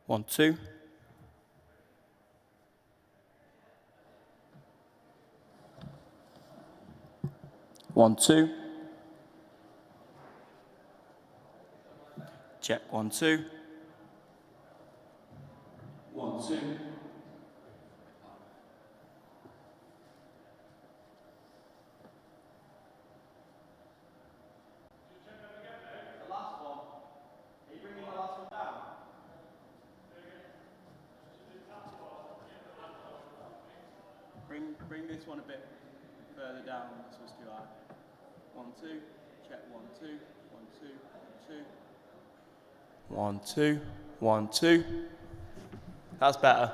1, 2. One, two. Check, 1, 2. 1, 2. The last one. Are you bringing the last one down? Bring this one a bit further down so it's too high. 1, 2. Check, 1, 2. 1, 2. 1, 2. 1, 2. That's better.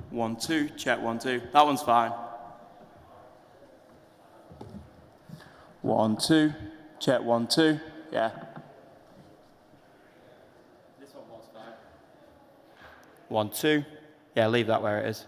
1, 2. Check, 1, 2. That one's fine. 1, 2. Check, 1, 2. Yeah. This one was fine. 1, 2. Yeah, leave that where it is.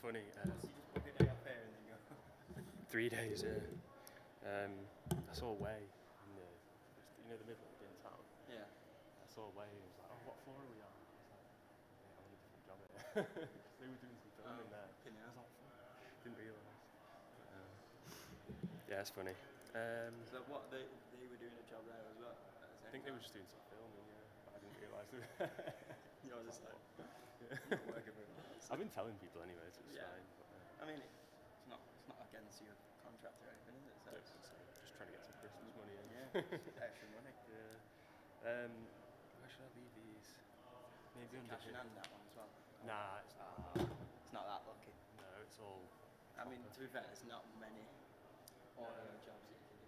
funny. You just book a day off here and then go. 3 days, yeah. I saw Way in the, the middle of the town. Yeah. I saw Way and was like, oh, what floor are we on? I was like, yeah, I'm on a different job here. They were doing some filming there. Yeah. I was like, didn't realise. Yeah, it's funny. So what, they were doing a job there as well? I think they were just doing some filming, yeah, but I didn't realise it. You're just like, yeah. working with it. I've been telling people anyway, so it's fine. But, I mean, it's not against your contract or anything, is it? So just trying to get some Christmas money in. Yeah, extra money. Yeah. Where should I leave these? Maybe under cash in hand, that one as well. Nah, it's not. It's not that lucky. No, it's all. I mean, to be fair, there's not many audio jobs that you can do.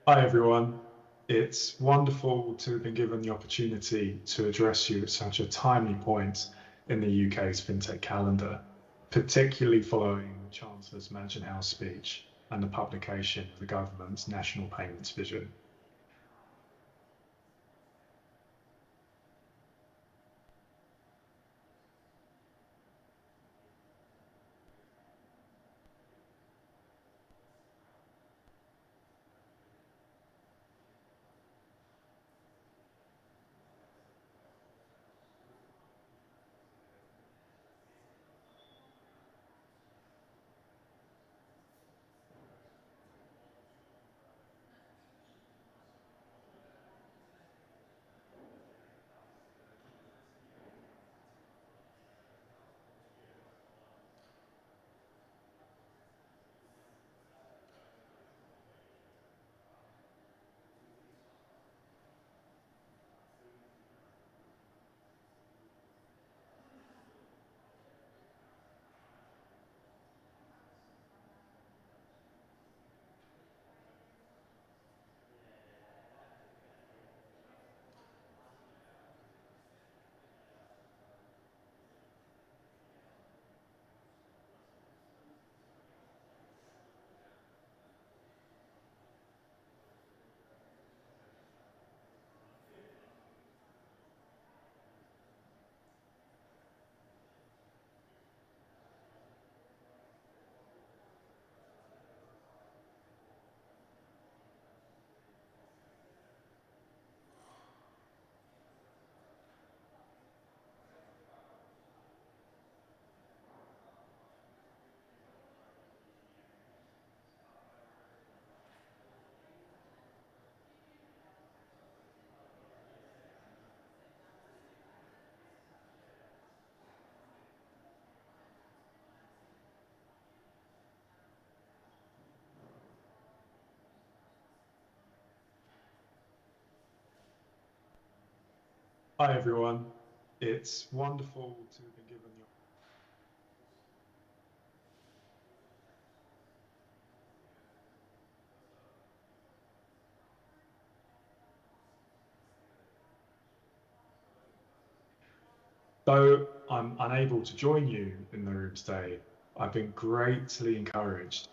Hi, everyone. It's wonderful to have been given the opportunity to address you at such a timely point in the UK's FinTech calendar, particularly following the Chancellor's Mansion House speech and the publication of the government's national payments vision. Hi everyone. It's wonderful to have been given the Though I'm unable to join you in the room today, I've been greatly encouraged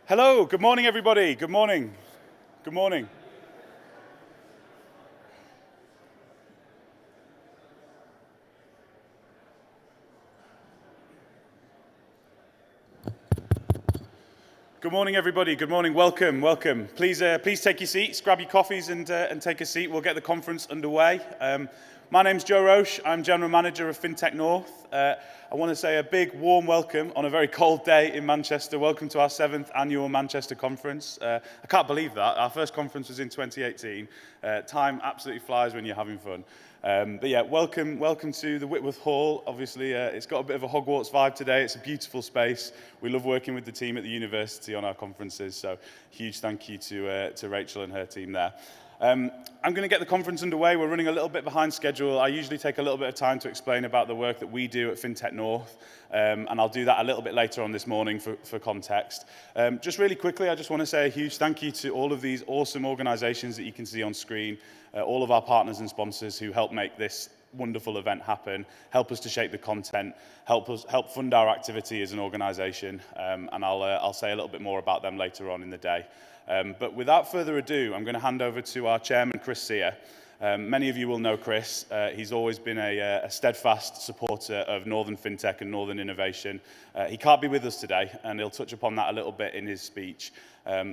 Hello, good morning, everybody. Good morning. Good morning. Good morning, everybody. Good morning. Welcome, welcome. Please take your seats, grab your coffees, and take a seat. We'll get the conference underway. My name's Joe Roche. I'm General Manager of FinTech North. I want to say a big, warm welcome on a very cold day in Manchester. Welcome to our 7th annual Manchester conference. I can't believe that. Our first conference was in 2018. Time absolutely flies when you're having fun. But yeah, welcome to the Whitworth Hall. Obviously, it's got a bit of a Hogwarts vibe today. It's a beautiful space. We love working with the team at the university on our conferences. So huge thank you to Rachel and her team there. I'm going to get the conference underway. We're running a little bit behind schedule. I usually take a little bit of time to explain about the work that we do at FinTech North, and I'll do that a little bit later on this morning for context. Just really quickly, I just want to say a huge thank you to all of these awesome organizations that you can see on screen, all of our partners and sponsors who help make this wonderful event happen, help us to shape the content, help fund our activity as an organization, and I'll say a little bit more about them later on in the day. But without further ado, I'm going to hand over to our chairman, Chris Sier. Many of you will know Chris. He's always been a steadfast supporter of Northern FinTech and Northern innovation. He can't be with us today, and he'll touch upon that a little bit in his speech.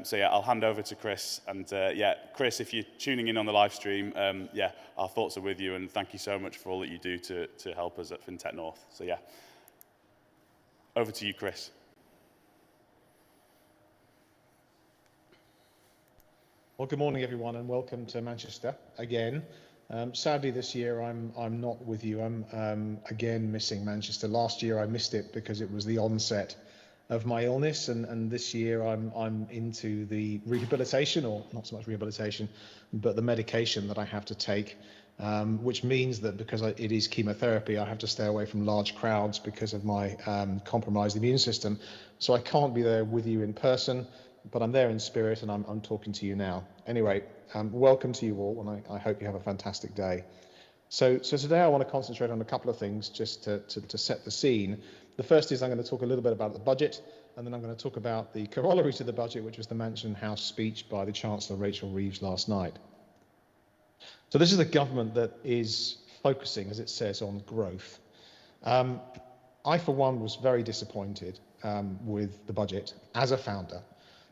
So yeah, I'll hand over to Chris. And yeah, Chris, if you're tuning in on the live stream, yeah, our thoughts are with you, and thank you so much for all that you do to help us at FinTech North. So yeah, over to you, Chris. Well, good morning, everyone, and welcome to Manchester again. Sadly, this year I'm not with you. I'm again missing Manchester. Last year I missed it because it was the onset of my illness, and this year I'm into the rehabilitation, or not so much rehabilitation, but the medication that I have to take, which means that because it is chemotherapy, I have to stay away from large crowds because of my compromised immune system. So I can't be there with you in person, but I'm there in spirit, and I'm talking to you now. Anyway, welcome to you all, and I hope you have a fantastic day. So today I want to concentrate on a couple of things just to set the scene. The first is I'm going to talk a little bit about the budget, and then I'm going to talk about the corollary to the budget, which was the Mansion House speech by the Chancellor, Rachel Reeves, last night. So this is a government that is focusing, as it says, on growth. I, for one, was very disappointed with the budget as a founder.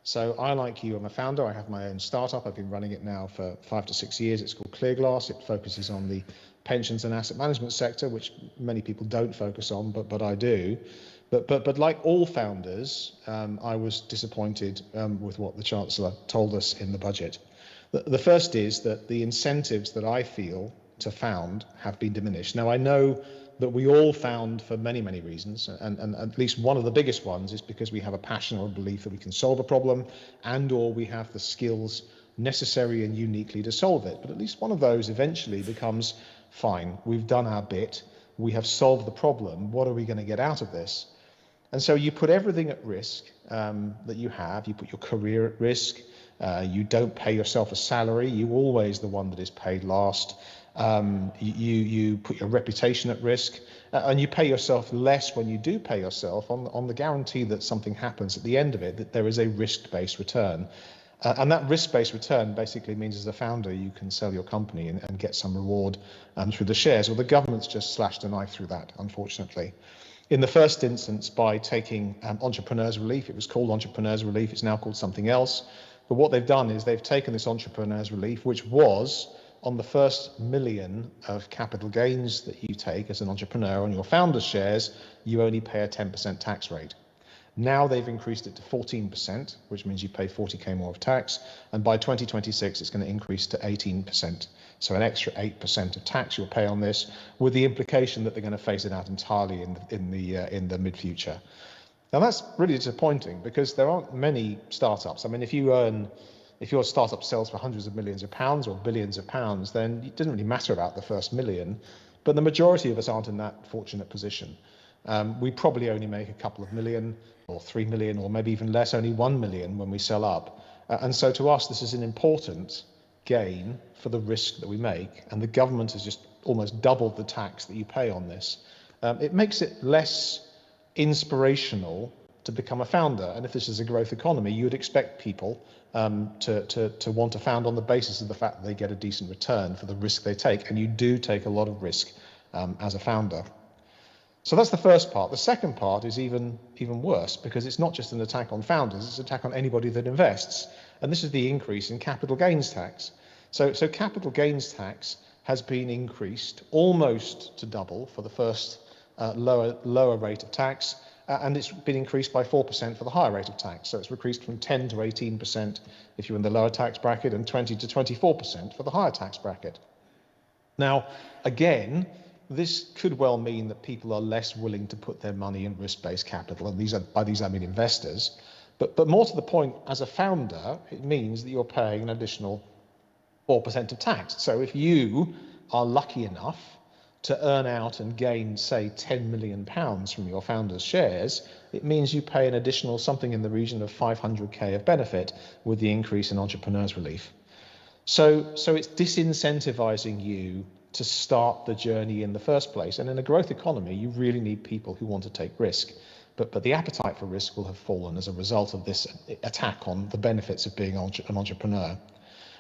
So I, like you, I'm a founder. I have my own startup. I've been running it now for 5 to 6 years. It's called Clearglass. It focuses on the pensions and asset management sector, which many people don't focus on, but I do. But like all founders, I was disappointed with what the Chancellor told us in the budget. The first is that the incentives that I feel to found have been diminished. Now, I know that we all found for many, many reasons, and at least one of the biggest ones is because we have a passion or a belief that we can solve a problem, and or we have the skills necessary and uniquely to solve it. But at least one of those eventually becomes, fine, we've done our bit, we have solved the problem, what are we going to get out of this? And so you put everything at risk that you have. You put your career at risk, you don't pay yourself a salary, you're always the one that is paid last. You put your reputation at risk, and you pay yourself less when you do pay yourself on the guarantee that something happens at the end of it, that there is a risk-based return. And that risk-based return basically means as a founder you can sell your company and get some reward through the shares. Well, the government's just slashed a knife through that, unfortunately. In the first instance, by taking entrepreneurs relief, it was called entrepreneurs relief, it's now called something else. But what they've done is they've taken this entrepreneurs relief, which was on the first $1 million of capital gains that you take as an entrepreneur on your founder's shares, you only pay a 10% tax rate. Now they've increased it to 14%, which means you pay 40K more of tax. And by 2026, it's going to increase to 18%. So an extra 8% of tax you'll pay on this, with the implication that they're going to phase it out entirely in the mid-future. Now that's really disappointing because there aren't many startups. I mean, if you earn if your startup sells for hundreds of millions of pounds or billions of pounds, then it doesn't really matter about the first million. But the majority of us aren't in that fortunate position. We probably only make a couple of million or 3 million or maybe even less, only 1 million when we sell up. And so to us, this is an important gain for the risk that we make. And the government has just almost doubled the tax that you pay on this. It makes it less inspirational to become a founder. And if this is a growth economy, you would expect people to want to found on the basis of the fact that they get a decent return for the risk they take. And you do take a lot of risk as a founder. So that's the first part. The second part is even worse, because it's not just an attack on founders, it's an attack on anybody that invests. And this is the increase in capital gains tax. So capital gains tax has been increased almost to double for the first lower rate of tax, and it's been increased by 4% for the higher rate of tax. So it's increased from 10 to 18% if you're in the lower tax bracket, and 20 to 24% for the higher tax bracket. Now, again, this could well mean that people are less willing to put their money in risk-based capital, and by these I mean investors. But more to the point, as a founder, it means that you're paying an additional 4% of tax. So if you are lucky enough to earn out and gain, say, £10 million from your founder's shares, it means you pay an additional something in the region of 500k of benefit with the increase in entrepreneurs relief. So it's disincentivizing you to start the journey in the first place. And in a growth economy, you really need people who want to take risk. But the appetite for risk will have fallen as a result of this attack on the benefits of being an entrepreneur.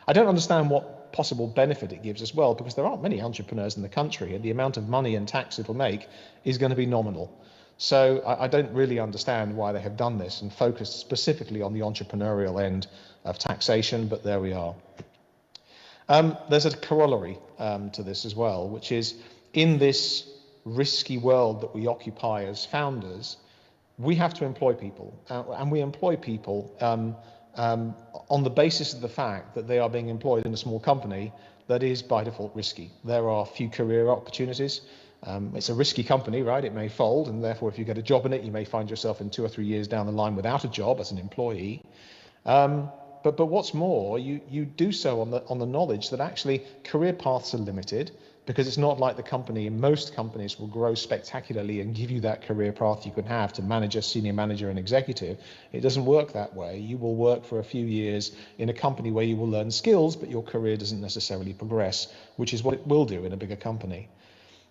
I don't understand what possible benefit it gives as well, because there aren't many entrepreneurs in the country, and the amount of money and tax it'll make is going to be nominal. So I don't really understand why they have done this and focused specifically on the entrepreneurial end of taxation, but there we are. There's a corollary to this as well, which is in this risky world that we occupy as founders, we have to employ people, and we employ people on the basis of the fact that they are being employed in a small company that is by default risky. There are few career opportunities. It's a risky company, right? It may fold, and therefore if you get a job in it, you may find yourself in 2 or 3 years down the line without a job as an employee. But what's more, you do so on the knowledge that actually career paths are limited, because it's not like the company, most companies will grow spectacularly and give you that career path you can have to manager, senior manager and executive. It doesn't work that way. You will work for a few years in a company where you will learn skills, but your career doesn't necessarily progress, which is what it will do in a bigger company.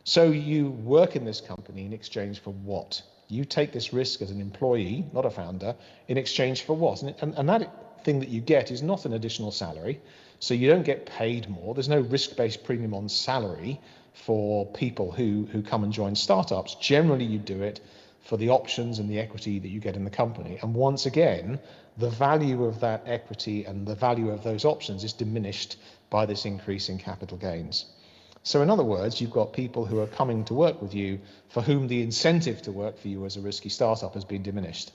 So you work in this company in exchange for what? You take this risk as an employee, not a founder, in exchange for what? And that thing that you get is not an additional salary. So you don't get paid more. There's no risk-based premium on salary for people who come and join startups. Generally, you do it for the options and the equity that you get in the company. And once again, the value of that equity and the value of those options is diminished by this increase in capital gains. So in other words, you've got people who are coming to work with you for whom the incentive to work for you as a risky startup has been diminished.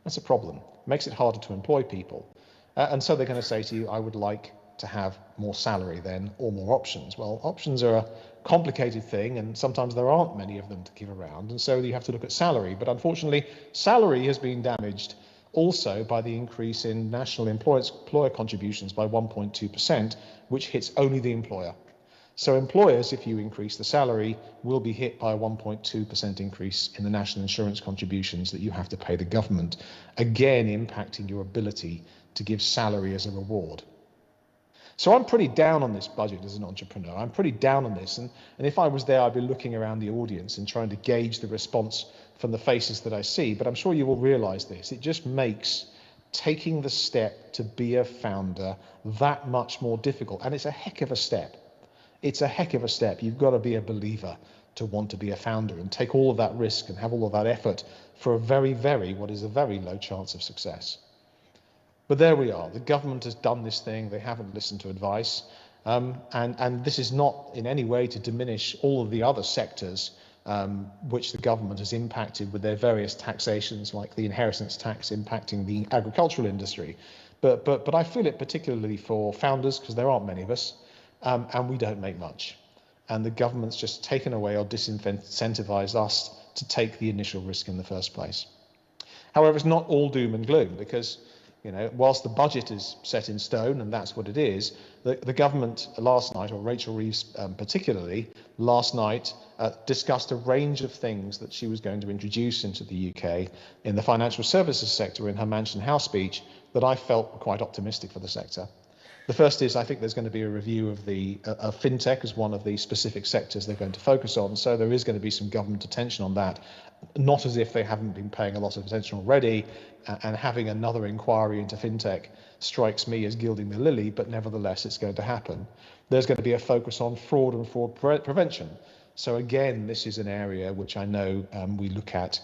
That's a problem. It makes it harder to employ people. And so they're going to say to you, I would like to have more salary then, or more options. Well, options are a complicated thing, and sometimes there aren't many of them to give around, and so you have to look at salary. But unfortunately, salary has been damaged also by the increase in national employer contributions by 1.2%, which hits only the employer. So employers, if you increase the salary, will be hit by a 1.2% increase in the national insurance contributions that you have to pay the government, again impacting your ability to give salary as a reward. So I'm pretty down on this budget as an entrepreneur. I'm pretty down on this, and if I was there, I'd be looking around the audience and trying to gauge the response from the faces that I see. But I'm sure you will realize this. It just makes taking the step to be a founder that much more difficult, and it's a heck of a step. It's a heck of a step. You've got to be a believer to want to be a founder and take all of that risk and have all of that effort for what is a very low chance of success. But there we are. The government has done this thing. They haven't listened to advice. And this is not in any way to diminish all of the other sectors which the government has impacted with their various taxations, like the inheritance tax impacting the agricultural industry. But I feel it particularly for founders, because there aren't many of us, and we don't make much. And the government's just taken away or disincentivized us to take the initial risk in the first place. However, it's not all doom and gloom, because Whilst the budget is set in stone, and that's what it is, the government last night, or Rachel Reeves particularly, last night discussed a range of things that she was going to introduce into the UK in the financial services sector in her Mansion House speech that I felt were quite optimistic for the sector. The first is, I think there's going to be a review of the FinTech as one of the specific sectors they're going to focus on. So there is going to be some government attention on that, not as if they haven't been paying a lot of attention already, and having another inquiry into FinTech strikes me as gilding the lily, but nevertheless it's going to happen. There's going to be a focus on fraud and fraud prevention. So again, this is an area which I know we look at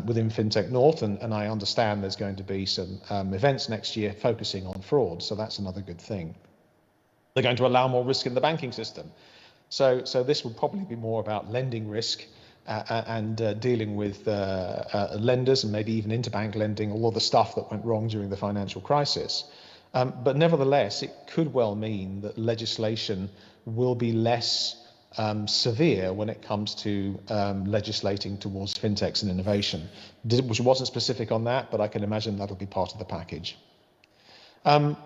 within FinTech North, and I understand there's going to be some events next year focusing on fraud, so that's another good thing. They're going to allow more risk in the banking system. So this will probably be more about lending risk and dealing with lenders and maybe even interbank lending, all of the stuff that went wrong during the financial crisis. But nevertheless, it could well mean that legislation will be less severe when it comes to legislating towards fintechs and innovation, which wasn't specific on that, but I can imagine that'll be part of the package. In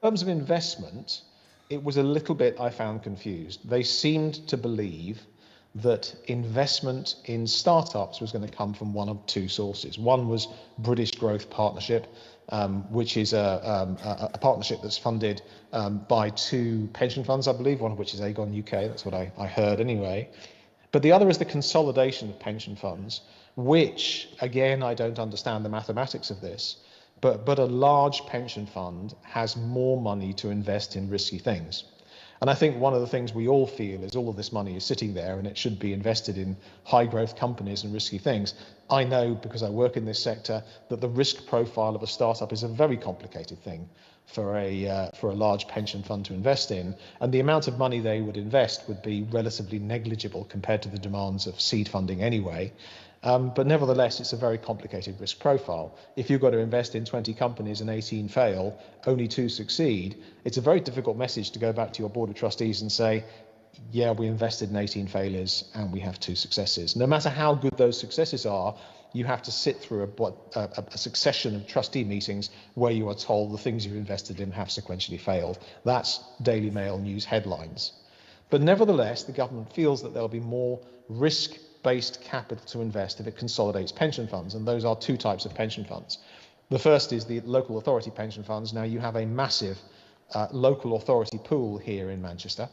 terms of investment, it was a little bit, I found, confused. They seemed to believe that investment in startups was going to come from one of two sources. One was British Growth Partnership, which is a partnership that's funded by two pension funds, I believe, one of which is Aegon UK, that's what I heard anyway. But the other is the consolidation of pension funds, which, again, I don't understand the mathematics of this, but a large pension fund has more money to invest in risky things. And I think one of the things we all feel is all of this money is sitting there and it should be invested in high growth companies and risky things. I know, because I work in this sector, that the risk profile of a startup is a very complicated thing for a large pension fund to invest in, and the amount of money they would invest would be relatively negligible compared to the demands of seed funding anyway. But nevertheless, it's a very complicated risk profile. If you've got to invest in 20 companies and 18 fail, only 2 succeed, it's a very difficult message to go back to your board of trustees and say, yeah, we invested in 18 failures and we have 2 successes. No matter how good those successes are, you have to sit through a succession of trustee meetings where you are told the things you've invested in have sequentially failed. That's Daily Mail news headlines. But nevertheless, the government feels that there'll be more risk-based capital to invest if it consolidates pension funds, and those are 2 types of pension funds. The first is the local authority pension funds. Now, you have a massive local authority pool here in Manchester.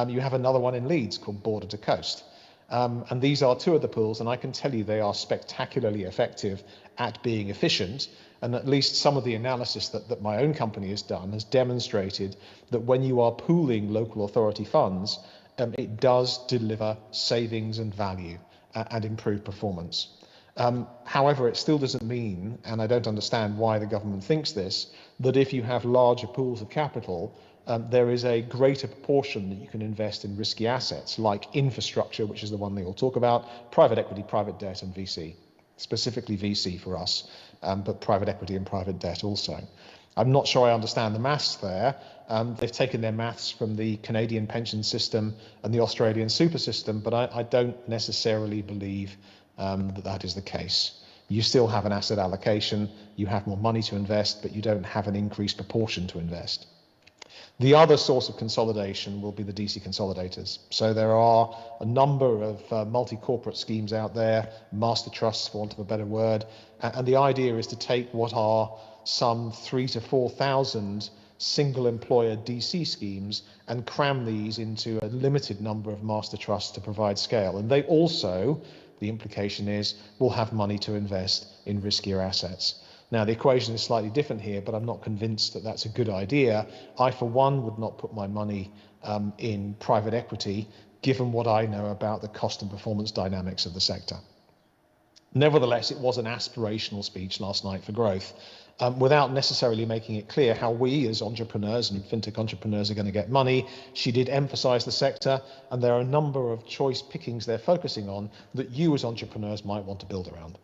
You have another one in Leeds called Border to Coast. And these are 2 of the pools, and I can tell you they are spectacularly effective at being efficient. And at least some of the analysis that my own company has done has demonstrated that when you are pooling local authority funds, it does deliver savings and value and improved performance. However, it still doesn't mean, and I don't understand why the government thinks this, that if you have larger pools of capital, there is a greater proportion that you can invest in risky assets like infrastructure, which is the one they all talk about, private equity, private debt, and VC. Specifically VC for us, but private equity and private debt also. I'm not sure I understand the maths there. They've taken their maths from the Canadian pension system and the Australian super system, but I don't necessarily believe that is the case. You still have an asset allocation, you have more money to invest, but you don't have an increased proportion to invest. The other source of consolidation will be the DC consolidators. So there are a number of multi-corporate schemes out there, master trusts for want of a better word, and the idea is to take what are some 3,000 to 4,000 single employer DC schemes and cram these into a limited number of master trusts to provide scale. And they also, the implication is, will have money to invest in riskier assets. Now, the equation is slightly different here, but I'm not convinced that that's a good idea. I, for one, would not put my money in private equity, given what I know about the cost and performance dynamics of the sector. Nevertheless, it was an aspirational speech last night for growth, without necessarily making it clear how we as entrepreneurs and fintech entrepreneurs are going to get money. She did emphasize the sector, and there are a number of choice pickings they're focusing on that you as entrepreneurs might want to build around.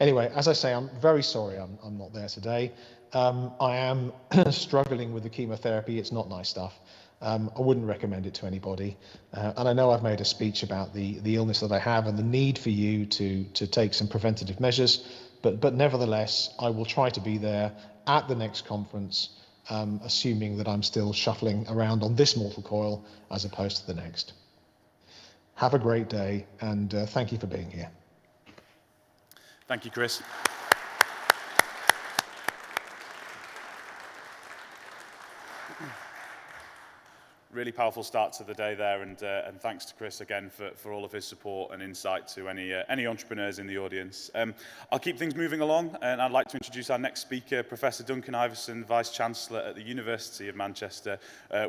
Anyway, as I say, I'm very sorry I'm not there today. I am struggling with the chemotherapy. It's not nice stuff. I wouldn't recommend it to anybody. And I know I've made a speech about the illness that I have and the need for you to take some preventative measures. But nevertheless, I will try to be there at the next conference, assuming that I'm still shuffling around on this mortal coil as opposed to the next. Have a great day, and thank you for being here. Thank you, Chris. Really powerful start to the day there, and thanks to Chris again for all of his support and insight to any entrepreneurs in the audience. I'll keep things moving along, and I'd like to introduce our next speaker, Professor Duncan Ivison, Vice Chancellor at the University of Manchester,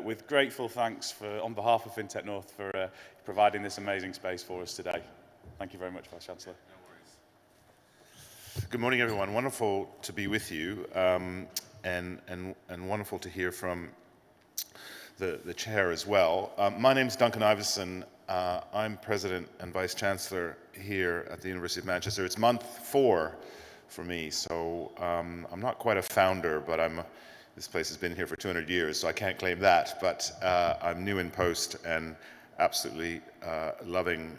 with grateful thanks on behalf of FinTech North for providing this amazing space for us today. Thank you very much, Vice Chancellor. Good morning, everyone. Wonderful to be with you, and wonderful to hear from the chair as well. My name's Duncan Ivison. I'm President and Vice Chancellor here at the University of Manchester. It's month 4 for me, so I'm not quite a founder, but this place has been here for 200 years, so I can't claim that, but I'm new in post and absolutely loving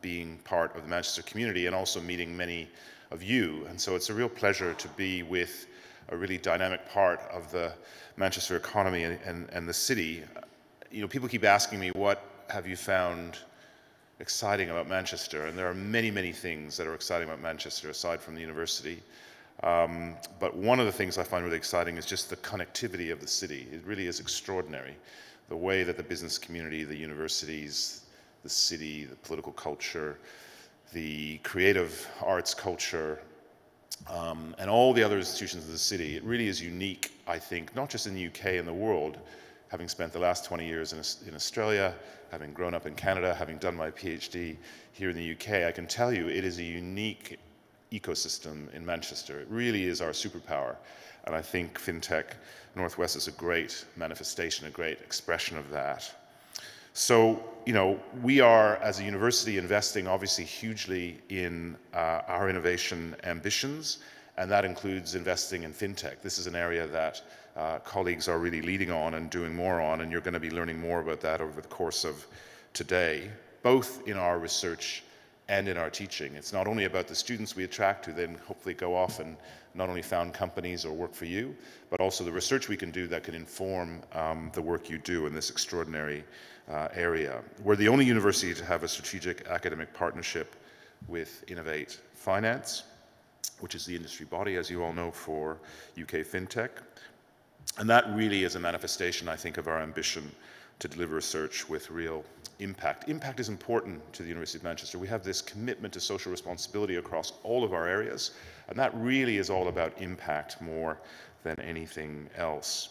being part of the Manchester community and also meeting many of you. And so it's a real pleasure to be with a really dynamic part of the Manchester economy and the city. You know, people keep asking me, what have you found exciting about Manchester? And there are many, many things that are exciting about Manchester aside from the university. But one of the things I find really exciting is just the connectivity of the city. It really is extraordinary. The way that the business community, the universities, the city, the political culture, the creative arts culture, and all the other institutions of the city, it really is unique, I think, not just in the UK and the world, having spent the last 20 years in Australia, having grown up in Canada, having done my PhD here in the UK, I can tell you it is a unique ecosystem in Manchester. It really is our superpower. And I think FinTech Northwest is a great manifestation, a great expression of that. So, you know, we are, as a university, investing obviously hugely in our innovation ambitions, and that includes investing in FinTech. This is an area that colleagues are really leading on and doing more on, and you're going to be learning more about that over the course of today, both in our research and in our teaching. It's not only about the students we attract who then hopefully go off and not only found companies or work for you, but also the research we can do that can inform the work you do in this extraordinary area. We're the only university to have a strategic academic partnership with Innovate Finance, which is the industry body, as you all know, for UK FinTech. And that really is a manifestation, I think, of our ambition to deliver research with real impact. Impact is important to the University of Manchester. We have this commitment to social responsibility across all of our areas, and that really is all about impact more than anything else.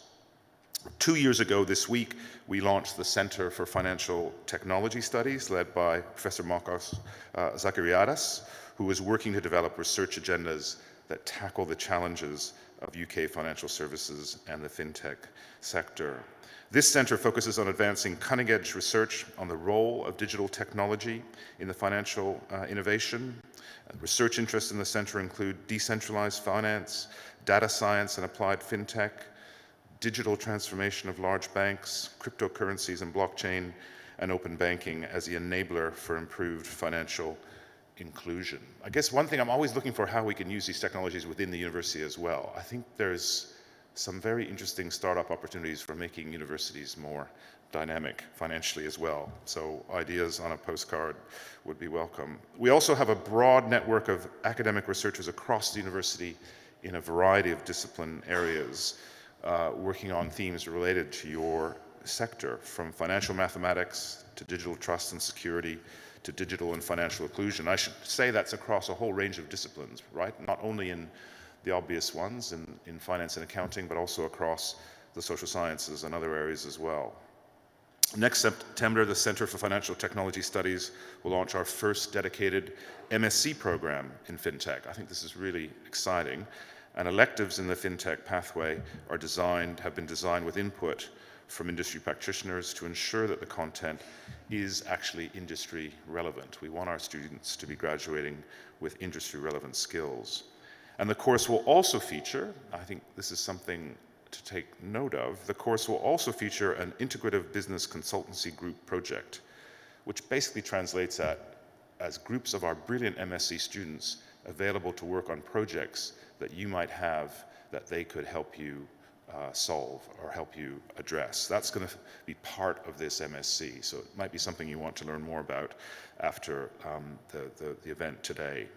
2 years ago this week, we launched the Center for Financial Technology Studies, led by Professor Marcos Zachariadis, who is working to develop research agendas that tackle the challenges of UK financial services and the FinTech sector. This center focuses on advancing cutting-edge research on the role of digital technology in the financial innovation. Research interests in the center include decentralized finance, data science and applied FinTech, digital transformation of large banks, cryptocurrencies and blockchain, and open banking as the enabler for improved financial inclusion. I guess one thing I'm always looking for how we can use these technologies within the university as well. I think there's some very interesting startup opportunities for making universities more dynamic financially as well. So ideas on a postcard would be welcome. We also have a broad network of academic researchers across the university in a variety of discipline areas, working on themes related to your sector, from financial mathematics to digital trust and security to digital and financial inclusion. I should say that's across a whole range of disciplines, right? Not only in the obvious ones in finance and accounting, but also across the social sciences and other areas as well. Next September, the Center for Financial Technology Studies will launch our first dedicated MSc program in FinTech. I think this is really exciting. And electives in the FinTech pathway have been designed with input from industry practitioners to ensure that the content is actually industry relevant. We want our students to be graduating with industry relevant skills. And the course will also feature, I think this is something to take note of, the course will also feature an integrative business consultancy group project, which basically translates as groups of our brilliant MSc students available to work on projects that you might have that they could help you solve or help you address. That's going to be part of this MSc, so it might be something you want to learn more about after the event today.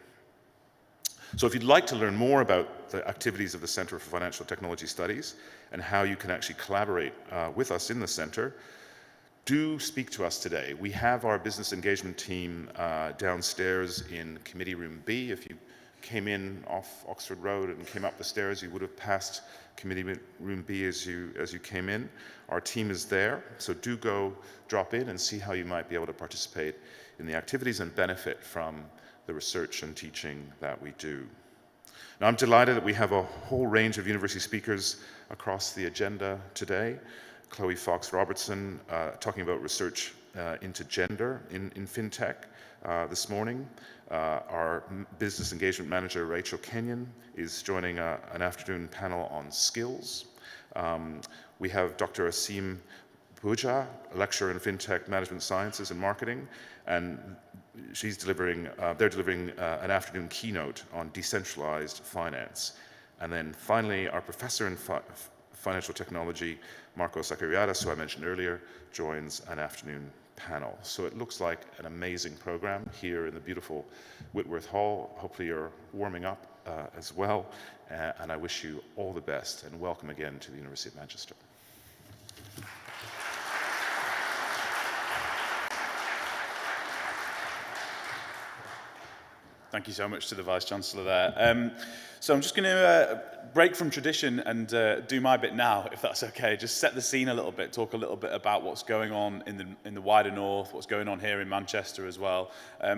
So if you'd like to learn more about the activities of the Center for Financial Technology Studies and how you can actually collaborate with us in the center, do speak to us today. We have our business engagement team downstairs in committee room B. If you came in off Oxford Road and came up the stairs, you would have passed committee room B as you came in. Our team is there, so do go drop in and see how you might be able to participate in the activities and benefit from the research and teaching that we do. Now, I'm delighted that we have a whole range of university speakers across the agenda today. Chloe Fox Robertson talking about research into gender in FinTech this morning. Our business engagement manager, Rachel Kenyon, is joining an afternoon panel on skills. We have Dr. Asim Puja, a lecturer in FinTech Management Sciences and Marketing, and they're delivering an afternoon keynote on decentralized finance. And then finally, our professor in financial technology, Marco Sakariadis, who I mentioned earlier, joins an afternoon panel. So it looks like an amazing program here in the beautiful Whitworth Hall. Hopefully you're warming up as well, and I wish you all the best and welcome again to the University of Manchester. Thank you so much to the Vice-Chancellor there. So I'm just going to break from tradition and do my bit now, if that's okay. Just set the scene a little bit, talk a little bit about what's going on in the wider North, what's going on here in Manchester as well.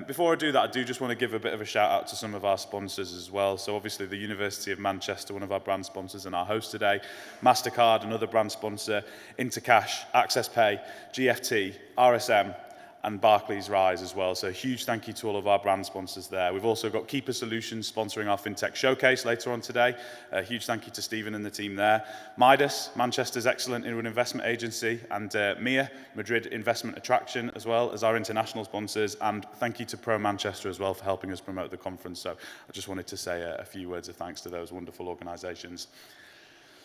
Before I do that, I do just want to give a bit of a shout out to some of our sponsors as well. So obviously the University of Manchester, one of our brand sponsors and our host today, Mastercard, another brand sponsor, Intercash, Access Pay, GFT, RSM, and Barclays Rise as well. So a huge thank you to all of our brand sponsors there. We've also got Keeper Solutions sponsoring our FinTech Showcase later on today. A huge thank you to Stephen and the team there. Midas, Manchester's excellent investment agency, and MIA, Madrid Investment Attraction, as well as our international sponsors. And thank you to Pro Manchester as well for helping us promote the conference. So I just wanted to say a few words of thanks to those wonderful organizations.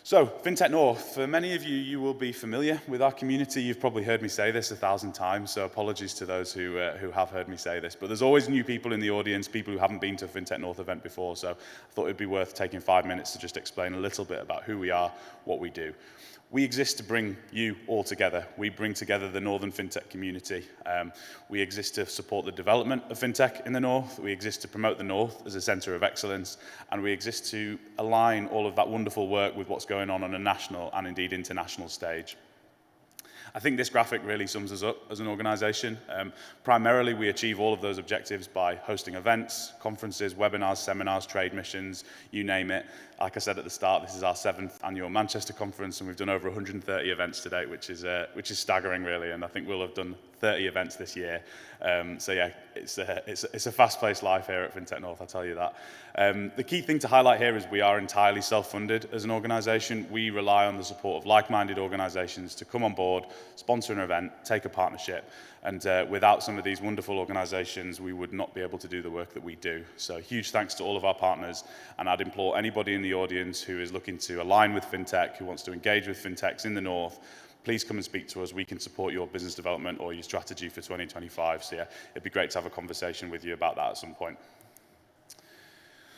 So, FinTech North, for many of you, you will be familiar with our community. You've probably heard me say this 1,000 times, so apologies to those who have heard me say this. But there's always new people in the audience, people who haven't been to a FinTech North event before, so I thought it'd be worth taking 5 minutes to just explain a little bit about who we are, what we do. We exist to bring you all together. We bring together the Northern FinTech community. We exist to support the development of FinTech in the North. We exist to promote the North as a centre of excellence. And we exist to align all of that wonderful work with what's going on a national and indeed international stage. I think this graphic really sums us up as an organisation. Primarily, we achieve all of those objectives by hosting events, conferences, webinars, seminars, trade missions, you name it. Like I said at the start, this is our 7th annual Manchester conference, and we've done over 130 events to date, which is staggering, really. And I think we'll have done 30 events this year. So yeah, it's a fast-paced life here at FinTech North, I'll tell you that. The key thing to highlight here is we are entirely self-funded as an organisation. We rely on the support of like-minded organisations to come on board, sponsor an event, take a partnership. And without some of these wonderful organisations, we would not be able to do the work that we do. So huge thanks to all of our partners. And I'd implore anybody in the audience who is looking to align with FinTech, who wants to engage with FinTechs in the North, please come and speak to us. We can support your business development or your strategy for 2025. So yeah, it'd be great to have a conversation with you about that at some point.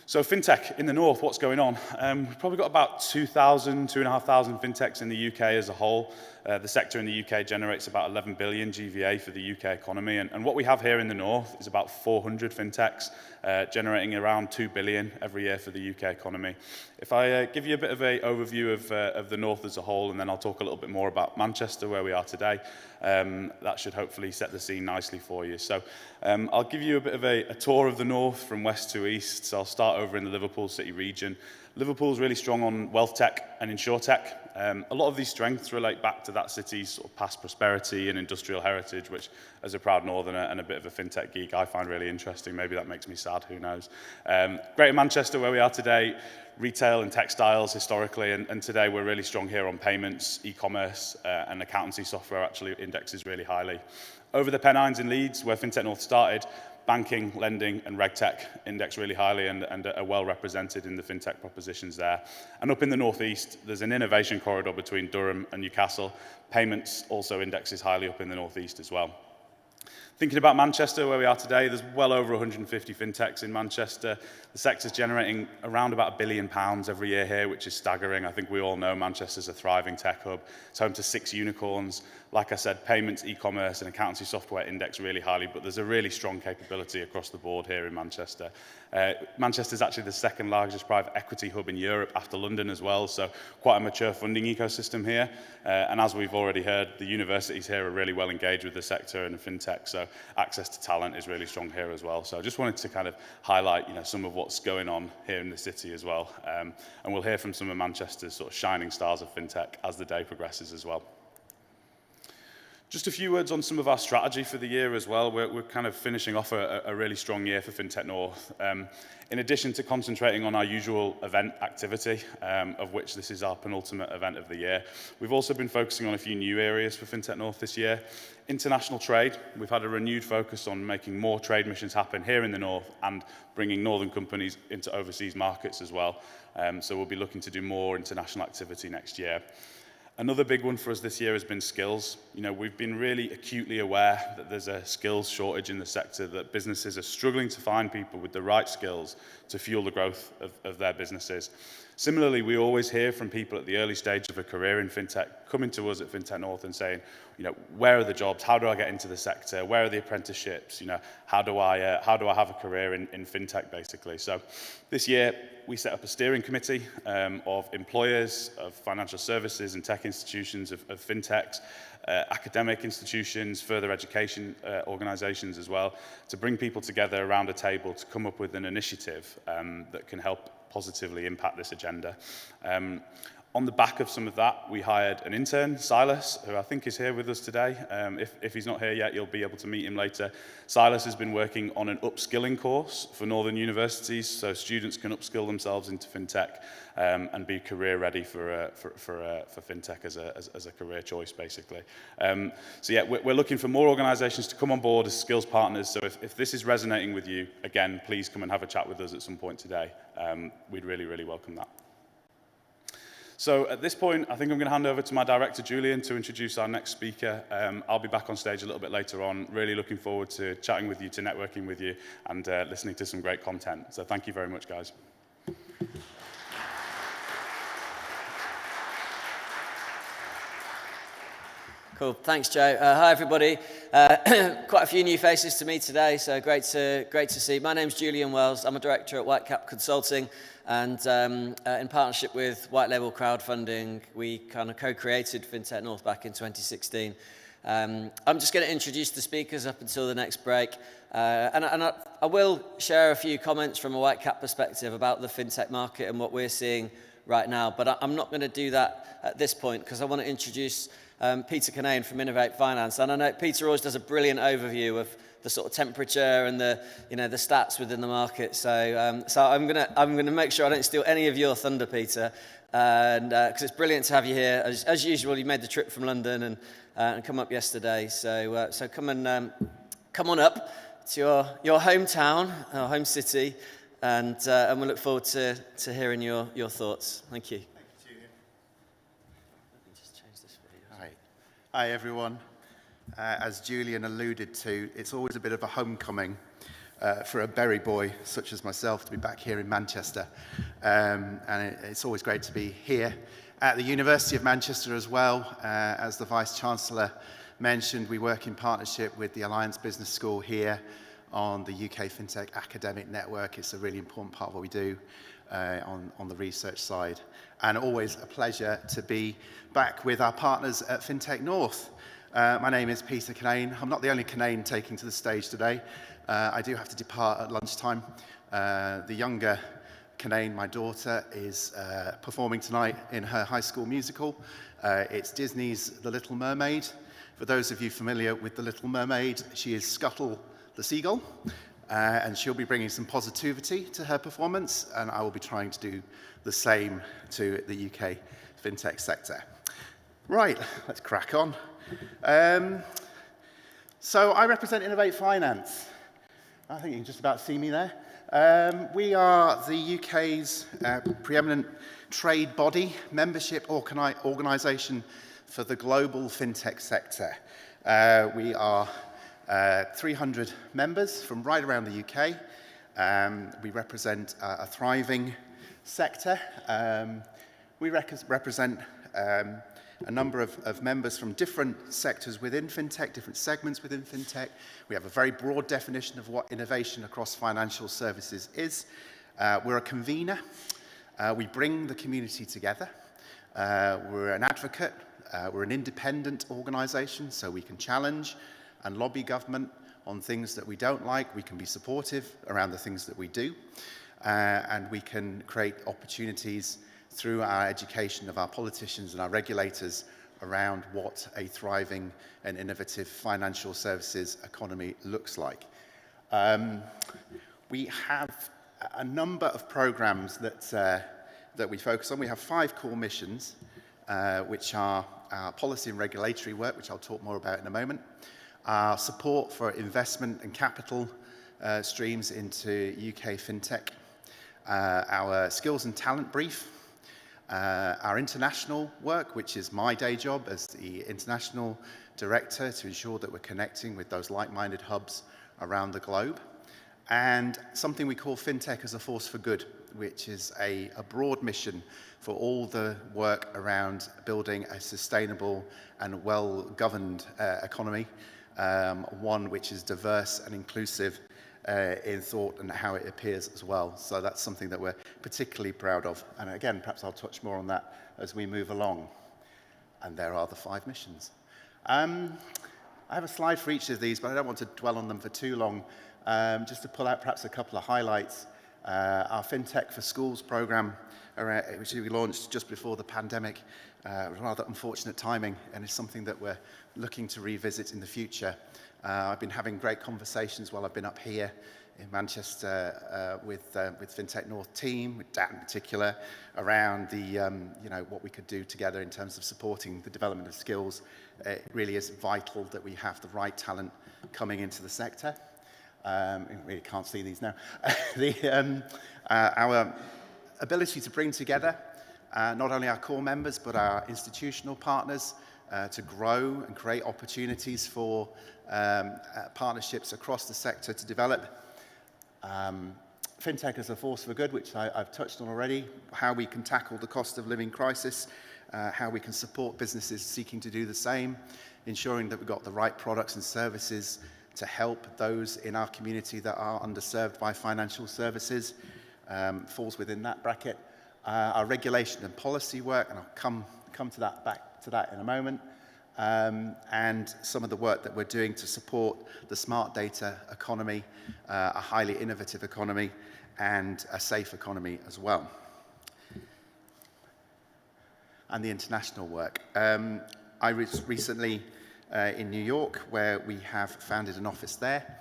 So FinTech in the North, what's going on? We've probably got about 2,000, 2,500 FinTechs in the UK as a whole. The sector in the UK generates about 11 billion GVA for the UK economy. And what we have here in the North is about 400 FinTechs, generating around 2 billion every year for the UK economy. If I give you a bit of an overview of the North as a whole, and then I'll talk a little bit more about Manchester, where we are today, that should hopefully set the scene nicely for you. So I'll give you a bit of a tour of the North from west to east. So I'll start over in the Liverpool City region. Liverpool's really strong on wealth tech and insurtech. A lot of these strengths relate back to that city's sort of past prosperity and industrial heritage, which, as a proud Northerner and a bit of a FinTech geek, I find really interesting. Maybe that makes me sad, who knows. Greater Manchester, where we are today, retail and textiles historically, and today we're really strong here on payments, e-commerce, and accountancy software actually indexes really highly. Over the Pennines in Leeds, where FinTech North started, banking, lending, and regtech index really highly and are well represented in the fintech propositions there. And up in the northeast, there's an innovation corridor between Durham and Newcastle. Payments also indexes highly up in the northeast as well. Thinking about Manchester, where we are today, there's well over 150 fintechs in Manchester. The sector's generating around about £1 billion every year here, which is staggering. I think we all know Manchester's a thriving tech hub. It's home to 6 unicorns. Like I said, payments, e-commerce, and accountancy software index really highly, but there's a really strong capability across the board here in Manchester. Manchester's actually the second largest private equity hub in Europe after London as well, so quite a mature funding ecosystem here. And as we've already heard, the universities here are really well engaged with the sector and fintech, so access to talent is really strong here as well. So I just wanted to kind of highlight, some of what's going on here in the city as well. And we'll hear from some of Manchester's sort of shining stars of fintech as the day progresses as well. Just a few words on some of our strategy for the year as well. We're kind of finishing off a really strong year for FinTech North. In addition to concentrating on our usual event activity, of which this is our penultimate event of the year, we've also been focusing on a few new areas for FinTech North this year. International trade, we've had a renewed focus on making more trade missions happen here in the North and bringing Northern companies into overseas markets as well. So we'll be looking to do more international activity next year. Another big one for us this year has been skills. We've been really acutely aware that there's a skills shortage in the sector, that businesses are struggling to find people with the right skills to fuel the growth of their businesses. Similarly, we always hear from people at the early stage of a career in fintech coming to us at FinTech North and saying, where are the jobs? How do I get into the sector? Where are the apprenticeships? How do I have a career in fintech, basically? So this year, we set up a steering committee of employers, of financial services and tech institutions, of fintechs, academic institutions, further education organizations as well, to bring people together around a table to come up with an initiative that can help positively impact this agenda. On the back of some of that, we hired an intern, Silas, who I think is here with us today. If he's not here yet, you'll be able to meet him later. Silas has been working on an upskilling course for Northern universities, so students can upskill themselves into fintech and be career ready for fintech as a career choice, basically. So yeah, we're looking for more organizations to come on board as skills partners. So if this is resonating with you, again, please come and have a chat with us at some point today. We'd really, really welcome that. So at this point, I think I'm going to hand over to my director, Julian, to introduce our next speaker. I'll be back on stage a little bit later on. Really looking forward to chatting with you, to networking with you, and listening to some great content. So thank you very much, guys. Cool. Thanks, Joe. Hi, everybody. Quite a few new faces to me today, so great to see. My name's Julian Wells. I'm a director at Whitecap Consulting, and in partnership with White Label Crowdfunding, we kind of co-created FinTech North back in 2016. I'm just going to introduce the speakers up until the next break, and I will share a few comments from a Whitecap perspective about the fintech market and what we're seeing right now, but I'm not going to do that at this point because I want to introduce Peter Cunnane from Innovate Finance, and I know Peter always does a brilliant overview of the sort of temperature and the the stats within the market. So I'm gonna make sure I don't steal any of your thunder, Peter, and because it's brilliant to have you here. As usual, you made the trip from London and come up yesterday. So come on up to your hometown, our home city, and we look forward to hearing your thoughts. Thank you. Hi everyone. As Julian alluded to, it's always a bit of a homecoming for a Berry boy such as myself to be back here in Manchester. And it's always great to be here at the University of Manchester as well. As the Vice-Chancellor mentioned, we work in partnership with the Alliance Business School here on the UK FinTech Academic Network. It's a really important part of what we do on the research side. And always a pleasure to be back with our partners at FinTech North. My name is Peter Cunnane. I'm not the only Cunnane taking to the stage today. I do have to depart at lunchtime. The younger Cunnane, my daughter, is performing tonight in her high school musical. It's Disney's The Little Mermaid. For those of you familiar with The Little Mermaid, she is Scuttle the seagull, and she'll be bringing some positivity to her performance, and I will be trying to do the same to the UK fintech sector. Right, let's crack on. So I represent Innovate Finance. I think you can just about see me there. We are the UK's preeminent trade body, membership organisation for the global fintech sector. We are 300 members from right around the UK. We represent a thriving sector. We represent a number of members from different sectors within fintech, different segments within fintech. We have a very broad definition of what innovation across financial services is. We're a convener. We bring the community together. We're an advocate. We're an independent organisation, so we can challenge and lobby government on things that we don't like. We can be supportive around the things that we do. And we can create opportunities through our education of our politicians and our regulators around what a thriving and innovative financial services economy looks like. We have a number of programs that we focus on. We have 5 core missions, which are our policy and regulatory work, which I'll talk more about in a moment, our support for investment and capital streams into UK fintech, our skills and talent brief, our international work, which is my day job as the international director to ensure that we're connecting with those like-minded hubs around the globe, and something we call FinTech as a Force for Good, which is a broad mission for all the work around building a sustainable and well-governed economy, one which is diverse and inclusive in thought and how it appears as well. So that's something that we're particularly proud of. And again, perhaps I'll touch more on that as we move along. And there are the 5 missions. I have a slide for each of these, but I don't want to dwell on them for too long. Just to pull out perhaps a couple of highlights. Our FinTech for Schools program, which we launched just before the pandemic, rather unfortunate timing, and is something that we're looking to revisit in the future. I've been having great conversations while I've been up here in Manchester with FinTech North team, with Dan in particular, around the what we could do together in terms of supporting the development of skills. It really is vital that we have the right talent coming into the sector. You really can't see these now. Our ability to bring together not only our core members but our institutional partners to grow and create opportunities for partnerships across the sector to develop. FinTech as a Force for Good, which I've touched on already, how we can tackle the cost of living crisis, how we can support businesses seeking to do the same, ensuring that we've got the right products and services to help those in our community that are underserved by financial services, falls within that bracket. Our regulation and policy work, and I'll come to that back to that in a moment, and some of the work that we're doing to support the smart data economy, a highly innovative economy, and a safe economy as well. And the international work. I was recently in New York, where we have founded an office there.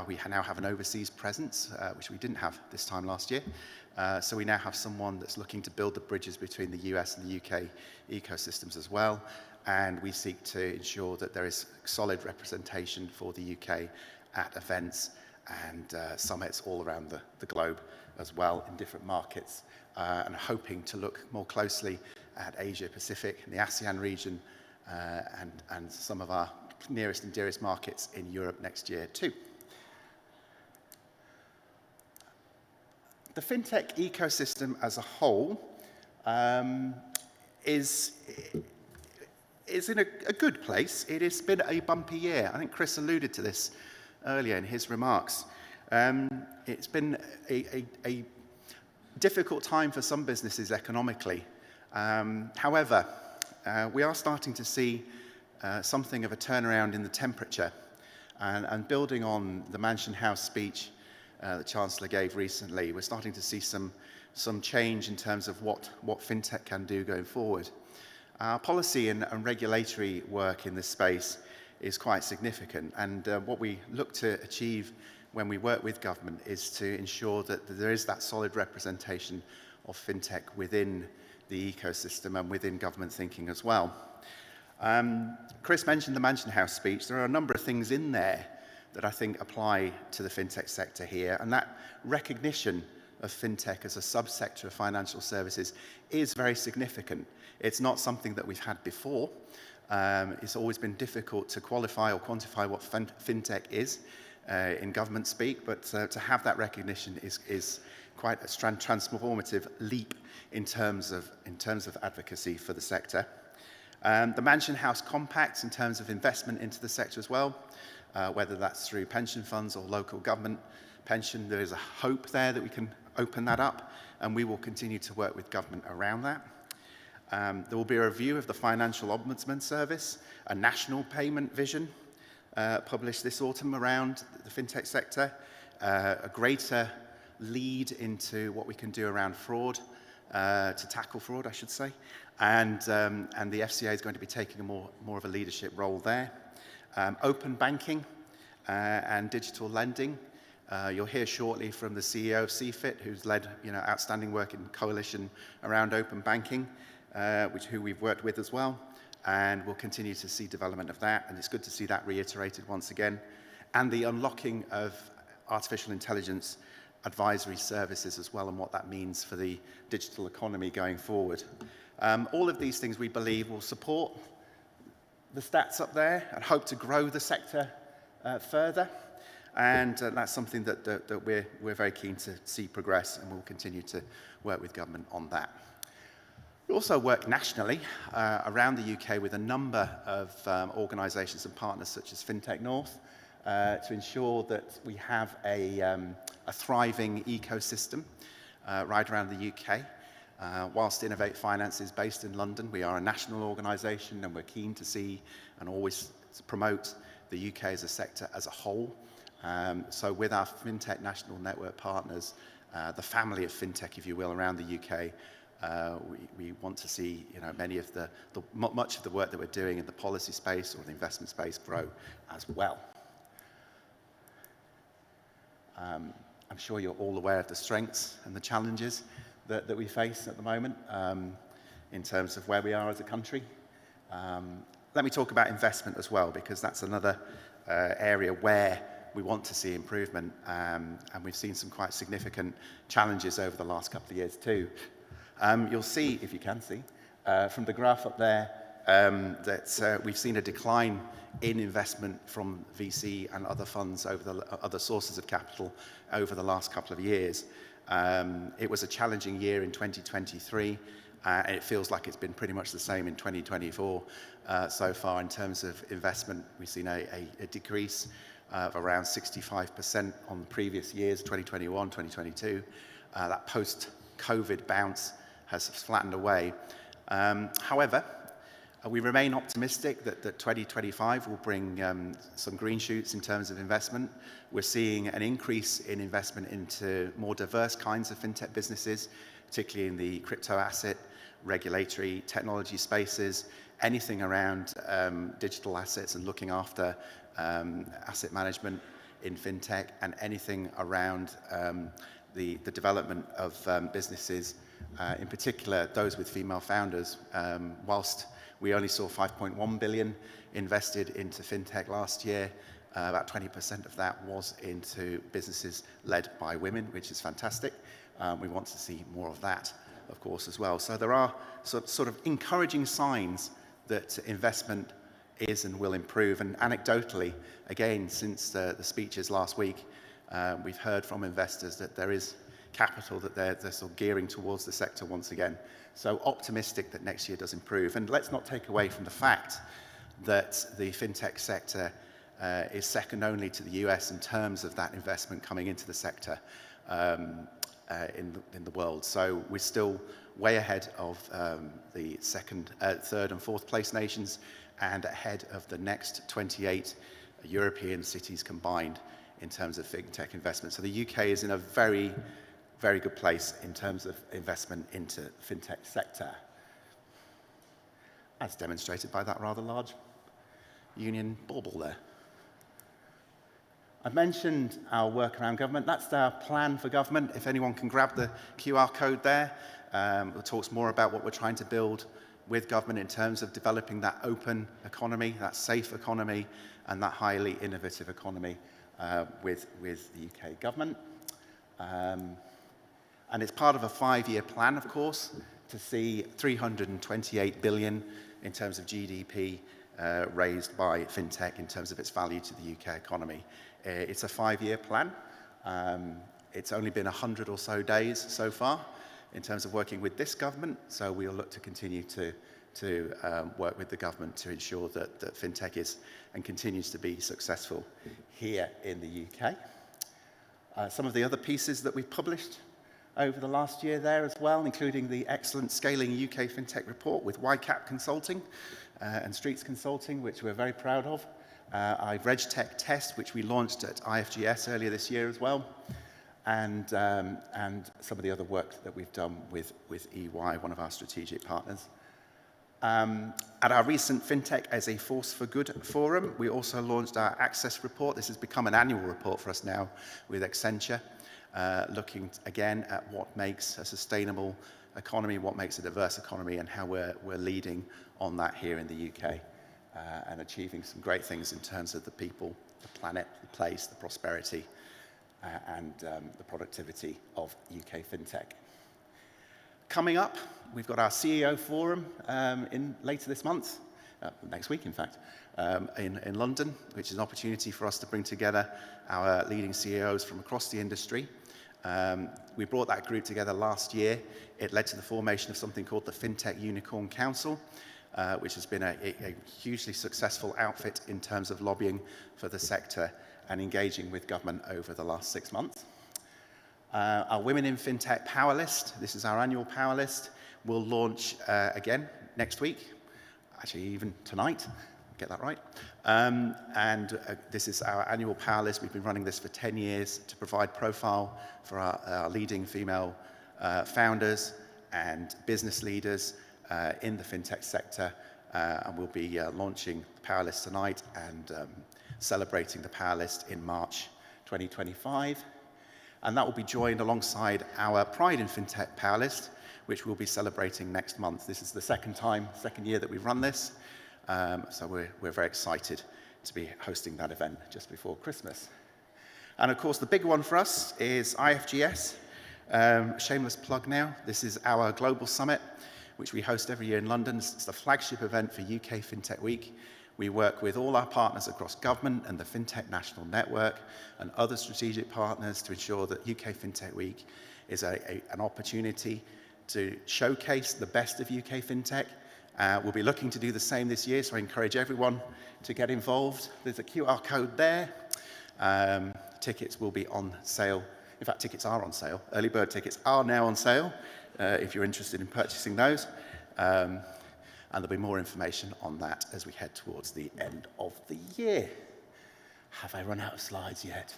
We now have an overseas presence, which we didn't have this time last year. So we now have someone that's looking to build the bridges between the US and the UK ecosystems as well. And we seek to ensure that there is solid representation for the UK at events and summits all around the globe as well in different markets, and hoping to look more closely at Asia Pacific and the ASEAN region, and some of our nearest and dearest markets in Europe next year too. The fintech ecosystem as a whole is in a good place. It has been a bumpy year. I think Chris alluded to this earlier in his remarks. It's been a difficult time for some businesses economically. However, we are starting to see something of a turnaround in the temperature, and building on the Mansion House speech the Chancellor gave recently, we're starting to see some change in terms of what fintech can do going forward. Our policy and regulatory work in this space is quite significant, and what we look to achieve when we work with government is to ensure that there is that solid representation of fintech within the ecosystem and within government thinking as well. Chris mentioned the Mansion House speech. There are a number of things in there that I think apply to the fintech sector here. And that recognition of fintech as a subsector of financial services is very significant. It's not something that we've had before. It's always been difficult to qualify or quantify what fintech is in government speak, but to have that recognition is quite a transformative leap in terms of advocacy for the sector. The Mansion House Compacts in terms of investment into the sector as well, whether that's through pension funds or local government pension, there is a hope there that we can open that up, and we will continue to work with government around that. There will be a review of the Financial Ombudsman Service, a national payment vision published this autumn around the fintech sector, a greater lead into what we can do around fraud, to tackle fraud, I should say, and the FCA is going to be taking a more of a leadership role there. Open banking and digital lending. You'll hear shortly from the CEO of CFIT, who's led outstanding work in coalition around open banking, who we've worked with as well, and we'll continue to see development of that, and it's good to see that reiterated once again. And the unlocking of artificial intelligence advisory services as well, and what that means for the digital economy going forward. All of these things we believe will support the stats up there and hope to grow the sector further. And that's something that we're very keen to see progress, and we'll continue to work with government on that. We also work nationally around the UK with a number of organisations and partners such as FinTech North to ensure that we have a thriving ecosystem right around the UK. Whilst Innovate Finance is based in London, we are a national organisation, and we're keen to see and always promote the UK as a sector as a whole. So with our FinTech National Network partners, the family of FinTech, if you will, around the UK, we want to see much of the work that we're doing in the policy space or the investment space grow as well. I'm sure you're all aware of the strengths and the challenges that we face at the moment in terms of where we are as a country. Let me talk about investment as well, because that's another area where we want to see improvement, and we've seen some quite significant challenges over the last couple of years too. You'll see, if you can see, from the graph up there, that we've seen a decline in investment from VC and other funds other sources of capital over the last couple of years. It was a challenging year in 2023, and it feels like it's been pretty much the same in 2024 so far in terms of investment. We've seen a decrease of around 65% on the previous years, 2021, 2022. That post-COVID bounce has flattened away. However, we remain optimistic that 2025 will bring some green shoots in terms of investment. We're seeing an increase in investment into more diverse kinds of fintech businesses, particularly in the crypto asset, regulatory, technology spaces, anything around digital assets and looking after asset management in fintech, and anything around the development of businesses, in particular those with female founders. Whilst we only saw 5.1 billion invested into fintech last year, about 20% of that was into businesses led by women, which is fantastic. We want to see more of that, of course, as well. So there are sort of encouraging signs that investment is and will improve. And anecdotally, again, since the speeches last week, we've heard from investors that there is capital that they're sort of gearing towards the sector once again. So optimistic that next year does improve. And let's not take away from the fact that the fintech sector is second only to the US in terms of that investment coming into the sector in the world. So we're still way ahead of the second, third and fourth place nations, and ahead of the next 28 European cities combined in terms of fintech investment. So the UK is in a very, very good place in terms of investment into the fintech sector, as demonstrated by that rather large union bauble there. I mentioned our work around government. That's our plan for government. If anyone can grab the QR code there, it talks more about what we're trying to build with government in terms of developing that open economy, that safe economy, and that highly innovative economy with the UK government. And it's part of a 5-year plan, of course, to see 328 billion in terms of GDP raised by FinTech in terms of its value to the UK economy. It's a 5-year plan. It's only been 100 or so days so far in terms of working with this government, so we'll look to continue to work with the government to ensure that FinTech is and continues to be successful here in the UK. Some of the other pieces that we've published over the last year there as well, including the excellent Scaling UK FinTech report with Whitecap Consulting and Streets Consulting, which we're very proud of. Our RegTech test, which we launched at IFGS earlier this year as well, and some of the other work that we've done with EY, one of our strategic partners. At our recent FinTech as a Force for Good forum, we also launched our Access report. This has become an annual report for us now with Accenture, looking again at what makes a sustainable economy, what makes a diverse economy, and how we're leading on that here in the UK, and achieving some great things in terms of the people, the planet, the place, the prosperity, and the productivity of UK FinTech. Coming up, we've got our CEO forum later this month, next week in fact, in London, which is an opportunity for us to bring together our leading CEOs from across the industry. We brought that group together last year. It led to the formation of something called the FinTech Unicorn Council, which has been a hugely successful outfit in terms of lobbying for the sector and engaging with government over the last 6 months. Our Women in FinTech Power List, this is our annual Power List, will launch again next week, actually even tonight, get that right. This is our annual Power List. We've been running this for 10 years to provide profile for our leading female founders and business leaders in the FinTech sector. And we'll be launching the Power List tonight and celebrating the Power List in March 2025. And that will be joined alongside our Pride in FinTech Power List, which we'll be celebrating next month. This is the second year that we've run this. So we're very excited to be hosting that event just before Christmas. And of course, the big one for us is IFGS. Shameless plug now. This is our global summit, which we host every year in London. It's the flagship event for UK FinTech Week. We work with all our partners across government and the FinTech National Network and other strategic partners to ensure that UK FinTech Week is an opportunity to showcase the best of UK FinTech. We'll be looking to do the same this year, so I encourage everyone to get involved. There's a QR code there. Tickets will be on sale. In fact, tickets are on sale. Early bird tickets are now on sale if you're interested in purchasing those. And there'll be more information on that as we head towards the end of the year. Have I run out of slides yet?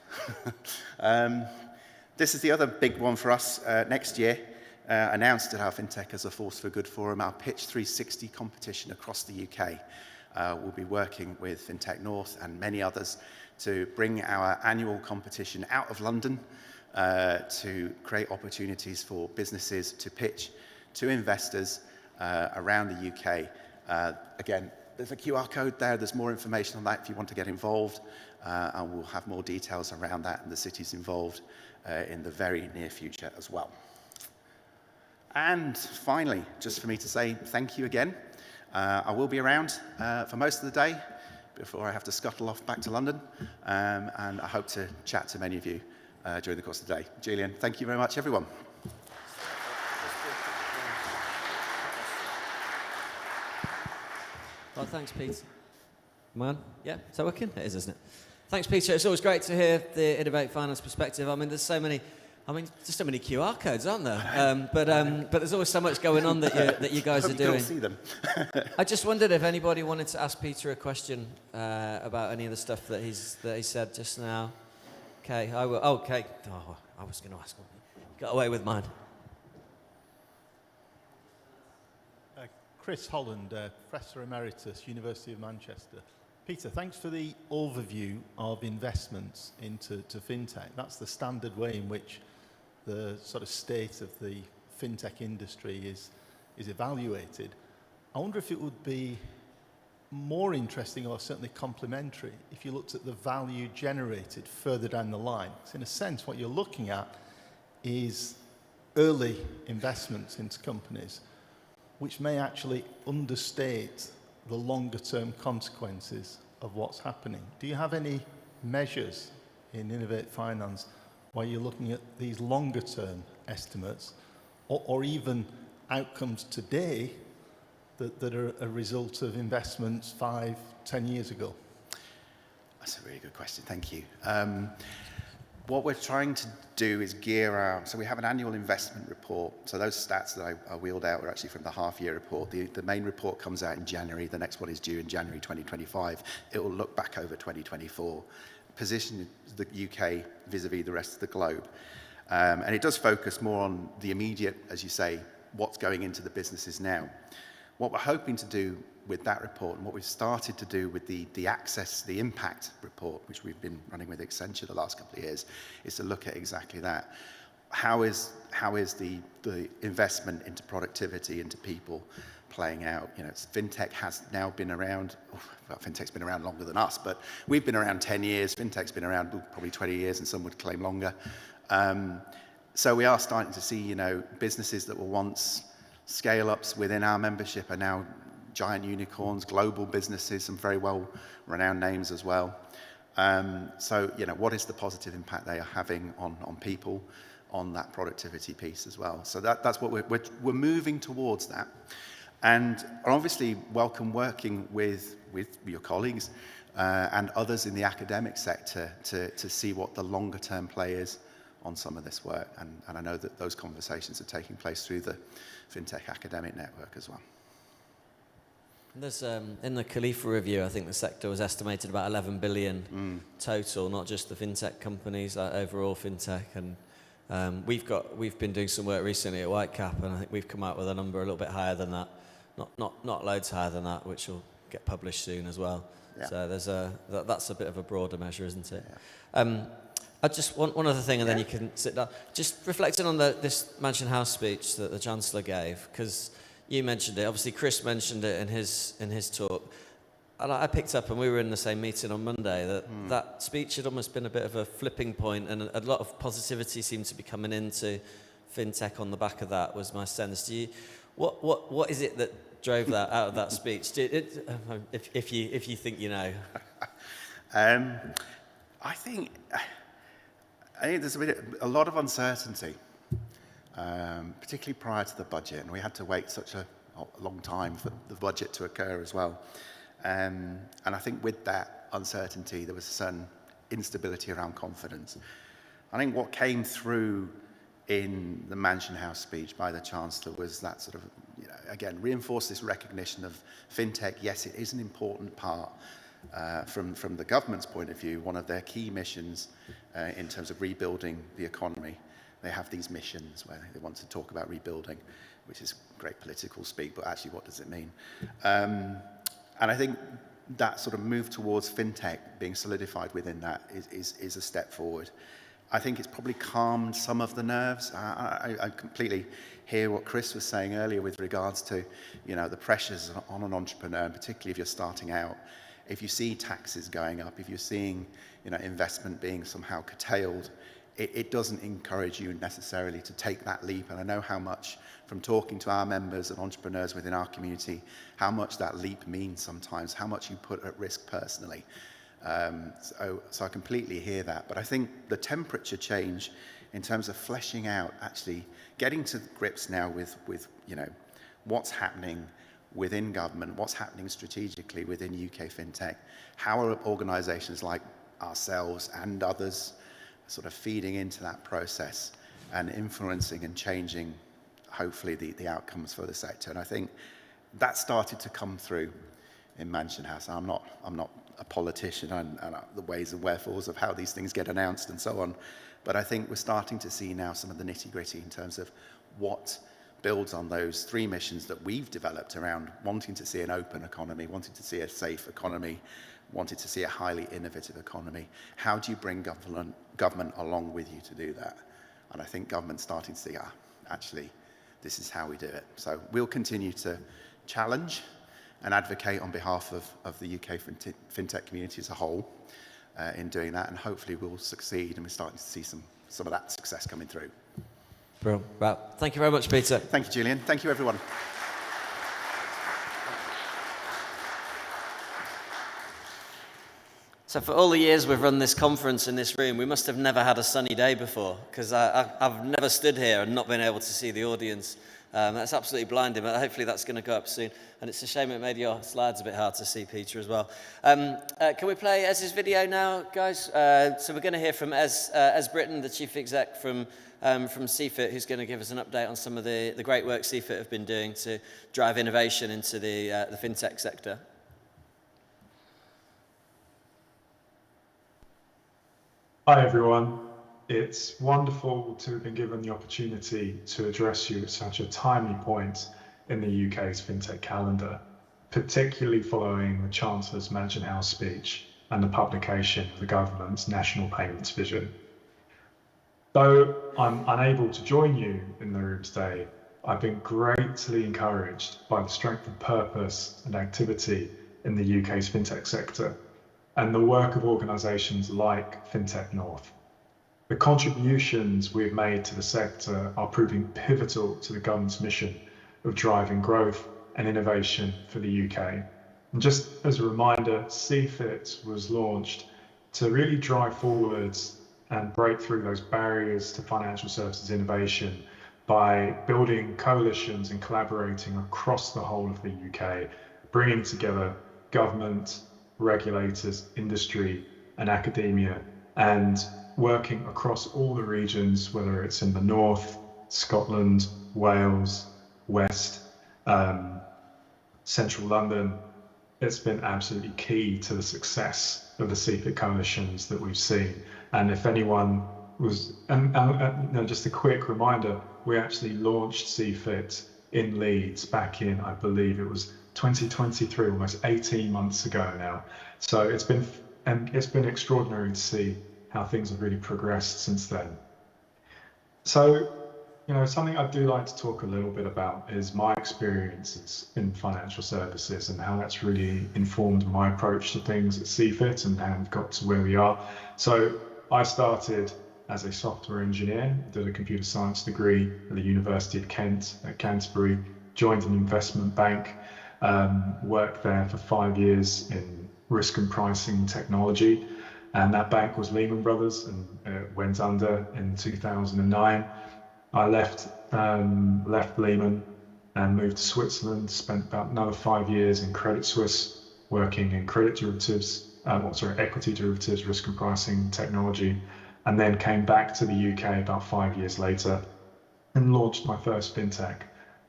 This is the other big one for us next year. Announced at our FinTech as a Force for Good forum, our Pitch 360 competition across the UK. We'll be working with FinTech North and many others to bring our annual competition out of London to create opportunities for businesses to pitch to investors around the UK. Again, there's a QR code there. There's more information on that if you want to get involved. And we'll have more details around that and the cities involved in the very near future as well. And finally, just for me to say thank you again. I will be around for most of the day before I have to scuttle off back to London. And I hope to chat to many of you during the course of the day. Julian, thank you very much, everyone. Well, thanks, Peter. Man, yeah, is that working? It is, isn't it? Thanks, Peter. It's always great to hear the Innovate Finance perspective. I mean, there's so many QR codes, aren't there? But there's always so much going on that you guys are doing. You can't see them. I just wondered if anybody wanted to ask Peter a question about any of the stuff that he said just now. Okay, I will. Oh, okay. Oh, I was going to ask one. Got away with mine. Chris Holland, Professor Emeritus, University of Manchester. Peter, thanks for the overview of investments into FinTech. That's the standard way in which the sort of state of the FinTech industry is evaluated. I wonder if it would be more interesting, or certainly complementary, if you looked at the value generated further down the line. So in a sense, what you're looking at is early investments into companies, which may actually understate the longer term consequences of what's happening. Do you have any measures in Innovate Finance where you're looking at these longer term estimates, or even outcomes today that are a result of investments 5, 10 years ago? That's a really good question, thank you. What we're trying to do is gear our, so we have an annual investment report. So those stats that I wheeled out were actually from the half-year report. The main report comes out in January. The next one is due in January 2025. It will look back over 2024, position the UK vis-a-vis the rest of the globe. And it does focus more on the immediate, as you say, what's going into the businesses now. What we're hoping to do with that report, and what we've started to do with the access, the impact report, which we've been running with Accenture the last couple of years, is to look at exactly that. How is the investment into productivity, into people playing out? You know, FinTech has now been around, well, FinTech's been around longer than us, but we've been around 10 years. FinTech's been around probably 20 years, and some would claim longer. So we are starting to see, you know, businesses that were once scale-ups within our membership are now giant unicorns, global businesses, some very well-renowned names as well. So, you know, what is the positive impact they are having on people, on that productivity piece as well? So that's what we're moving towards that. And obviously welcome working with your colleagues and others in the academic sector to see what the longer-term play is on some of this work. And I know that those conversations are taking place through the FinTech Academic Network as well. There's, in the Khalifa review, I think the sector was estimated about 11 billion total, not just the FinTech companies, overall FinTech. And we've been doing some work recently at Whitecap, and I think we've come out with a number a little bit higher than that, not loads higher than that, which will get published soon as well. Yeah. So there's that's a bit of a broader measure, isn't it? Yeah. I just want one other thing, and then you can sit down. Just reflecting on this Mansion House speech that the Chancellor gave, because you mentioned it. Obviously, Chris mentioned it in his talk, and I picked up, and we were in the same meeting on Monday. That speech had almost been a bit of a flipping point, and a lot of positivity seemed to be coming into FinTech on the back of that. Was my sense. What is it that drove that out of that speech? If you think you know. I think there's a lot of uncertainty, particularly prior to the budget, and we had to wait such a long time for the budget to occur as well. And I think with that uncertainty, there was a certain instability around confidence. I think what came through in the Mansion House speech by the Chancellor was that sort of, you know, again, reinforce this recognition of FinTech. Yes, it is an important part. From the government's point of view, one of their key missions in terms of rebuilding the economy. They have these missions where they want to talk about rebuilding, which is great political speak, but actually what does it mean? And I think that sort of move towards FinTech being solidified within that is a step forward. I think it's probably calmed some of the nerves. I completely hear what Chris was saying earlier with regards to, you know, the pressures on an entrepreneur, and particularly if you're starting out. If you see taxes going up, if you're seeing, you know, investment being somehow curtailed, it doesn't encourage you necessarily to take that leap. And I know how much, from talking to our members and entrepreneurs within our community, how much that leap means sometimes, how much you put at risk personally. So I completely hear that. But I think the temperature change in terms of fleshing out, actually getting to grips now with you know, what's happening within government, what's happening strategically within UK FinTech, how are organisations like ourselves and others sort of feeding into that process and influencing and changing, hopefully, the outcomes for the sector. And I think that started to come through in Mansion House. I'm not a politician and the ways and wherefores of how these things get announced and so on, but I think we're starting to see now some of the nitty-gritty in terms of what builds on those three missions that we've developed around wanting to see an open economy, wanting to see a safe economy, wanting to see a highly innovative economy. How do you bring government along with you to do that? And I think government's starting to see, actually, this is how we do it. So we'll continue to challenge and advocate on behalf of the UK fintech community as a whole in doing that, and hopefully we'll succeed, and we're starting to see some of that success coming through. Brilliant. Well, thank you very much, Peter. Thank you, Julian. Thank you, everyone. So for all the years we've run this conference in this room, we must have never had a sunny day before, because I've never stood here and not been able to see the audience. That's absolutely blinding, but hopefully that's going to go up soon. And it's a shame it made your slides a bit hard to see, Peter, as well. Can we play Ez's video now, guys? So we're going to hear from Ez Britton, the Chief Exec from CFIT, who's going to give us an update on some of the great work CFIT have been doing to drive innovation into the fintech sector. Hi everyone, it's wonderful to have been given the opportunity to address you at such a timely point in the UK's fintech calendar, particularly following the Chancellor's Mansion House speech and the publication of the government's national payments vision. Though I'm unable to join you in the room today, I've been greatly encouraged by the strength of purpose and activity in the UK's fintech sector, and the work of organisations like FinTech North. The contributions we've made to the sector are proving pivotal to the government's mission of driving growth and innovation for the UK. And just as a reminder, CFIT was launched to really drive forwards and break through those barriers to financial services innovation by building coalitions and collaborating across the whole of the UK, bringing together government, regulators, industry and academia, and working across all the regions, whether it's in the North, Scotland, Wales, West, Central London. It's been absolutely key to the success of the CFIT coalitions that we've seen. And if anyone was, just a quick reminder, we actually launched CFIT in Leeds back in, I believe it was 2023, almost 18 months ago now. So it's been extraordinary to see how things have really progressed since then. So, something I do like to talk a little bit about is my experiences in financial services and how that's really informed my approach to things at CFIT and how we've got to where we are. So I started as a software engineer, did a computer science degree at the University of Kent at Canterbury, joined an investment bank, worked there for 5 years in risk and pricing technology, and that bank was Lehman Brothers, and it went under in 2009. I left Lehman and moved to Switzerland, spent about another 5 years in Credit Suisse, working in credit derivatives, equity derivatives, risk and pricing technology, and then came back to the UK about 5 years later and launched my first fintech,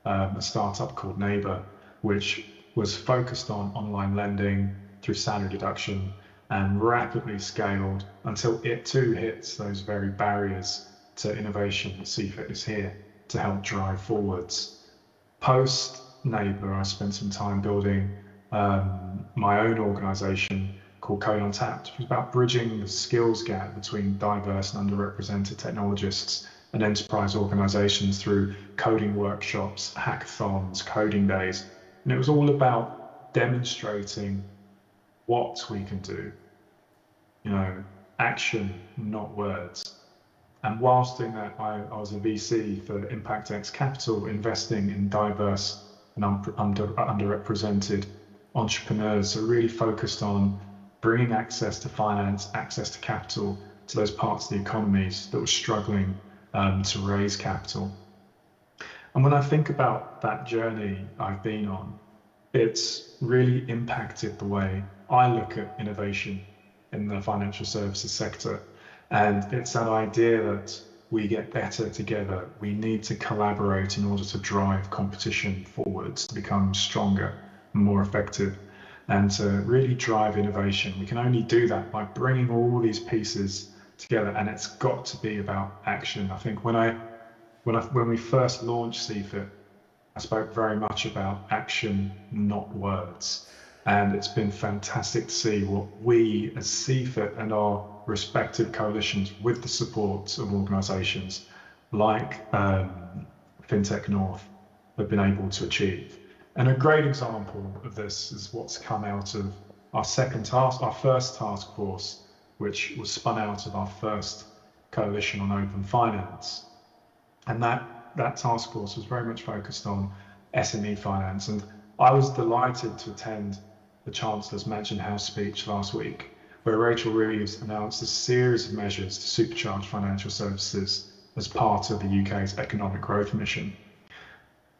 a startup called Neighbour, which was focused on online lending through salary deduction and rapidly scaled until it too hits those very barriers to innovation that CFIT is here to help drive forwards. Post Neighbour, I spent some time building my own organisation called Code Untapped, which was about bridging the skills gap between diverse and underrepresented technologists and enterprise organisations through coding workshops, hackathons, coding days. And it was all about demonstrating what we can do, action, not words. And whilst doing that, I was a VC for ImpactX Capital, investing in diverse and underrepresented entrepreneurs. So really focused on bringing access to finance, access to capital to those parts of the economies that were struggling to raise capital. And when I think about that journey I've been on, it's really impacted the way I look at innovation in the financial services sector. And it's that idea that we get better together. We need to collaborate in order to drive competition forwards, to become stronger and more effective, and to really drive innovation. We can only do that by bringing all these pieces together, and it's got to be about action. I think when we first launched CFIT, I spoke very much about action, not words. And it's been fantastic to see what we as CFIT and our respective coalitions, with the support of organisations like FinTech North, have been able to achieve. And a great example of this is what's come out of our first task force, which was spun out of our first coalition on open finance. And that task force was very much focused on SME finance. And I was delighted to attend the Chancellor's Mansion House speech last week, where Rachel Reeves announced a series of measures to supercharge financial services as part of the UK's economic growth mission.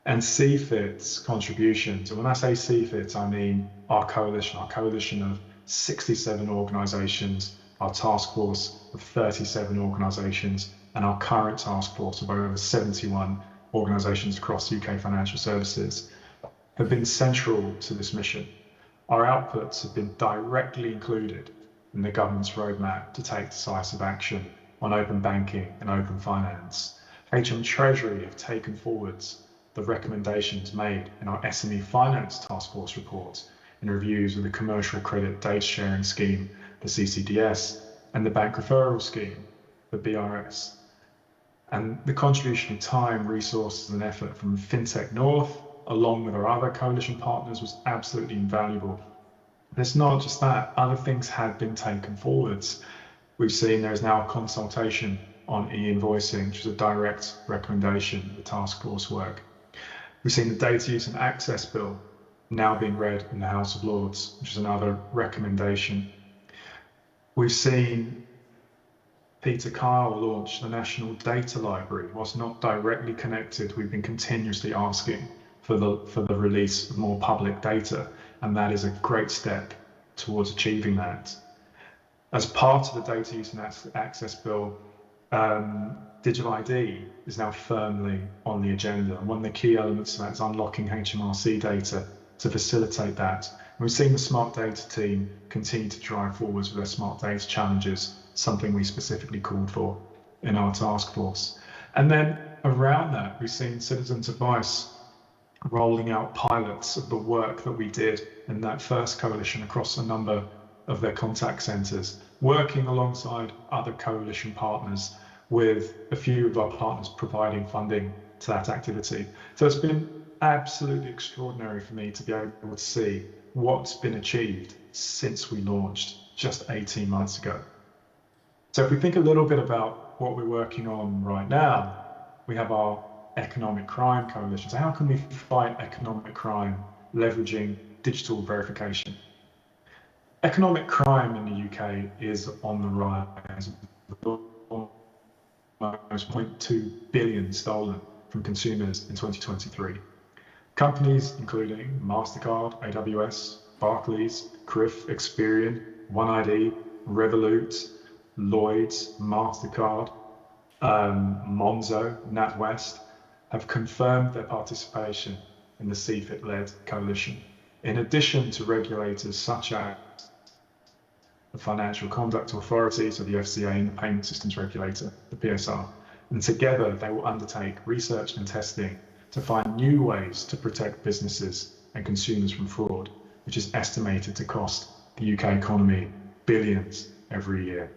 And CFIT's contributions, and when I say CFIT, I mean our coalition of 67 organisations, our task force of 37 organisations, and our current task force of over 71 organisations across UK financial services have been central to this mission. Our outputs have been directly included in the government's roadmap to take decisive action on open banking and open finance. HM Treasury have taken forwards the recommendations made in our SME Finance Task Force report in reviews of the Commercial Credit Data Sharing Scheme, the CCDS, and the Bank Referral Scheme, the BRS. And the contribution of time, resources, and effort from FinTech North, along with our other coalition partners, was absolutely invaluable. And it's not just that, other things had been taken forwards. We've seen there is now a consultation on e-invoicing, which is a direct recommendation of the task force work. We've seen the Data Use and Access Bill now being read in the House of Lords, which is another recommendation. We've seen Peter Kyle launch the National Data Library. Whilst not directly connected, we've been continuously asking for the release of more public data, and that is a great step towards achieving that. As part of the Data Use and Access Bill, Digital ID is now firmly on the agenda. And one of the key elements of that is unlocking HMRC data to facilitate that. And we've seen the Smart Data team continue to drive forwards with their Smart Data challenges, something we specifically called for in our task force. And then around that, we've seen Citizens Advice rolling out pilots of the work that we did in that first coalition across a number of their contact centres, working alongside other coalition partners, with a few of our partners providing funding to that activity. So it's been absolutely extraordinary for me to be able to see what's been achieved since we launched just 18 months ago. So if we think a little bit about what we're working on right now, we have our economic crime coalition. So how can we fight economic crime leveraging digital verification? Economic crime in the UK is on the rise. Almost 0.2 billion stolen from consumers in 2023. Companies including Mastercard, AWS, Barclays, Crif, Experian, OneID, Revolut, Lloyds, Mastercard, Monzo, NatWest have confirmed their participation in the CFIT-led coalition, in addition to regulators such as the Financial Conduct Authority, so the FCA, and the Payment Systems Regulator, the PSR. And together they will undertake research and testing to find new ways to protect businesses and consumers from fraud, which is estimated to cost the UK economy billions every year.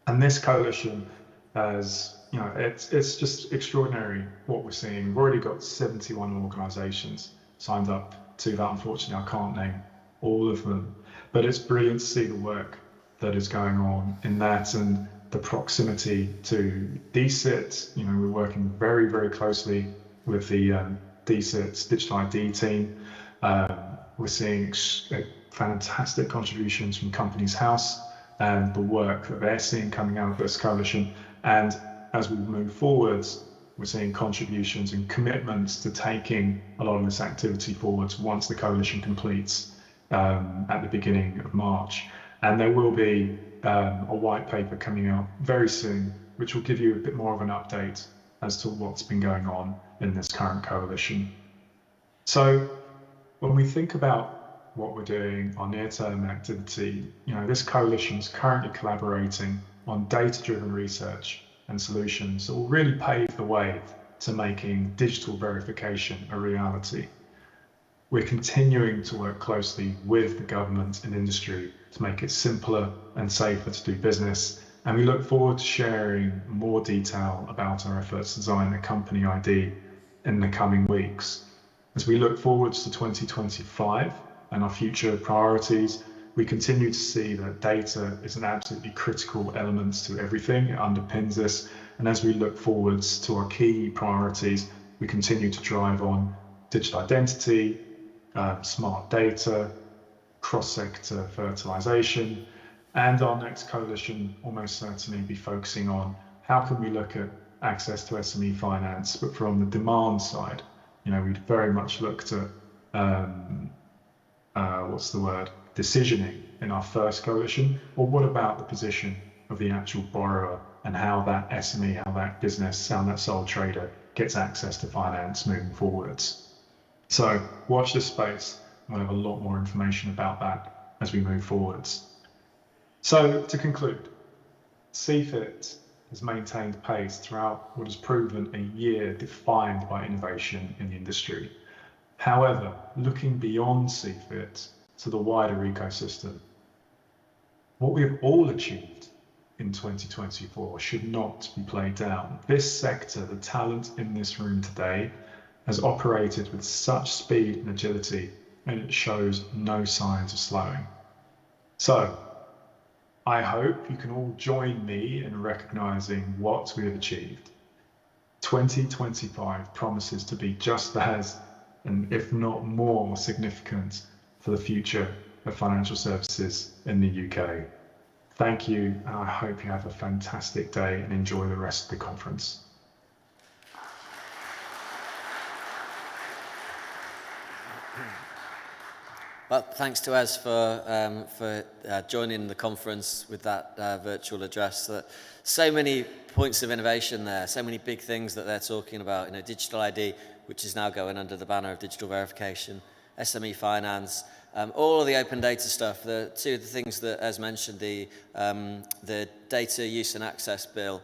And this coalition has, it's just extraordinary what we're seeing. We've already got 71 organisations signed up to that. Unfortunately, I can't name all of them, but it's brilliant to see the work that is going on in that, and the proximity to DCIT. We're working very, very closely with the DCIT's Digital ID team. We're seeing fantastic contributions from Companies House and the work that they're seeing coming out of this coalition. And as we move forwards, we're seeing contributions and commitments to taking a lot of this activity forwards once the coalition completes at the beginning of March. And there will be a white paper coming out very soon, which will give you a bit more of an update as to what's been going on in this current coalition. So when we think about what we're doing, our near-term activity, this coalition is currently collaborating on data-driven research and solutions that will really pave the way to making digital verification a reality. We're continuing to work closely with the government and industry to make it simpler and safer to do business, and we look forward to sharing more detail about our efforts to design a company ID in the coming weeks. As we look forwards to 2025 and our future priorities, we continue to see that data is an absolutely critical element to everything. It underpins this. And as we look forwards to our key priorities, we continue to drive on digital identity, smart data, cross-sector fertilization, and our next coalition will most certainly be focusing on how can we look at access to SME finance, but from the demand side. We'd very much looked at decisioning in our first coalition, or what about the position of the actual borrower and how that SME, how that business, how that sole trader gets access to finance moving forwards. So watch this space. We'll have a lot more information about that as we move forwards. So to conclude, CFIT has maintained pace throughout what has proven a year defined by innovation in the industry. However, looking beyond CFIT to the wider ecosystem, what we have all achieved in 2024 should not be played down. This sector, the talent in this room today, has operated with such speed and agility, and it shows no signs of slowing. So, I hope you can all join me in recognizing what we have achieved. 2025 promises to be just as, and if not more, significant for the future of financial services in the UK. Thank you, and I hope you have a fantastic day and enjoy the rest of the conference. Well, thanks to Ez for joining the conference with that virtual address. So many points of innovation there, so many big things that they're talking about. Digital ID, which is now going under the banner of digital verification, SME finance, all of the open data stuff. The two of the things that Ez mentioned, the data use and access bill,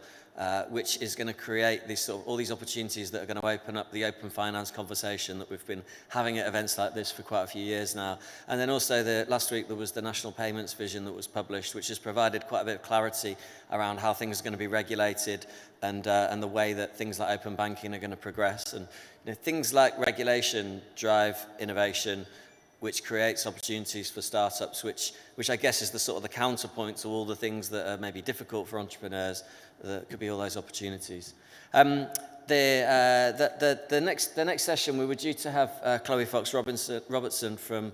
which is going to create all these opportunities that are going to open up the open finance conversation that we've been having at events like this for quite a few years now. And then also last week there was the National Payments Vision that was published, which has provided quite a bit of clarity around how things are going to be regulated and the way that things like open banking are going to progress. And things like regulation drive innovation, which creates opportunities for startups, which I guess is the counterpoint to all the things that are maybe difficult for entrepreneurs. That could be all those opportunities. The next session, we were due to have Chloe Fox-Robertson from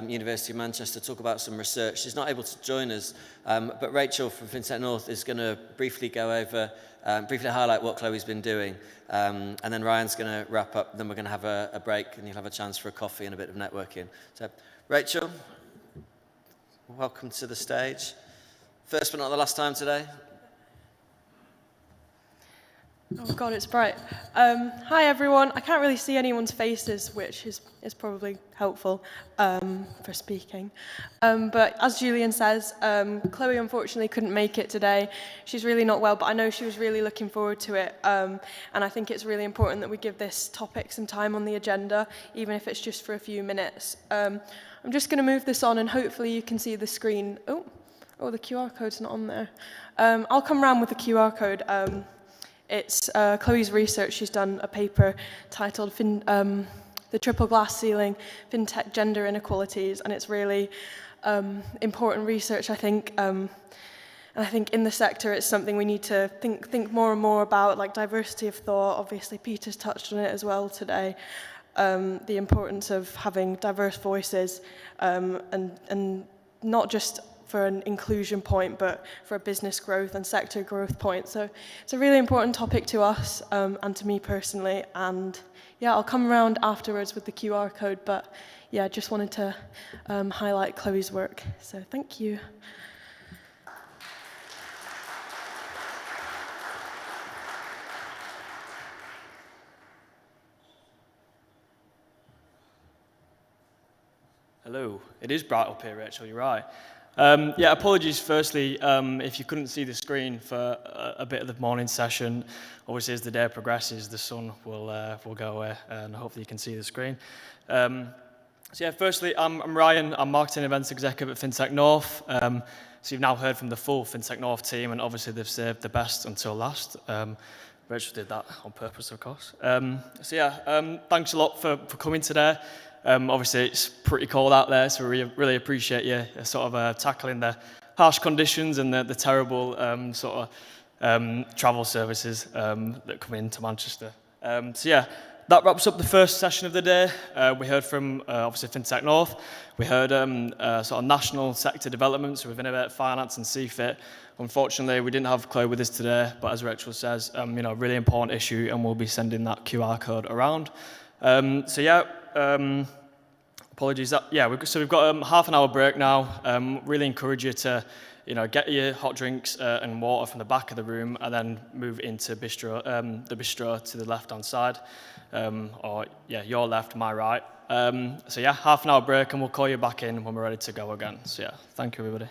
University of Manchester talk about some research. She's not able to join us, but Rachel from FinTech North is going to briefly highlight what Chloe's been doing, and then Ryan's going to wrap up. Then we're going to have a break, and you'll have a chance for a coffee and a bit of networking. So, Rachel, welcome to the stage. First but not the last time today. Oh God, it's bright. Hi everyone. I can't really see anyone's faces, which is probably helpful for speaking. But as Julian says, Chloe unfortunately couldn't make it today. She's really not well, but I know she was really looking forward to it. And I think it's really important that we give this topic some time on the agenda, even if it's just for a few minutes. I'm just going to move this on, and hopefully you can see the screen. Oh, the QR code's not on there. I'll come around with the QR code. It's Chloe's research. She's done a paper titled The Triple Glass Ceiling, FinTech Gender Inequalities, and it's really important research, I think. And I think in the sector it's something we need to think more and more about, like diversity of thought. Obviously, Peter's touched on it as well today. The importance of having diverse voices and not just for an inclusion point, but for a business growth and sector growth point. So it's a really important topic to us and to me personally. And yeah, I'll come around afterwards with the QR code, but yeah, just wanted to highlight Chloe's work. So thank you. Hello. It is bright up here, Rachel, you're right. Yeah, apologies firstly if you couldn't see the screen for a bit of the morning session. Obviously, as the day progresses, the sun will go away, and hopefully you can see the screen. So yeah, firstly, I'm Ryan. I'm Marketing Events Executive at FinTech North. So you've now heard from the full FinTech North team, and obviously they've saved the best until last. Rachel did that on purpose, of course. So yeah, thanks a lot for coming today. Obviously, it's pretty cold out there, so we really appreciate you sort of tackling the harsh conditions and the terrible sort of travel services that come into Manchester. So yeah, that wraps up the first session of the day. We heard from obviously FinTech North. We heard sort of national sector developments with Innovate, Finance and CFIT. Unfortunately, we didn't have Chloe with us today, but as Rachel says, really important issue, and we'll be sending that QR code around. So yeah, apologies. We've got half an hour break now. Really encourage you to, get your hot drinks and water from the back of the room, and then move into the bistro to the left-hand side, your left, my right. So yeah, half an hour break, and we'll call you back in when we're ready to go again. So yeah, thank you, everybody.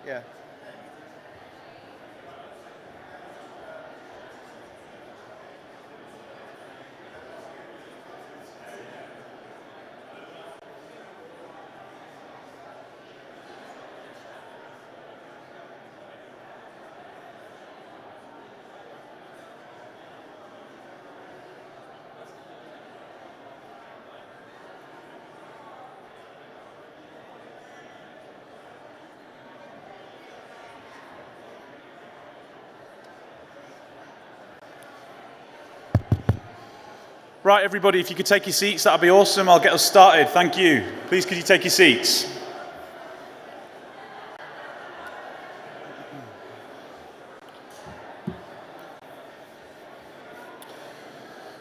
Yeah. Right, everybody, if you could take your seats, that would be awesome. I'll get us started. Thank you. Please, could you take your seats?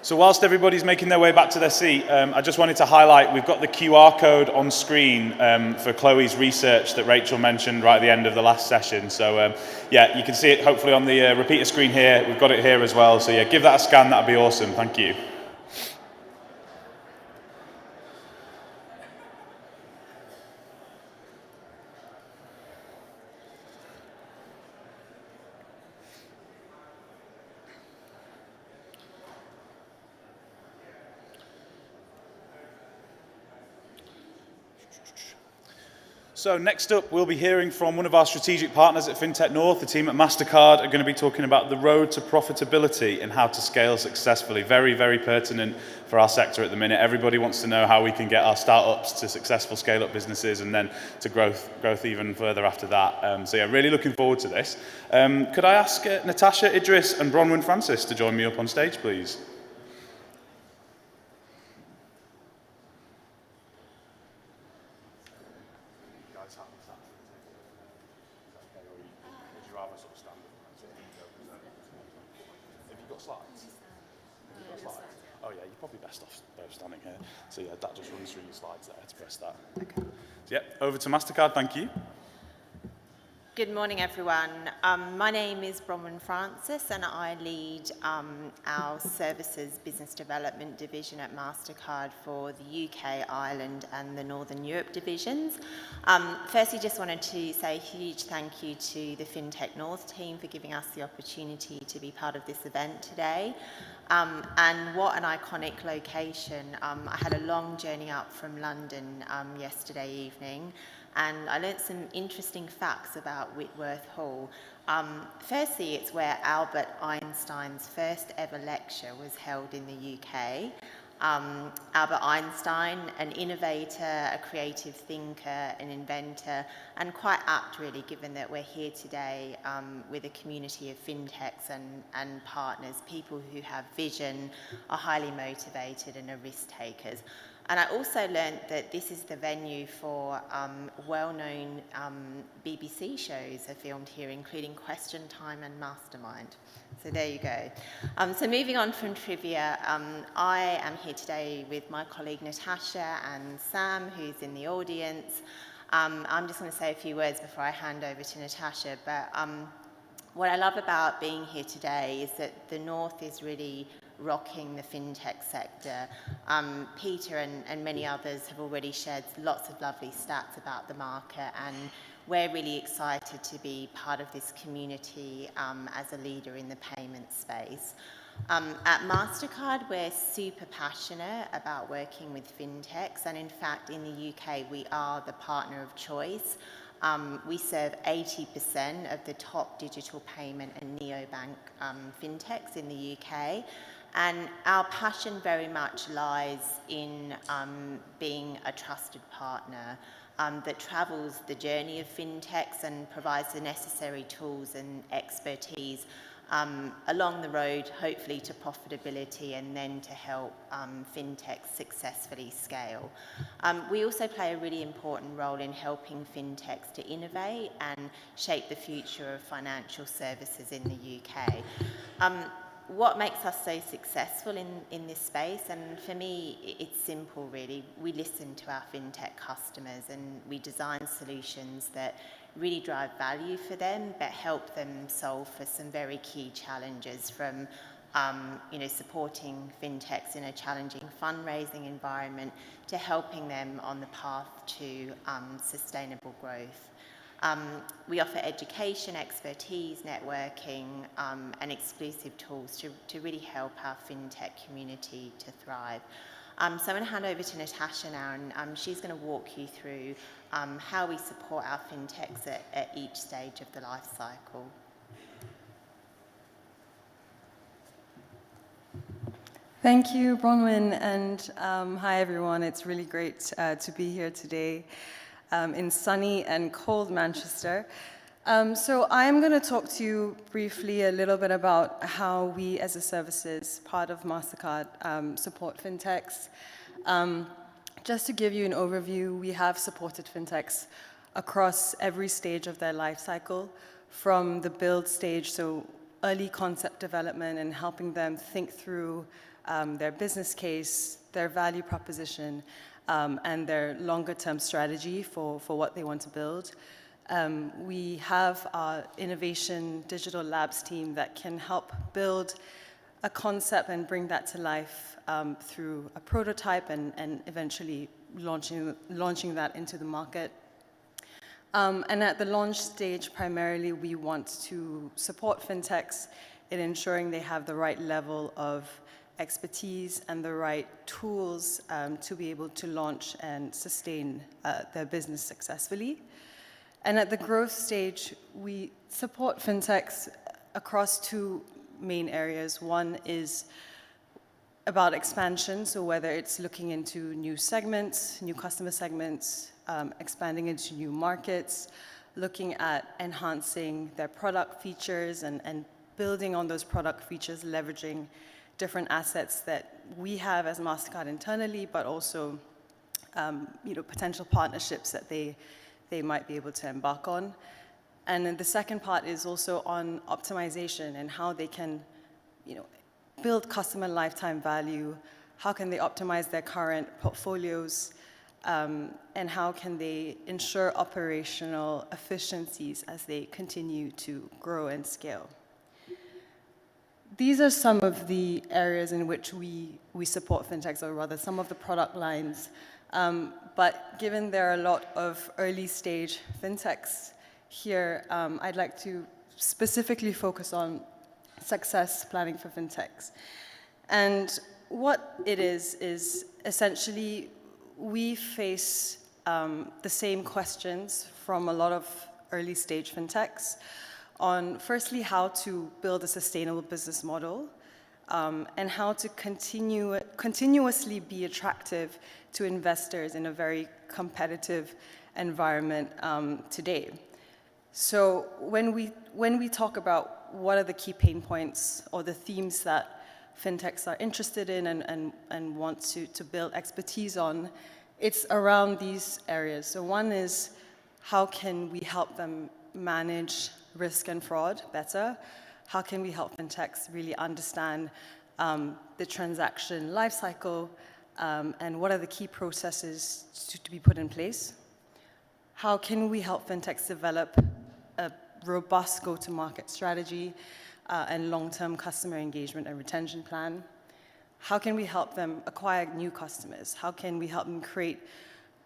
So whilst everybody's making their way back to their seat, I just wanted to highlight, we've got the QR code on screen for Chloe's research that Rachel mentioned right at the end of the last session. So yeah, you can see it hopefully on the repeater screen here. We've got it here as well. So yeah, give that a scan. That would be awesome. Thank you. So next up, we'll be hearing from one of our strategic partners at FinTech North. The team at Mastercard are going to be talking about the road to profitability and how to scale successfully. Very, very pertinent for our sector at the minute. Everybody wants to know how we can get our startups to successful scale-up businesses and then to growth even further after that. So yeah, really looking forward to this. Could I ask Natasha, Idris and Bronwyn Francis to join me up on stage, please? Oh yeah, you're probably best off standing here. So yeah, that just runs through your slides there to press that. Okay. So yeah, over to Mastercard, thank you. Good morning, everyone. My name is Bronwyn Francis, and I lead our Services Business Development Division at Mastercard for the UK, Ireland, and the Northern Europe divisions. Firstly, just wanted to say a huge thank you to the FinTech North team for giving us the opportunity to be part of this event today. And what an iconic location. I had a long journey up from London yesterday evening, and I learnt some interesting facts about Whitworth Hall. Firstly, it's where Albert Einstein's first ever lecture was held in the UK. Albert Einstein, an innovator, a creative thinker, an inventor, and quite apt really, given that we're here today with a community of fintechs and partners, people who have vision, are highly motivated and are risk takers. And I also learned that this is the venue for well-known BBC shows are filmed here, including Question Time and Mastermind. So there you go. So moving on from trivia, I am here today with my colleague Natasha and Sam, who's in the audience. I'm just going to say a few words before I hand over to Natasha, but what I love about being here today is that the North is really rocking the fintech sector. Peter and many others have already shared lots of lovely stats about the market, and we're really excited to be part of this community as a leader in the payment space. At Mastercard, we're super passionate about working with fintechs, and in fact, in the UK, we are the partner of choice. We serve 80% of the top digital payment and neobank fintechs in the UK. And our passion very much lies in being a trusted partner that travels the journey of fintechs and provides the necessary tools and expertise along the road, hopefully to profitability, and then to help fintechs successfully scale. We also play a really important role in helping fintechs to innovate and shape the future of financial services in the UK. What makes us so successful in this space, and for me it's simple really, we listen to our fintech customers and we design solutions that really drive value for them but help them solve for some very key challenges, from supporting fintechs in a challenging fundraising environment to helping them on the path to sustainable growth. We offer education, expertise, networking, and exclusive tools to really help our FinTech community to thrive. So I'm going to hand over to Natasha now, and she's going to walk you through how we support our FinTechs at each stage of the life cycle. Thank you, Bronwyn, and hi everyone. It's really great to be here today in sunny and cold Manchester. So I'm going to talk to you briefly a little bit about how we as a services part of Mastercard support FinTechs. Just to give you an overview, we have supported FinTechs across every stage of their life cycle, from the build stage, so early concept development and helping them think through their business case, their value proposition, and their longer-term strategy for what they want to build. We have our innovation digital labs team that can help build a concept and bring that to life through a prototype and eventually launching that into the market. And at the launch stage, primarily, we want to support FinTechs in ensuring they have the right level of expertise and the right tools to be able to launch and sustain their business successfully. And at the growth stage, we support FinTechs across two main areas. One is about expansion, so whether it's looking into new segments, new customer segments, expanding into new markets, looking at enhancing their product features and building on those product features, leveraging different assets that we have as Mastercard internally, but also potential partnerships that they might be able to embark on. And then the second part is also on optimization and how they can build customer lifetime value, how can they optimize their current portfolios, and how can they ensure operational efficiencies as they continue to grow and scale. These are some of the areas in which we support FinTechs, or rather some of the product lines. But given there are a lot of early stage FinTechs here, I'd like to specifically focus on success planning for FinTechs. And what it is essentially we face the same questions from a lot of early stage FinTechs on firstly how to build a sustainable business model and how to continuously be attractive to investors in a very competitive environment today. So when we talk about what are the key pain points or the themes that FinTechs are interested in and want to build expertise on, it's around these areas. So one is how can we help them manage risk and fraud better? How can we help FinTechs really understand the transaction lifecycle and what are the key processes to be put in place? How can we help FinTechs develop a robust go-to-market strategy and long-term customer engagement and retention plan? How can we help them acquire new customers? How can we help them create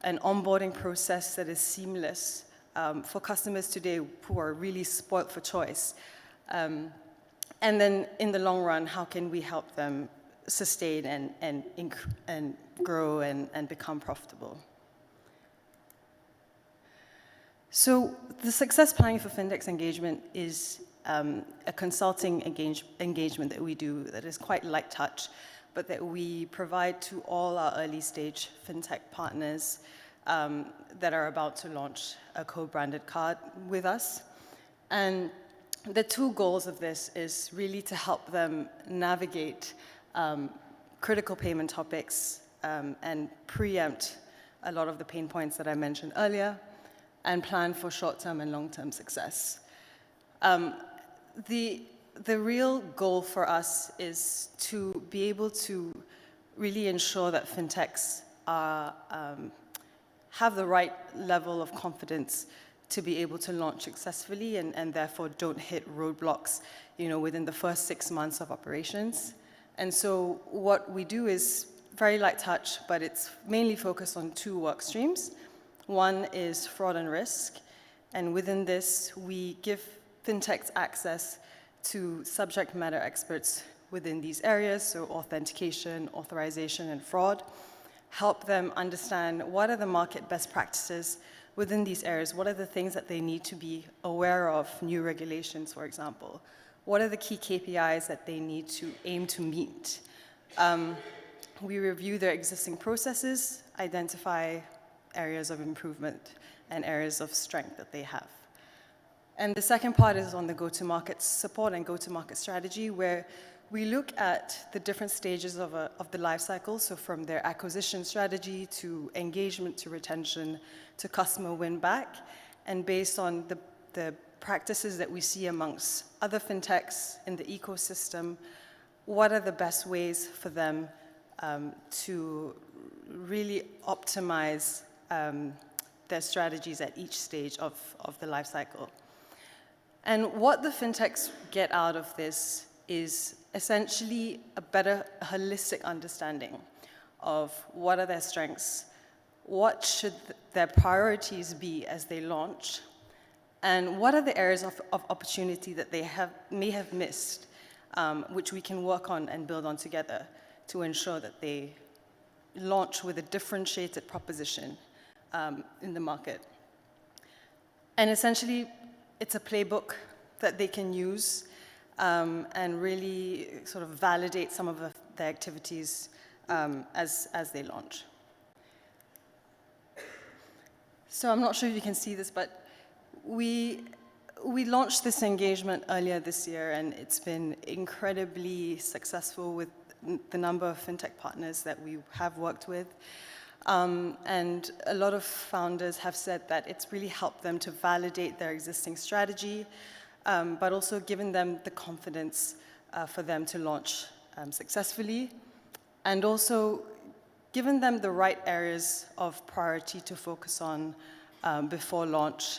an onboarding process that is seamless for customers today who are really spoiled for choice? And then in the long run, how can we help them sustain and grow and become profitable? So the success planning for FinTechs engagement is a consulting engagement that we do that is quite light touch, but that we provide to all our early stage FinTech partners that are about to launch a co-branded card with us. And the two goals of this is really to help them navigate critical payment topics and preempt a lot of the pain points that I mentioned earlier, and plan for short-term and long-term success. The real goal for us is to be able to really ensure that FinTechs have the right level of confidence to be able to launch successfully and therefore don't hit roadblocks, within the first 6 months of operations. And so what we do is very light touch, but it's mainly focused on two work streams. One is fraud and risk, And within this, we give fintechs access to subject matter experts within these areas, so authentication, authorization, and fraud, help them understand what are the market best practices within these areas, what are the things that they need to be aware of, new regulations, for example, what are the key KPIs that they need to aim to meet. We review their existing processes, identify areas of improvement and areas of strength that they have. And the second part is on the go-to-market support and go-to-market strategy, where we look at the different stages of the life cycle, so from their acquisition strategy to engagement to retention to customer win-back, and based on the practices that we see amongst other fintechs in the ecosystem, what are the best ways for them to really optimize their strategies at each stage of the life cycle. And what the fintechs get out of this is essentially a better holistic understanding of what are their strengths, what should their priorities be as they launch, and what are the areas of opportunity that they may have missed, which we can work on and build on together to ensure that they launch with a differentiated proposition in the market. And essentially, it's a playbook that they can use and really sort of validate some of their activities as they launch. So I'm not sure if you can see this, but we launched this engagement earlier this year, and it's been incredibly successful with the number of fintech partners that we have worked with. And a lot of founders have said that it's really helped them to validate their existing strategy, but also given them the confidence for them to launch successfully, and also given them the right areas of priority to focus on before launch,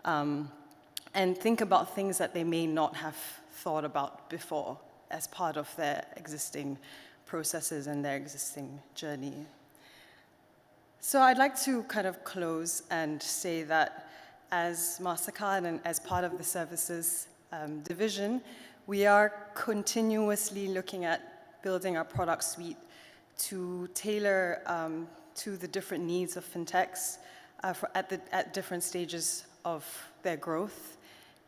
and think about things that they may not have thought about before as part of their existing processes and their existing journey. So I'd like to kind of close and say that as Mastercard and as part of the services division, we are continuously looking at building our product suite to tailor to the different needs of fintechs at different stages of their growth.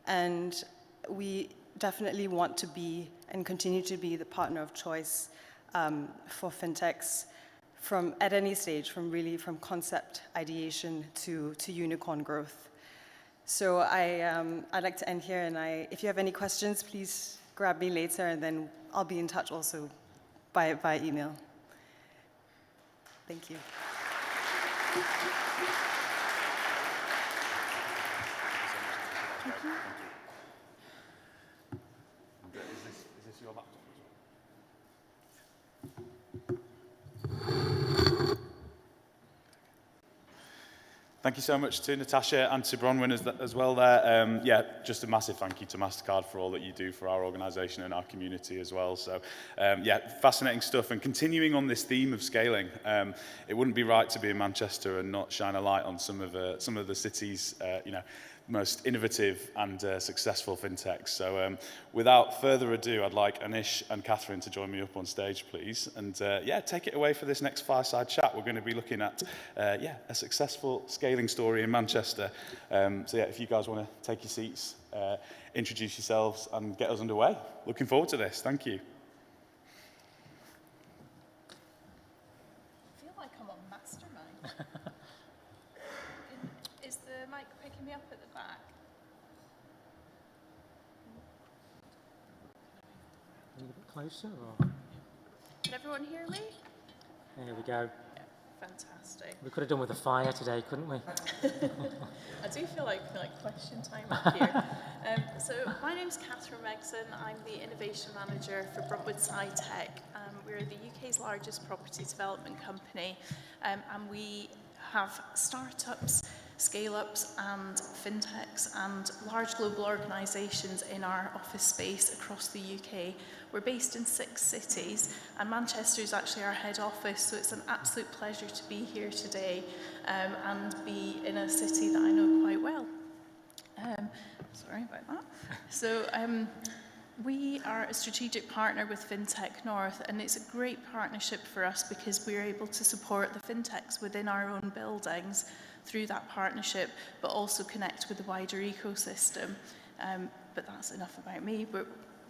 And we definitely want to be and continue to be the partner of choice for fintechs at any stage, from concept ideation to unicorn growth. So I'd like to end here, and if you have any questions, please grab me later, and then I'll be in touch also by email. Thank you. Thank you. Is this your laptop as well? Thank you so much to Natasha and to Bronwyn as well there. Yeah, just a massive thank you to Mastercard for all that you do for our organisation and our community as well. So yeah, fascinating stuff, and continuing on this theme of scaling. It wouldn't be right to be in Manchester and not shine a light on some of the city's most innovative and successful fintechs. So without further ado, I'd like Anish and Catherine to join me up on stage, please. And yeah, take it away for this next fireside chat. We're going to be looking at a successful scaling story in Manchester. So yeah, if you guys want to take your seats, introduce yourselves and get us underway. Looking forward to this. Thank you. I feel like I'm on Mastermind. Is the mic picking me up at the back? A little bit closer, or? Can everyone hear me? There we go. Yeah, fantastic. We could have done with a fire today, couldn't we? I do feel like question time up here. So my name's Catherine Megson. I'm the Innovation Manager for Bruntwood Tech. We're the UK's largest property development company, and we have startups, scale-ups and fintechs and large global organisations in our office space across the UK. We're based in 6 cities, and Manchester is actually our head office, so it's an absolute pleasure to be here today and be in a city that I know quite well. Sorry about that. So we are a strategic partner with FinTech North, and it's a great partnership for us because we're able to support the fintechs within our own buildings through that partnership, but also connect with the wider ecosystem. But that's enough about me.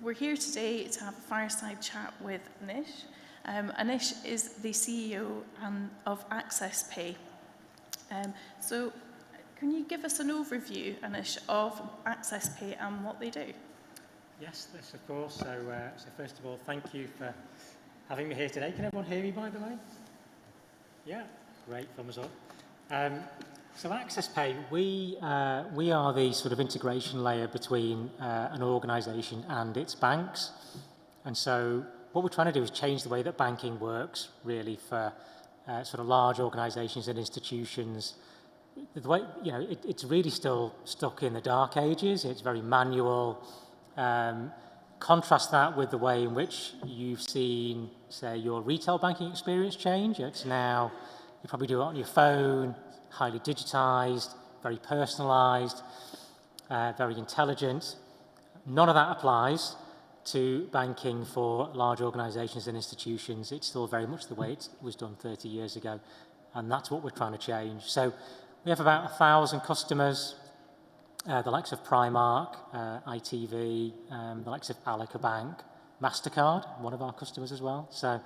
We're here today to have a fireside chat with Anish. Anish is the CEO of Access Pay. So can you give us an overview, Anish, of Access Pay and what they do? Yes, of course. So first of all, thank you for having me here today. Can everyone hear me, by the way? Yeah, great, thumbs up. So Access Pay, we are the sort of integration layer between an organisation and its banks. And so what we're trying to do is change the way that banking works, really, for sort of large organisations and institutions. The way, it's really still stuck in the dark ages. It's very manual. Contrast that with the way in which you've seen, say, your retail banking experience change. It's now, you probably do it on your phone, highly digitised, very personalised, very intelligent. None of that applies to banking for large organisations and institutions. It's still very much the way it was done 30 years ago, and that's what we're trying to change. So we have about 1,000 customers, the likes of Primark, ITV, the likes of Alica Bank, Mastercard, one of our customers as well. So,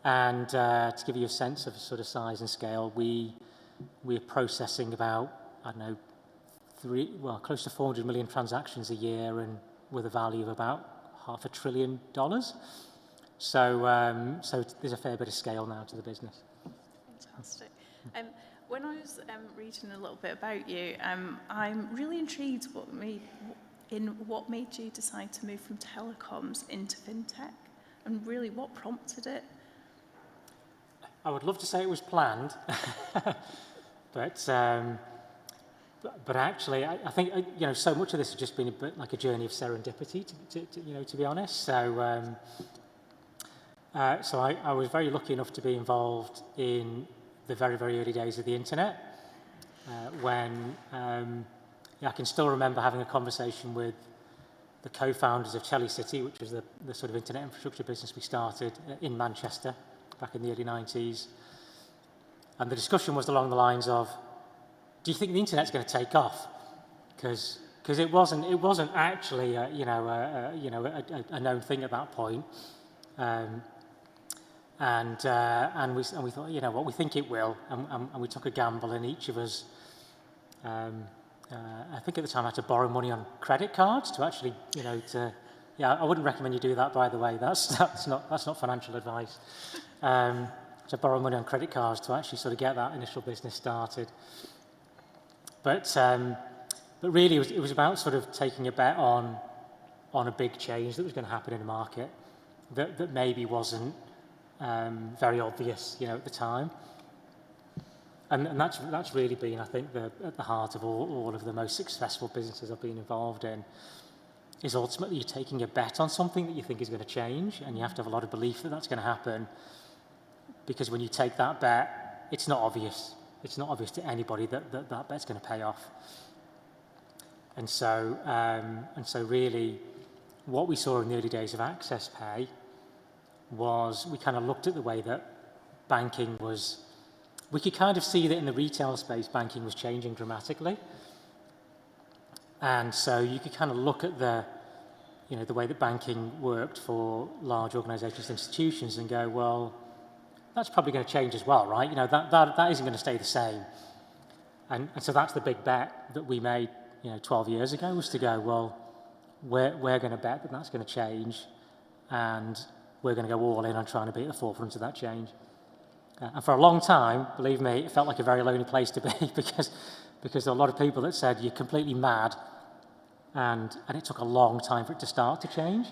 to give you a sense of sort of size and scale, we're processing about, I don't know, close to 400 million transactions a year, and with a value of about $500 billion. So, so there's a fair bit of scale now to the business. Fantastic. When I was reading a little bit about you, I'm really intrigued what made you decide to move from telecoms into fintech, and really what prompted it? I would love to say it was planned, but actually, I think so much of this has just been a bit like a journey of serendipity, to be honest. So, so I was very lucky enough to be involved in the very, very early days of the internet, when I can still remember having a conversation with the co-founders of Telecom, which was the sort of internet infrastructure business we started in Manchester back in the early 90s. And the discussion was along the lines of, do you think the internet's going to take off? Because it wasn't actually a known thing at that point. And we thought, you know what, we think it will, and we took a gamble, and each of us, I think at the time, had to borrow money on credit cards to actually, I wouldn't recommend you do that, by the way. That's not financial advice. To borrow money on credit cards to actually sort of get that initial business started. But really, it was about sort of taking a bet on a big change that was going to happen in the market that maybe wasn't very obvious, at the time. And that's really been, I think, at the heart of all of the most successful businesses I've been involved in, is ultimately you're taking a bet on something that you think is going to change, and you have to have a lot of belief that that's going to happen, because when you take that bet, it's not obvious. It's not obvious to anybody that bet's going to pay off. And so really, what we saw in the early days of Access Pay was we kind of looked at the way that banking was. We could kind of see that in the retail space, banking was changing dramatically. And so you could kind of look at the way that banking worked for large organizations and institutions and go, well, that's probably going to change as well, right? That isn't going to stay the same. And so that's the big bet that we made, 12 years ago, was to go, well, we're going to bet that that's going to change, and we're going to go all in on trying to be at the forefront of that change. And for a long time, believe me, it felt like a very lonely place to be because there were a lot of people that said, you're completely mad, and it took a long time for it to start to change.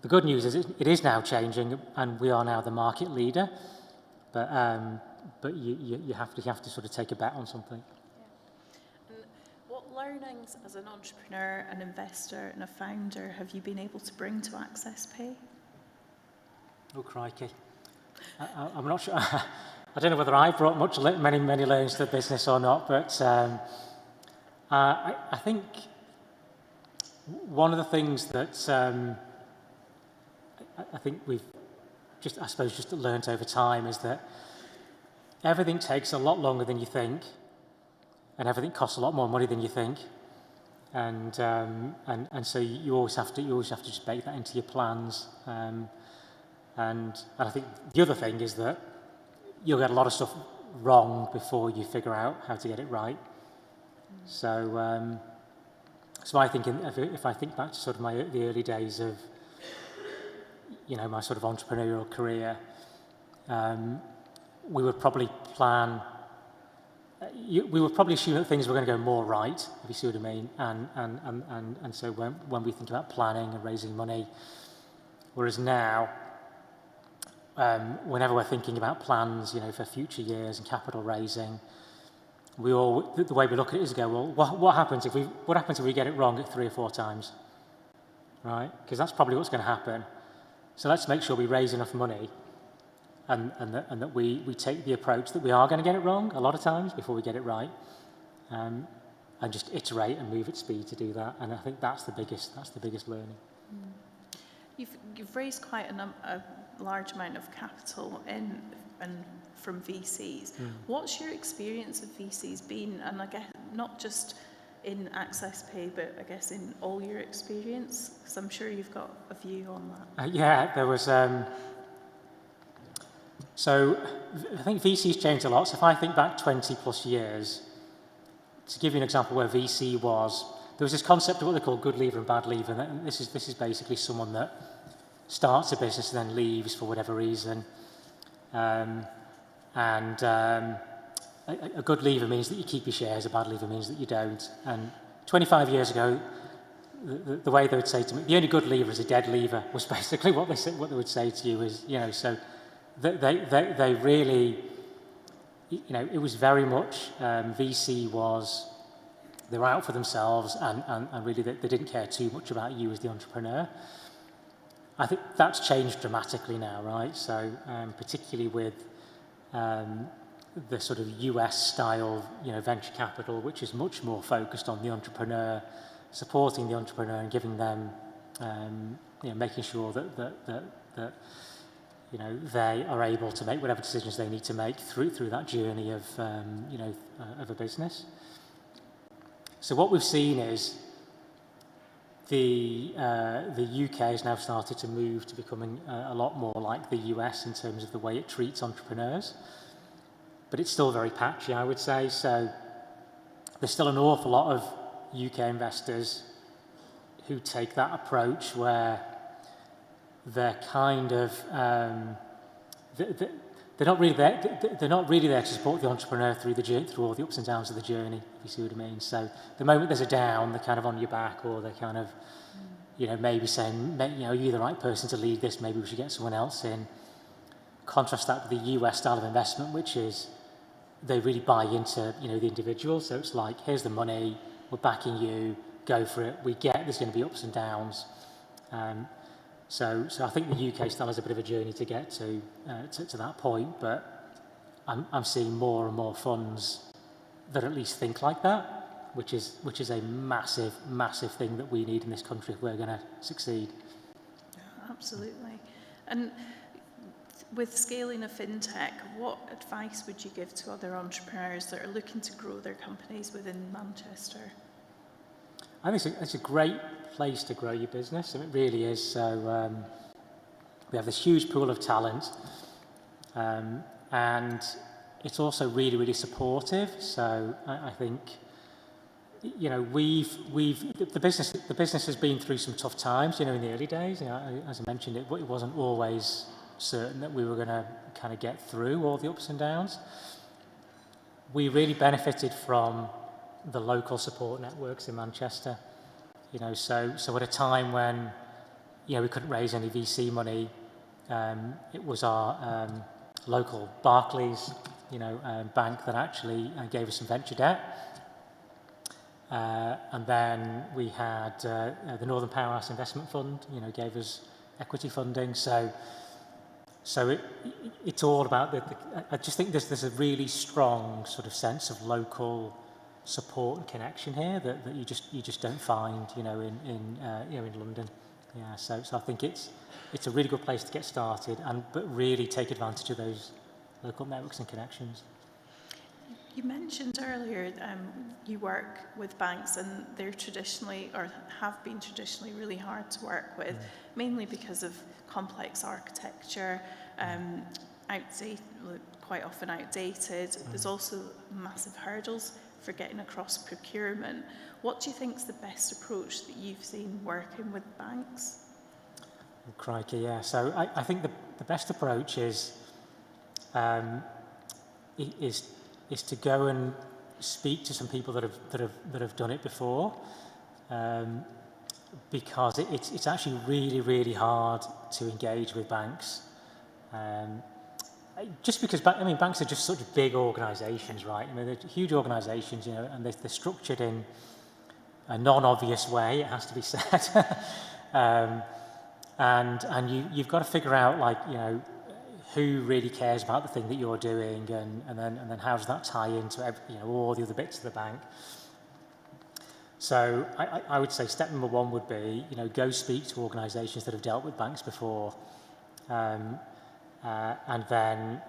The good news is it is now changing, and we are now the market leader, but you have to sort of take a bet on something. Yeah. And what learnings as an entrepreneur, an investor, and a founder have you been able to bring to Access Pay? Oh, crikey. I'm not sure. I don't know whether I've brought many learnings to the business or not, but I think one of the things that I think we've just learnt over time is that everything takes a lot longer than you think, and everything costs a lot more money than you think, and so you always have to just bake that into your plans. And I think the other thing is that you'll get a lot of stuff wrong before you figure out how to get it right. So I think if I think back to sort of the early days of my sort of entrepreneurial career, we would probably plan. We would probably assume that things were going to go more right, if you see what I mean. And so when we think about planning and raising money, whereas now, whenever we're thinking about plans, for future years and capital raising, the way we look at it is go, well, what happens if we get it wrong at 3 or 4 times, right? Because that's probably what's going to happen. So let's make sure we raise enough money and that we take the approach that we are going to get it wrong a lot of times before we get it right, and just iterate and move at speed to do that. And I think that's the biggest learning. You've raised quite a large amount of capital and from VCs. What's your experience of VCs been? And I guess not just in Access Pay, but I guess in all your experience, because I'm sure you've got a view on that. Yeah, there was. So I think VC's changed a lot. So if I think back 20 plus years, to give you an example where VC was, there was this concept of what they call good leaver and bad leaver. And this is basically someone that starts a business and then leaves for whatever reason. A good leaver means that you keep your shares, a bad leaver means that you don't. And 25 years ago, the way they would say to me, the only good leaver is a dead leaver, was basically what they would say to you is, so they really, it was very much, VC was, they were out for themselves and really they didn't care too much about you as the entrepreneur. I think that's changed dramatically now, right? So particularly with the sort of US style, venture capital, which is much more focused on the entrepreneur, supporting the entrepreneur and giving them, making sure that they are able to make whatever decisions they need to make through that journey of of a business. So what we've seen is the UK has now started to move to becoming a lot more like the US in terms of the way it treats entrepreneurs, but it's still very patchy, I would say. So there's still an awful lot of UK investors who take that approach where they're kind of they're not really there to support the entrepreneur through all the ups and downs of the journey, if you see what I mean. So the moment there's a down, they're kind of on your back, or they're kind of maybe saying, are you the right person to lead this? Maybe we should get someone else in. Contrast that with the US style of investment, which is they really buy into the individual. So it's like, here's the money, we're backing you, go for it. We get there's going to be ups and downs. So I think the UK style is a bit of a journey to get to that point, but I'm seeing more and more funds that at least think like that, which is a massive, massive thing that we need in this country if we're going to succeed. Absolutely. And with scaling a fintech, what advice would you give to other entrepreneurs that are looking to grow their companies within Manchester? I think it's a great place to grow your business, and it really is. So we have this huge pool of talent, and it's also really, really supportive. So I think the business has been through some tough times. In the early days, as I mentioned, it wasn't always certain that we were going to kind of get through all the ups and downs. We really benefited from the local support networks in Manchester, so at a time when, we couldn't raise any VC money, it was our local Barclays, bank that actually gave us some venture debt. And then we had the Northern Powerhouse Investment Fund, gave us equity funding. So it's all about I just think there's a really strong sort of sense of local support and connection here that you just don't find, in London. Yeah, so I think it's a really good place to get started, but really take advantage of those local networks and connections. You mentioned earlier you work with banks, and they're traditionally, or have been traditionally, really hard to work with, mainly because of complex architecture, quite often outdated. There's also massive hurdles for getting across procurement. What do you think is the best approach that you've seen working with banks? Oh, crikey, yeah. So I think the best approach is to go and speak to some people that have done it before, because it's actually really, really hard to engage with banks. Just because, banks are just such big organisations, right? They're huge organisations, and they're structured in a non-obvious way, it has to be said. And you've got to figure out, who really cares about the thing that you're doing, and then how does that tie into all the other bits of the bank. So I would say step number one would be, go speak to organisations that have dealt with banks before, and then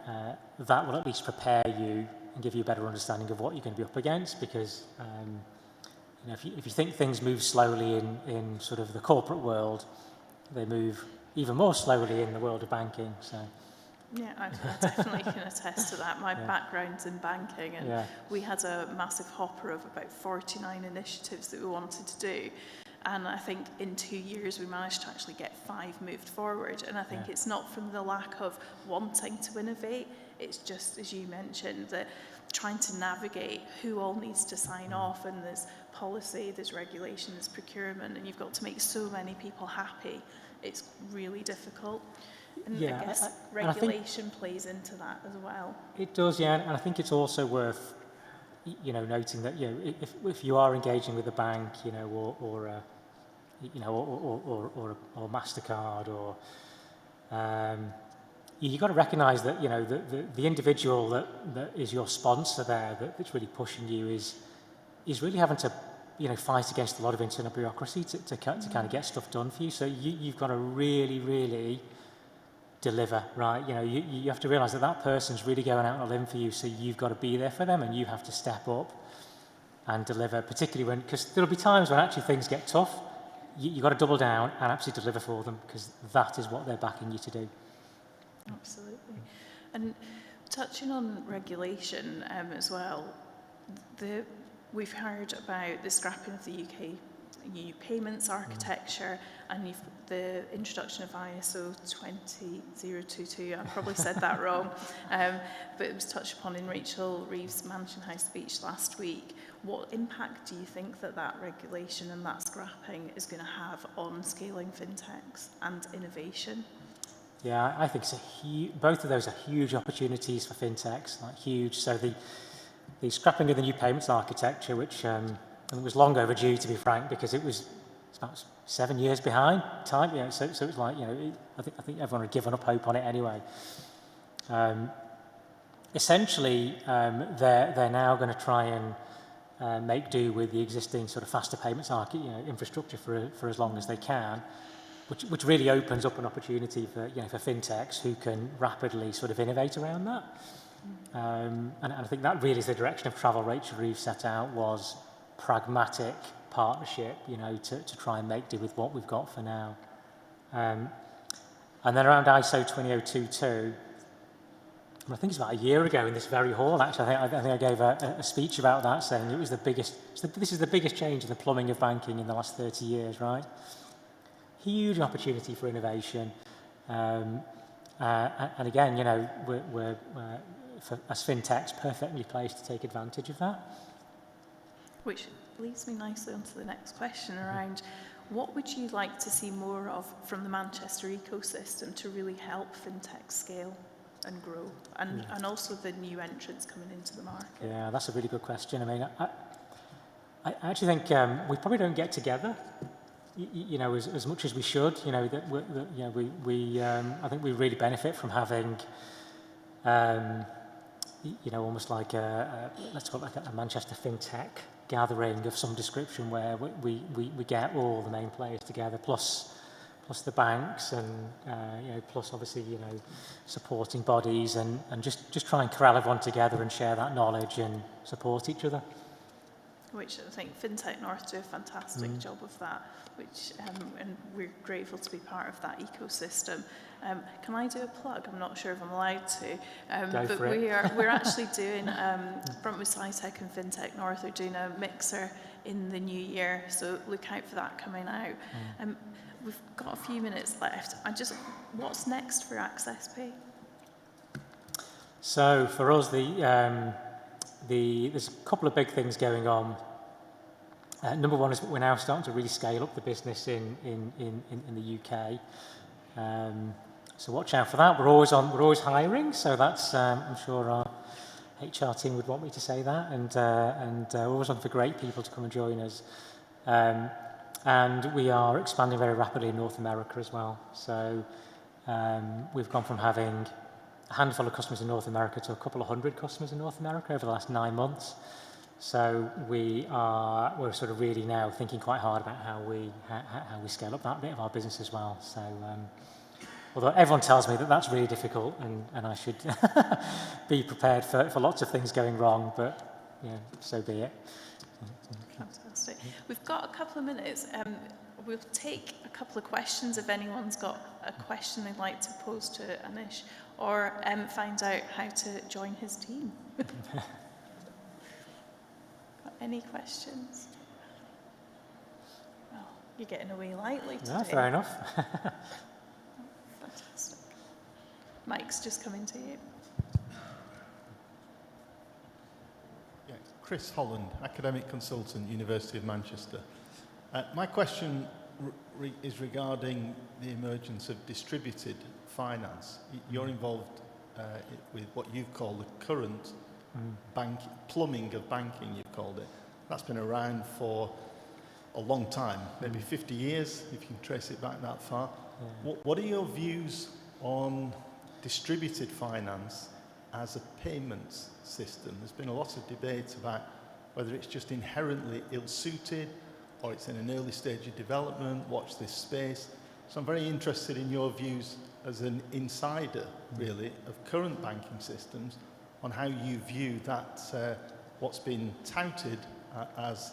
that will at least prepare you and give you a better understanding of what you're going to be up against, because if you think things move slowly in sort of the corporate world, they move even more slowly in the world of banking. So. Yeah, I definitely can attest to that. My background's in banking, and we had a massive hopper of about 49 initiatives that we wanted to do. And I think in 2 years we managed to actually get 5 moved forward. And I think it's not from the lack of wanting to innovate, it's just, as you mentioned, that trying to navigate who all needs to sign off, and there's policy, there's regulation, there's procurement, and you've got to make so many people happy. It's really difficult. And I guess regulation plays into that as well. It does, yeah, and I think it's also worth, noting that, if you are engaging with a bank, or Mastercard, or you've got to recognise that, the individual that is your sponsor there, that's really pushing you, is really having to, fight against a lot of internal bureaucracy to kind of get stuff done for you. So you've got to really, really deliver, right? You have to realise that person's really going out on a limb for you, so you've got to be there for them, and you have to step up and deliver, particularly because there'll be times when actually things get tough. You've got to double down and absolutely deliver for them, because that is what they're backing you to do. Absolutely. And touching on regulation as well, we've heard about the scrapping of the UK new payments architecture, and the introduction of ISO 20022. I probably said that wrong, but it was touched upon in Rachel Reeves' Mansion House speech last week. What impact do you think that regulation and that scrapping is going to have on scaling fintechs and innovation? Yeah, I think both of those are huge opportunities for fintechs, huge. So the scrapping of the new payments architecture, which it was long overdue, to be frank, because it's about 7 years behind time. So it's like, I think everyone had given up hope on it anyway. Essentially, they're now going to try and make do with the existing sort of faster payments infrastructure for as long as they can, which really opens up an opportunity for for fintechs who can rapidly sort of innovate around that. And I think that really is the direction of travel Rachel Reeves set out, was pragmatic partnership, to try and make do with what we've got for now. And then around ISO 20022, I think it's about a year ago in this very hall, actually, I think I gave a speech about that, saying it was this is the biggest change in the plumbing of banking in the last 30 years, right? Huge opportunity for innovation. And again, we're as fintechs, perfectly placed to take advantage of that. Which leads me nicely onto the next question around what would you like to see more of from the Manchester ecosystem to really help fintech scale and grow, and also the new entrants coming into the market? Yeah, that's a really good question. I mean, I actually think we probably don't get together, as much as we should. I think we really benefit from having almost like let's call it like a Manchester FinTech gathering of some description where we get all the main players together, plus the banks and plus obviously supporting bodies and just try and corral everyone together and share that knowledge and support each other. Which I think FinTech North do a fantastic job of that, which and we're grateful to be part of that ecosystem. Can I do a plug? I'm not sure if I'm allowed to, but we're actually doing Bruntwood SciTech and FinTech North are doing a mixer in the new year, so look out for that coming out. We've got a few minutes left. What's next for AccessPay? So for us, there's a couple of big things going on. Number one is we're now starting to really scale up the business in the UK. So watch out for that. We're always hiring. So that's I'm sure our HR team would want me to say that. And we're always looking for great people to come and join us. And we are expanding very rapidly in North America as well. So we've gone from having a handful of customers in North America to a couple of hundred customers in North America over the last 9 months. So we're sort of really now thinking quite hard about how we scale up that bit of our business as well. So although everyone tells me that that's really difficult and I should be prepared for lots of things going wrong, but so be it. Fantastic. We've got a couple of minutes. We'll take a couple of questions if anyone's got a question they'd like to pose to Anish, or find out how to join his team. Any questions? Well, you're getting away lightly today. No, fair enough. Fantastic. Mike's just coming to you. Yeah, Chris Holland, Academic Consultant, University of Manchester. My question is regarding the emergence of distributed finance. You're involved with what you've called the current plumbing of banking, you've called it. That's been around for a long time, maybe 50 years, if you can trace it back that far. Yeah. What are your views on distributed finance as a payments system? There's been a lot of debate about whether it's just inherently ill-suited or it's in an early stage of development. Watch this space. So I'm very interested in your views as an insider, really, of current banking systems on how you view that, what's been touted as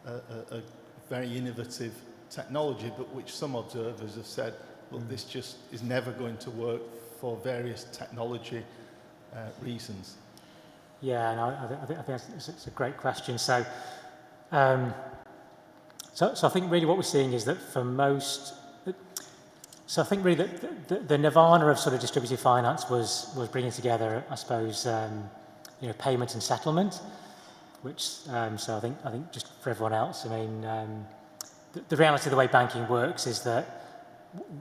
a very innovative technology, but which some observers have said, look, this just is never going to work for various technology reasons. Yeah, no, I think it's a great question. So I think really what we're seeing is that for most, so I think really that the nirvana of sort of distributed finance was bringing together, I suppose, payment and settlement, which so I think just for everyone else, I mean, the reality of the way banking works is that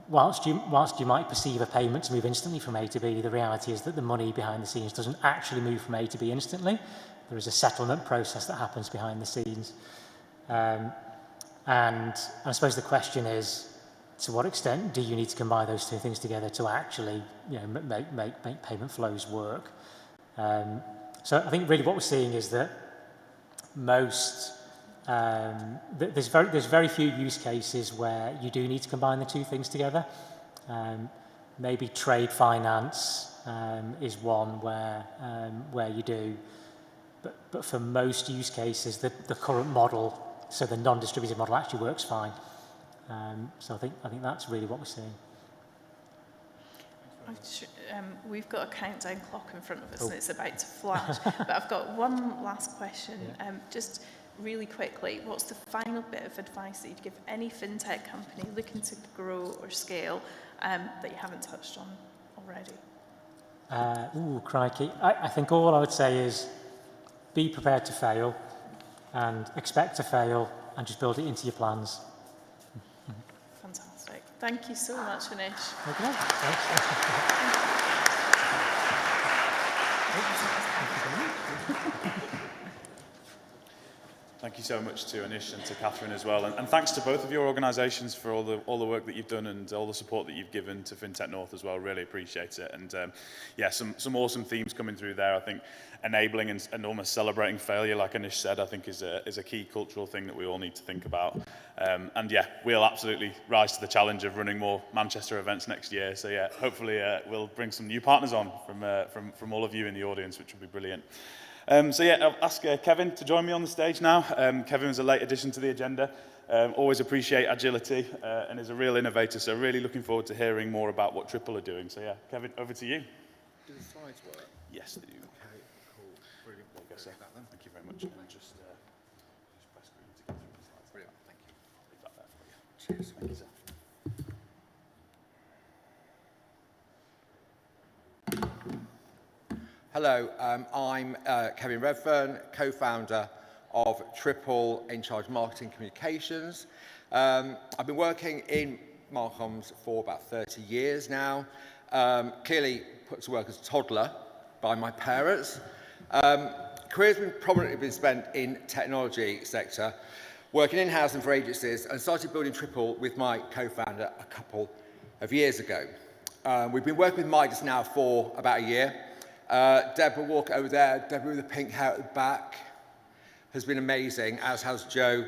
whilst you might perceive a payment to move instantly from A to B, the reality is that the money behind the scenes doesn't actually move from A to B instantly. There is a settlement process that happens behind the scenes. And I suppose the question is, to what extent do you need to combine those two things together to actually make payment flows work? So I think really what we're seeing is that there's very few use cases where you do need to combine the two things together. Maybe trade finance is one where you do, but for most use cases, the current model, so the non-distributed model, actually works fine. So I think that's really what we're seeing. We've got a countdown clock in front of us and it's about to flash. But I've got one last question. Yeah. Just really quickly, what's the final bit of advice that you'd give any fintech company looking to grow or scale that you haven't touched on already? Crikey. I think all I would say is be prepared to fail and expect to fail and just build it into your plans. Fantastic. Thank you so much, Anish. Okay. Thanks. Thank you so much to Anish and to Catherine as well. And thanks to both of your organisations for all the work that you've done and all the support that you've given to FinTech North as well. Really appreciate it. And yeah, some awesome themes coming through there. I think enabling and almost celebrating failure, like Anish said, I think is a key cultural thing that we all need to think about. And yeah, we'll absolutely rise to the challenge of running more Manchester events next year. So yeah, hopefully we'll bring some new partners on from all of you in the audience, which will be brilliant. So yeah, I'll ask Kevin to join me on the stage now. Kevin was a late addition to the agenda. Always appreciate agility and is a real innovator. So really looking forward to hearing more about what Trippple are doing. So yeah, Kevin, over to you. Do the slides work? Yes, they do. Okay, cool. Brilliant. There you go, sir. Thank you very much. And just press green to get through the slides. Brilliant, thank you. I'll leave that there for you. Cheers. Thank you, sir. Hello, I'm Kevin Redfern, co-founder of Trippple, in charge of marketing communications. I've been working in Marcoms for about 30 years now. Clearly put to work as a toddler by my parents. Career's been prominently been spent in technology sector, working in-house and for agencies, and started building Trippple with my co-founder a couple of years ago. We've been working with Midas now for about a year. Deborah Walker over there, Deborah with the pink hair at the back, has been amazing, as has Joe,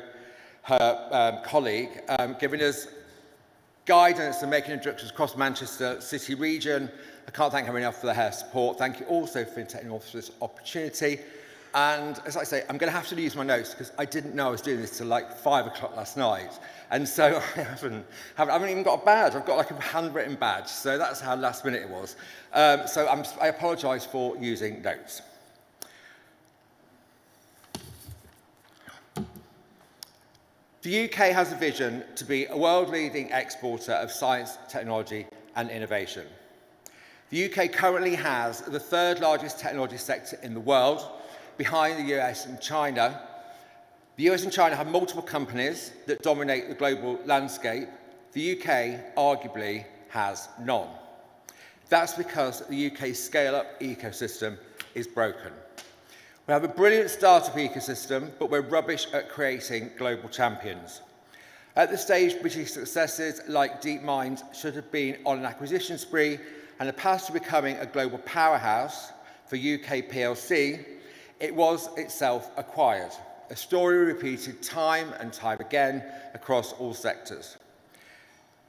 her colleague, giving us guidance and making introductions across Manchester City region. I can't thank her enough for her support. Thank you also for FinTech North for this opportunity. And as I say, I'm going to have to use my notes because I didn't know I was doing this till like 5 o'clock last night. And so I haven't even got a badge. I've got like a handwritten badge. So that's how last minute it was. So I apologise for using notes. The UK has a vision to be a world-leading exporter of science, technology and innovation. The UK currently has the third largest technology sector in the world, behind the US and China. The US and China have multiple companies that dominate the global landscape. The UK arguably has none. That's because the UK's scale-up ecosystem is broken. We have a brilliant startup ecosystem, but we're rubbish at creating global champions. At this stage, British successes like DeepMind should have been on an acquisition spree, and the path to becoming a global powerhouse for UK PLC, it was itself acquired. A story repeated time and time again across all sectors.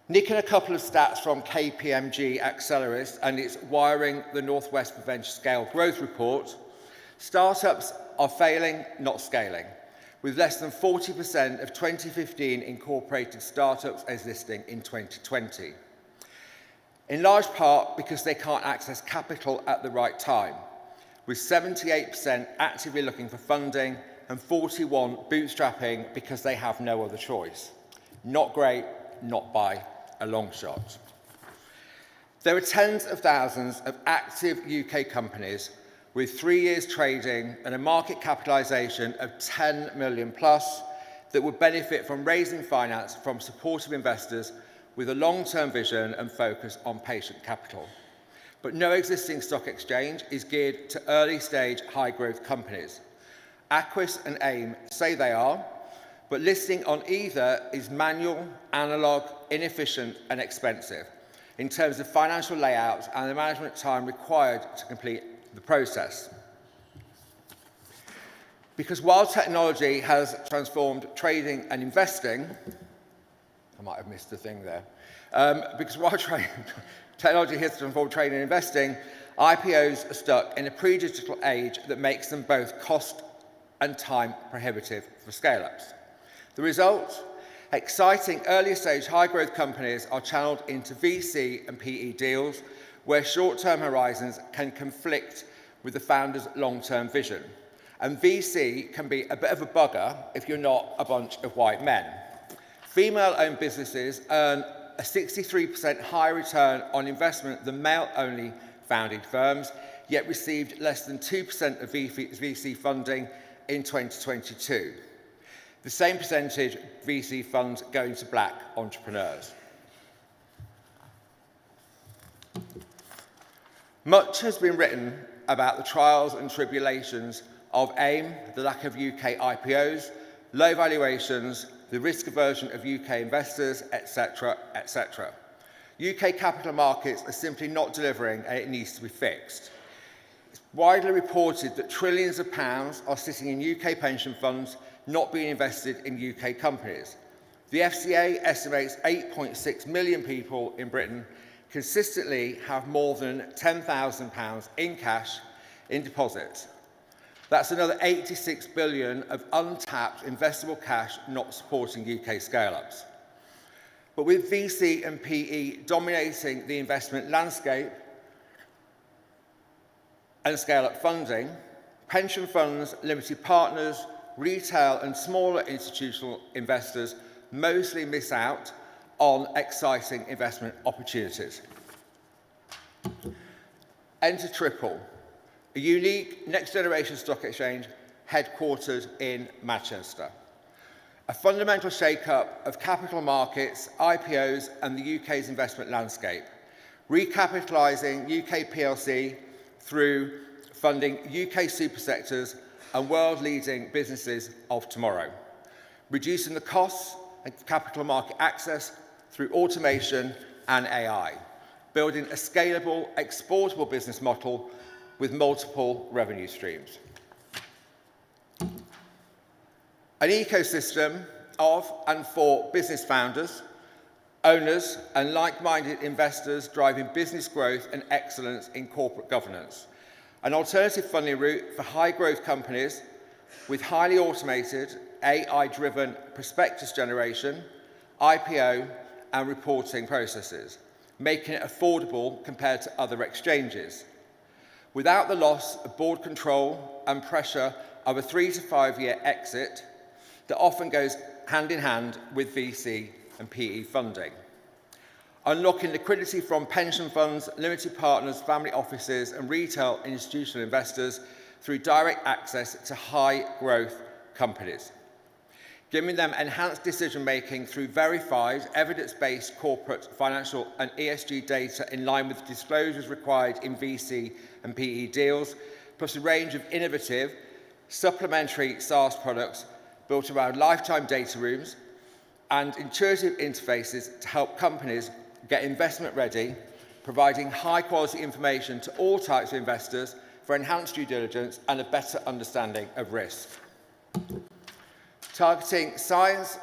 Nicking a couple of stats from KPMG Accelerist and its Wiring the Northwest for Venture Scale Growth report, startups are failing, not scaling, with less than 40% of 2015 incorporated startups existing in 2020. In large part because they can't access capital at the right time, with 78% actively looking for funding and 41% bootstrapping because they have no other choice. Not great, not by a long shot. There are tens of thousands of active UK companies with 3 years trading and a market capitalisation of 10 million plus that would benefit from raising finance from supportive investors with a long-term vision and focus on patient capital. But no existing stock exchange is geared to early-stage, high-growth companies. Aquis and AIM say they are, but listing on either is manual, analog, inefficient and expensive in terms of financial layout and the management time required to complete the process. Because while technology has transformed trading and investing, I might have missed a thing there, because while technology has transformed trading and investing, IPOs are stuck in a pre-digital age that makes them both cost and time prohibitive for scale-ups. The result? Exciting early-stage high-growth companies are channeled into VC and PE deals where short-term horizons can conflict with the founder's long-term vision. And VC can be a bit of a bugger if you're not a bunch of white men. Female-owned businesses earn a 63% higher return on investment than male-only founded firms, yet received less than 2% of VC funding in 2022. The same percentage VC funds going to black entrepreneurs. Much has been written about the trials and tribulations of AIM, the lack of UK IPOs, low valuations, the risk aversion of UK investors, etc., etc. UK capital markets are simply not delivering and it needs to be fixed. It's widely reported that trillions of pounds are sitting in UK pension funds not being invested in UK companies. The FCA estimates 8.6 million people in Britain consistently have more than £10,000 in cash in deposits. That's another 86 billion of untapped investable cash not supporting UK scale-ups. But with VC and PE dominating the investment landscape and scale-up funding, pension funds, limited partners, retail and smaller institutional investors mostly miss out on exciting investment opportunities. Enter Trippple, a unique next-generation stock exchange headquartered in Manchester. A fundamental shake-up of capital markets, IPOs and the UK's investment landscape, recapitalising UK PLC through funding UK super sectors and world-leading businesses of tomorrow, reducing the costs and capital market access through automation and AI, building a scalable, exportable business model with multiple revenue streams. An ecosystem of and for business founders, owners, and like-minded investors driving business growth and excellence in corporate governance. An alternative funding route for high-growth companies with highly automated, AI-driven prospectus generation, IPO, and reporting processes, making it affordable compared to other exchanges, without the loss of board control and pressure of a 3 to 5 year exit that often goes hand in hand with VC and PE funding. Unlocking liquidity from pension funds, limited partners, family offices, and retail institutional investors through direct access to high growth companies. Giving them enhanced decision-making through verified, evidence-based corporate, financial and ESG data in line with the disclosures required in VC and PE deals, plus a range of innovative, supplementary SaaS products built around lifetime data rooms and intuitive interfaces to help companies get investment ready, providing high-quality information to all types of investors for enhanced due diligence and a better understanding of risk. Targeting science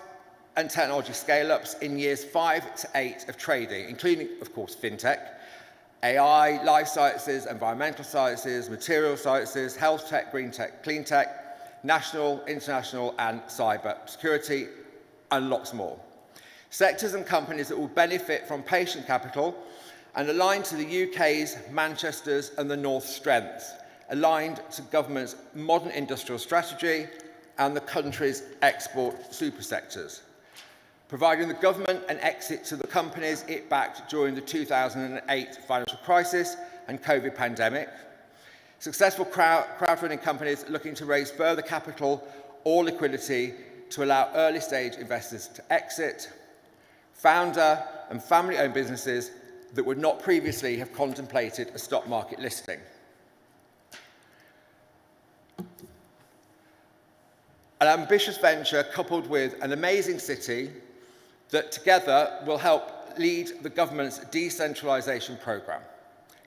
and technology scale-ups in years 5 to 8 of trading, including, of course, FinTech, AI, life sciences, environmental sciences, material sciences, health tech, green tech, clean tech, national, international, and cyber security, and lots more. Sectors and companies that will benefit from patient capital and aligned to the UK's, Manchester's, and the North's strengths, aligned to government's modern industrial strategy and the country's export super sectors, providing the government an exit to the companies it backed during the 2008 financial crisis and COVID pandemic, successful crowdfunding companies looking to raise further capital or liquidity to allow early-stage investors to exit, founder and family-owned businesses that would not previously have contemplated a stock market listing. An ambitious venture coupled with an amazing city that together will help lead the government's decentralisation programme,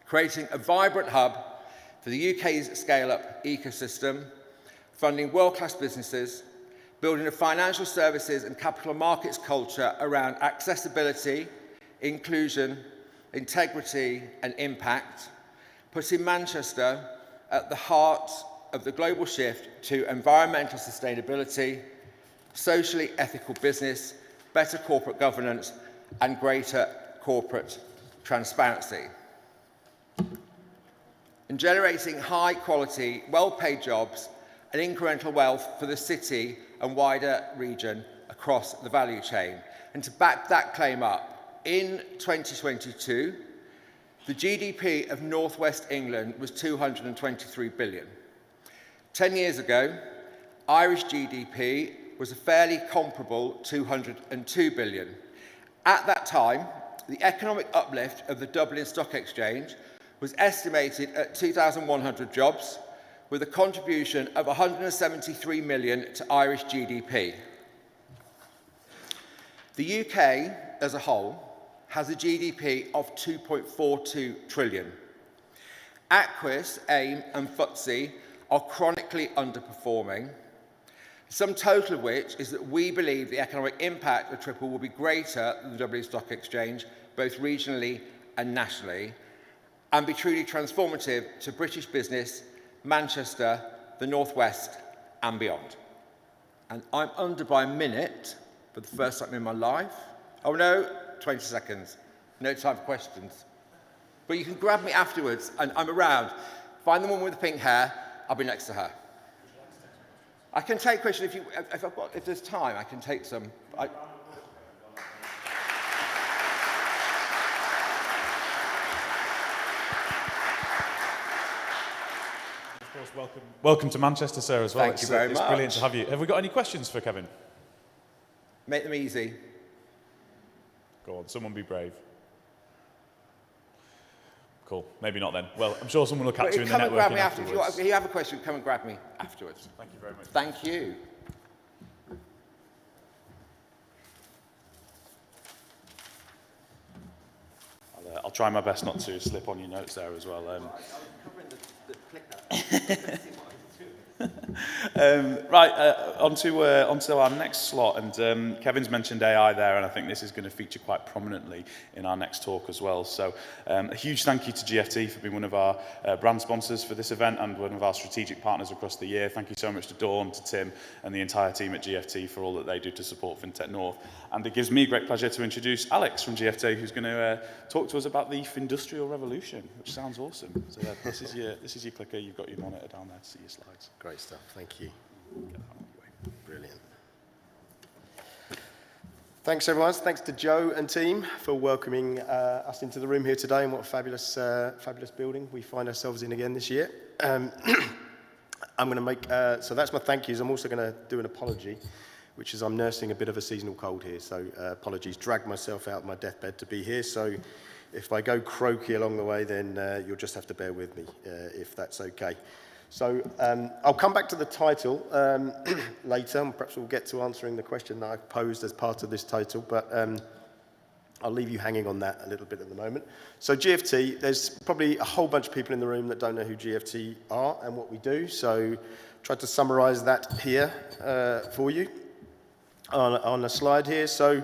creating a vibrant hub for the UK's scale-up ecosystem, funding world-class businesses, building a financial services and capital markets culture around accessibility, inclusion, integrity and impact, putting Manchester at the heart of the global shift to environmental sustainability, socially ethical business, better corporate governance and greater corporate transparency. And generating high quality, well-paid jobs and incremental wealth for the city and wider region across the value chain. And to back that claim up, in 2022, the GDP of Northwest England was 223 billion. 10 years ago, Irish GDP was a fairly comparable 202 billion. At that time, the economic uplift of the Dublin Stock Exchange was estimated at 2,100 jobs, with a contribution of 173 million to Irish GDP. The UK as a whole has a GDP of 2.42 trillion. Aquis, AIM and FTSE are chronically underperforming, sum total of which is that we believe the economic impact of Trippple will be greater than the Dublin Stock Exchange, both regionally and nationally, and be truly transformative to British business, Manchester, the North West and beyond. And I'm under by a minute for the first time in my life. Oh no, 20 seconds. No time for questions. But you can grab me afterwards and I'm around. Find the woman with the pink hair, I'll be next to her. I can take questions if there's time, I can take some. Of course, welcome to Manchester, sir, as well. Thank you very much. It's brilliant to have you. Have we got any questions for Kevin? Make them easy. Go on, someone be brave. Cool, maybe not then. Well, I'm sure someone will catch you in the networking Come and grab me afterwards. If you have a question, come and grab me afterwards. Thank you very much. Thank you. I'll try my best not to slip on your notes there as well. Onto our next slot, and Kevin's mentioned AI there, and I think this is going to feature quite prominently in our next talk as well. So a huge thank you to GFT for being one of our brand sponsors for this event and one of our strategic partners across the year. Thank you so much to Dawn, to Tim, and the entire team at GFT for all that they do to support FinTech North. And it gives me great pleasure to introduce Alex from GFT, who's going to talk to us about the Findustrial Revolution, which sounds awesome. So this is your clicker. You've got your monitor down there to see your slides. Great stuff. Thank you. Brilliant. Thanks, everyone. Thanks to Joe and team for welcoming us into the room here today, and what a fabulous building we find ourselves in again this year. I'm going to make, so that's my thank yous. I'm also going to do an apology, which is I'm nursing a bit of a seasonal cold here, so apologies. Dragged myself out of my deathbed to be here, so if I go croaky along the way, then you'll just have to bear with me, if that's okay. So I'll come back to the title later, and perhaps we'll get to answering the question that I've posed as part of this title, but I'll leave you hanging on that a little bit at the moment. So GFT, there's probably a whole bunch of people in the room that don't know who GFT are and what we do, so tried to summarize that here for you on a slide here. So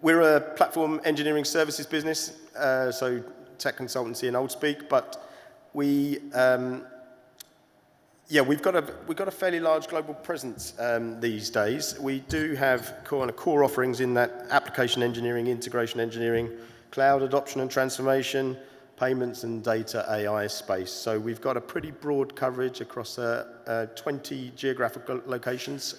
we're a platform engineering services business, so tech consultancy in old speak, but we've got a fairly large global presence these days. We do have core offerings in that application engineering, integration engineering, cloud adoption and transformation, payments and data AI space. So we've got a pretty broad coverage across 20 geographical locations,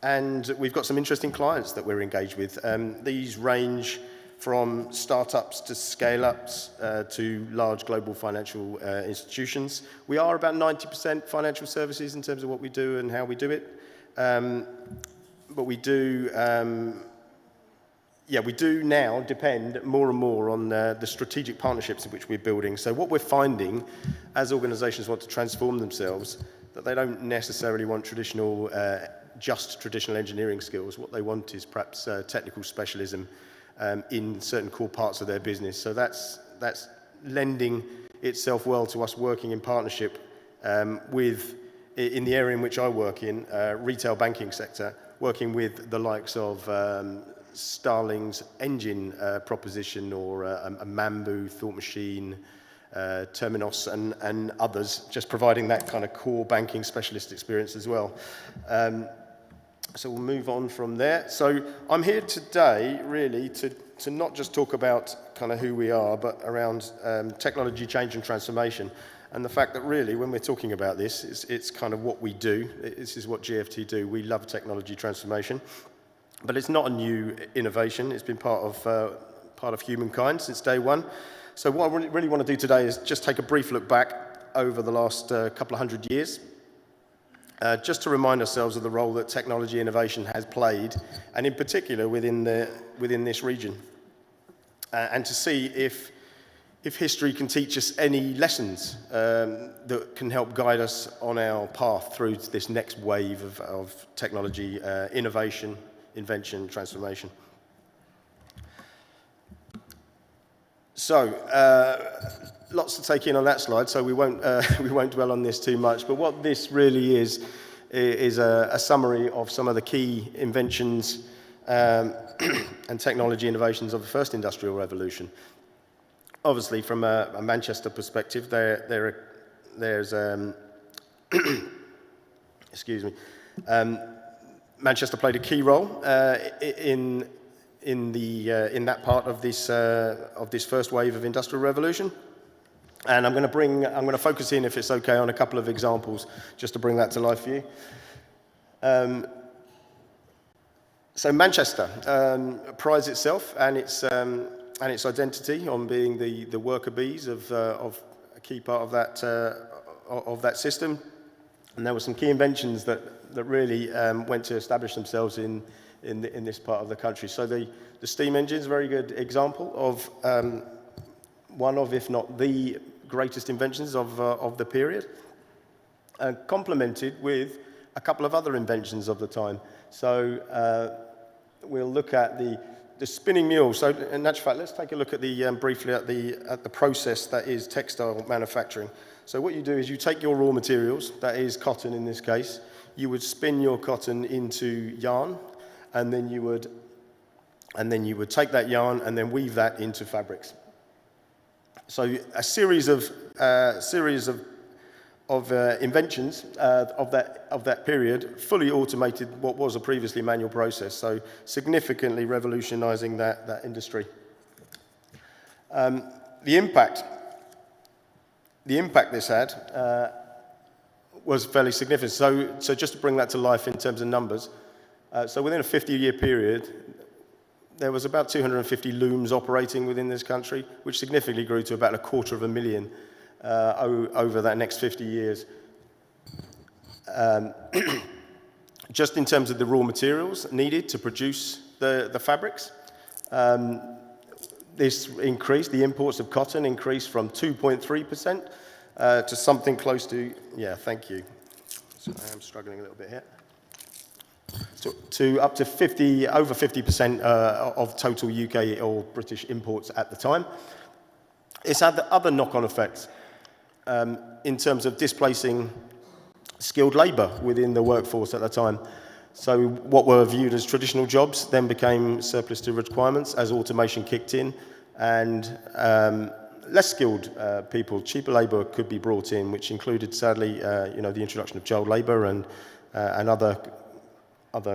and we've got some interesting clients that we're engaged with. These range from startups to scale-ups to large global financial institutions. We are about 90% financial services in terms of what we do and how we do it. But we do now depend more and more on the strategic partnerships in which we're building. So what we're finding as organizations want to transform themselves, that they don't necessarily want just traditional engineering skills. What they want is perhaps technical specialism in certain core parts of their business. So that's lending itself well to us working in partnership with, in the area in which I work in, retail banking sector, working with the likes of Starling's engine proposition, or a Mambu, Thought Machine, Terminos and others, just providing that kind of core banking specialist experience as well. So we'll move on from there. So I'm here today really to not just talk about kind of who we are, but around technology change and transformation. And the fact that really when we're talking about this, it's kind of what we do. This is what GFT do. We love technology transformation. But it's not a new innovation. It's been part of humankind since day one. So what I really want to do today is just take a brief look back over the last couple of hundred years, just to remind ourselves of the role that technology innovation has played, and in particular within this region, and to see if if history can teach us any lessons that can help guide us on our path through to this next wave of technology, innovation, invention, transformation. So, lots to take in on that slide, so we won't dwell on this too much, but what this really is a summary of some of the key inventions and technology innovations of the first industrial revolution. Obviously, from a Manchester perspective, there's excuse me, Manchester played a key role in that part of this first wave of industrial revolution. And I'm going to focus in, if it's okay, on a couple of examples just to bring that to life for you. So Manchester prides itself and its identity on being the worker bees of a key part of that system. And there were some key inventions that really went to establish themselves in this part of the country. So the steam engine is a very good example of one of, if not the greatest inventions of the period, complemented with a couple of other inventions of the time. So we'll look at the spinning mule. So in actual fact, let's take a look at briefly at the process that is textile manufacturing. So what you do is you take your raw materials, that is cotton in this case, you would spin your cotton into yarn, and then you would take that yarn and then weave that into fabrics. So a series of inventions of that period fully automated what was a previously manual process, so significantly revolutionizing that industry. The impact this had was fairly significant. So just to bring that to life in terms of numbers, so within a 50-year period, there was about 250 looms operating within this country, which significantly grew to about 250,000 over that next 50 years. Just in terms of the raw materials needed to produce the fabrics, this increased, the imports of cotton increased from 2.3% to something close to, yeah, thank you. So I am struggling a little bit here. To up to over 50% of total UK or British imports at the time. It's had the other knock-on effects in terms of displacing skilled labour within the workforce at the time. So what were viewed as traditional jobs then became surplus to requirements as automation kicked in, and less skilled people, cheaper labour could be brought in, which included, sadly, the introduction of child labour and other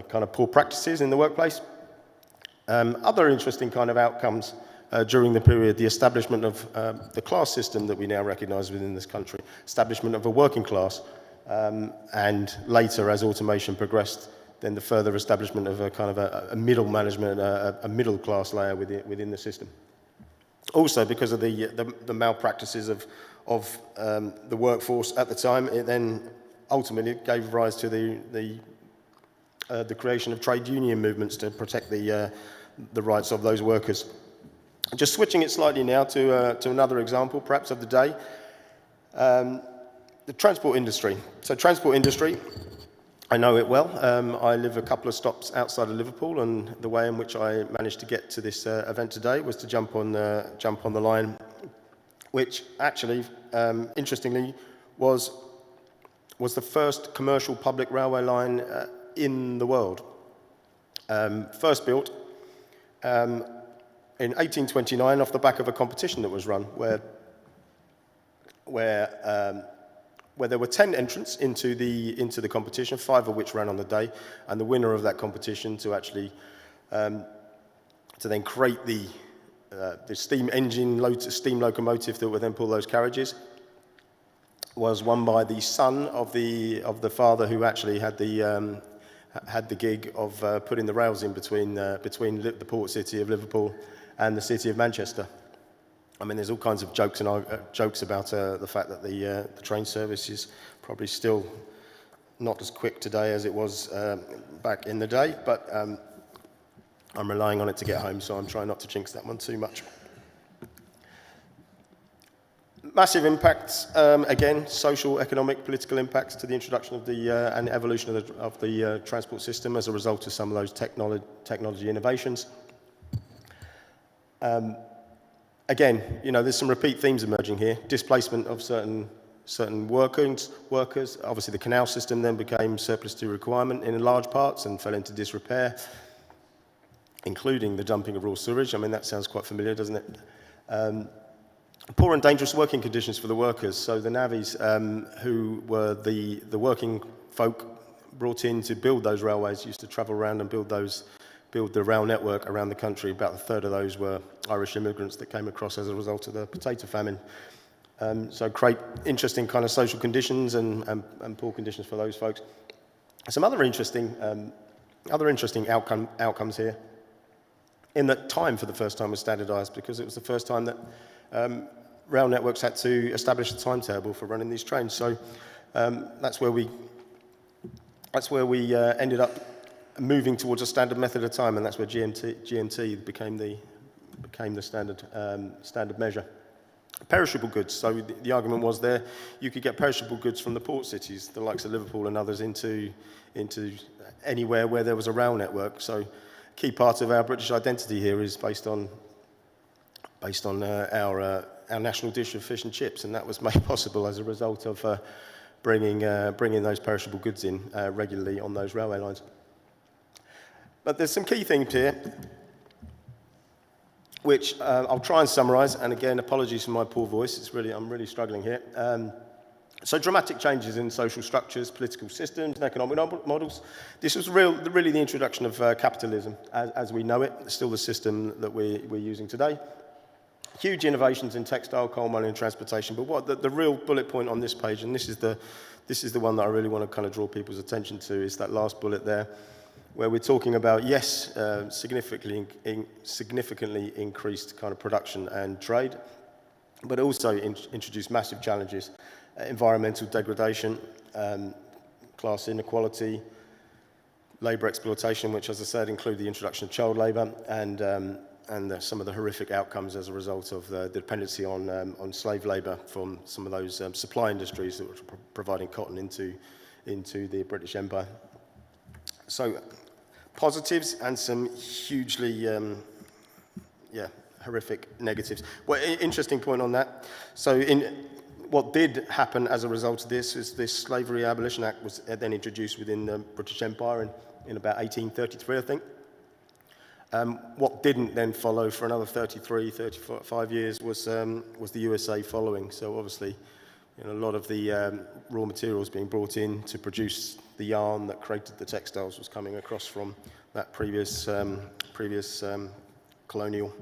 kind of poor practices in the workplace. Other interesting kind of outcomes during the period, the establishment of the class system that we now recognise within this country, establishment of a working class, and later, as automation progressed, then the further establishment of a kind of a middle management, a middle class layer within the system. Also, because of the malpractices of the workforce at the time, it then ultimately gave rise to the creation of trade union movements to protect the rights of those workers. Just switching it slightly now to another example, perhaps of the day, the transport industry. So transport industry, I know it well. I live a couple of stops outside of Liverpool, and the way in which I managed to get to this event today was to jump on the line, which actually, interestingly, was the first commercial public railway line in the world. First built in 1829 off the back of a competition that was run where there were 10 entrants into the competition, 5 of which ran on the day, and the winner of that competition to actually to then create the steam engine, steam locomotive that would then pull those carriages was won by the son of the father who actually had the gig of putting the rails in between the port city of Liverpool and the city of Manchester. I mean, there's all kinds of jokes about the fact that the train service is probably still not as quick today as it was back in the day, but I'm relying on it to get home, so I'm trying not to jinx that one too much. Massive impacts, again, social, economic, political impacts to the introduction of the and evolution of the transport system as a result of some of those technology innovations. Again, you know, there's some repeat themes emerging here. Displacement of certain workers. Obviously, the canal system then became surplus to requirement in large parts and fell into disrepair, including the dumping of raw sewage. I mean, that sounds quite familiar, doesn't it? Poor and dangerous working conditions for the workers. So the navvies, who were the working folk brought in to build those railways, used to travel around and build the rail network around the country. About a third of those were Irish immigrants that came across as a result of the potato famine. So create interesting kind of social conditions and poor conditions for those folks. Some other interesting outcomes here. In that time, for the first time, was standardised because it was the first time that rail networks had to establish a timetable for running these trains. So that's where we ended up moving towards a standard method of time, and that's where GMT became the standard measure. Perishable goods. So the argument was there you could get perishable goods from the port cities, the likes of Liverpool and others, into anywhere where there was a rail network. So key part of our British identity here is based on our national dish of fish and chips, and that was made possible as a result of bringing those perishable goods in regularly on those railway lines. But there's some key things here, which I'll try and summarise. And again, apologies for my poor voice. I'm really struggling here. So dramatic changes in social structures, political systems, and economic models. This was really the introduction of capitalism as we know it. It's still the system that we're using today. Huge innovations in textile, coal mining, and transportation. But what the real bullet point on this page, and this is the one that I really want to kind of draw people's attention to, is that last bullet there, where we're talking about, yes, significantly increased kind of production and trade, but also introduced massive challenges: environmental degradation, class inequality, labour exploitation, which, as I said, include the introduction of child labour, and some of the horrific outcomes as a result of the dependency on slave labour from some of those supply industries that were providing cotton into the British Empire. So positives and some hugely horrific negatives. Well, interesting point on that. So what did happen as a result of this is this Slavery Abolition Act was then introduced within the British Empire in about 1833, I think. What didn't then follow for another 35 years was the USA following. So obviously, you know, a lot of the raw materials being brought in to produce the yarn that created the textiles was coming across from that previous colonial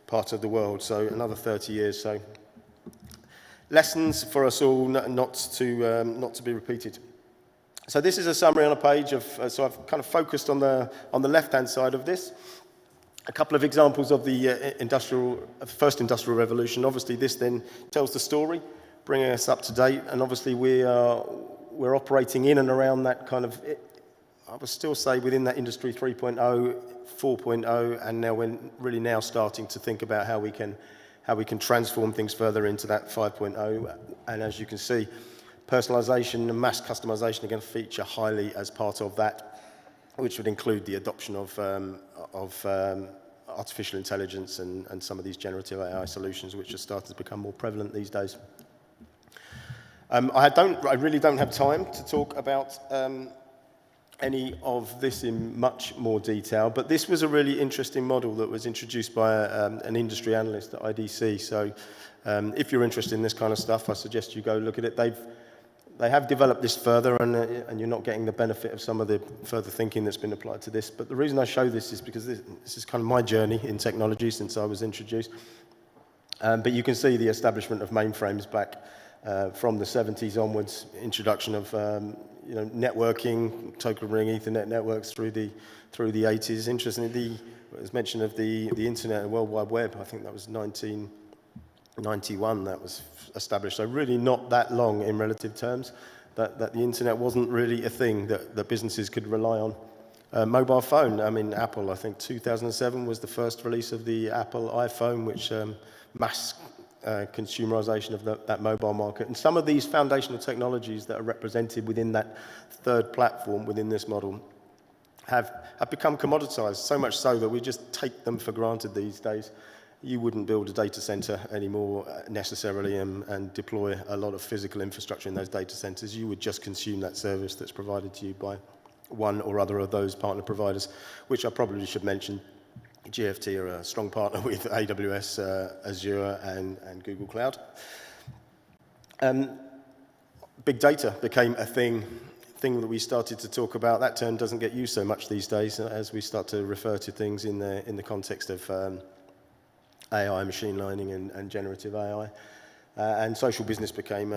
part of the world. So another 30 years. So lessons for us all not to be repeated. So this is a summary on a page of. So I've kind of focused on the left-hand side of this. A couple of examples of the first industrial revolution. Obviously, this then tells the story, bringing us up to date, and obviously we're operating in and around that kind of, I would still say, within that industry 3.0, 4.0, and now we're really now starting to think about how we can transform things further into that 5.0. And as you can see, personalization and mass customization are going to feature highly as part of that, which would include the adoption of artificial intelligence and some of these generative AI solutions, which are starting to become more prevalent these days. I really don't have time to talk about any of this in much more detail, but this was a really interesting model that was introduced by an industry analyst at IDC. So if you're interested in this kind of stuff, I suggest you go look at it. They have developed this further, and you're not getting the benefit of some of the further thinking that's been applied to this. But the reason I show this is because this is kind of my journey in technology since I was introduced. But you can see the establishment of mainframes back from the 70s onwards, introduction of networking, token ring Ethernet networks through the 80s. Interestingly, it was mentioned of the internet and World Wide Web. I think that was 1991 that was established. So really not that long in relative terms that the internet wasn't really a thing that businesses could rely on. Mobile phone, I mean, Apple, I think 2007 was the first release of the Apple iPhone, which mass consumerization of that mobile market. And some of these foundational technologies that are represented within that third platform, within this model, have become commoditized, so much so that we just take them for granted these days. You wouldn't build a data center anymore necessarily and deploy a lot of physical infrastructure in those data centers. You would just consume that service that's provided to you by one or other of those partner providers, which I probably should mention. GFT are a strong partner with AWS, Azure, and Google Cloud. Big data became a thing that we started to talk about. That term doesn't get used so much these days as we start to refer to things in the context of AI, machine learning, and generative AI. And social business became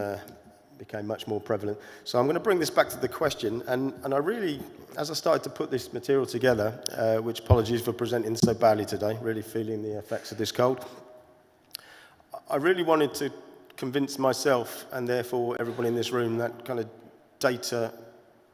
much more prevalent. So I'm going to bring this back to the question, and I really, as I started to put this material together, which apologies for presenting so badly today, really feeling the effects of this cold, I really wanted to convince myself, and therefore everyone in this room, that kind of data,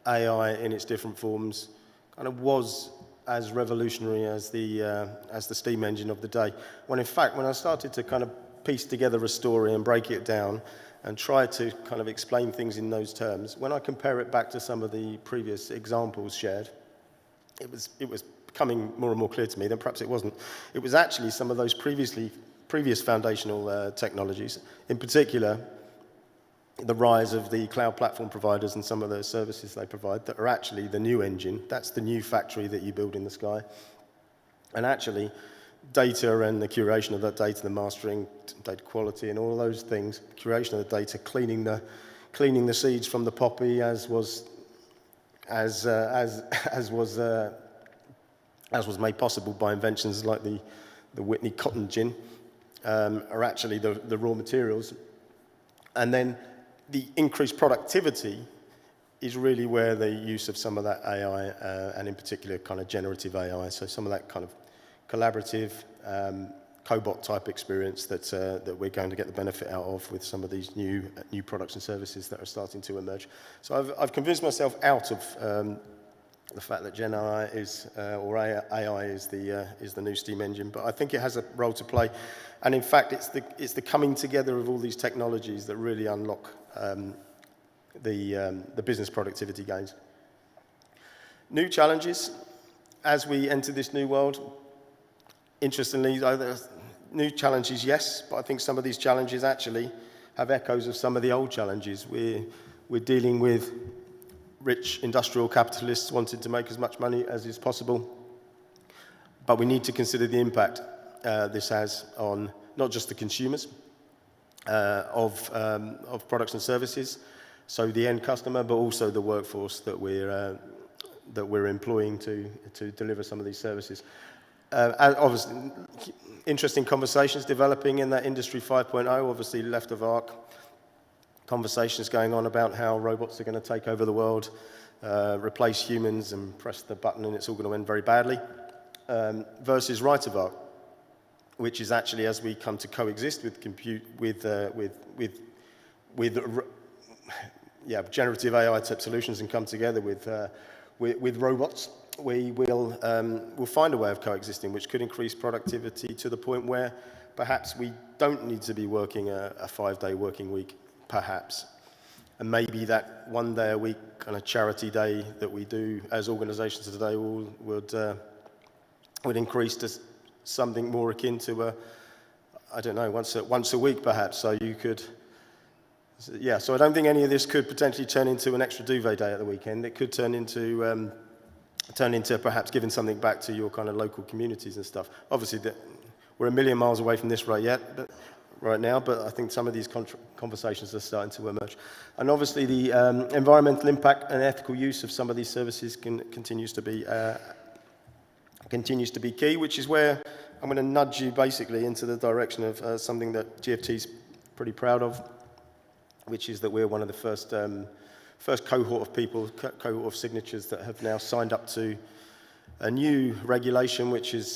AI in its different forms, kind of was as revolutionary as the steam engine of the day. When in fact, when I started to kind of piece together a story and break it down, and try to kind of explain things in those terms, when I compare it back to some of the previous examples shared, it was becoming more and more clear to me that perhaps it wasn't. It was actually some of those previous foundational technologies, in particular, the rise of the cloud platform providers and some of the services they provide that are actually the new engine. That's the new factory that you build in the sky. And actually, data and the curation of that data, the mastering, data quality, and all those things, curation of the data, cleaning the seeds from the poppy, as was made possible by inventions like the Whitney cotton gin, are actually the raw materials. And then the increased productivity is really where the use of some of that AI, and in particular kind of generative AI, so some of that kind of collaborative, cobot type experience that we're going to get the benefit out of with some of these new products and services that are starting to emerge. So I've convinced myself out of the fact that Gen AI is, or AI is the new steam engine, but I think it has a role to play. And in fact, it's the coming together of all these technologies that really unlock the business productivity gains. New challenges as we enter this new world. Interestingly, there's new challenges, yes, but I think some of these challenges actually have echoes of some of the old challenges. We're dealing with rich industrial capitalists wanting to make as much money as is possible, but we need to consider the impact this has on not just the consumers of products and services, so the end customer, but also the workforce that we're employing to deliver some of these services. Obviously, interesting conversations developing in that Industry 5.0, obviously left of arc, conversations going on about how robots are going to take over the world, replace humans and press the button and it's all going to end very badly, versus right of arc, which is actually as we come to coexist with generative AI type solutions and come together with robots, we'll find a way of coexisting which could increase productivity to the point where perhaps we don't need to be working a 5-day working week, perhaps. And maybe that 1 day a week kind of charity day that we do as organizations today would increase to something more akin to once a week perhaps. So you could, so I don't think any of this could potentially turn into an extra duvet day at the weekend. It could turn into perhaps giving something back to your kind of local communities and stuff. Obviously, we're a million miles away from this right now, but I think some of these conversations are starting to emerge. And obviously, the environmental impact and ethical use of some of these services continues to be key, which is where I'm going to nudge you basically into the direction of something that GFT's pretty proud of, which is that we're one of the first cohort of people, cohort of signatures that have now signed up to a new regulation which is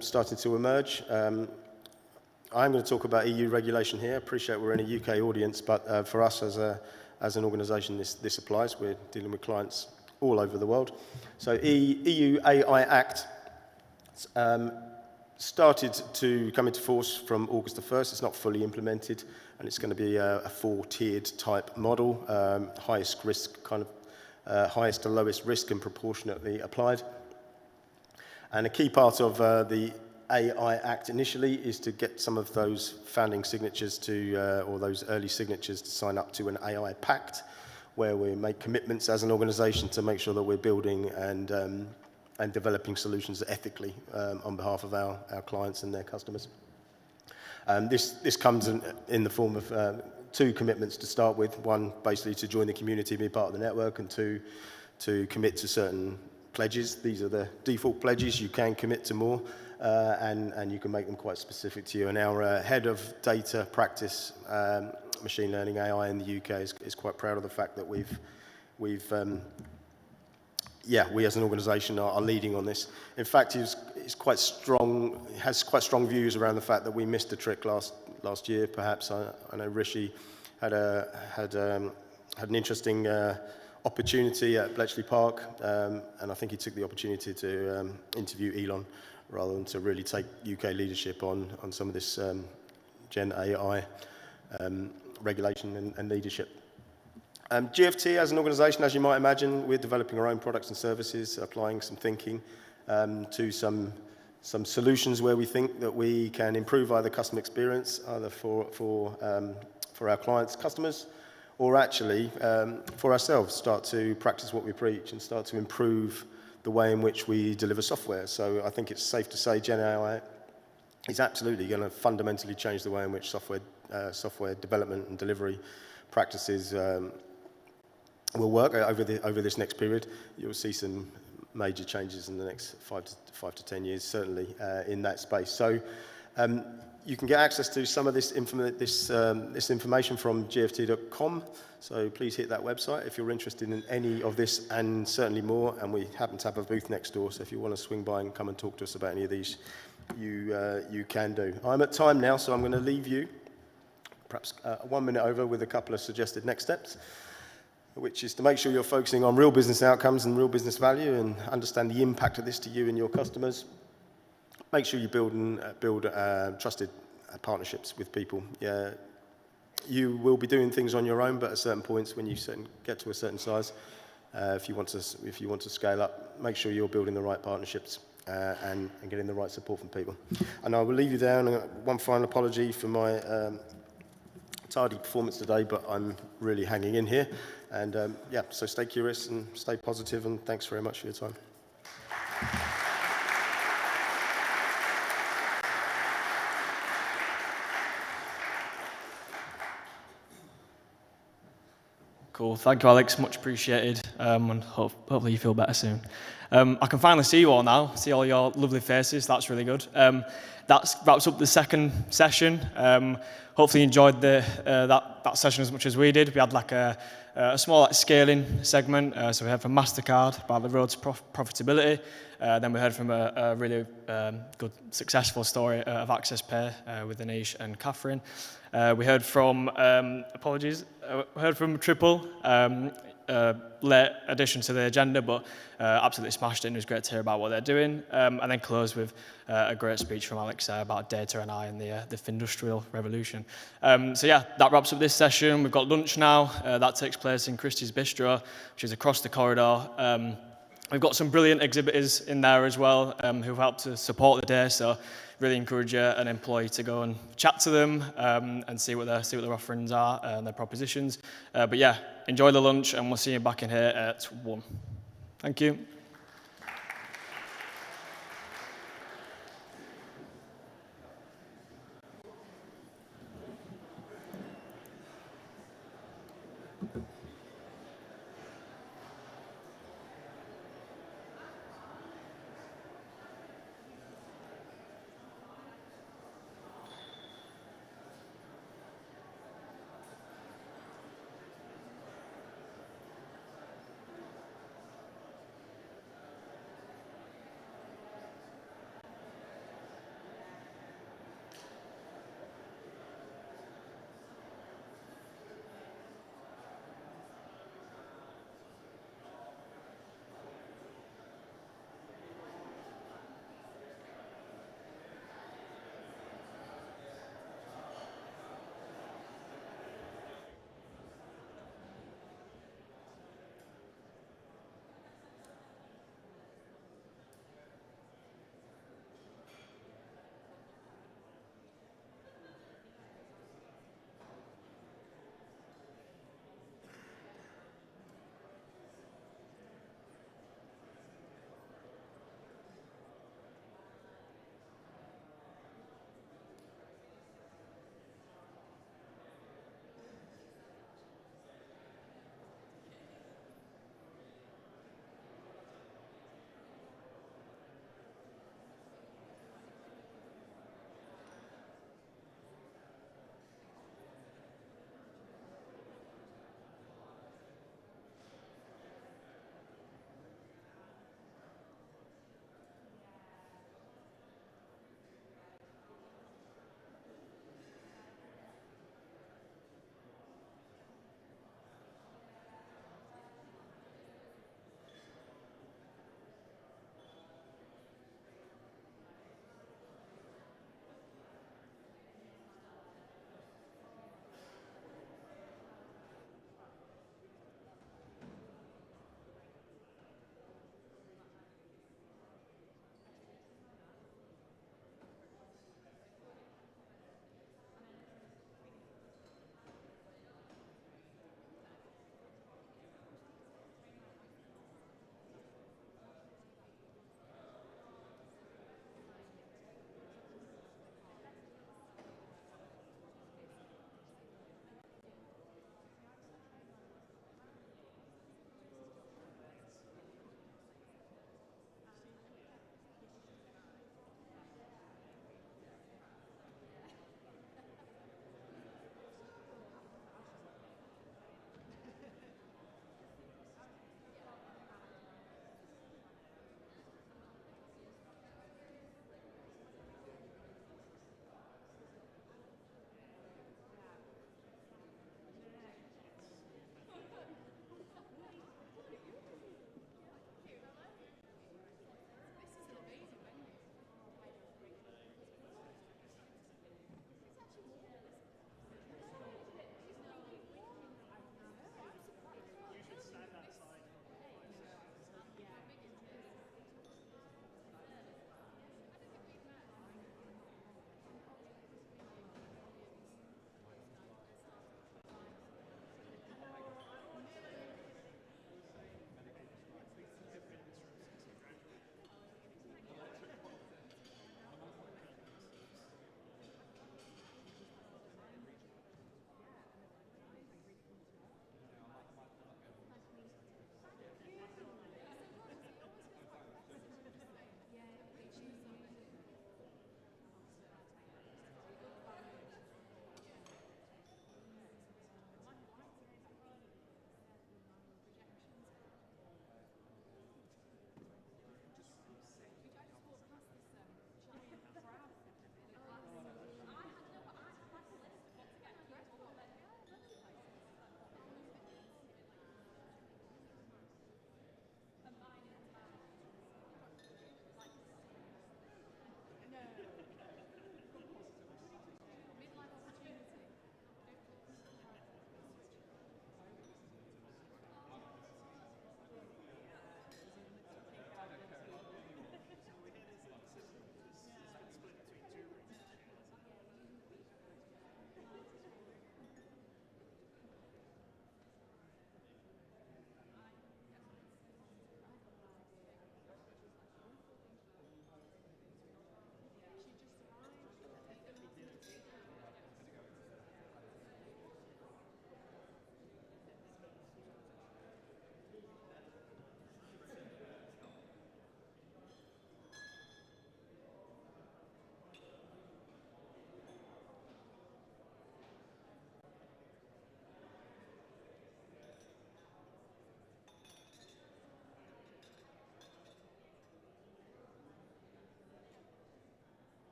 starting to emerge. I'm going to talk about EU regulation here. I appreciate we're in a UK audience, but for us as an organisation, this applies. We're dealing with clients all over the world. So EU AI Act started to come into force from August the 1st. It's not fully implemented, and it's going to be a 4-tiered type model, highest risk kind of highest to lowest risk and proportionately applied. And a key part of the AI Act initially is to get some of those founding signatures to, or those early signatures to sign up to an AI Pact, where we make commitments as an organisation to make sure that we're building and developing solutions ethically on behalf of our clients and their customers. This comes in the form of 2 commitments to start with. One, basically to join the community, be part of the network, and 2, to commit to certain pledges. These are the default pledges. You can commit to more, and you can make them quite specific to you. And our head of data practice, machine learning AI in the UK is quite proud of the fact that we as an organisation are leading on this. In fact, has quite strong views around the fact that we missed a trick last year. Perhaps I know Rishi had an interesting opportunity at Bletchley Park, and I think he took the opportunity to interview Elon rather than to really take UK leadership on some of this Gen AI regulation and leadership. GFT as an organisation, as you might imagine, we're developing our own products and services, applying some thinking to some solutions where we think that we can improve either customer experience, either for our clients, customers, or actually for ourselves, start to practice what we preach and start to improve the way in which we deliver software. So I think it's safe to say Gen AI is absolutely going to fundamentally change the way in which software development and delivery practices will work over this next period. You'll see some major changes in the next 5 to 10 years, certainly in that space. So you can get access to some of this information from gft.com. So please hit that website if you're interested in any of this and certainly more. And we happen to have a booth next door, so if you want to swing by and come and talk to us about any of these, you can do. I'm at time now, so I'm going to leave you perhaps 1 minute over with a couple of suggested next steps, which is to make sure you're focusing on real business outcomes and real business value and understand the impact of this to you and your customers. Make sure you build trusted partnerships with people. You will be doing things on your own, but at certain points when you get to a certain size, if you want to scale up, make sure you're building the right partnerships and getting the right support from people. And I will leave you there. And one final apology for my tardy performance today, but I'm really hanging in here. And so stay curious and stay positive, and thanks very much for your time. Cool, thank you, Alex, much appreciated, and hopefully you feel better soon. I can finally see you all now, see all your lovely faces, that's really good. That wraps up the second session. Hopefully you enjoyed that session as much as we did. We had like a small scaling segment, so we heard from Mastercard about the road to profitability. Then we heard from a really good, successful story of Access Pay with Anish and Catherine. We heard from, heard from Trippple, late addition to the agenda, but absolutely smashed it, and it was great to hear about what they're doing. And then close with a great speech from Alex about data and AI and the Findustrial revolution. So yeah, that wraps up this session. We've got lunch now. That takes place in Christie's Bistro, which is across the corridor. We've got some brilliant exhibitors in there as well who've helped to support the day, so really encourage an employee to go and chat to them and see what their offerings are and their propositions. But yeah, enjoy the lunch, and we'll see you back in here at 1. Thank you.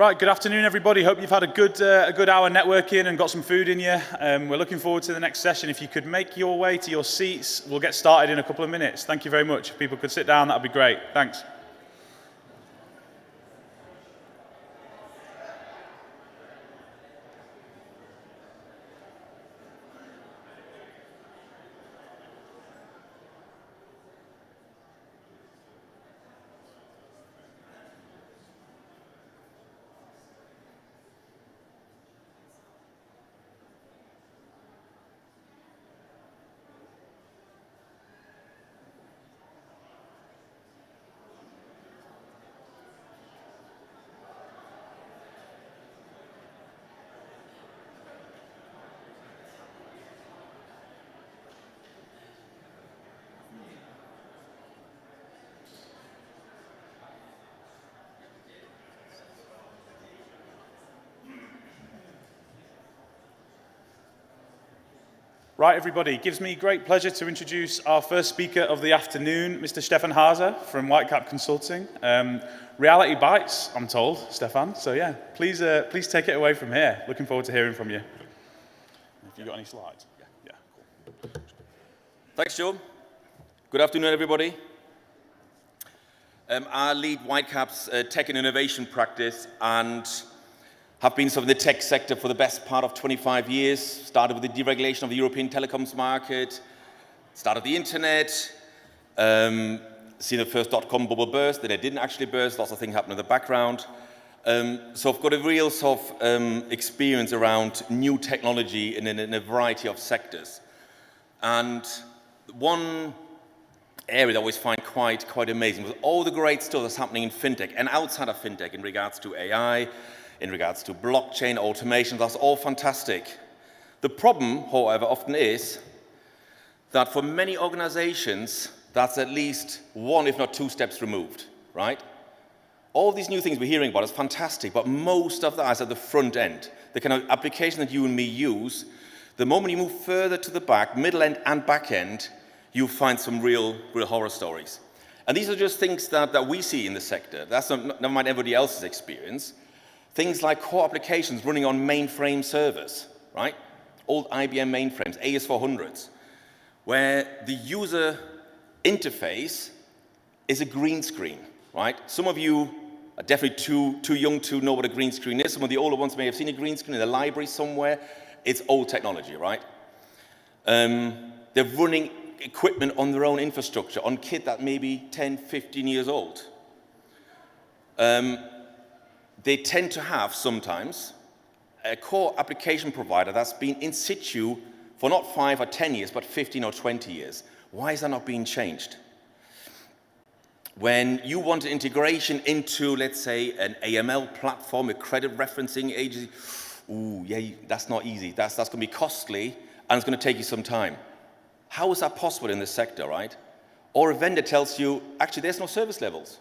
Right, good afternoon, everybody. Hope you've had a good hour networking and got some food in you. We're looking forward to the next session. If you could make your way to your seats, we'll get started in a couple of minutes. Thank you very much. If people could sit down, that would be great. Thanks. Right, everybody, it gives me great pleasure to introduce our first speaker of the afternoon, Mr. Stefan Haase from Whitecap Consulting. Reality bites, I'm told, Stefan. So yeah, please take it away from here. Looking forward to hearing from you. If you've got any slides. Yeah, cool. Thanks, Joe. Good afternoon, everybody. I lead Whitecap's tech and innovation practice and have been in the tech sector for the best part of 25 years. Started with the deregulation of the European telecoms market, started the internet, seen the first .com bubble burst, then it didn't actually burst, lots of things happened in the background. So I've got a real sort of experience around new technology in a variety of sectors. And one area that I always find quite amazing was all the great stuff that's happening in FinTech and outside of FinTech in regards to AI, in regards to blockchain, automation, that's all fantastic. The problem, however, often is that for many organizations, that's at least one, if not two steps removed, right? All these new things we're hearing about is fantastic, but most of that is at the front end. The kind of application that you and me use, the moment you move further to the back, middle end and back end, you find some real horror stories. And these are just things that we see in the sector. That's never mind everybody else's experience. Things like core applications running on mainframe servers, right? Old IBM mainframes, AS400s, where the user interface is a green screen, right? Some of you are definitely too young to know what a green screen is. Some of the older ones may have seen a green screen in the library somewhere. It's old technology, right? They're running equipment on their own infrastructure, on kit that may be 10, 15 years old. They tend to have, sometimes, a core application provider that's been in situ for not 5 or 10 years, but 15 or 20 years. Why is that not being changed? When you want an integration into, let's say, an AML platform, a credit referencing agency, ooh, yeah, that's not easy. That's going to be costly, and it's going to take you some time. How is that possible in this sector, right? Or a vendor tells you, actually, there's no service levels.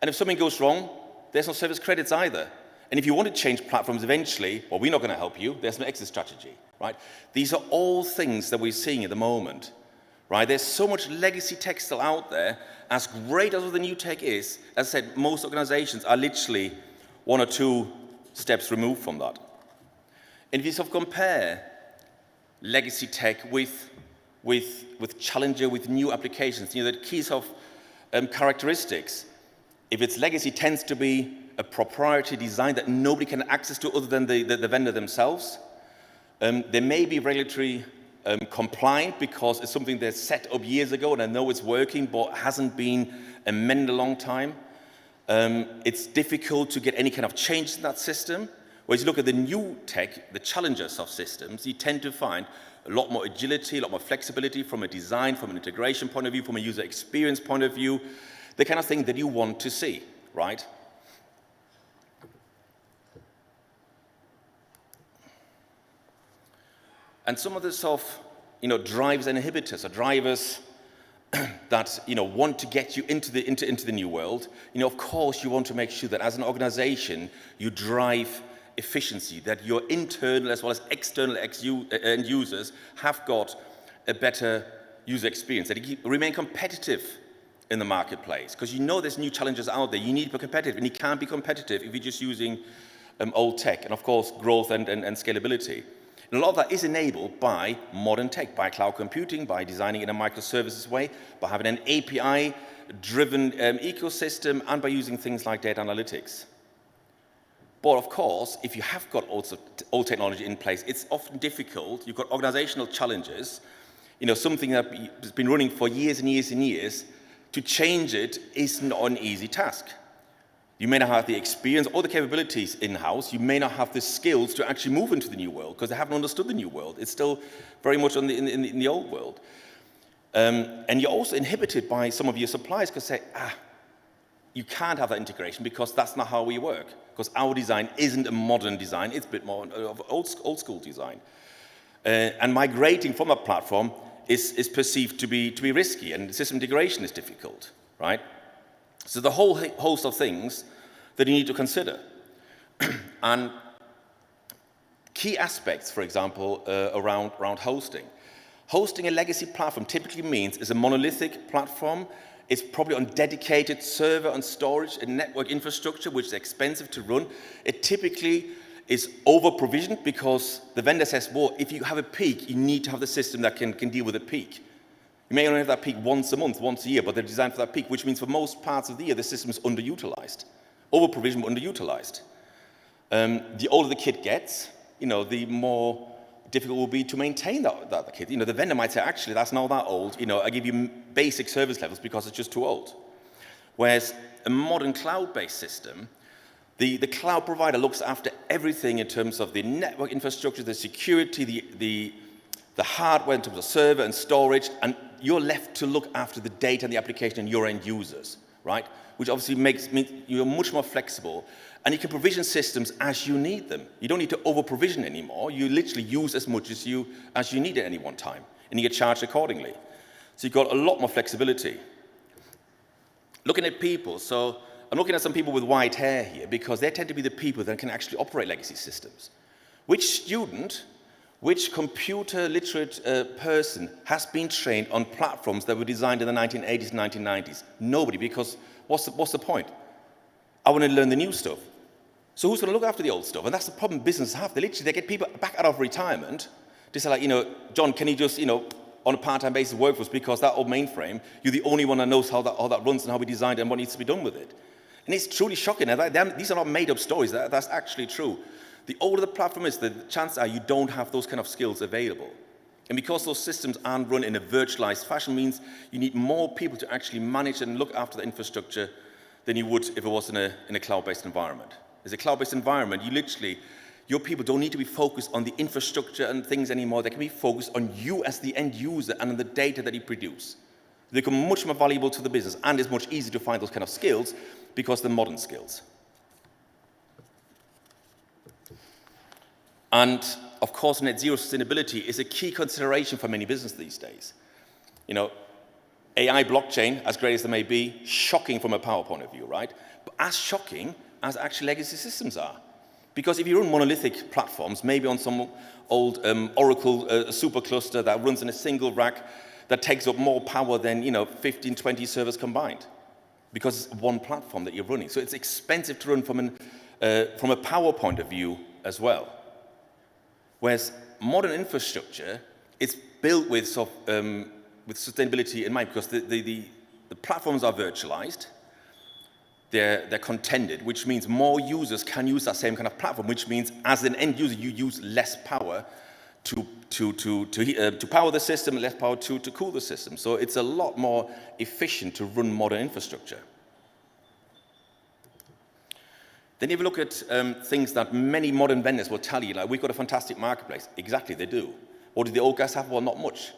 And if something goes wrong, there's no service credits either. And if you want to change platforms eventually, well, we're not going to help you. There's no exit strategy, right? These are all things that we're seeing at the moment, right? There's so much legacy tech still out there. As great as the new tech is, as I said, most organizations are literally 1 or 2 steps removed from that. And if you sort of compare legacy tech with challenger, with new applications, the key sort of characteristics. If it's legacy, tends to be a proprietary design that nobody can access to other than the vendor themselves. They may be regulatory compliant because it's something they set up years ago and I know it's working, but hasn't been amended a long time. It's difficult to get any kind of change in that system. Whereas you look at the new tech, the challengers of systems, you tend to find a lot more agility, a lot more flexibility from a design, from an integration point of view, from a user experience point of view, the kind of thing that you want to see, right? And some of the sort of, drivers and inhibitors, or drivers that, want to get you into the new world. Of course, you want to make sure that as an organization, you drive efficiency, that your internal as well as external end users have got a better user experience, that you remain competitive in the marketplace, because you know there's new challenges out there. You need to be competitive, and you can't be competitive if you're just using old tech, and of course growth and scalability. And a lot of that is enabled by modern tech, by cloud computing, by designing in a microservices way, by having an API-driven ecosystem, and by using things like data analytics. But of course, if you have got old technology in place, it's often difficult. You've got organizational challenges, something that's been running for years and years and years. To change it is not an easy task. You may not have the experience or the capabilities in-house. You may not have the skills to actually move into the new world because they haven't understood the new world. It's still very much in the old world. And you're also inhibited by some of your suppliers because say, you can't have that integration because that's not how we work. Because our design isn't a modern design, it's a bit more of old school design. And migrating from a platform is perceived to be risky, and system integration is difficult, right? So the whole host of things that you need to consider. And key aspects, for example, around hosting. Hosting a legacy platform typically means it's a monolithic platform. It's probably on dedicated server and storage and network infrastructure, which is expensive to run. It typically is over-provisioned because the vendor says, well, if you have a peak, you need to have the system that can deal with a peak. You may only have that peak once a month, once a year, but they're designed for that peak, which means for most parts of the year, the system is underutilized. Over-provisioned, but underutilized. The older the kit gets, the more difficult it will be to maintain that kit. The vendor might say, actually, that's not that old. I give you basic service levels because it's just too old. Whereas a modern cloud-based system, the cloud provider looks after everything in terms of the network infrastructure, the security, the hardware in terms of server and storage, and you're left to look after the data and the application and your end users, right? Which obviously means you're much more flexible, and you can provision systems as you need them. You don't need to over-provision anymore. You literally use as much as you need at any one time, and you get charged accordingly. So you've got a lot more flexibility. Looking at people, so I'm looking at some people with white hair here because they tend to be the people that can actually operate legacy systems. Which student, which computer literate person has been trained on platforms that were designed in the 1980s and 1990s? Nobody, because what's the point? I want to learn the new stuff. So who's going to look after the old stuff? And that's the problem businesses have. They get people back out of retirement to say, like, John, can you just, on a part-time basis work for us because that old mainframe, you're the only one that knows how that runs and how we designed it and what needs to be done with it. And it's truly shocking. These are not made-up stories. That's actually true. The older the platform is, the chances are you don't have those kind of skills available. And because those systems aren't run in a virtualized fashion means you need more people to actually manage and look after the infrastructure than you would if it was in a cloud-based environment. As a cloud-based environment, your people don't need to be focused on the infrastructure and things anymore. They can be focused on you as the end user and on the data that you produce. They become much more valuable to the business, and it's much easier to find those kind of skills because they're modern skills. And of course, net zero sustainability is a key consideration for many businesses these days. AI blockchain, as great as they may be, shocking from a power point of view, right? But as shocking as actually legacy systems are. Because if you run monolithic platforms, maybe on some old Oracle supercluster that runs in a single rack that takes up more power than 15, 20 servers combined. Because it's one platform that you're running. So it's expensive to run from a power point of view as well. Whereas modern infrastructure, it's built with sustainability in mind because the platforms are virtualized, they're contended, which means more users can use that same kind of platform, which means as an end user, you use less power to power the system, less power to cool the system. So it's a lot more efficient to run modern infrastructure. Then if you look at things that many modern vendors will tell you, like, we've got a fantastic marketplace. Exactly, they do. What do the old guys have? Well, not much.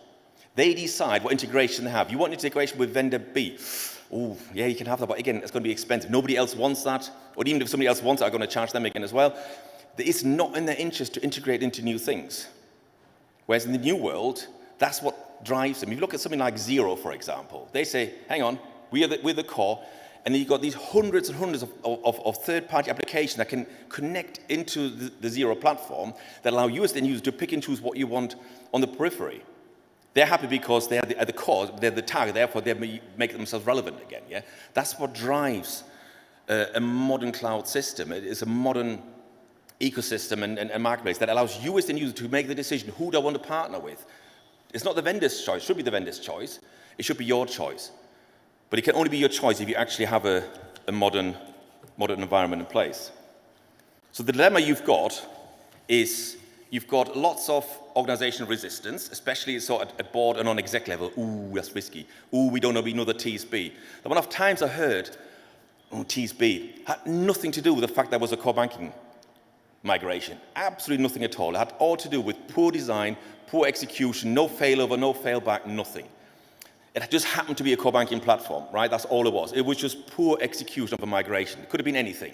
They decide what integration they have. You want integration with vendor B. Oh, yeah, you can have that, but again, it's going to be expensive. Nobody else wants that. Or even if somebody else wants it, I'm going to charge them again as well. It's not in their interest to integrate into new things. Whereas in the new world, that's what drives them. If you look at something like Xero, for example, they say, hang on, we're the core, and then you've got these hundreds and hundreds of third-party applications that can connect into the Xero platform that allow you as the end user to pick and choose what you want on the periphery. They're happy because they're at the core, they're the target, therefore they make themselves relevant again. Yeah? That's what drives a modern cloud system. It is a modern ecosystem and marketplace that allows you as the user to make the decision who they want to partner with. It's not the vendor's choice, it should be the vendor's choice. It should be your choice. But it can only be your choice if you actually have a modern environment in place. So the dilemma you've got is you've got lots of organizational resistance, especially sort of at board and on exec level. Ooh, that's risky. Ooh, we don't know, we know the TSB. The amount of times I heard, oh, TSB, had nothing to do with the fact there was a core banking migration. Absolutely nothing at all. It had all to do with poor design, poor execution, no failover, no failback, nothing. It just happened to be a core banking platform, right? That's all it was. It was just poor execution of a migration. It could have been anything.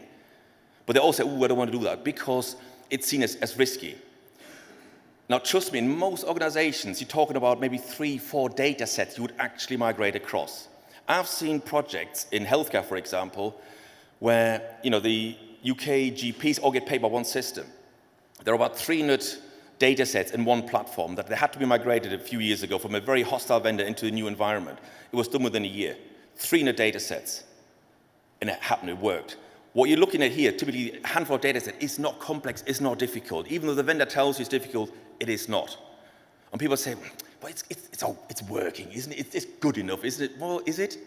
But they all said, ooh, I don't want to do that because it's seen as risky. Now, trust me, in most organizations, you're talking about maybe 3-4 data sets you would actually migrate across. I've seen projects in healthcare, for example, where the UK GPs all get paid by one system. There are about 300 data sets in one platform that they had to be migrated a few years ago from a very hostile vendor into a new environment. It was done within a year. 300 data sets. And it happened, it worked. What you're looking at here, typically a handful of data sets, is not complex, it's not difficult. Even though the vendor tells you it's difficult, it is not. And people say, well, it's working, isn't it? It's good enough, isn't it? Well, is it?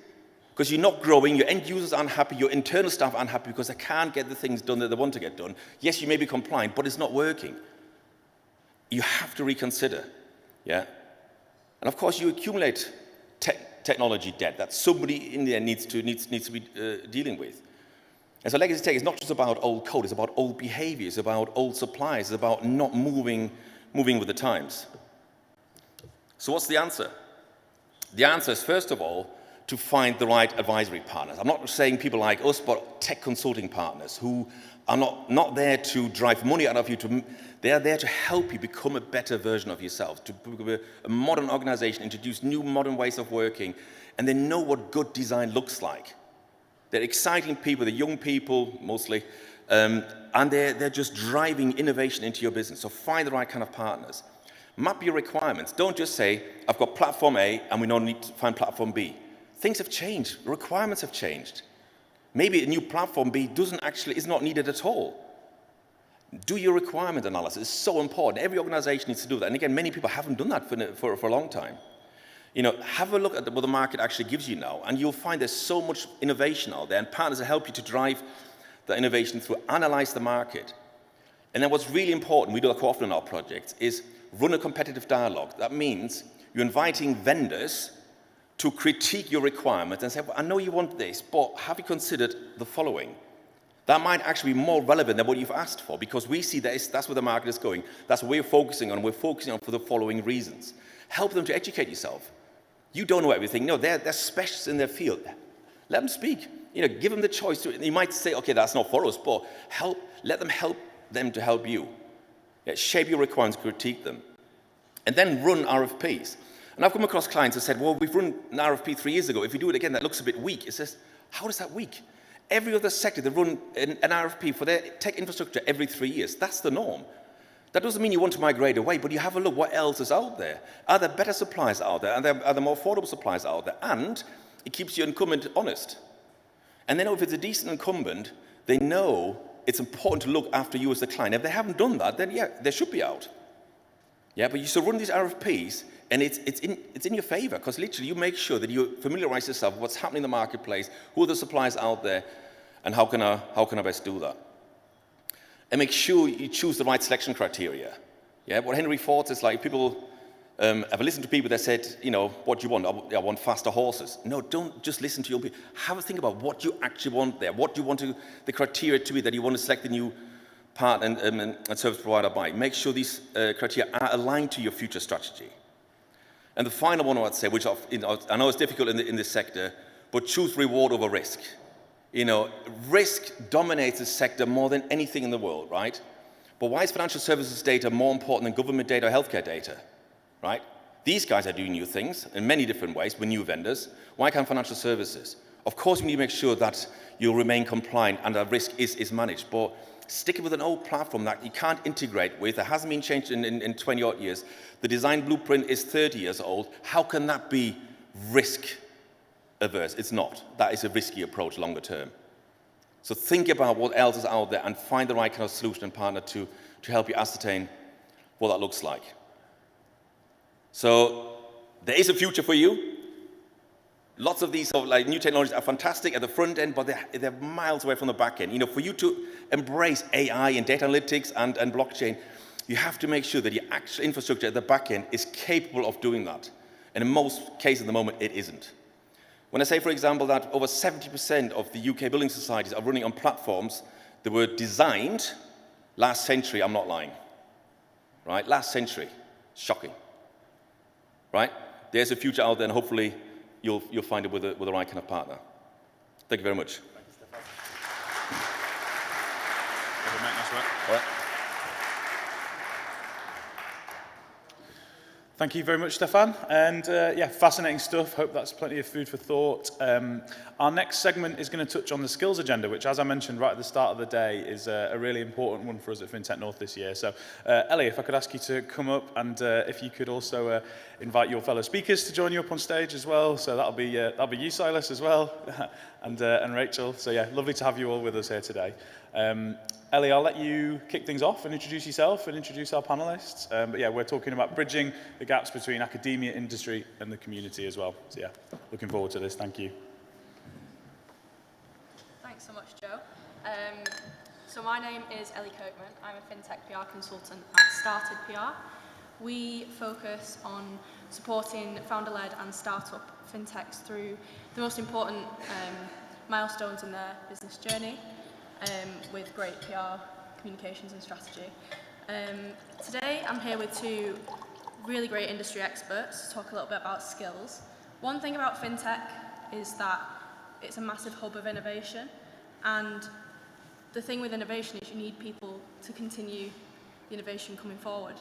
Because you're not growing, your end users aren't happy, your internal staff aren't happy because they can't get the things done that they want to get done. Yes, you may be compliant, but it's not working. You have to reconsider, yeah? And of course, you accumulate technology debt that somebody in there needs to be dealing with. And so legacy tech is not just about old code, it's about old behaviors, about old suppliers, it's about not moving with the times. So what's the answer? The answer is, first of all, to find the right advisory partners. I'm not saying people like us, but tech consulting partners who are not there to drive money out of you. They are there to help you become a better version of yourself, to become a modern organization, introduce new modern ways of working, and they know what good design looks like. They're exciting people, they're young people mostly, and they're just driving innovation into your business. So find the right kind of partners. Map your requirements. Don't just say, I've got platform A and we don't need to find platform B. Things have changed, requirements have changed. Maybe a new platform B is not needed at all. Do your requirement analysis. It's so important. Every organization needs to do that. And again, many people haven't done that for a long time. Have a look at what the market actually gives you now, and you'll find there's so much innovation out there, and partners will help you to drive the innovation through, analyze the market. And then what's really important, we do that quite often in our projects, is run a competitive dialogue. That means you're inviting vendors to critique your requirements and say, well, I know you want this, but have you considered the following? That might actually be more relevant than what you've asked for, because we see that's where the market is going. That's what we're focusing on. We're focusing on for the following reasons. Help them to educate yourself. You don't know everything. No, they're specialists in their field. Let them speak. Give them the choice. You might say, okay, that's not for us, but let them help them to help you. Yeah, shape your requirements, critique them. And then run RFPs. And I've come across clients who said, well, we've run an RFP 3 years ago. If we do it again, that looks a bit weak. It says, how is that weak? Every other sector, they run an RFP for their tech infrastructure every 3 years. That's the norm. That doesn't mean you want to migrate away, but you have a look what else is out there. Are there better suppliers out there? Are there more affordable suppliers out there? And it keeps your incumbent honest. And then if it's a decent incumbent, they know it's important to look after you as the client. If they haven't done that, then yeah, they should be out. Yeah, but you still run these RFPs, and it's in your favor, because literally you make sure that you familiarize yourself with what's happening in the marketplace, who are the suppliers out there, and how can I best do that? And make sure you choose the right selection criteria. Yeah, what Henry Ford is like, people have listened to people that said, what do you want? I want faster horses. No, don't just listen to your people. Have a think about what you actually want there. What do you want the criteria to be that you want to select the new partner and service provider by? Make sure these criteria are aligned to your future strategy. And the final one I'd say, which I know is difficult in this sector, but choose reward over risk. Risk dominates this sector more than anything in the world, right? But why is financial services data more important than government data or healthcare data, right? These guys are doing new things in many different ways with new vendors. Why can't financial services? Of course, you need to make sure that you'll remain compliant and that risk is managed, but sticking with an old platform that you can't integrate with, that hasn't been changed in 20 odd years, the design blueprint is 30 years old, how can that be risk averse? It's not. That is a risky approach longer term. So think about what else is out there and find the right kind of solution and partner to help you ascertain what that looks like. So there is a future for you. Lots of these new technologies are fantastic at the front end, but they're miles away from the back end. For you to embrace AI and data analytics and blockchain, you have to make sure that your actual infrastructure at the back end is capable of doing that. And in most cases at the moment, it isn't. When I say, for example, that over 70% of the UK building societies are running on platforms that were designed last century, I'm not lying. Right? Last century. Shocking. Right? There's a future out there, and hopefully you'll find it with the right kind of partner. Thank you very much. Thank you, Stefan. All right. Thank you very much, Stefan. And yeah, fascinating stuff. Hope that's plenty of food for thought. Our next segment is going to touch on the skills agenda, which, as I mentioned right at the start of the day, is a really important one for us at FinTech North this year. So, Ellie, if I could ask you to come up, and if you could also invite your fellow speakers to join you up on stage as well. So that'll be you, Silas, as well, and Rachel. So yeah, lovely to have you all with us here today. Ellie, I'll let you kick things off and introduce yourself and introduce our panelists. But yeah, we're talking about bridging the gaps between academia, industry, and the community as well. So yeah, looking forward to this. Thank you. Thanks so much, Joe. So my name is Ellie Kirkman. I'm a FinTech PR consultant at Started PR. We focus on supporting founder-led and startup fintechs through the most important milestones in their business journey. With great PR, communications and strategy. Today I'm here with two really great industry experts to talk a little bit about skills. One thing about FinTech is that it's a massive hub of innovation, and the thing with innovation is you need people to continue the innovation coming forward.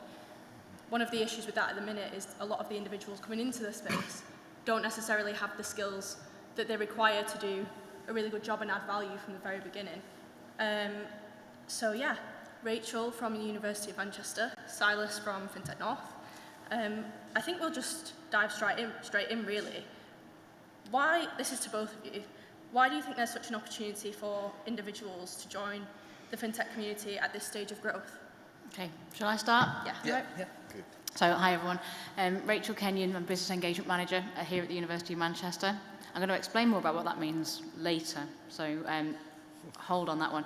One of the issues with that at the minute is a lot of the individuals coming into the space don't necessarily have the skills that they require to do a really good job and add value from the very beginning. So yeah, Rachel from the University of Manchester, Silas from FinTech North. I think we'll just dive straight in really. This is to both of you, why do you think there's such an opportunity for individuals to join the FinTech community at this stage of growth? Okay, shall I start? Yeah. Good. So hi everyone, Rachel Kenyon, I'm Business Engagement Manager here at the University of Manchester. I'm going to explain more about what that means later, so hold on that one.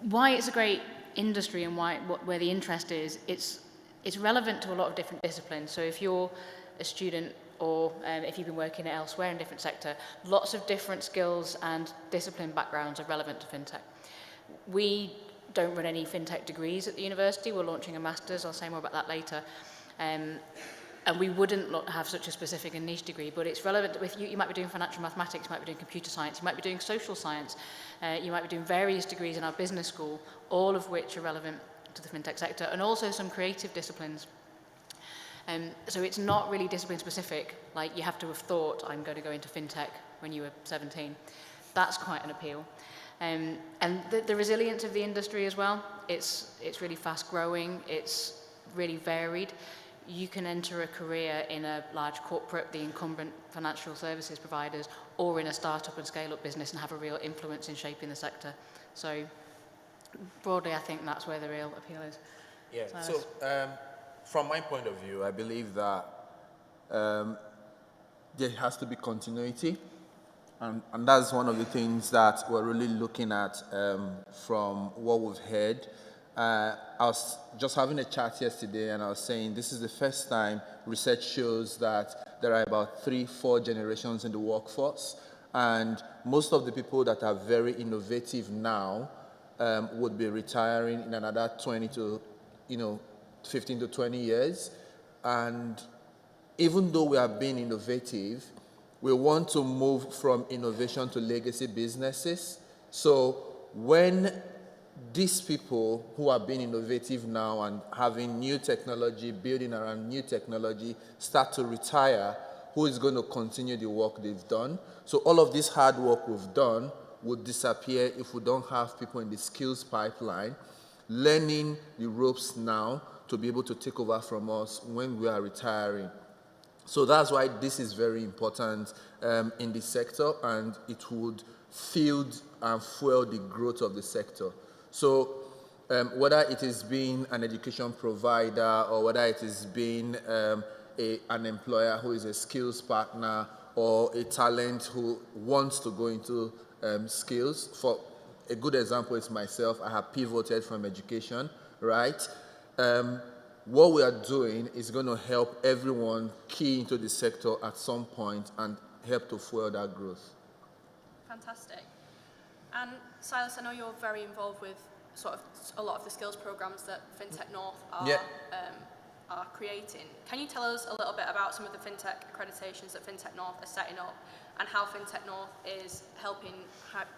Why it's a great industry and where the interest is, it's relevant to a lot of different disciplines. So if you're a student or if you've been working elsewhere in a different sector, lots of different skills and discipline backgrounds are relevant to FinTech. We don't run any FinTech degrees at the university. We're launching a master's. I'll say more about that later. And we wouldn't have such a specific and niche degree, but it's relevant with you. You might be doing financial mathematics, you might be doing computer science, you might be doing social science, you might be doing various degrees in our business school, all of which are relevant to the FinTech sector, and also some creative disciplines. So it's not really discipline specific, like you have to have thought, I'm going to go into FinTech when you were 17. That's quite an appeal. And the resilience of the industry as well, it's really fast growing, it's really varied. You can enter a career in a large corporate, the incumbent financial services providers, or in a startup and scale-up business and have a real influence in shaping the sector. So broadly, I think that's where the real appeal is. Yeah, so from my point of view, I believe that there has to be continuity. And that's one of the things that we're really looking at from what we've heard. I was just having a chat yesterday and I was saying this is the first time research shows that there are about 3-4 generations in the workforce, and most of the people that are very innovative now would be retiring in another 15 to 20 years. And even though we are being innovative, we want to move from innovation to legacy businesses. So when these people who are being innovative now and having new technology, building around new technology, start to retire, who is going to continue the work they've done. So all of this hard work we've done would disappear if we don't have people in the skills pipeline learning the ropes now to be able to take over from us when we are retiring. So that's why this is very important in the sector, and it would fuel and fuel the growth of the sector. So whether it is being an education provider or whether it is being an employer who is a skills partner or a talent who wants to go into skills. For a good example is myself. I have pivoted from education, right? What we are doing is going to help everyone key into the sector at some point and help to fuel that growth. Fantastic. And Silas, I know you're very involved with sort of a lot of the skills programs that FinTech North are creating. Can you tell us a little bit about some of the FinTech accreditations that FinTech North are setting up and how FinTech North is helping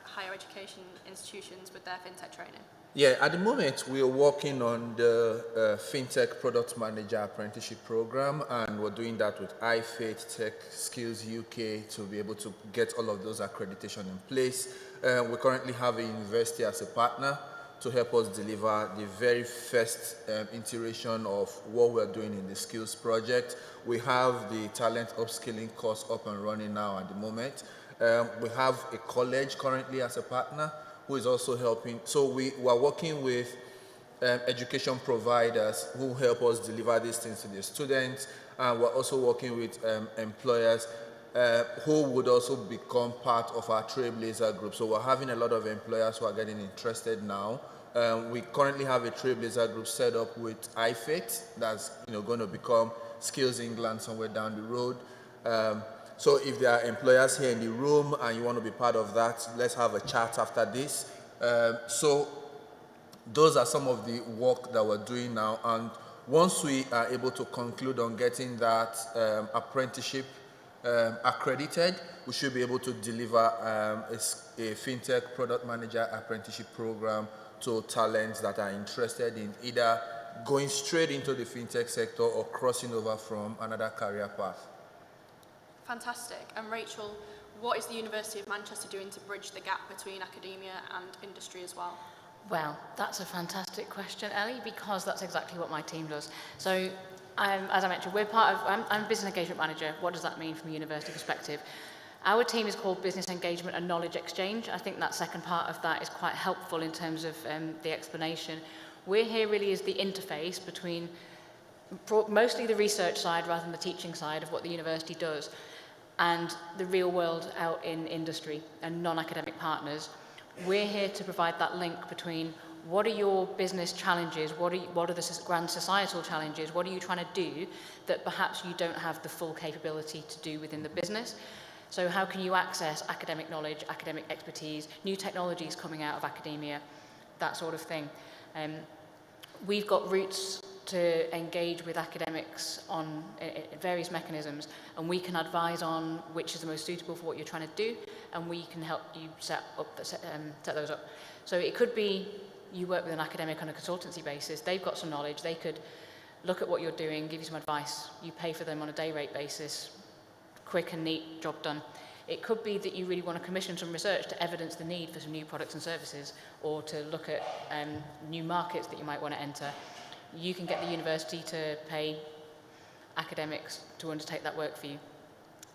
higher education institutions with their FinTech training? Yeah, at the moment we are working on the FinTech Product Manager Apprenticeship Program, and we're doing that with FinTech Tech Skills UK to be able to get all of those accreditation in place. We currently have a university as a partner to help us deliver the very first iteration of what we're doing in the skills project. We have the talent upskilling course up and running now at the moment. We have a college currently as a partner who is also helping. So we are working with education providers who help us deliver these things to the students, and we're also working with employers who would also become part of our Trailblazer group. So we're having a lot of employers who are getting interested now. We currently have a Trailblazer group set up with FinTech that's going to become Skills England somewhere down the road. So if there are employers here in the room and you want to be part of that, let's have a chat after this. So those are some of the work that we're doing now. And once we are able to conclude on getting that apprenticeship accredited, we should be able to deliver a FinTech Product Manager Apprenticeship Program to talents that are interested in either going straight into the FinTech sector or crossing over from another career path. Fantastic. And Rachel, what is the University of Manchester doing to bridge the gap between academia and industry as well? Well, that's a fantastic question, Ellie, because that's exactly what my team does. So, as I mentioned, I'm a business engagement manager. What does that mean from a university perspective? Our team is called Business Engagement and Knowledge Exchange. I think that second part of that is quite helpful in terms of the explanation. We're here really as the interface between mostly the research side rather than the teaching side of what the university does, and the real world out in industry and non-academic partners. We're here to provide that link between what are your business challenges, what are the grand societal challenges, what are you trying to do that perhaps you don't have the full capability to do within the business. So how can you access academic knowledge, academic expertise, new technologies coming out of academia, that sort of thing. We've got routes to engage with academics on various mechanisms, and we can advise on which is the most suitable for what you're trying to do, and we can help you set those up. So it could be you work with an academic on a consultancy basis, they've got some knowledge, they could look at what you're doing, give you some advice, you pay for them on a day rate basis, quick and neat, job done. It could be that you really want to commission some research to evidence the need for some new products and services, or to look at new markets that you might want to enter. You can get the university to pay academics to undertake that work for you.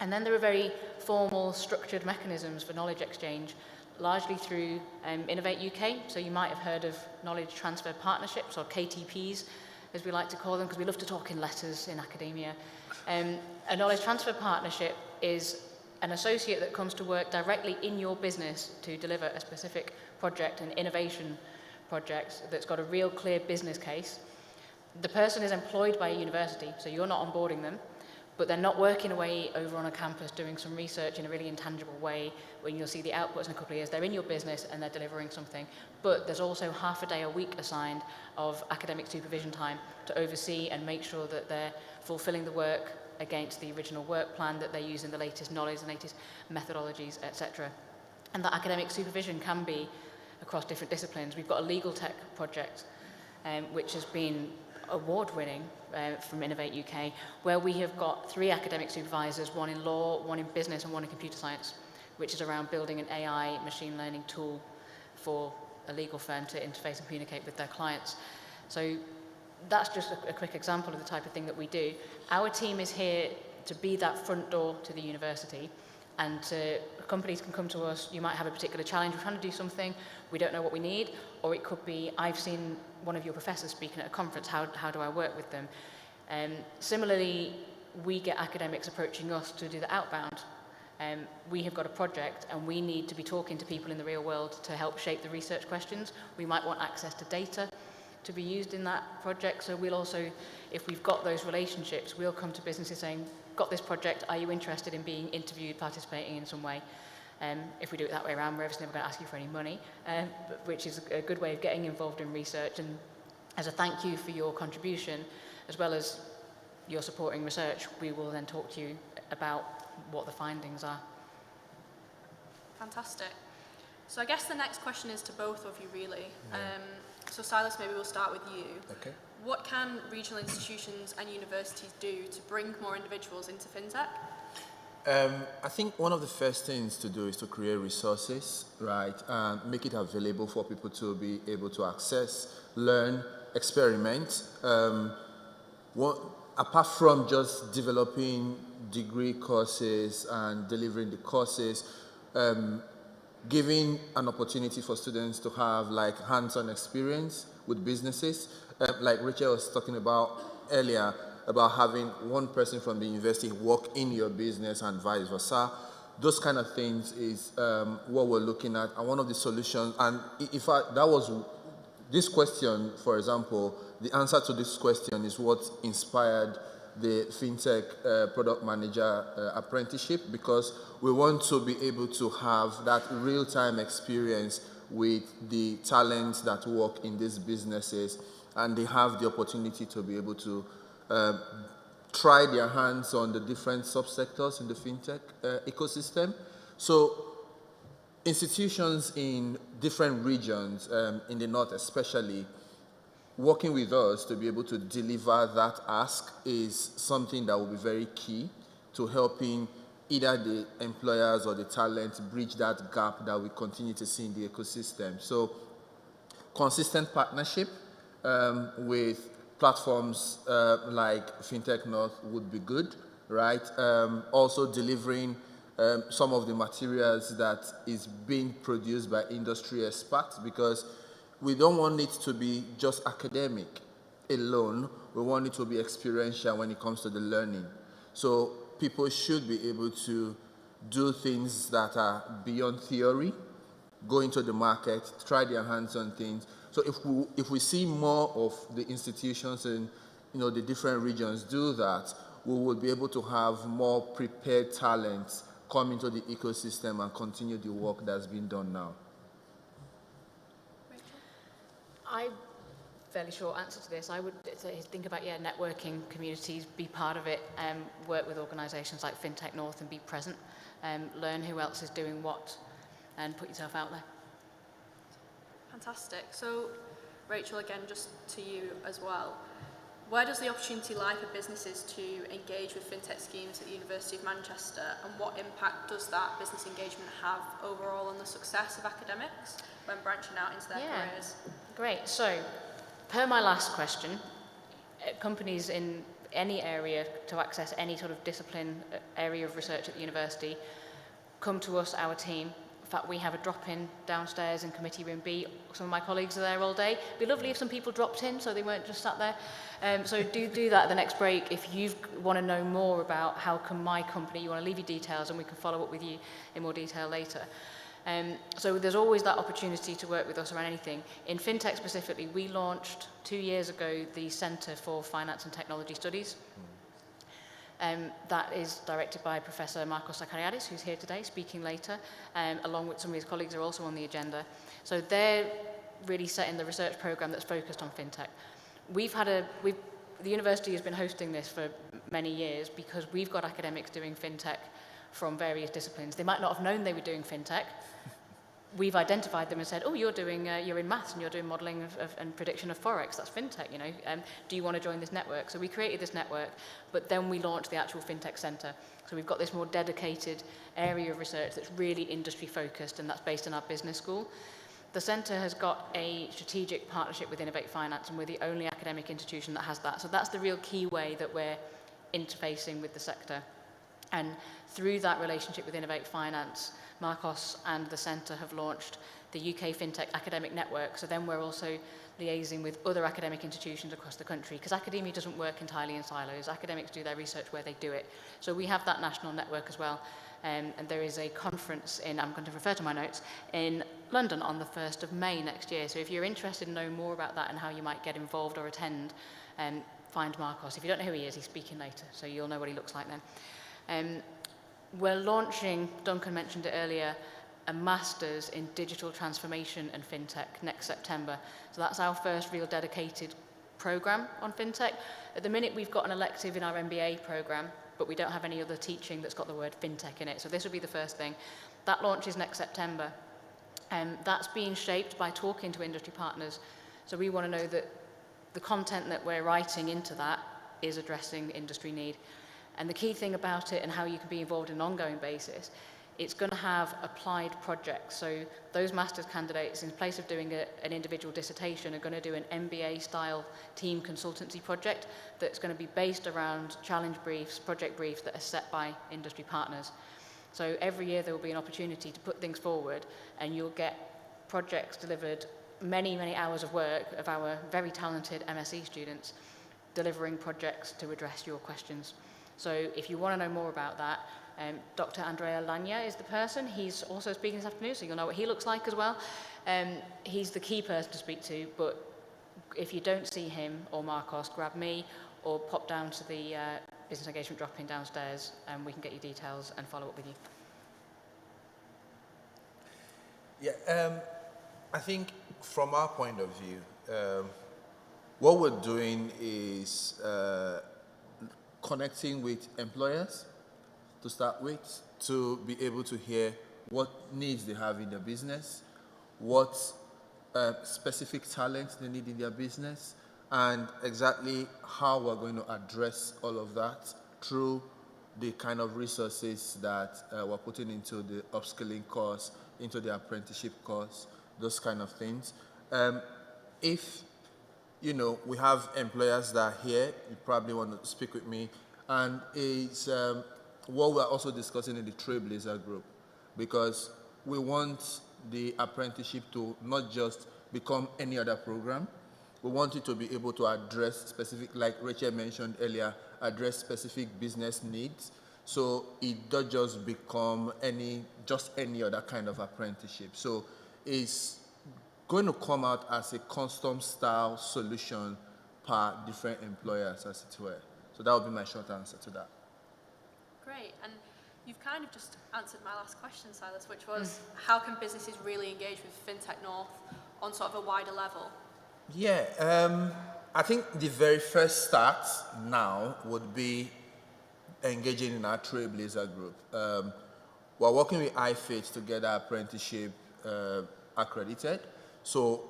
And then there are very formal, structured mechanisms for knowledge exchange, largely through Innovate UK. So you might have heard of knowledge transfer partnerships, or KTPs, as we like to call them, because we love to talk in letters in academia. A knowledge transfer partnership is an associate that comes to work directly in your business to deliver a specific project, an innovation project that's got a real clear business case. The person is employed by a university, so you're not onboarding them, but they're not working away over on a campus doing some research in a really intangible way when you'll see the outputs in a couple of years. They're in your business and they're delivering something, but there's also half a day a week assigned of academic supervision time to oversee and make sure that they're fulfilling the work against the original work plan, that they're using the latest knowledge, the latest methodologies, etc. And that academic supervision can be across different disciplines. We've got a legal tech project which has been award-winning from Innovate UK, where we have got 3 academic supervisors, one in law, one in business, and one in computer science, which is around building an AI machine learning tool for a legal firm to interface and communicate with their clients. So that's just a quick example of the type of thing that we do. Our team is here to be that front door to the university, and companies can come to us. You might have a particular challenge, we're trying to do something, we don't know what we need, or it could be, I've seen one of your professors speaking at a conference, how do I work with them? Similarly, we get academics approaching us to do the outbound. We have got a project and we need to be talking to people in the real world to help shape the research questions. We might want access to data to be used in that project, so we'll also, if we've got those relationships, we'll come to businesses saying, got this project, are you interested in being interviewed, participating in some way? If we do it that way around, we're obviously never going to ask you for any money, which is a good way of getting involved in research. And as a thank you for your contribution, as well as your supporting research, we will then talk to you about what the findings are. Fantastic. So I guess the next question is to both of you, really. So Silas, maybe we'll start with you. Okay. What can regional institutions and universities do to bring more individuals into FinTech? I think one of the first things to do is to create resources, right, and make it available for people to be able to access, learn, experiment. Apart from just developing degree courses and delivering the courses, giving an opportunity for students to have like hands-on experience with businesses, like Rachel was talking about earlier, about having one person from the university work in your business and vice versa. Those kind of things is what we're looking at, and one of the solutions. And if that was this question, for example, the answer to this question is what inspired the FinTech Product Manager apprenticeship, because we want to be able to have that real-time experience with the talents that work in these businesses, and they have the opportunity to be able to try their hands on the different subsectors in the FinTech ecosystem. So institutions in different regions, in the North especially, working with us to be able to deliver that ask is something that will be very key to helping either the employers or the talent bridge that gap that we continue to see in the ecosystem. So consistent partnership with platforms like FinTech North would be good, right? Also delivering some of the materials that is being produced by industry experts, because we don't want it to be just academic alone. We want it to be experiential when it comes to the learning. So people should be able to do things that are beyond theory, go into the market, try their hands on things. So if we see more of the institutions in the different regions do that, we will be able to have more prepared talents come into the ecosystem and continue the work that's been done now. Fairly short answer to this. I would think about networking, communities, be part of it, work with organisations like FinTech North and be present, learn who else is doing what, and put yourself out there. Fantastic. So, Rachel, again, just to you as well. Where does the opportunity lie for businesses to engage with FinTech schemes at the University of Manchester, and what impact does that business engagement have overall on the success of academics when branching out into their careers? Great. So, per my last question, companies in any area to access any sort of discipline area of research at the university come to us, our team. In fact, we have a drop-in downstairs in committee room B. Some of my colleagues are there all day. It'd be lovely if some people dropped in so they weren't just sat there. So do that at the next break. If you want to know more about how can my company, you want to leave your details and we can follow up with you in more detail later. So there's always that opportunity to work with us around anything. In FinTech specifically, we launched 2 years ago the Centre for Finance and Technology Studies. That is directed by Professor Marcos Zachariadis, who's here today, speaking later, along with some of his colleagues are also on the agenda. So they're really setting the research program that's focused on FinTech. The university has been hosting this for many years because we've got academics doing FinTech from various disciplines. They might not have known they were doing FinTech, we've identified them and said, oh, you're in maths and you're doing modelling and prediction of Forex, that's FinTech, you know, do you want to join this network? So we created this network, but then we launched the actual FinTech Centre. So we've got this more dedicated area of research that's really industry focused, and that's based in our business school. The centre has got a strategic partnership with Innovate Finance, and we're the only academic institution that has that. So that's the real key way that we're interfacing with the sector. And through that relationship with Innovate Finance, Marcos and the centre have launched the UK FinTech Academic Network. So then we're also liaising with other academic institutions across the country, because academia doesn't work entirely in silos. Academics do their research where they do it. So we have that national network as well. And there is a conference I'm going to refer to my notes, in London on the 1st of May next year. So if you're interested in knowing more about that and how you might get involved or attend, find Marcos. If you don't know who he is, he's speaking later, so you'll know what he looks like then. We're launching, Duncan mentioned it earlier, a Master's in Digital Transformation and FinTech next September. So that's our first real dedicated programme on FinTech. At the minute, we've got an elective in our MBA programme, but we don't have any other teaching that's got the word FinTech in it. So this will be the first thing. That launches next September. That's being shaped by talking to industry partners. So we want to know that the content that we're writing into that is addressing industry need. And the key thing about it and how you can be involved on an ongoing basis, it's going to have applied projects. So those master's candidates, in place of doing an individual dissertation, are going to do an MBA-style team consultancy project that's going to be based around challenge briefs, project briefs that are set by industry partners. So every year there will be an opportunity to put things forward, and you'll get projects delivered, many, many hours of work of our very talented MSc students delivering projects to address your questions. So if you want to know more about that, Dr. Andrea Lagna is the person. He's also speaking this afternoon, so you'll know what he looks like as well. He's the key person to speak to, but if you don't see him or Marcos, grab me or pop down to the business engagement drop-in downstairs, and we can get you details and follow up with you. Yeah, I think from our point of view, what we're doing is connecting with employers to start with, to be able to hear what needs they have in their business, what specific talents they need in their business, and exactly how we're going to address all of that through the kind of resources that we're putting into the upskilling course, into the apprenticeship course, those kind of things. If we have employers that are here, you probably want to speak with me, and it's what we're also discussing in the Trailblazer group, because we want the apprenticeship to not just become any other program. We want it to be able to address specific, like Rachel mentioned earlier, address specific business needs. So it does just become any other kind of apprenticeship. So it's going to come out as a custom style solution per different employers, as it were. So that would be my short answer to that. Great, and you've kind of just answered my last question, Silas, which was how can businesses really engage with FinTech North on sort of a wider level? Yeah, I think the very first start now would be engaging in our Trailblazer group. We're working with IFIT to get our apprenticeship accredited. So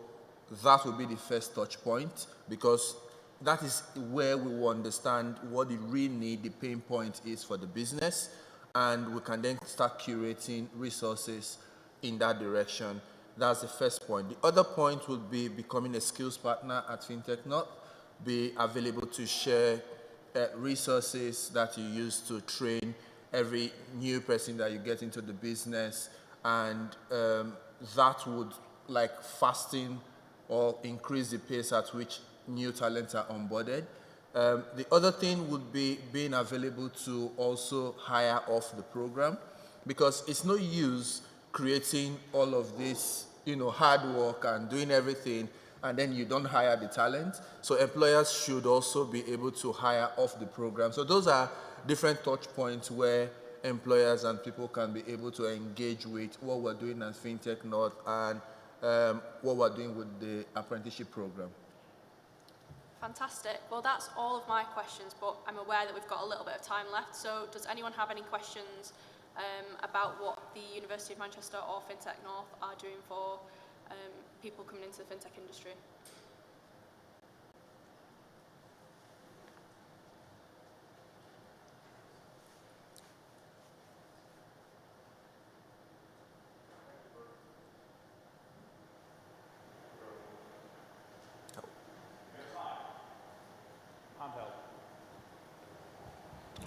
that will be the first touch point, because that is where we will understand what the real need, the pain point is for the business, and we can then start curating resources in that direction. That's the first point. The other point would be becoming a skills partner at FinTech North, be available to share resources that you use to train every new person that you get into the business, and that would fasten or increase the pace at which new talents are onboarded. The other thing would be being available to also hire off the program, because it's no use creating all of this, hard work and doing everything, and then you don't hire the talent. So employers should also be able to hire off the program. So those are different touch points where employers and people can be able to engage with what we're doing at FinTech North and what we're doing with the apprenticeship program. Fantastic. Well, that's all of my questions, but I'm aware that we've got a little bit of time left. So does anyone have any questions about what the University of Manchester or FinTech North are doing for people coming into the FinTech industry.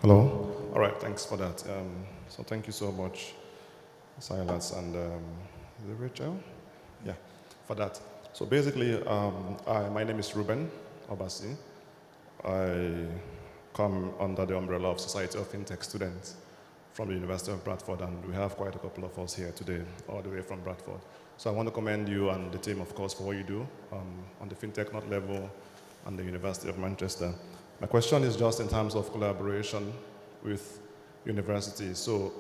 Hello. All right, thanks for that. So thank you so much, Silas and Rachel, yeah, for that. So basically, my name is Ruben Obasi. I come under the umbrella of Society of FinTech Students from the University of Bradford, and we have quite a couple of us here today, all the way from Bradford. So I want to commend you and the team, of course, for what you do on the FinTech North level and the University of Manchester. My question is just in terms of collaboration with universities. So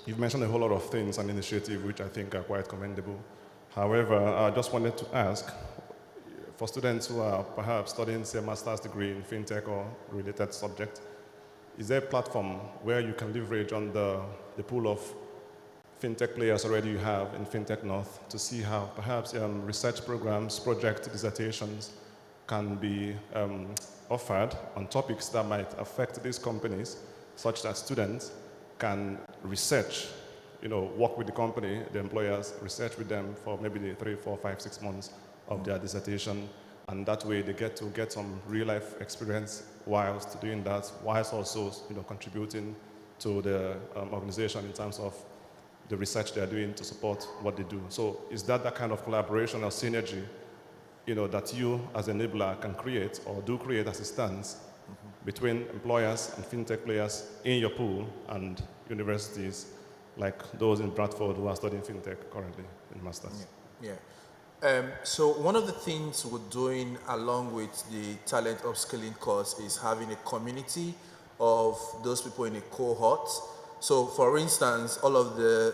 you've mentioned a whole lot of things and initiatives which I think are quite commendable. However, I just wanted to ask, for students who are perhaps studying, say, a master's degree in FinTech or related subject, is there a platform where you can leverage on the pool of FinTech players already you have in FinTech North to see how perhaps research programs, project dissertations can be offered on topics that might affect these companies, such that students can research, work with the company, the employers, research with them for maybe the 3, 4, 5, 6 months of their dissertation, and that way they get to get some real-life experience whilst doing that, whilst also contributing to the organization in terms of the research they're doing to support what they do. So is that kind of collaboration or synergy that you as an enabler can create or do create as it stands between employers and FinTech players in your pool and universities like those in Bradford who are studying FinTech currently in Masters? Yeah. So one of the things we're doing along with the talent upskilling course is having a community of those people in a cohort. So for instance, all of the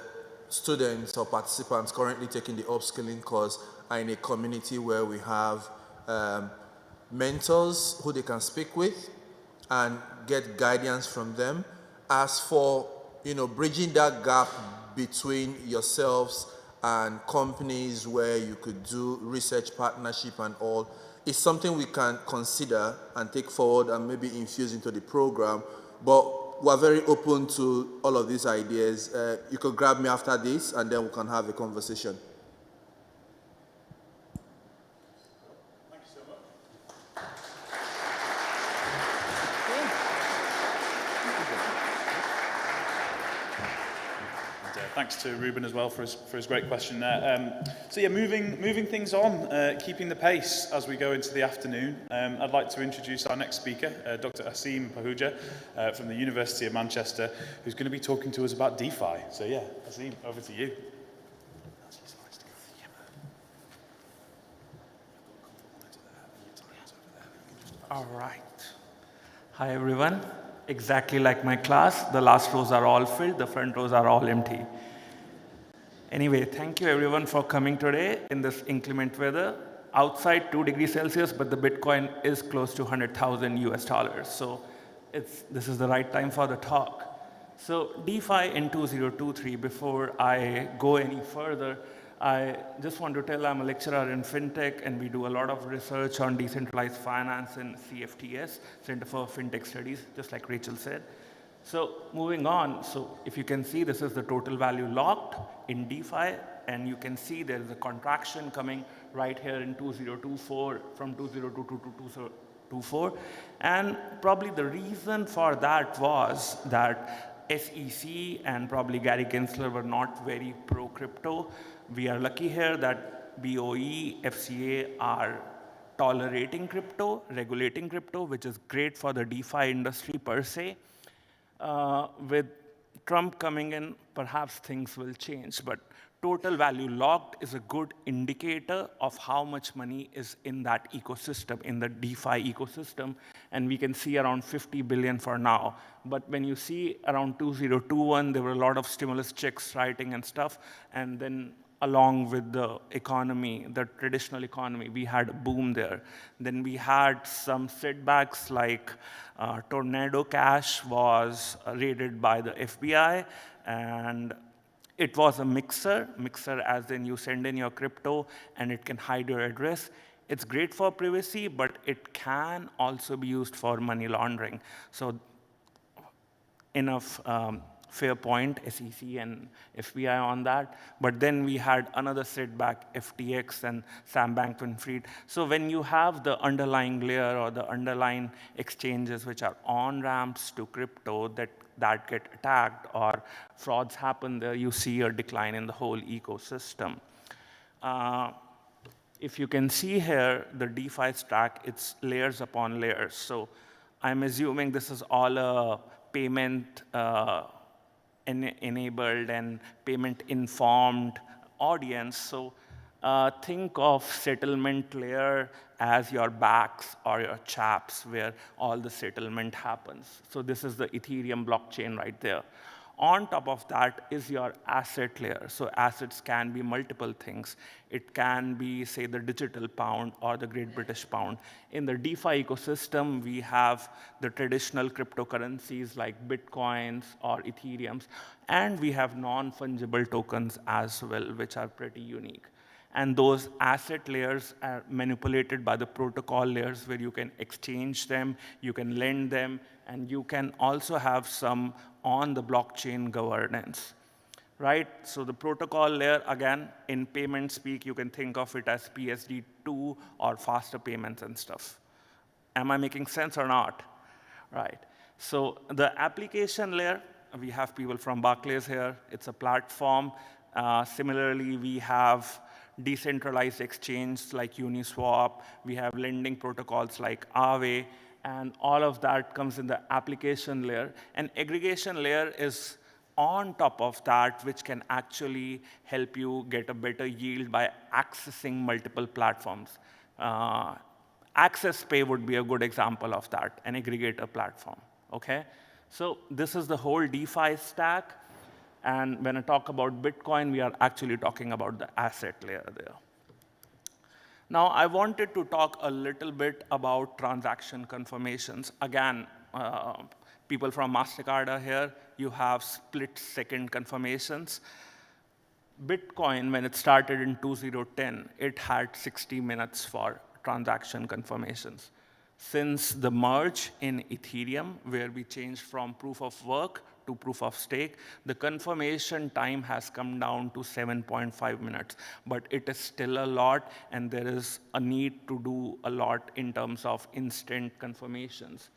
students or participants currently taking the upskilling course are in a community where we have mentors who they can speak with and get guidance from them. As for bridging that gap between yourselves and companies where you could do research partnership and all, it's something we can consider and take forward and maybe infuse into the program. But we're very open to all of these ideas. You could grab me after this and then we can have a conversation. Thanks to Ruben as well for his great question there. So yeah, moving things on, keeping the pace as we go into the afternoon. I'd like to introduce our next speaker, Dr. Asim Pahuja from the University of Manchester, who's going to be talking to us about DeFi. So yeah, Asim, over to you. All right. Hi, everyone. Exactly like my class, the last rows are all filled, the front rows are all empty. Anyway, thank you everyone for coming today in this inclement weather. Outside 2 degrees Celsius, but the Bitcoin is close to 100,000 US dollars. So this is the right time for the talk. So DeFi in 2023, before I go any further, I just want to tell I'm a lecturer in FinTech, and we do a lot of research on decentralized finance in CFTS, Center for FinTech Studies, just like Rachel said. So moving on, so if you can see, this is the total value locked in DeFi, and you can see there is a contraction coming right here in 2024 from 2022 to 2024. And probably the reason for that was that SEC and probably Gary Gensler were not very pro-crypto. We are lucky here that BOE, FCA are tolerating crypto, regulating crypto, which is great for the DeFi industry per se. With Trump coming in, perhaps things will change, but total value locked is a good indicator of how much money is in that ecosystem, in the DeFi ecosystem, and we can see around 50 billion for now. But when you see around 2021, there were a lot of stimulus checks writing and stuff, and then along with the economy, the traditional economy. We had a boom there. Then we had some setbacks like Tornado Cash was raided by the FBI, and it was a mixer as in you send in your crypto and it can hide your address. It's great for privacy, but it can also be used for money laundering. So enough fair point, SEC and FBI on that. But then we had another setback, FTX and Sam Bankman-Fried. So when you have the underlying layer or the underlying exchanges which are on-ramps to crypto that get attacked or frauds happen there, you see a decline in the whole ecosystem. If you can see here, the DeFi stack, it's layers upon layers. So I'm assuming this is all a payment enabled and payment informed audience. So think of settlement layer as your backs or your chaps where all the settlement happens. So this is the Ethereum blockchain right there. On top of that is your asset layer. So assets can be multiple things. It can be, say, the digital pound or the Great British pound. In the DeFi ecosystem, we have the traditional cryptocurrencies like Bitcoins or Ethereums, and we have non-fungible tokens as well, which are pretty unique. And those asset layers are manipulated by the protocol layers where you can exchange them, you can lend them, and you can also have some on the blockchain governance, right? So the protocol layer, again, in payment speak, you can think of it as PSD2 or faster payments and stuff. Am I making sense or not? Right. So the application layer, we have people from Barclays here. It's a platform. Similarly, we have decentralized exchange like Uniswap. We have lending protocols like Aave. And all of that comes in the application layer. And aggregation layer is on top of that, which can actually help you get a better yield by accessing multiple platforms. Access Pay would be a good example of that, an aggregator platform, okay? So this is the whole DeFi stack. And when I talk about Bitcoin, we are actually talking about the asset layer there. Now, I wanted to talk a little bit about transaction confirmations. Again, people from Mastercard are here. You have split-second confirmations. Bitcoin, when it started in 2010, it had 60 minutes for transaction confirmations. Since the merge in Ethereum, where we changed from proof of work to proof of stake, the confirmation time has come down to 7.5 minutes. But it is still a lot, and there is a need to do a lot in terms of instant confirmations.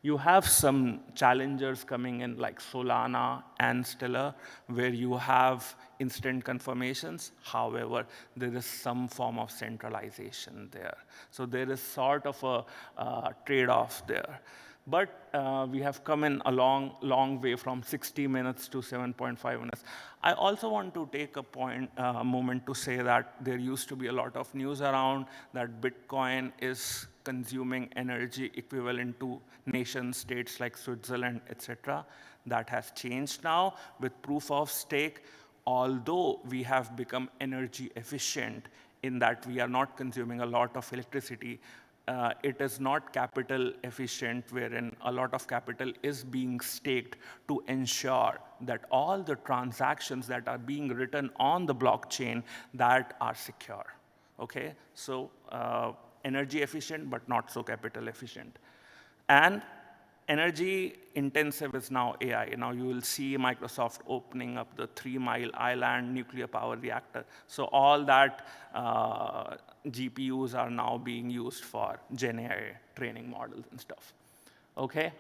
You have some challengers coming in like Solana and Stellar, where you have instant confirmations. However, there is some form of centralization there. So there is sort of a trade-off there. But we have come in a long way from 60 minutes to 7.5 minutes. I also want to take a moment to say that there used to be a lot of news around that Bitcoin is consuming energy equivalent to nation states like Switzerland, etc. That has changed now with proof of stake. Although we have become energy efficient in that we are not consuming a lot of electricity, it is not capital efficient, wherein a lot of capital is being staked to ensure that all the transactions that are being written on the blockchain that are secure. Okay, so energy efficient, but not so capital efficient. And energy intensive is now AI. Now you will see Microsoft opening up the 3 Mile Island nuclear power reactor. So all that GPUs are now being used for Gen AI training models and stuff. Okay?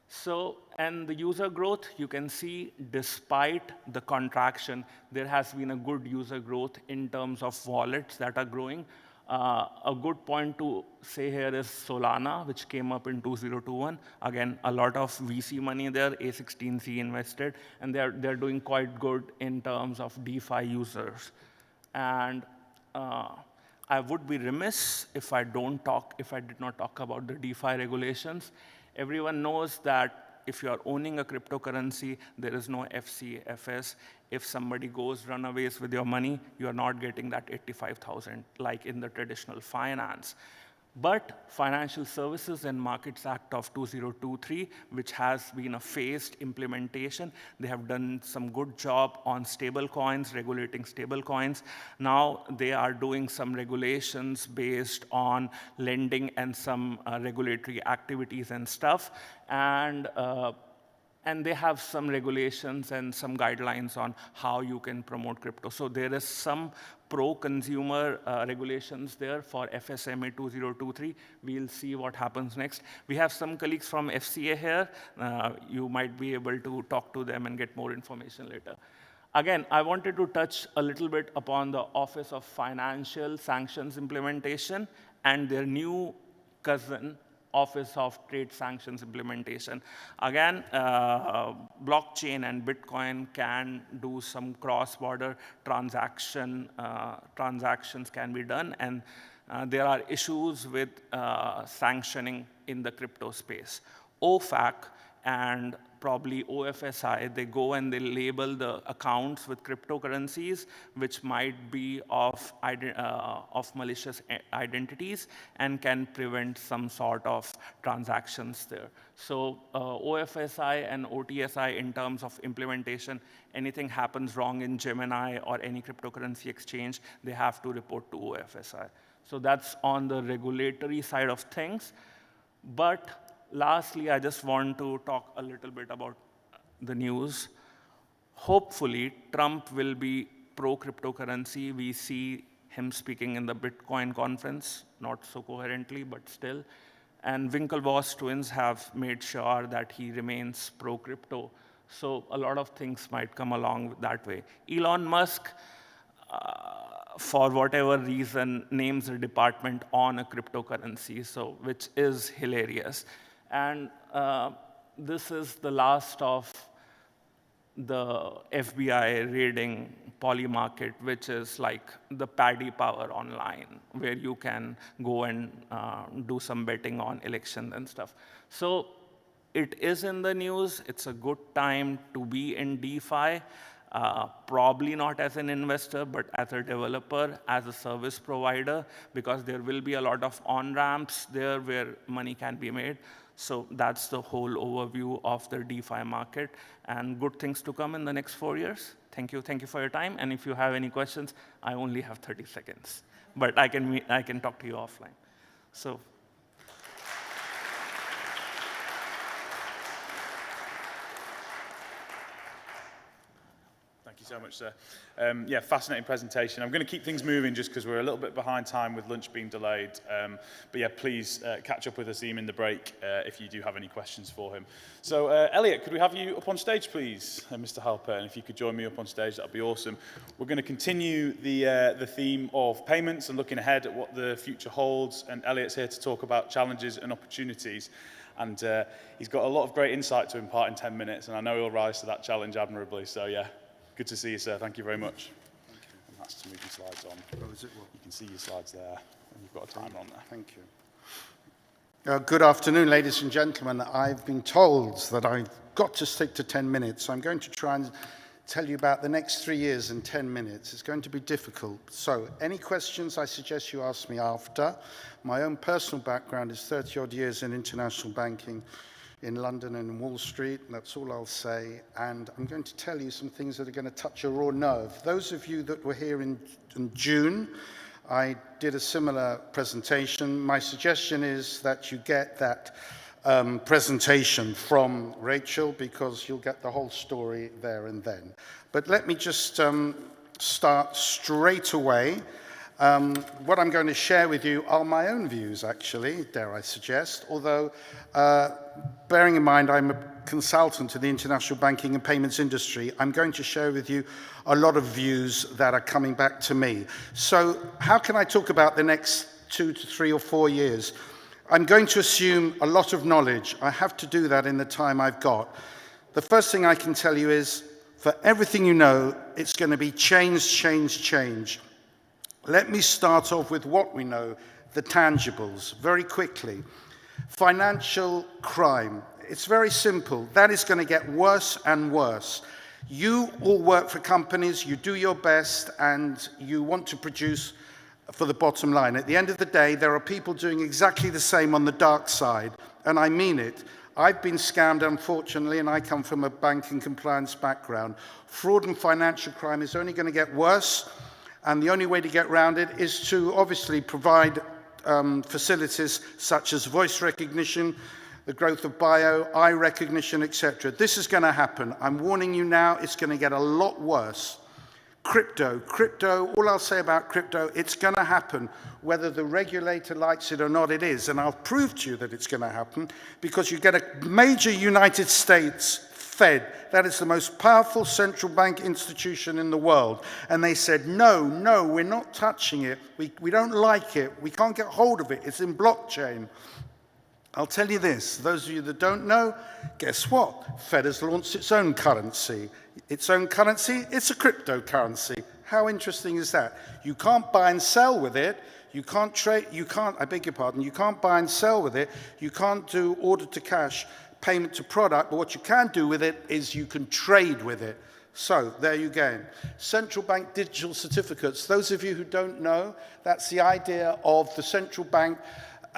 So, and the user growth, you can see despite the contraction, there has been a good user growth in terms of wallets that are growing. A good point to say here is Solana, which came up in 2021. Again, a lot of VC money there, A16Z invested, and they're doing quite good in terms of DeFi users. And I would be remiss if I did not talk about the DeFi regulations. Everyone knows that if you are owning a cryptocurrency, there is no FCFS. If somebody goes runaways with your money, you are not getting that 85,000 like in the traditional finance. But Financial Services and Markets Act of 2023, which has been a phased implementation, they have done some good job on stable coins, regulating stable coins. Now they are doing some regulations based on lending and some regulatory activities and stuff. And they have some regulations and some guidelines on how you can promote crypto. So there is some pro-consumer regulations there for FSMA 2023. We'll see what happens next. We have some colleagues from FCA here. You might be able to talk to them and get more information later. Again, I wanted to touch a little bit upon the Office of Financial Sanctions Implementation and their new cousin, Office of Trade Sanctions Implementation. Again, blockchain and Bitcoin can do some cross-border transactions can be done, and there are issues with sanctioning in the crypto space. OFAC and probably OFSI, they go and they label the accounts with cryptocurrencies, which might be of malicious identities and can prevent some sort of transactions there. So OFSI and OTSI, in terms of implementation, anything happens wrong in Gemini or any cryptocurrency exchange, they have to report to OFSI. So that's on the regulatory side of things. But lastly, I just want to talk a little bit about the news. Hopefully, Trump will be pro-cryptocurrency. We see him speaking in the Bitcoin conference, not so coherently, but still. And Winklevoss twins have made sure that he remains pro-crypto. So a lot of things might come along that way. Elon Musk, for whatever reason, names a department on a cryptocurrency, so which is hilarious. And this is the last of the FBI raiding Polymarket, which is like the Paddy Power online, where you can go and do some betting on elections and stuff. So it is in the news. It's a good time to be in DeFi. Probably not as an investor, but as a developer, as a service provider, because there will be a lot of on-ramps there where money can be made. So that's the whole overview of the DeFi market, and good things to come in the next 4 years. Thank you for your time. And if you have any questions, I only have 30 seconds, but I can talk to you offline. So. Thank you so much, sir. Yeah, fascinating presentation. I'm going to keep things moving just because we're a little bit behind time with lunch being delayed. But yeah, please catch up with Azim in the break if you do have any questions for him. So Elliot, could we have you up on stage, please? Mr. Halpern, if you could join me up on stage, that would be awesome. We're going to continue the theme of payments and looking ahead at what the future holds. And Elliot's here to talk about challenges and opportunities. And he's got a lot of great insight to impart in 10 minutes, and I know he'll rise to that challenge admirably. So yeah. Good to see you, sir. Thank you very much. Thank you. And that's to move your slides on. Oh, is it? You can see your slides there, and you've got a timer on there. Thank you. Good afternoon, ladies and gentlemen. I've been told that I've got to stick to 10 minutes, so I'm going to try and tell you about the next 3 years in 10 minutes. It's going to be difficult. So any questions, I suggest you ask me after. My own personal background is 30-odd years in international banking in London and Wall Street. That's all I'll say. And I'm going to tell you some things that are going to touch a raw nerve. Those of you that were here in June, I did a similar presentation. My suggestion is that you get that presentation from Rachel, because you'll get the whole story there and then. But let me just start straight away. What I'm going to share with you are my own views, actually, dare I suggest, although bearing in mind I'm a consultant to the international banking and payments industry, I'm going to share with you a lot of views that are coming back to me. So how can I talk about the next 2 to 3 or 4 years? I'm going to assume a lot of knowledge. I have to do that in the time I've got. The first thing I can tell you is, for everything you know, it's going to be change, change, change. Let me start off with what we know, the tangibles, very quickly. Financial crime. It's very simple. That is going to get worse and worse. You all work for companies, you do your best, and you want to produce for the bottom line. At the end of the day, there are people doing exactly the same on the dark side, and I mean it. I've been scammed, unfortunately, and I come from a banking compliance background. Fraud and financial crime is only going to get worse, and the only way to get around it is to obviously provide facilities such as voice recognition, the growth of eye recognition, etc. This is going to happen. I'm warning you now, it's going to get a lot worse. Crypto, all I'll say about crypto, it's going to happen. Whether the regulator likes it or not, it is. And I'll prove to you that it's going to happen because you get a major United States Fed, that is the most powerful central bank institution in the world. And they said, no, we're not touching it. We don't like it. We can't get hold of it. It's in blockchain. I'll tell you this, those of you that don't know, guess what? Fed has launched its own currency. Its own currency, it's a cryptocurrency. How interesting is that? You can't buy and sell with it. You can't trade, I beg your pardon, you can't buy and sell with it. You can't do order to cash, payment to product, but what you can do with it is you can trade with it. So there you go. Central bank digital certificates. Those of you who don't know, that's the idea of the central bank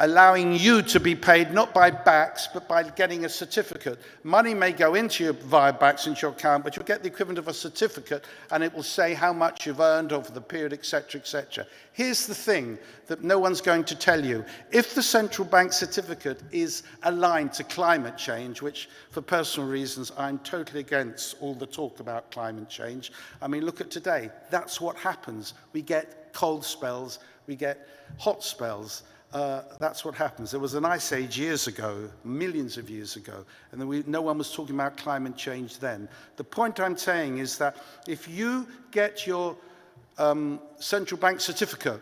allowing you to be paid not by backs, but by getting a certificate. Money may go into you via backs into your account, but you'll get the equivalent of a certificate, and it will say how much you've earned over the period, etc., etc. Here's the thing that no one's going to tell you. If the central bank certificate is aligned to climate change, which for personal reasons I'm totally against all the talk about climate change. I mean, look at today. That's what happens. We get cold spells, we get hot spells. That's what happens. There was an ice age years ago, millions of years ago, and no one was talking about climate change then. The point I'm saying is that if you get your central bank certificate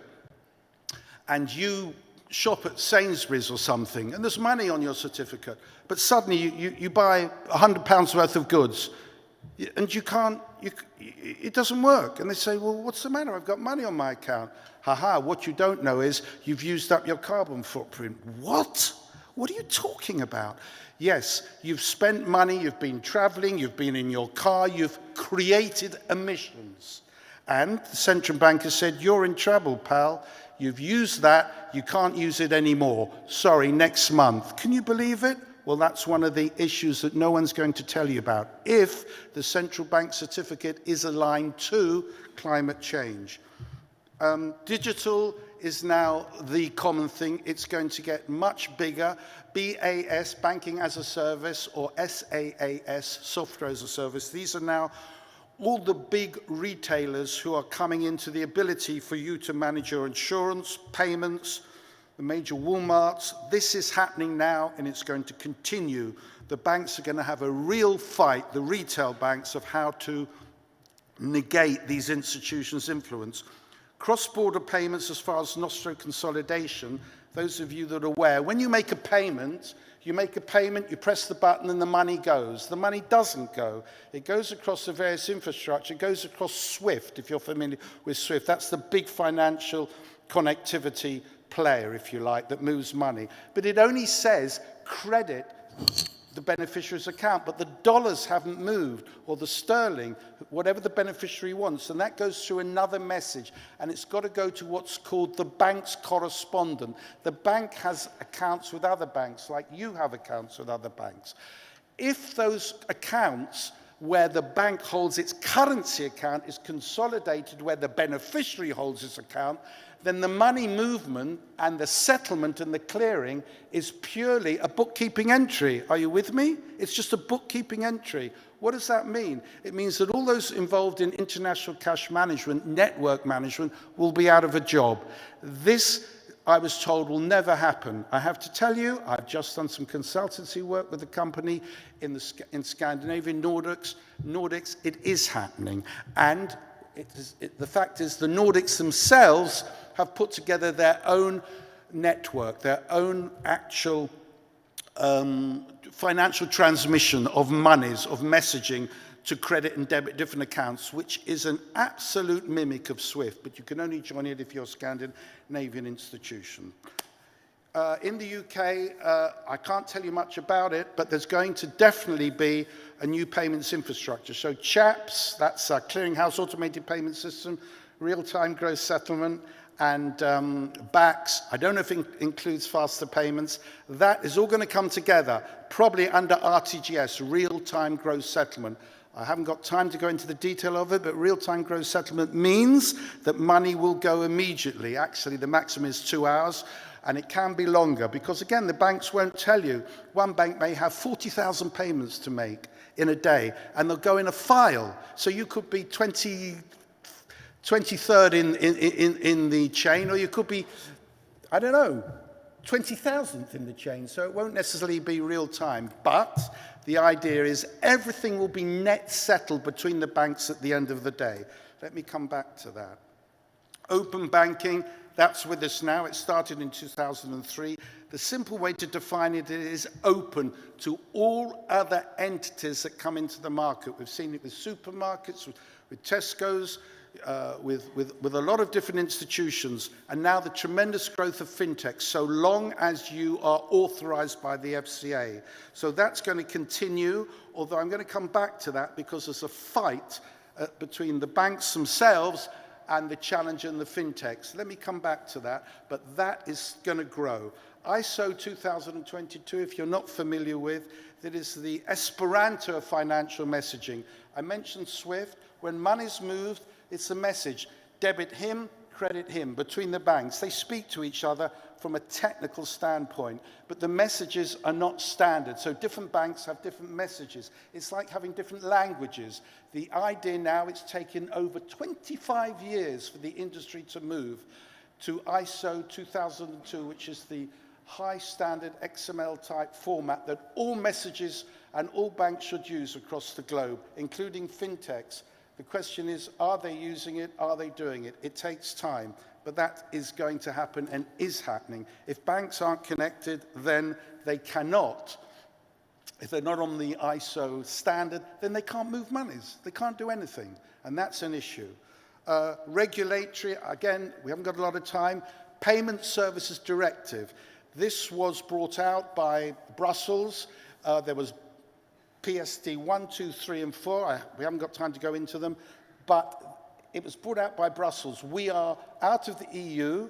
and you shop at Sainsbury's or something, and there's money on your certificate, but suddenly you buy £100 worth of goods, and it doesn't work. And they say, well, what's the matter? I've got money on my account. Haha, what you don't know is you've used up your carbon footprint. What? What are you talking about? Yes, you've spent money, you've been traveling, you've been in your car, you've created emissions. And the central bank has said, you're in trouble, pal. You've used that, you can't use it anymore. Sorry, next month. Can you believe it? Well, that's one of the issues that no one's going to tell you about if the central bank certificate is aligned to climate change. Digital is now the common thing. It's going to get much bigger. BAS, Banking as a Service, or SaaS, Software as a Service. These are now all the big retailers who are coming into the ability for you to manage your insurance, payments, the major Walmarts. This is happening now, and it's going to continue. The banks are going to have a real fight, the retail banks, of how to negate these institutions' influence. Cross-border payments as far as Nostro consolidation, those of you that are aware, when you make a payment, you press the button and the money goes. The money doesn't go. It goes across the various infrastructure. It goes across SWIFT, if you're familiar with SWIFT. That's the big financial connectivity player, if you like, that moves money. But it only says credit the beneficiary's account, but the dollars haven't moved, or the sterling, whatever the beneficiary wants, and that goes through another message, and it's got to go to what's called the bank's correspondent. The bank has accounts with other banks, like you have accounts with other banks. If those accounts where the bank holds its currency account is consolidated where the beneficiary holds its account, then the money movement and the settlement and the clearing is purely a bookkeeping entry. Are you with me? It's just a bookkeeping entry. What does that mean? It means that all those involved in international cash management, network management, will be out of a job. This, I was told, will never happen. I have to tell you, I've just done some consultancy work with a company in Scandinavian Nordics. It is happening. And the fact is the Nordics themselves have put together their own network, their own actual financial transmission of monies, of messaging to credit and debit different accounts, which is an absolute mimic of SWIFT, but you can only join it if you're a Scandinavian institution. in the UK, I can't tell you much about it, but there's going to definitely be a new payments infrastructure. So CHAPS, that's a clearinghouse automated payment system, real-time gross settlement, and BACS. I don't know if it includes faster payments. That is all going to come together, probably under RTGS, real-time gross settlement. I haven't got time to go into the detail of it, but real-time gross settlement means that money will go immediately. Actually, the maximum is 2 hours, and it can be longer because, again, the banks won't tell you. One bank may have 40,000 payments to make in a day, and they'll go in a file. So you could be 23rd in the chain, or you could be, I don't know, 20,000th in the chain. So it won't necessarily be real time. But the idea is everything will be net settled between the banks at the end of the day. Let me come back to that. Open banking, that's with us now. It started in 2003. The simple way to define it is open to all other entities that come into the market. We've seen it with supermarkets, with Tesco's, with a lot of different institutions, and now the tremendous growth of fintech, so long as you are authorized by the FCA. So that's going to continue, although I'm going to come back to that because there's a fight between the banks themselves and the challenger and the fintechs. Let me come back to that, but that is going to grow. ISO 2022, if you're not familiar with, that is the Esperanto of financial messaging. I mentioned SWIFT. When money's moved, it's a message. Debit him, credit him, between the banks. They speak to each other from a technical standpoint, but the messages are not standard. So different banks have different messages. It's like having different languages. The idea now, it's taken over 25 years for the industry to move to ISO 2002, which is the high standard XML type format that all messages and all banks should use across the globe, including fintechs. The question is, are they using it? Are they doing it? It takes time, but that is going to happen and is happening. If banks aren't connected, then they cannot. If they're not on the ISO standard, then they can't move monies. They can't do anything, and that's an issue. Regulatory, again, we haven't got a lot of time. Payment Services Directive. This was brought out by Brussels. There was PSD 1, 2, 3, and 4. We haven't got time to go into them, but it was brought out by Brussels. We are out of the EU,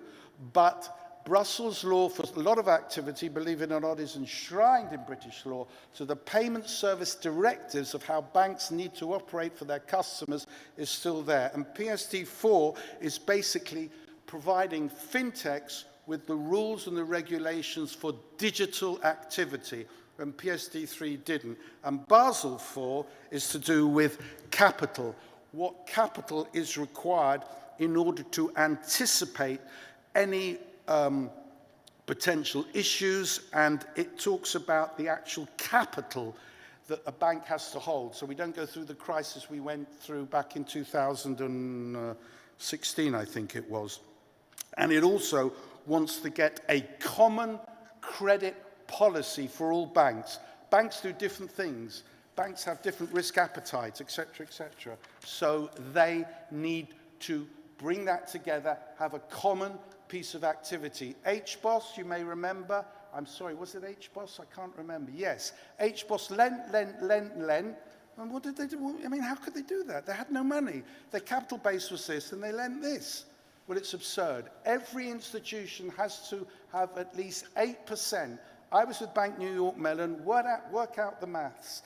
but Brussels law for a lot of activity, believe it or not, is enshrined in British law. So the payment service directives of how banks need to operate for their customers is still there. And PSD 4 is basically providing fintechs with the rules and the regulations for digital activity, when PSD 3 didn't. And Basel 4 is to do with capital. What capital is required in order to anticipate any potential issues, and it talks about the actual capital that a bank has to hold. So we don't go through the crisis we went through back in 2016, I think it was. And it also wants to get a common credit policy for all banks. Banks do different things. Banks have different risk appetites, etc., etc. So they need to bring that together, have a common piece of activity. HBOS, you may remember. I'm sorry, was it HBOS? I can't remember. Yes. HBOS lent. And what did they do? I mean, how could they do that? They had no money. Their capital base was this, and they lent this. Well, it's absurd. Every institution has to have at least 8%. I was with Bank New York Mellon. Work out the maths.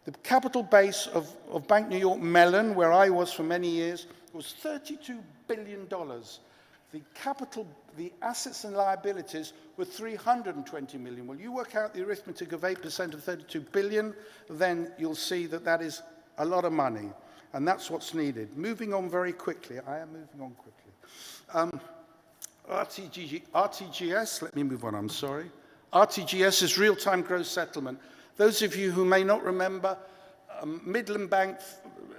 The capital base of Bank New York Mellon, where I was for many years, was $32 billion. The assets and liabilities were $320 million. Well, you work out the arithmetic of 8% of $32 billion, then you'll see that that is a lot of money. And that's what's needed. Moving on very quickly. I am moving on quickly. RTGS, let me move on, I'm sorry. RTGS is real-time gross settlement. Those of you who may not remember, Midland Bank,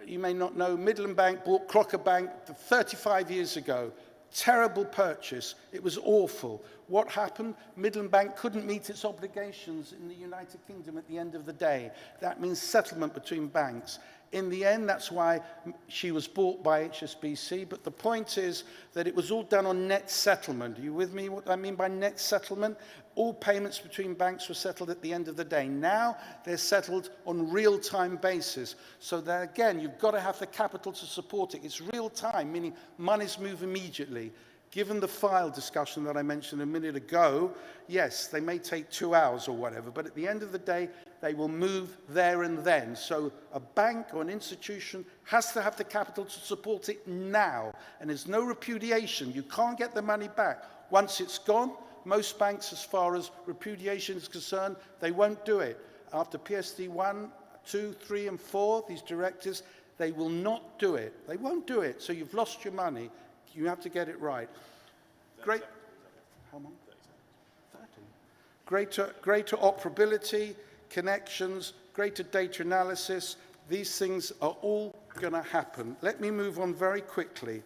you may not know, Midland Bank bought Crocker Bank 35 years ago. Terrible purchase. It was awful. What happened? Midland Bank couldn't meet its obligations in the United Kingdom at the end of the day. That means settlement between banks. In the end, that's why she was bought by HSBC. But the point is that it was all done on net settlement. Are you with me what I mean by net settlement? All payments between banks were settled at the end of the day. Now they're settled on real-time basis. So that, again, you've got to have the capital to support it. It's real-time, meaning monies move immediately. Given the file discussion that I mentioned a minute ago, yes, they may take 2 hours or whatever, but at the end of the day, they will move there and then. So a bank or an institution has to have the capital to support it now. And there's no repudiation. You can't get the money back. Once it's gone, most banks, as far as repudiation is concerned, they won't do it. After PSD 1, 2, 3, and 4, these directives, they will not do it. They won't do it. So you've lost your money. You have to get it right. Great. How long? 30. Greater operability, connections, greater data analysis. These things are all going to happen. Let me move on very quickly.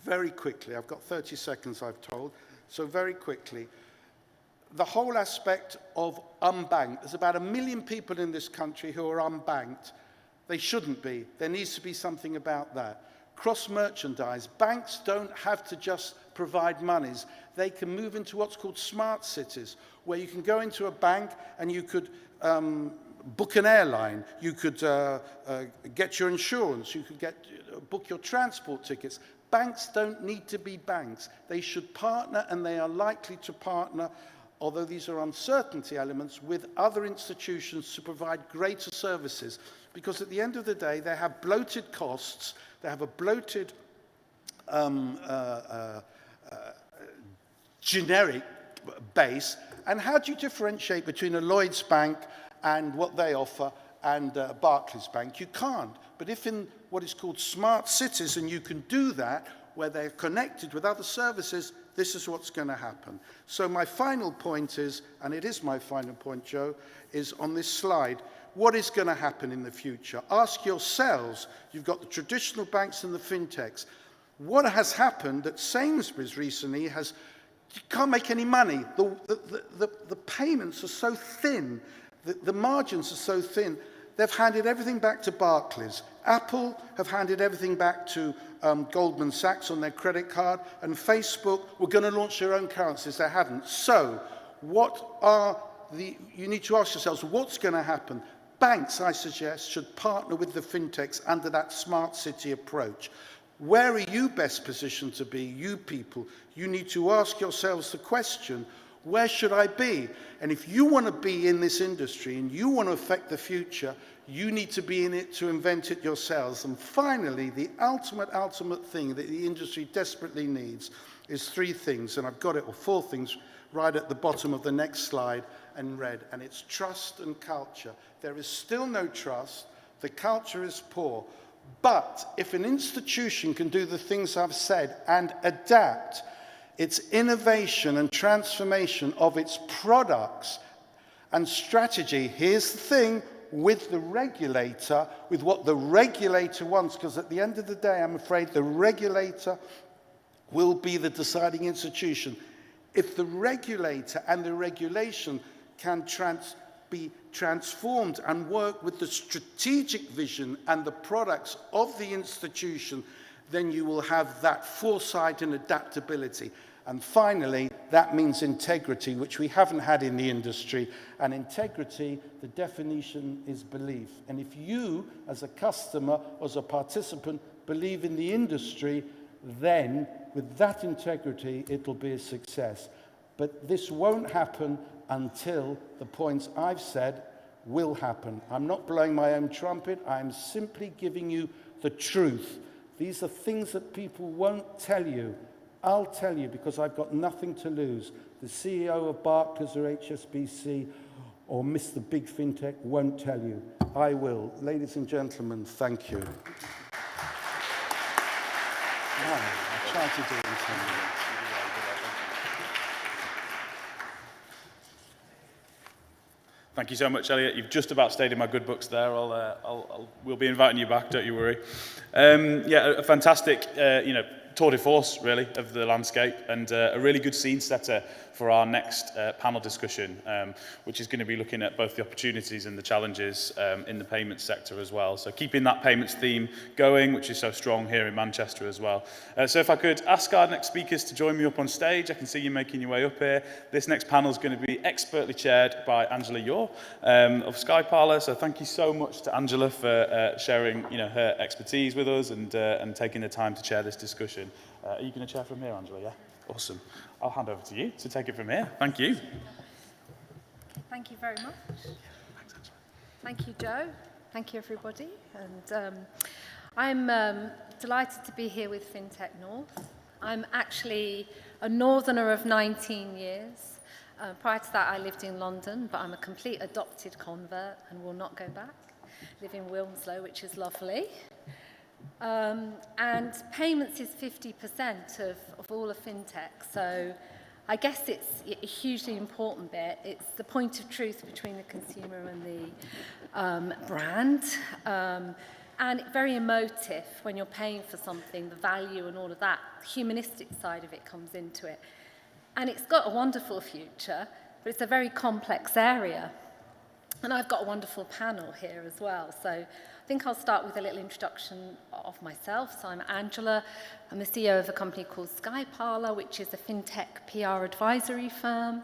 Very quickly. I've got 30 seconds, I've told. So very quickly. The whole aspect of unbanked. There's about 1 million people in this country who are unbanked. They shouldn't be. There needs to be something about that. Cross-merchandise. Banks don't have to just provide monies. They can move into what's called smart cities, where you can go into a bank and you could book an airline, you could get your insurance, you could book your transport tickets. Banks don't need to be banks. They should partner, and they are likely to partner, although these are uncertainty elements, with other institutions to provide greater services. Because at the end of the day, they have bloated costs, they have a bloated generic base. And how do you differentiate between a Lloyds Bank and what they offer and Barclays Bank? You can't. But if in what is called smart cities, and you can do that, where they're connected with other services, this is what's going to happen. So my final point is, and it is my final point, Joe, is on this slide, what is going to happen in the future? Ask yourselves, you've got the traditional banks and the fintechs. What has happened at Sainsbury's recently you can't make any money. The payments are so thin, the margins are so thin. They've handed everything back to Barclays. Apple have handed everything back to Goldman Sachs on their credit card, and Facebook were going to launch their own currencies. They haven't. So you need to ask yourselves, what's going to happen? Banks, I suggest, should partner with the fintechs under that smart city approach. Where are you best positioned to be, you people? You need to ask yourselves the question, where should I be? And if you want to be in this industry and you want to affect the future, you need to be in it to invent it yourselves. And finally, the ultimate thing that the industry desperately needs is 3 things, and I've got it, or 4 things, right at the bottom of the next slide in red, and it's trust and culture. There is still no trust. The culture is poor. But if an institution can do the things I've said and adapt its innovation and transformation of its products and strategy, here's the thing, with the regulator, with what the regulator wants, because at the end of the day, I'm afraid the regulator will be the deciding institution. If the regulator and the regulation can be transformed and work with the strategic vision and the products of the institution, then you will have that foresight and adaptability. And finally, that means integrity, which we haven't had in the industry. And integrity, the definition is belief. And if you, as a customer, as a participant, believe in the industry, then with that integrity, it'll be a success. But this won't happen until the points I've said will happen. I'm not blowing my own trumpet. I'm simply giving you the truth. These are things that people won't tell you. I'll tell you because I've got nothing to lose. The CEO of Barclays or HSBC or Mr. Big FinTech won't tell you. I will. Ladies and gentlemen, thank you. I'll try to do it in 10 minutes. Thank you so much, Elliot. You've just about stayed in my good books there. we'll be inviting you back, don't you worry. Yeah, a fantastic, tour de force, really, of the landscape, and a really good scene setter for our next panel discussion, which is going to be looking at both the opportunities and the challenges in the payments sector as well. So keeping that payments theme going, which is so strong here in Manchester as well. So if I could ask our next speakers to join me up on stage. I can see you making your way up here. This next panel is going to be expertly chaired by Angela Yore of Skyparler. So thank you so much to Angela for sharing her expertise with us and taking the time to chair this discussion. Are you going to chair from here, Angela? Yeah? Awesome. I'll hand over to you to take it from here. Thank you. Thank you very much. Thank you, Joe. Thank you, everybody. And I'm delighted to be here with FinTech North. I'm actually a northerner of 19 years. Prior to that, I lived in London, but I'm a complete adopted convert and will not go back. Live in Wilmslow, which is lovely. And payments is 50% of all of fintech. So I guess it's a hugely important bit. It's the point of truth between the consumer and the brand. And very emotive when you're paying for something, the value and all of that. The humanistic side of it comes into it. And it's got a wonderful future, but it's a very complex area. And I've got a wonderful panel here as well. So I think I'll start with a little introduction of myself. So I'm Angela. I'm the CEO of a company called Skyparler, which is a fintech PR advisory firm.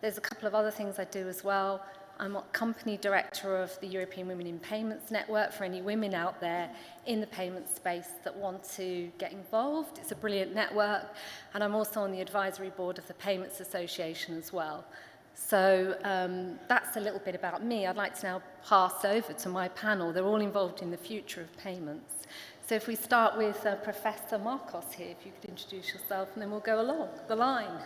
There's a couple of other things I do as well. I'm a company director of the European Women in Payments Network for any women out there in the payment space that want to get involved. It's a brilliant network. And I'm also on the advisory board of the Payments Association as well. So that's a little bit about me. I'd like to now pass over to my panel. They're all involved in the future of payments. So if we start with Professor Marcos here, if you could introduce yourself, and then we'll go along the line.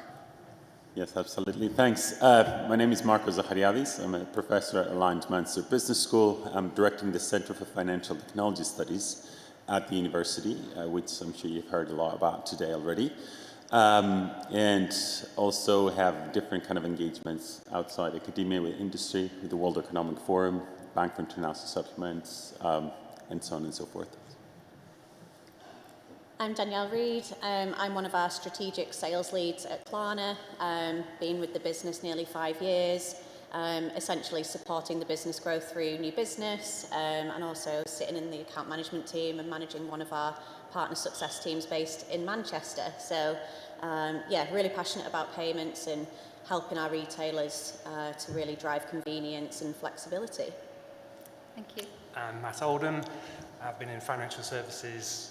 Yes, absolutely. Thanks. My name is Marcos Zachariadis. I'm a professor at Aligned Manchester Business School. I'm directing the Centre for Financial Technology Studies at the university, which I'm sure you've heard a lot about today already. And also have different kind of engagements outside academia with industry, with the World Economic Forum, Bank for International Settlements, and so on and so forth. I'm Danielle Reid. I'm one of our strategic sales leads at Klarna. Been with the business nearly 5 years, essentially supporting the business growth through new business, and also sitting in the account management team and managing one of our partner success teams based in Manchester. So yeah, really passionate about payments and helping our retailers to really drive convenience and flexibility. Thank you. I'm Matt Oldham. I've been in financial services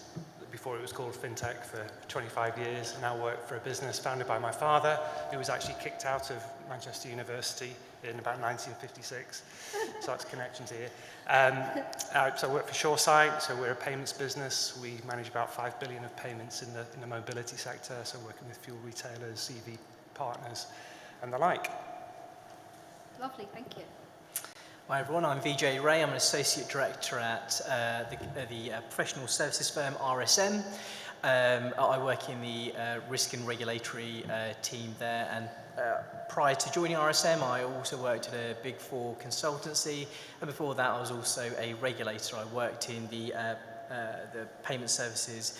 before it was called FinTech for 25 years, and now work for a business founded by my father, who was actually kicked out of Manchester University in about 1956. So that's connections here. So I work for Shoresight, so we're a payments business. We manage about 5 billion of payments in the mobility sector, so working with fuel retailers, EV partners, and the like. Lovely, thank you. Hi everyone, I'm Vijay Ray. I'm an Associate Director at the professional services firm RSM. I work in the risk and regulatory team there, and prior to joining RSM I also worked at a Big Four consultancy, and before that I was also a regulator. I worked in the payment services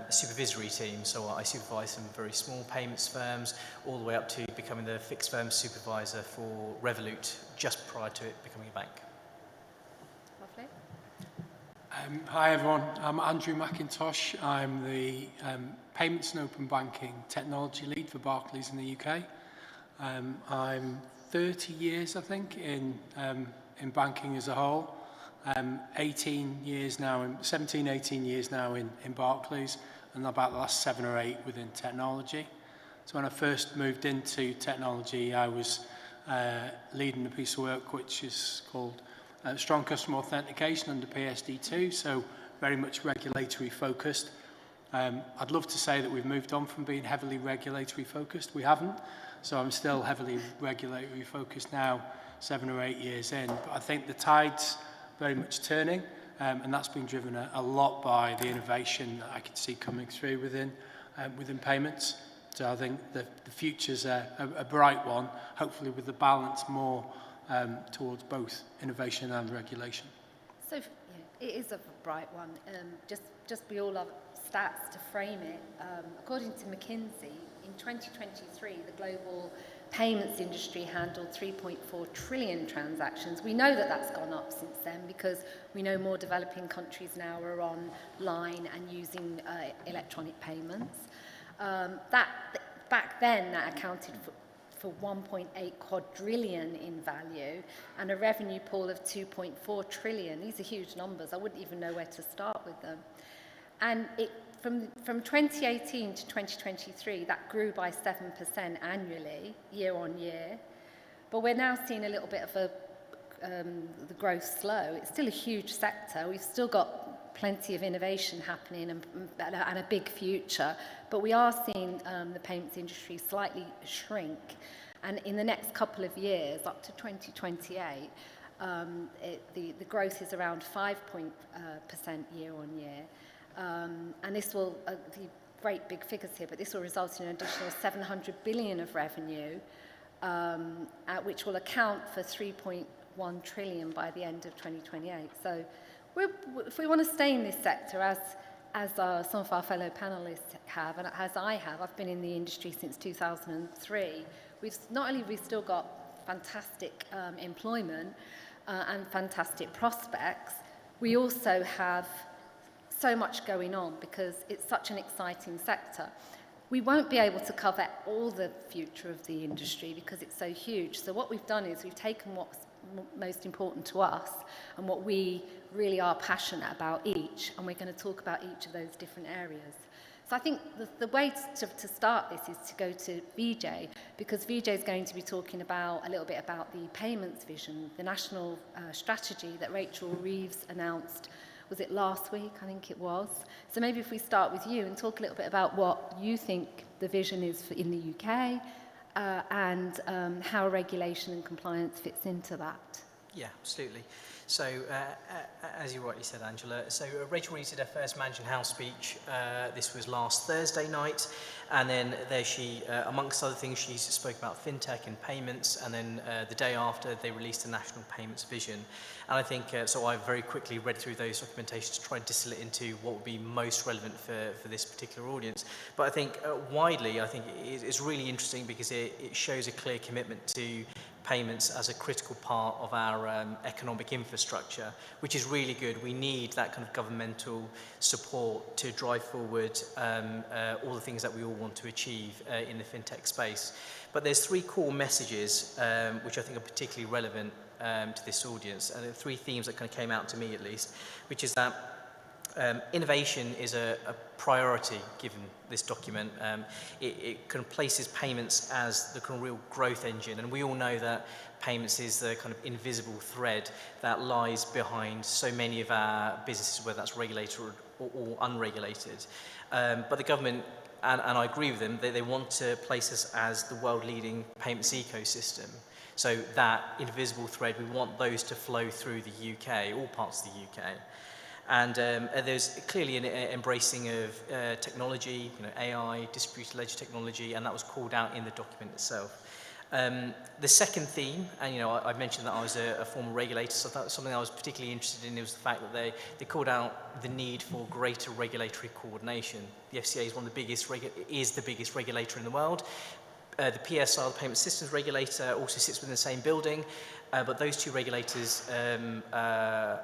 supervisory team, so I supervise some very small payments firms all the way up to becoming the fixed firm supervisor for Revolut just prior to it becoming a bank. Lovely. Hi everyone, I'm Andrew McIntosh. I'm the Payments and Open Banking Technology Lead for Barclays in the UK. I'm 30 years, I think, in banking as a whole. 18 years now, 17, 18 years now in Barclays, and about the last 7 or 8 within technology. So when I first moved into technology, I was leading a piece of work which is called Strong Customer Authentication under PSD2, so very much regulatory focused. I'd love to say that we've moved on from being heavily regulatory focused. We haven't, so I'm still heavily regulatory focused now, 7 or 8 years in. But I think the tide's very much turning, and that's been driven a lot by the innovation that I can see coming through within payments. So I think the future's a bright one, hopefully with the balance more towards both innovation and regulation. So It is a bright one. Just we all have stats to frame it. According to McKinsey, in 2023, the global payments industry handled 3.4 trillion transactions. We know that that's gone up since then because we know more developing countries now are online and using electronic payments. Back then, that accounted for 1.8 quadrillion in value and a revenue pool of 2.4 trillion. These are huge numbers. I wouldn't even know where to start with them. And from 2018 to 2023, that grew by 7% annually, year on year. But we're now seeing a little bit of the growth slow. It's still a huge sector. We've still got plenty of innovation happening and a big future. But we are seeing the payments industry slightly shrink. And in the next couple of years, up to 2028, the growth is around 5% year on year. And this will, the great big figures here, but this will result in an additional 700 billion of revenue, which will account for 3.1 trillion by the end of 2028. So if we want to stay in this sector, as some of our fellow panelists have, and as I have, I've been in the industry since 2003, we've still got fantastic employment and fantastic prospects, we also have so much going on because it's such an exciting sector. We won't be able to cover all the future of the industry because it's so huge. So what we've done is we've taken what's most important to us and what we really are passionate about each, and we're going to talk about each of those different areas. So I think the way to start this is to go to Vijay, because Vijay is going to be talking a little bit about the payments vision, the national strategy that Rachel Reeves announced. Was it last week? I think it was. So maybe if we start with you and talk a little bit about what you think the vision is in the UK and how regulation and compliance fits into that. Yeah, absolutely. So, as you rightly said, Angela, so Rachel Reeves did her first Mansion House speech. This was last Thursday night. And then there she, amongst other things, she spoke about fintech and payments. And then the day after, they released a national payments vision. And I think, so I very quickly read through those documentations to try and distill it into what would be most relevant for this particular audience. But I think widely, I think it's really interesting because it shows a clear commitment to payments as a critical part of our economic infrastructure, which is really good. We need that kind of governmental support to drive forward all the things that we all want to achieve in the fintech space. But there's three core messages which I think are particularly relevant to this audience, and there are three themes that kind of came out to me at least, which is that innovation is a priority given this document. It kind of places payments as the kind of real growth engine, and we all know that payments is the kind of invisible thread that lies behind so many of our businesses, whether that's regulated or unregulated. But the government, and I agree with them, they want to place us as the world-leading payments ecosystem. So that invisible thread, we want those to flow through the UK, all parts of the UK. And there's clearly an embracing of technology, AI, distributed ledger technology, and that was called out in the document itself. The second theme, and I mentioned that I was a former regulator, so that was something I was particularly interested in. It was the fact that they called out the need for greater regulatory coordination. The FCA is the biggest regulator in the world. The PSR, the Payment Systems Regulator, also sits within the same building, but those two regulators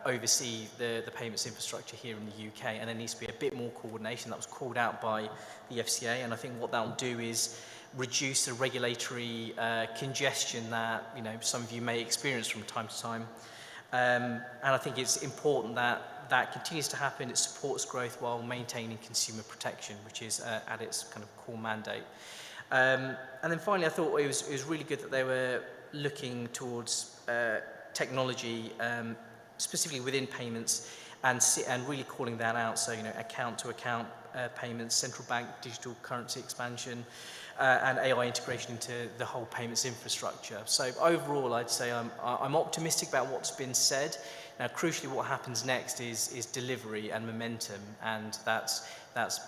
oversee the payments infrastructure here in the UK, and there needs to be a bit more coordination. That was called out by the FCA, and I think what that will do is reduce the regulatory congestion that some of you may experience from time to time. And I think it's important that that continues to happen. It supports growth while maintaining consumer protection, which is at its kind of core mandate. And then finally, I thought it was really good that they were looking towards technology, specifically within payments, and really calling that out. So, account-to-account payments, central bank digital currency expansion, and AI integration into the whole payments infrastructure. So overall, I'd say I'm optimistic about what's been said. Now, crucially, what happens next is delivery and momentum, and that's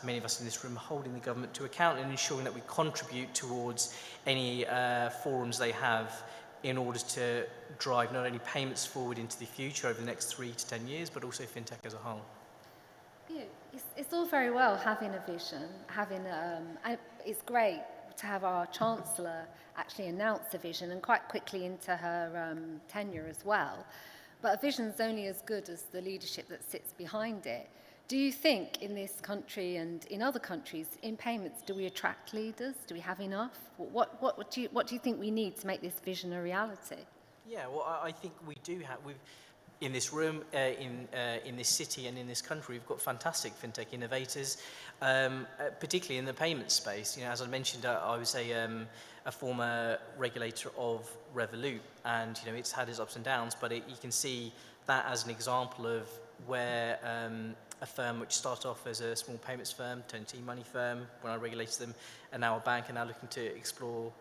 many of us in this room holding the government to account and ensuring that we contribute towards any forums they have in order to drive not only payments forward into the future over the next 3 to 10 years, but also fintech as a whole. Yeah, it's all very well having a vision, it's great to have our Chancellor actually announce a vision and quite quickly into her tenure as well. But a vision's only as good as the leadership that sits behind it. Do you think in this country and in other countries, in payments, do we attract leaders? Do we have enough? What do you think we need to make this vision a reality? Yeah, well, I think we do have. In this room, in this city and in this country, we've got fantastic fintech innovators, particularly in the payment space. You know, as I mentioned, I was a former regulator of Revolut, and you know, it's had its ups and downs, but you can see that as an example of where a firm which started off as a small payments firm, turned into an e-money firm when I regulated them, and now a bank, and now looking to explore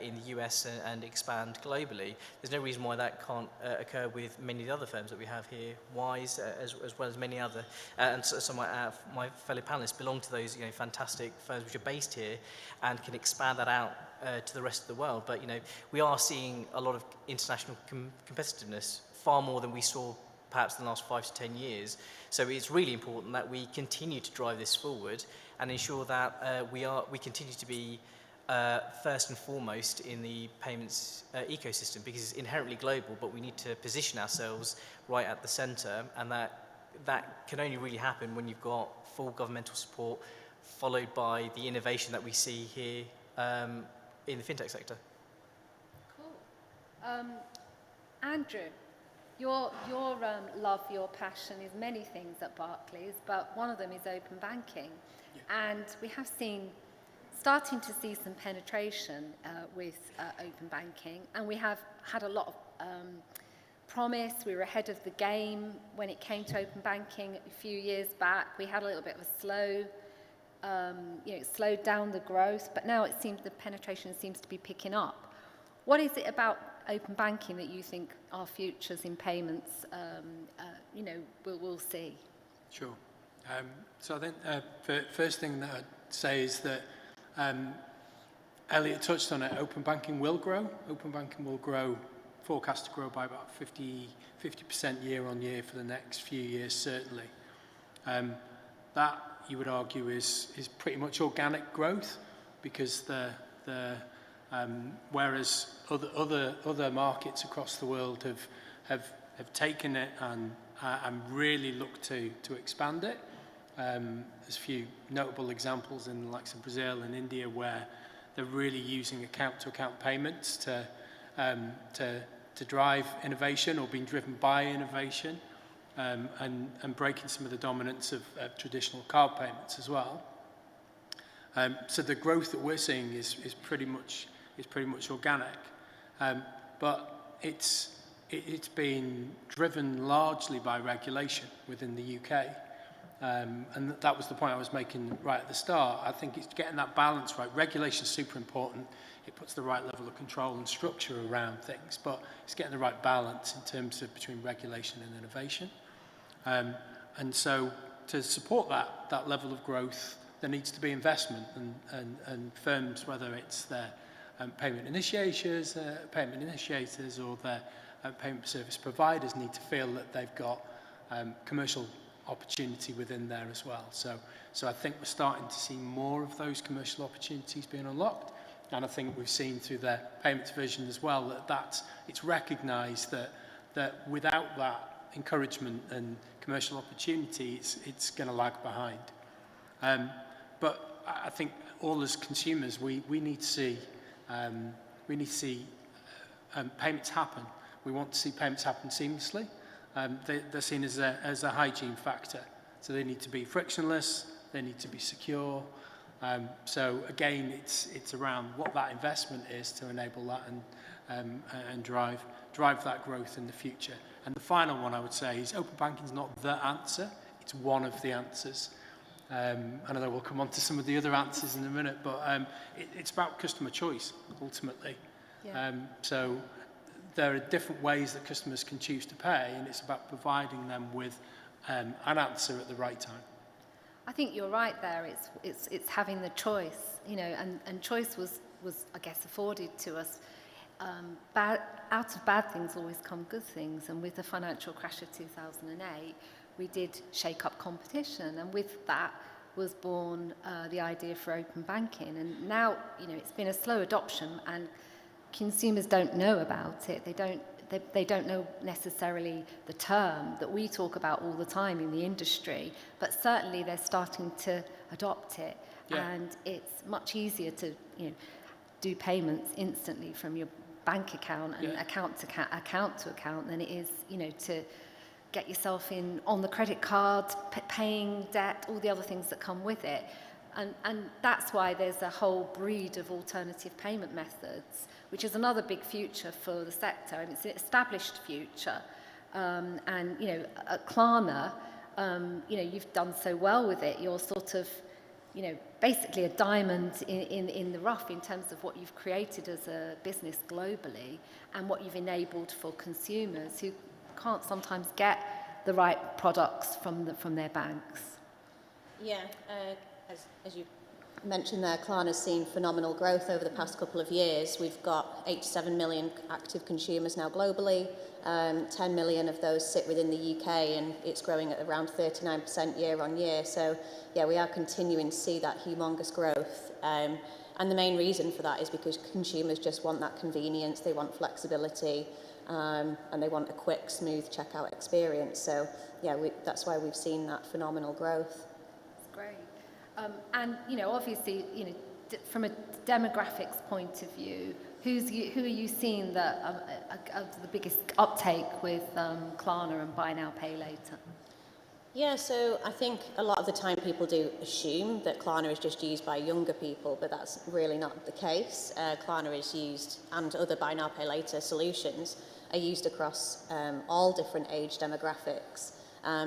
in the US and expand globally. There's no reason why that can't occur with many of the other firms that we have here, Wise, as well as many other, and some of my fellow panelists belong to those fantastic firms which are based here and can expand that out to the rest of the world. But we are seeing a lot of international competitiveness, far more than we saw perhaps in the last 5 to 10 years. So it's really important that we continue to drive this forward and ensure that we continue to be first and foremost in the payments ecosystem, because it's inherently global, but we need to position ourselves right at the center, and that can only really happen when you've got full governmental support, followed by the innovation that we see here in the fintech sector. Cool. Andrew, your love, your passion is many things at Barclays, but one of them is open banking. Yeah. And we have starting to see some penetration with open banking, and we have had a lot of promise. We were ahead of the game when it came to open banking a few years back. We had a little bit of a it slowed down the growth, but now it seems the penetration seems to be picking up. What is it about open banking that you think our futures in payments, we'll see? Sure. So I think the first thing that I'd say is that Elliot touched on it. Open banking will grow. Open banking will grow, forecast to grow by about 50% year on year for the next few years, certainly. That, you would argue, is pretty much organic growth, because whereas other markets across the world have taken it and really looked to expand it. There's a few notable examples in the likes of Brazil and India where they're really using account-to-account payments to drive innovation, or being driven by innovation, and breaking some of the dominance of traditional card payments as well. So the growth that we're seeing is pretty much organic, but it's been driven largely by regulation within the UK. And that was the point I was making right at the start. I think it's getting that balance right. Regulation is super important. It puts the right level of control and structure around things, but it's getting the right balance in terms of between regulation and innovation. And so to support that level of growth, there needs to be investment, and firms, whether it's their payment initiators or their payment service providers, need to feel that they've got commercial opportunity within there as well. So I think we're starting to see more of those commercial opportunities being unlocked, and I think we've seen through their payments vision as well that it's recognised that without that encouragement and commercial opportunity, it's going to lag behind. But I think all as consumers, we need to see payments happen. We want to see payments happen seamlessly. They're seen as a hygiene factor. So they need to be frictionless, they need to be secure. So again, it's around what that investment is to enable that and drive that growth in the future. And the final one I would say is open banking is not the answer, it's one of the answers. And I know we'll come on to some of the other answers in a minute, but it's about customer choice, ultimately. Yeah. So there are different ways that customers can choose to pay, and it's about providing them with an answer at the right time. I think you're right there. It's having the choice, and choice was I guess afforded to us out of bad things always come good things, and with the financial crash of 2008, we did shake up competition, and with that was born the idea for open banking. And now, it's been a slow adoption, and consumers don't know about it. They don't know necessarily the term that we talk about all the time in the industry, but certainly they're starting to adopt it. Yeah. And it's much easier to do payments instantly from your bank account and account to account than it is to get yourself in on the credit card, paying debt, all the other things that come with it. And that's why there's a whole breed of alternative payment methods, which is another big future for the sector. And it's an established future. And, at Klarna, you've done so well with it. You're sort of, basically a diamond in the rough in terms of what you've created as a business globally and what you've enabled for consumers who can't sometimes get the right products from their banks. Yeah, as you mentioned there, Klarna's seen phenomenal growth over the past couple of years. We've got 87 million active consumers now globally. 10 million of those sit within the UK, and it's growing at around 39% year on year. So, yeah, we are continuing to see that humongous growth. And the main reason for that is because consumers just want that convenience, they want flexibility, and they want a quick, smooth checkout experience. So, yeah, that's why we've seen that phenomenal growth. That's great. And, obviously, from a demographics point of view, who are you seeing the biggest uptake with Klarna and Buy Now, Pay Later? Yeah, so I think a lot of the time people do assume that Klarna is just used by younger people, but that's really not the case. Klarna is used, and other Buy Now, Pay Later solutions are used across all different age demographics.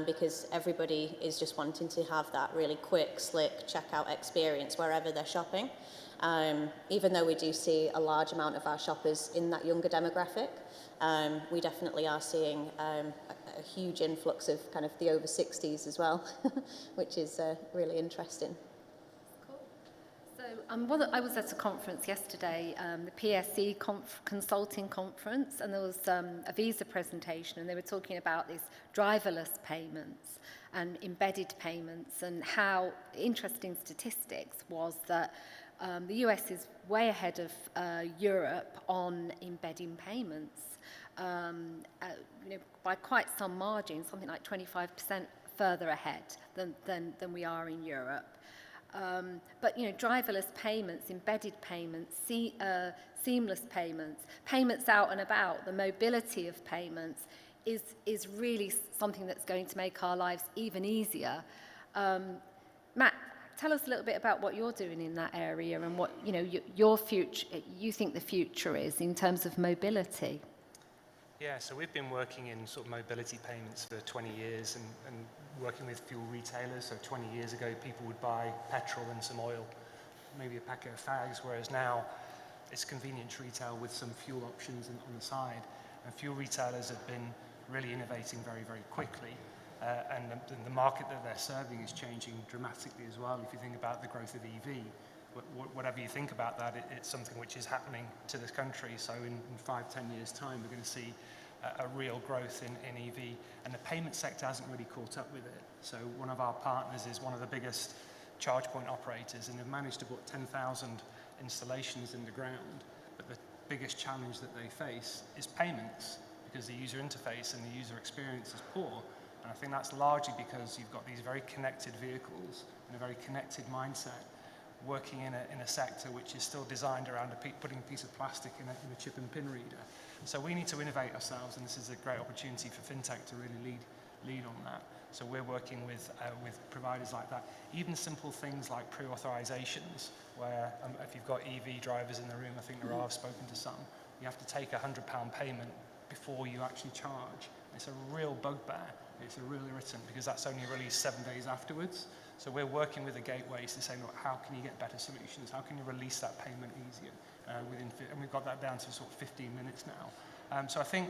Because everybody is just wanting to have that really quick, slick checkout experience wherever they're shopping. Even though we do see a large amount of our shoppers in that younger demographic, we definitely are seeing a huge influx of kind of the over 60s as well, which is really interesting. So I was at a conference yesterday, the PSE Consulting Conference, and there was a Visa presentation, and they were talking about this driverless payments and embedded payments, and how interesting statistics was that the US is way ahead of Europe on embedding payments, by quite some margin, something like 25% further ahead than we are in Europe. But driverless payments, embedded payments, seamless payments, payments out and about, the mobility of payments is really something that's going to make our lives even easier. Matt, tell us a little bit about what you're doing in that area and what your future, you think the future is in terms of mobility. Yeah, so we've been working in sort of mobility payments for 20 years and working with fuel retailers. So 20 years ago, people would buy petrol and some oil, maybe a packet of fags, whereas now it's convenience retail with some fuel options on the side. And fuel retailers have been really innovating very, very quickly. And the market that they're serving is changing dramatically as well. If you think about the growth of EV, whatever you think about that, it's something which is happening to this country. So in 5-10 years' time, we're going to see a real growth in EV. And the payment sector hasn't really caught up with it. So one of our partners is one of the biggest charge point operators, and they've managed to put 10,000 installations in the ground. But the biggest challenge that they face is payments, because the user interface and the user experience is poor. And I think that's largely because you've got these very connected vehicles and a very connected mindset working in a sector which is still designed around putting a piece of plastic in a chip and pin reader. So we need to innovate ourselves, and this is a great opportunity for FinTech to really lead on that. So we're working with providers like that. Even simple things like pre-authorizations, where if you've got EV drivers in the room, I think there are, I've spoken to some, you have to take a £100 payment before you actually charge. It's a real bugbear. It's a real irritant because that's only released 7 days afterwards. So we're working with the gateways to say, look, how can you get better solutions? How can you release that payment easier? And we've got that down to sort of 15 minutes now. So I think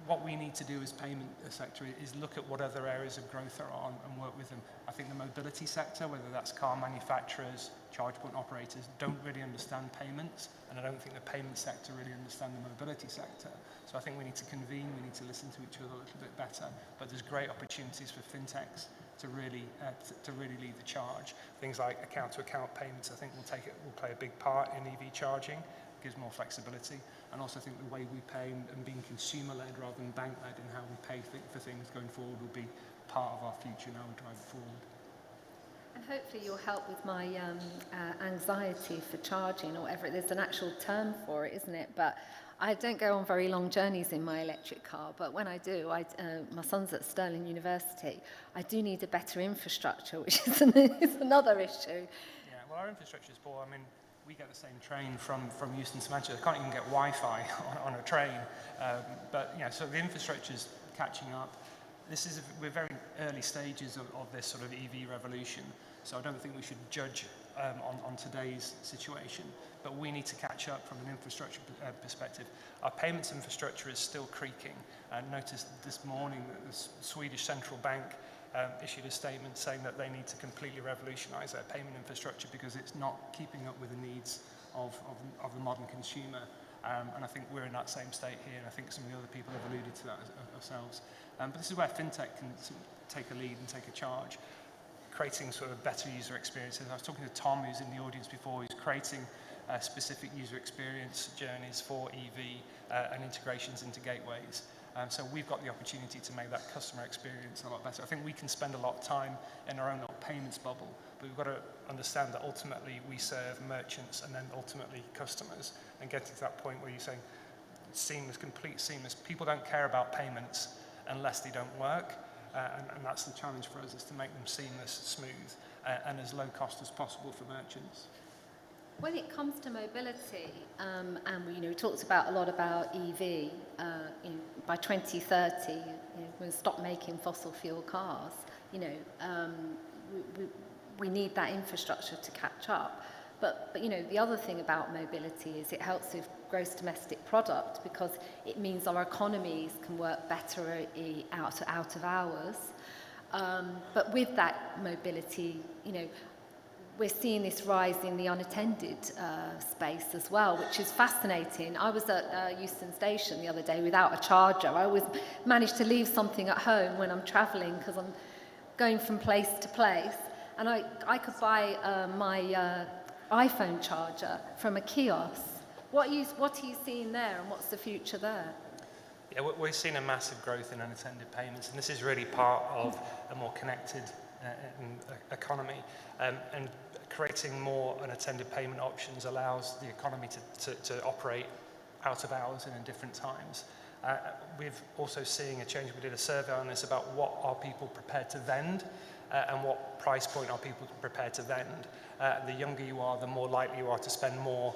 what we need to do as payment sector is look at what other areas of growth there are and work with them. I think the mobility sector, whether that's car manufacturers, charge point operators, don't really understand payments, and I don't think the payment sector really understand the mobility sector. So I think we need to convene, we need to listen to each other a little bit better, but there's great opportunities for fintechs to really lead the charge. Things like account-to-account payments, I think will play a big part in EV charging, gives more flexibility, and also I think the way we pay and being consumer-led rather than bank-led in how we pay for things going forward will be part of our future now and drive it forward. And hopefully you'll help with my anxiety for charging or whatever. There's an actual term for it, isn't it? But I don't go on very long journeys in my electric car, but when I do, my son's at Starling University, I do need a better infrastructure, which is another issue. Yeah, well, our infrastructure is poor. I mean, we get the same train from Euston to Manchester. I can't even get Wi-Fi on a train. But yeah, so the infrastructure is catching up. We're very early stages of this sort of EV revolution. So I don't think we should judge on today's situation. But we need to catch up from an infrastructure perspective. Our payments infrastructure is still creaking. I noticed this morning that the Swedish central bank issued a statement saying that they need to completely revolutionize their payment infrastructure because it's not keeping up with the needs of the modern consumer. And I think we're in that same state here, and I think some of the other people have alluded to that ourselves. But this is where FinTech can take a lead and take a charge, creating sort of better user experiences. I was talking to Tom, who's in the audience before, who's creating specific user experience journeys for EV and integrations into gateways. So we've got the opportunity to make that customer experience a lot better. I think we can spend a lot of time in our own little payments bubble, but we've got to understand that ultimately we serve merchants and then ultimately customers, and get to that point where you're saying seamless, complete seamless. People don't care about payments unless they don't work, and that's the challenge for us, is to make them seamless, smooth, and as low cost as possible for merchants. When it comes to mobility, and we talked a lot about EV, by 2030, we'll stop making fossil fuel cars. We need that infrastructure to catch up. But the other thing about mobility is it helps with gross domestic product because it means our economies can work better out of hours. But with that mobility, we're seeing this rise in the unattended space as well, which is fascinating. I was at Euston Station the other day without a charger. I always manage to leave something at home when I'm travelling because I'm going from place to place. And I could buy my iPhone charger from a kiosk. What are you seeing there, and what's the future there? Yeah, we're seeing a massive growth in unattended payments, and this is really part of a more connected economy. And creating more unattended payment options allows the economy to operate out of hours and in different times. We've also seeing a change. We did a survey on this about what are people prepared to vend and what price point are people prepared to vend. The younger you are, the more likely you are to spend more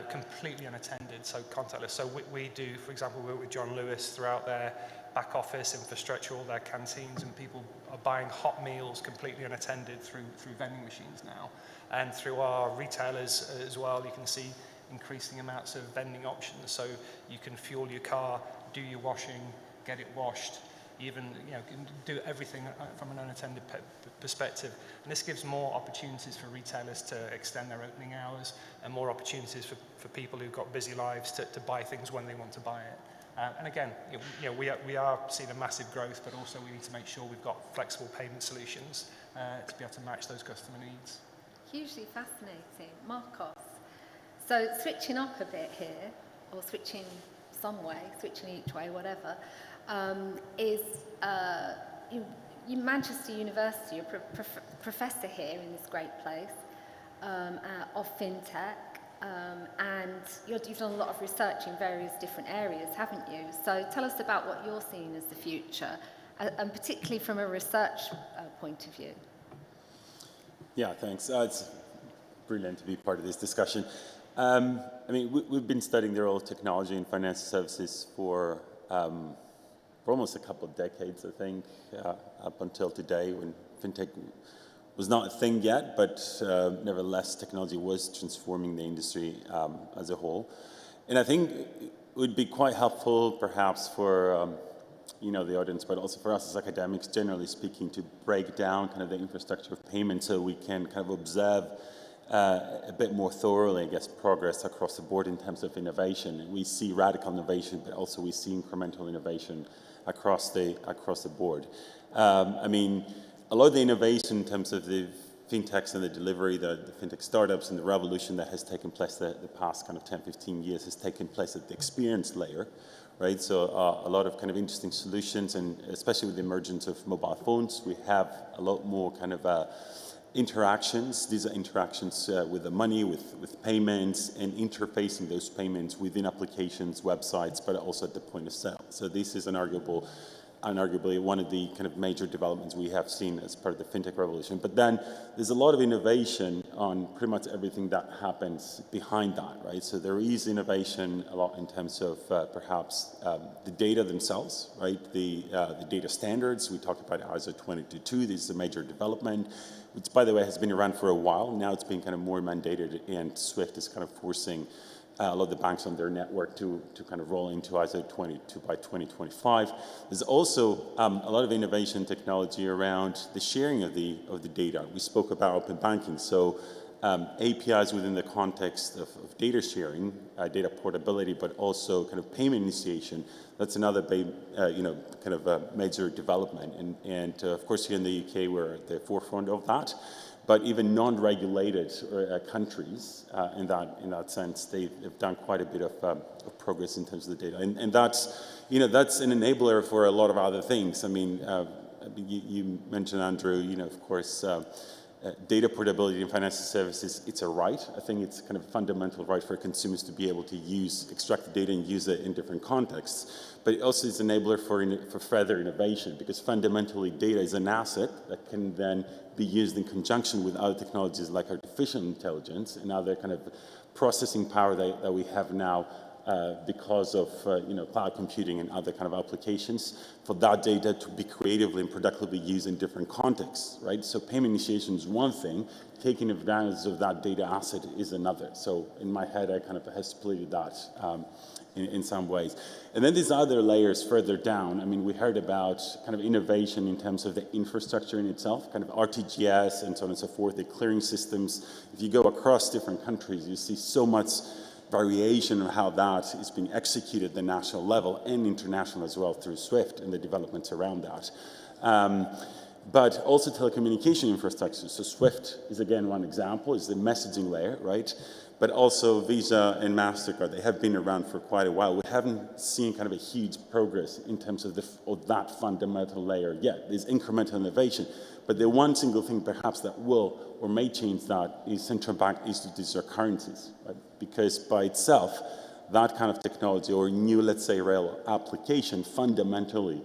completely unattended, so contactless. So we do, for example, we work with John Lewis throughout their back office infrastructure, all their canteens, and people are buying hot meals completely unattended through vending machines now. And through our retailers as well, you can see increasing amounts of vending options. So you can fuel your car, do your washing, get it washed, even can do everything from an unattended perspective. And this gives more opportunities for retailers to extend their opening hours and more opportunities for people who've got busy lives to buy things when they want to buy it. And again, we are seeing a massive growth, but also we need to make sure we've got flexible payment solutions to be able to match those customer needs. Hugely fascinating. Marcos. So switching up a bit here, or switching some way, switching each way, whatever, is Manchester University, you're a professor here in this great place of FinTech. And you've done a lot of research in various different areas, haven't you? So tell us about what you're seeing as the future, and particularly from a research point of view. Yeah, thanks. It's brilliant to be part of this discussion. We've been studying the role of technology in financial services for almost a couple of decades, I think, up until today when FinTech was not a thing yet, but nevertheless, technology was transforming the industry as a whole. And I think it would be quite helpful, perhaps, for the audience, but also for us as academics, generally speaking, to break down kind of the infrastructure of payment so we can kind of observe a bit more thoroughly, I guess, progress across the board in terms of innovation. We see radical innovation, but also we see incremental innovation across the board. I mean, a lot of the innovation in terms of the fintechs and the delivery, the fintech startups and the revolution that has taken place the past kind of 10, 15 years has taken place at the experience layer, right? So a lot of kind of interesting solutions, and especially with the emergence of mobile phones, we have a lot more kind of interactions. These are interactions with the money, with payments, and interfacing those payments within applications, websites, but also at the point of sale. So this is unarguably one of the kind of major developments we have seen as part of the fintech revolution. But then there's a lot of innovation on pretty much everything that happens behind that, right? So there is innovation a lot in terms of perhaps the data themselves, right? The data standards, we talked about ISO 222, this is a major development, which by the way has been around for a while. Now it's being kind of more mandated, and SWIFT is kind of forcing a lot of the banks on their network to kind of roll into ISO 22 by 2025. There's also a lot of innovation technology around the sharing of the data. We spoke about open banking, so APIs within the context of data sharing, data portability, but also kind of payment initiation. That's another kind of a major development, and of course here in the UK we're at the forefront of that. But even non-regulated countries, in that sense, they've done quite a bit of progress in terms of the data, and that's an enabler for a lot of other things. I mean, you mentioned, Andrew, of course, data portability in financial services. It's a right. I think it's kind of a fundamental right for consumers to be able to extract the data and use it in different contexts. But it also is an enabler for further innovation, because fundamentally data is an asset that can then be used in conjunction with other technologies like artificial intelligence and other kind of processing power that we have now because of cloud computing and other kind of applications, for that data to be creatively and productively used in different contexts, right? So payment initiation is one thing, taking advantage of that data asset is another. So in my head, I kind of have split that in some ways. And then these other layers further down, I mean, we heard about kind of innovation in terms of the infrastructure in itself, kind of RTGS and so on and so forth, the clearing systems. If you go across different countries, you see so much variation of how that is being executed at the national level and international as well through SWIFT and the developments around that. But also telecommunication infrastructure. So SWIFT is again one example, is the messaging layer, right? But also Visa and Mastercard, they have been around for quite a while. We haven't seen kind of a huge progress in terms of that fundamental layer yet. There's incremental innovation, but the one single thing perhaps that will or may change that is central bank issued digital currencies, right? Because by itself, that kind of technology or new, let's say, rail application fundamentally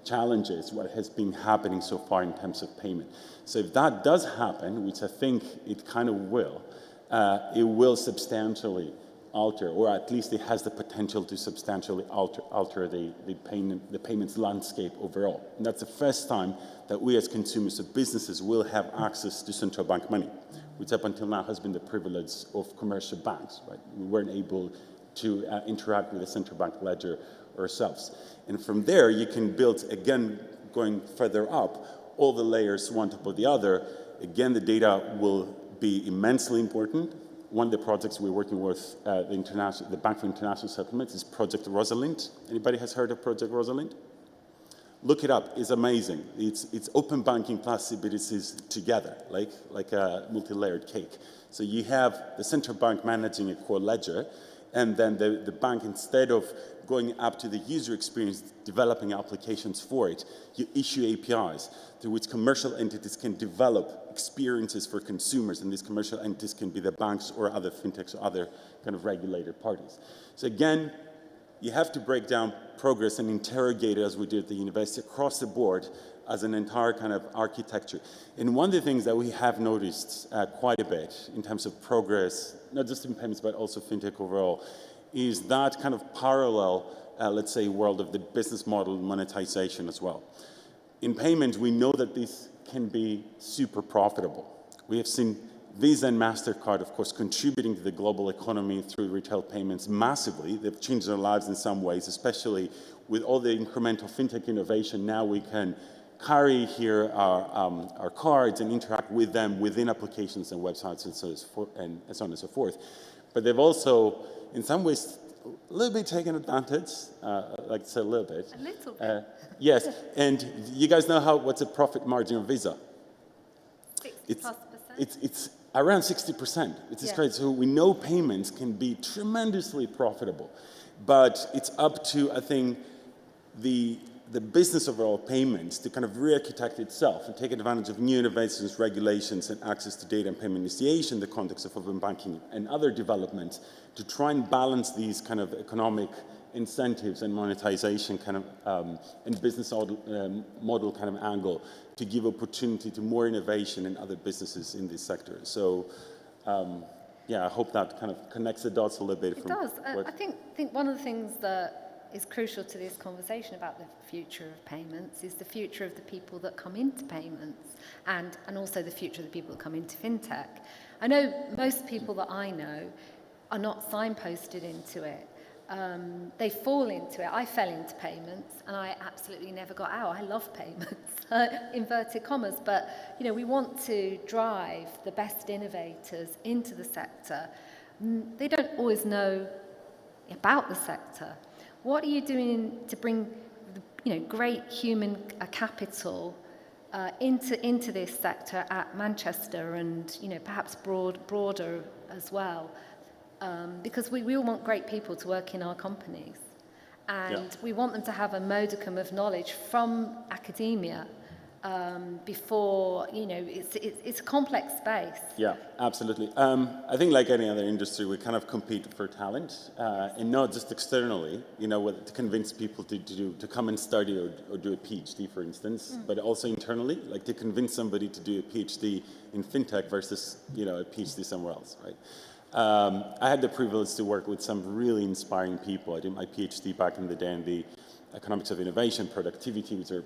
challenges what has been happening so far in terms of payment. So if that does happen, which I think it kind of will, it will substantially alter, or at least it has the potential to substantially alter the payments landscape overall. And that's the first time that we as consumers or businesses will have access to central bank money, which up until now has been the privilege of commercial banks, right? We weren't able to interact with the central bank ledger ourselves. And from there, you can build, again, going further up, all the layers one top of the other. Again, the data will be immensely important. One of the projects we're working with, the Bank for International Settlements, is Project Rosalind. Anybody has heard of Project Rosalind? Look it up. It's amazing. It's open banking plus CBDCs together, like a multi-layered cake. So you have the central bank managing a core ledger, and then the bank, instead of going up to the user experience, developing applications for it, you issue APIs through which commercial entities can develop experiences for consumers, and these commercial entities can be the banks or other fintechs or other kind of regulated parties. So again, you have to break down progress and interrogate it, as we did at the university, across the board as an entire kind of architecture. And one of the things that we have noticed quite a bit in terms of progress, not just in payments, but also fintech overall, is that kind of parallel, let's say, world of the business model monetization as well. In payments, we know that this can be super profitable. We have seen Visa and Mastercard, of course, contributing to the global economy through retail payments massively. They've changed their lives in some ways, especially with all the incremental fintech innovation. Now we can carry here our cards and interact with them within applications and websites and so on and so forth. But they've also, in some ways, a little bit taken advantage, like I said, a little bit. A little bit. Yes, and you guys know what's the profit margin of Visa? 60+%. It's around 60%. It's crazy. So we know payments can be tremendously profitable, but it's up to, I think, the business overall payments to kind of re-architect itself and take advantage of new innovations, regulations, and access to data and payment initiation in the context of open banking and other developments to try and balance these kind of economic incentives and monetization kind of and business model kind of angle to give opportunity to more innovation in other businesses in this sector. So yeah, I hope that kind of connects the dots a little bit. It does. I think one of the things that is crucial to this conversation about the future of payments is the future of the people that come into payments and also the future of the people that come into fintech. I know most people that I know are not signposted into it. They fall into it. I fell into payments and I absolutely never got out. I love payments, inverted commas, but we want to drive the best innovators into the sector. They don't always know about the sector. What are you doing to bring great human capital into this sector at Manchester and perhaps broader as well? Because we all want great people to work in our companies, and we want them to have a modicum of knowledge from academia before, it's a complex space. Yeah, absolutely. I think like any other industry, we kind of compete for talent, and not just externally, to convince people to come and study or do a PhD, for instance, but also internally, like to convince somebody to do a PhD in fintech versus, a PhD somewhere else, right? I had the privilege to work with some really inspiring people. I did my PhD back in the day in the economics of innovation, productivity, which are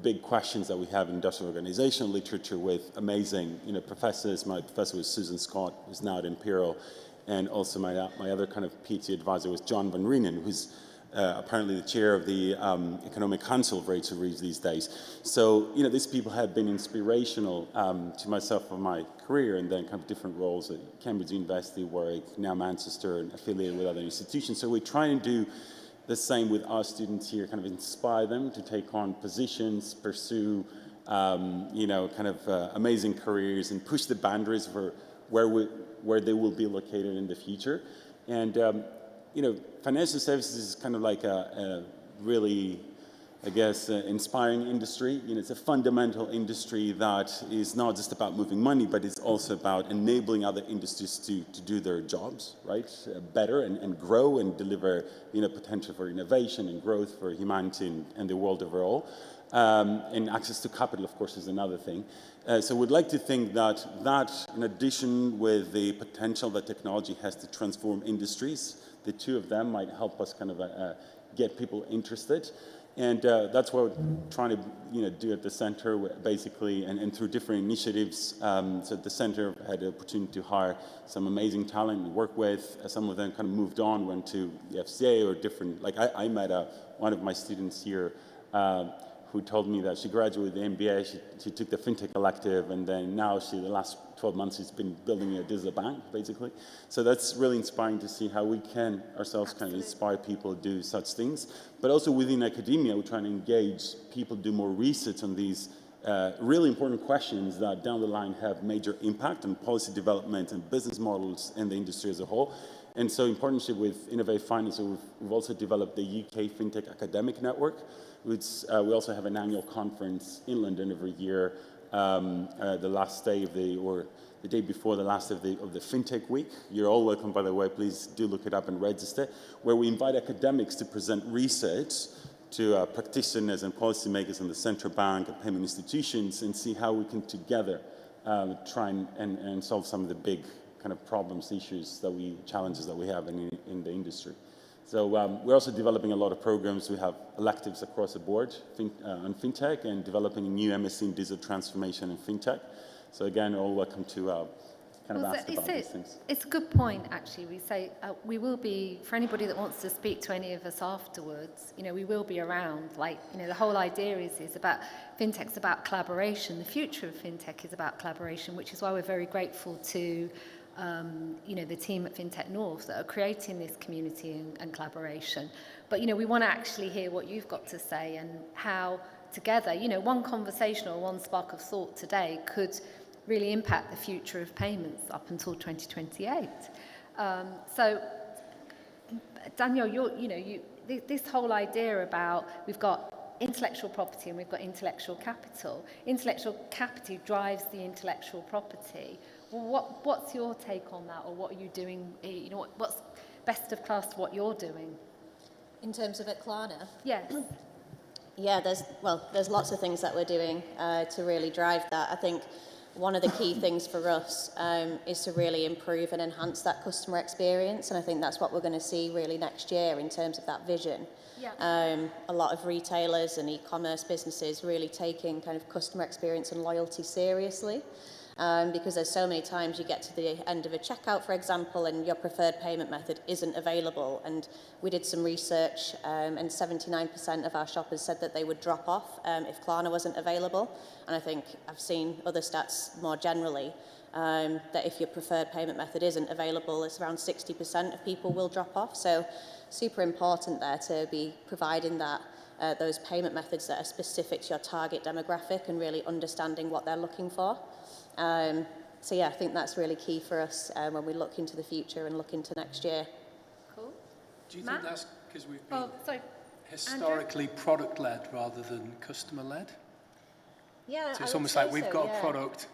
big questions that we have in industrial organization literature with amazing professors. My professor was Susan Scott, who's now at Imperial, and also my other kind of PhD advisor was John Van Reenen, who's apparently the chair of the Economic Council of Rates of Reach these days. So these people have been inspirational to myself for my career, and then kind of different roles at Cambridge University, Warwick, now Manchester, and affiliated with other institutions. So we try and do the same with our students here, kind of inspire them to take on positions, pursue, amazing careers, and push the boundaries for where they will be located in the future. And financial services is kind of like a really, I guess, inspiring industry. It's a fundamental industry that is not just about moving money, but it's also about enabling other industries to do their jobs, right? Better and grow and deliver, potential for innovation and growth for humanity and the world overall. And access to capital, of course, is another thing. So we'd like to think that in addition with the potential that technology has to transform industries, the two of them might help us kind of get people interested. And that's what we're trying to do at the center, basically, and through different initiatives. So the center had the opportunity to hire some amazing talent and work with. Some of them kind of moved on, went to the FCA or different, like I met one of my students here who told me that she graduated with the MBA, she took the FinTech elective, and then now the last 12 months she's been building a digital bank, basically. So that's really inspiring to see how we can ourselves kind of inspire people to do such things. But also within academia, we're trying to engage people to do more research on these really important questions that down the line have major impact on policy development and business models in the industry as a whole. And so in partnership with Innovate Finance, we've also developed the UK FinTech Academic Network, which we also have an annual conference in London every year, the last day of the day before the last of the FinTech Week. You're all welcome, by the way. Please do look it up and register, where we invite academics to present research to practitioners and policymakers in the central bank and payment institutions and see how we can together try and solve some of the big kind of problems, issues, challenges that we have in the industry. So we're also developing a lot of programs. We have electives across the board on FinTech and developing a new MSc in digital transformation and FinTech. So again, all welcome to kind of asked about these things. It's a good point, actually. We say we will be, for anybody that wants to speak to any of us afterwards, we will be around. The whole idea is about, FinTech's about collaboration. The future of FinTech is about collaboration, which is why we're very grateful to, the team at FinTech North that are creating this community and collaboration. But, we want to actually hear what you've got to say and how together, one conversation or one spark of thought today could really impact the future of payments up until 2028. So, Daniel, this whole idea about we've got intellectual property and we've got intellectual capital. Intellectual capital drives the intellectual property. Well, what's your take on that, or what are you doing? What's best of class to what you're doing? In terms of at Klarna? Yes. Yeah, there's lots of things that we're doing to really drive that. I think one of the key things for us is to really improve and enhance that customer experience, and I think that's what we're going to see really next year in terms of that vision. Yeah. A lot of retailers and e-commerce businesses really taking kind of customer experience and loyalty seriously. Because there's so many times you get to the end of a checkout, for example, and your preferred payment method isn't available. And we did some research, and 79% of our shoppers said that they would drop off if Klarna wasn't available. And I think I've seen other stats more generally, that if your preferred payment method isn't available, it's around 60% of people will drop off. So super important there to be providing that those payment methods that are specific to your target demographic and really understanding what they're looking for. So yeah, I think that's really key for us when we look into the future and look into next year. Cool. Do you Matt? think that's because we've been historically Andrew? product-led rather than customer-led? Yeah, So it's almost like we've got a product,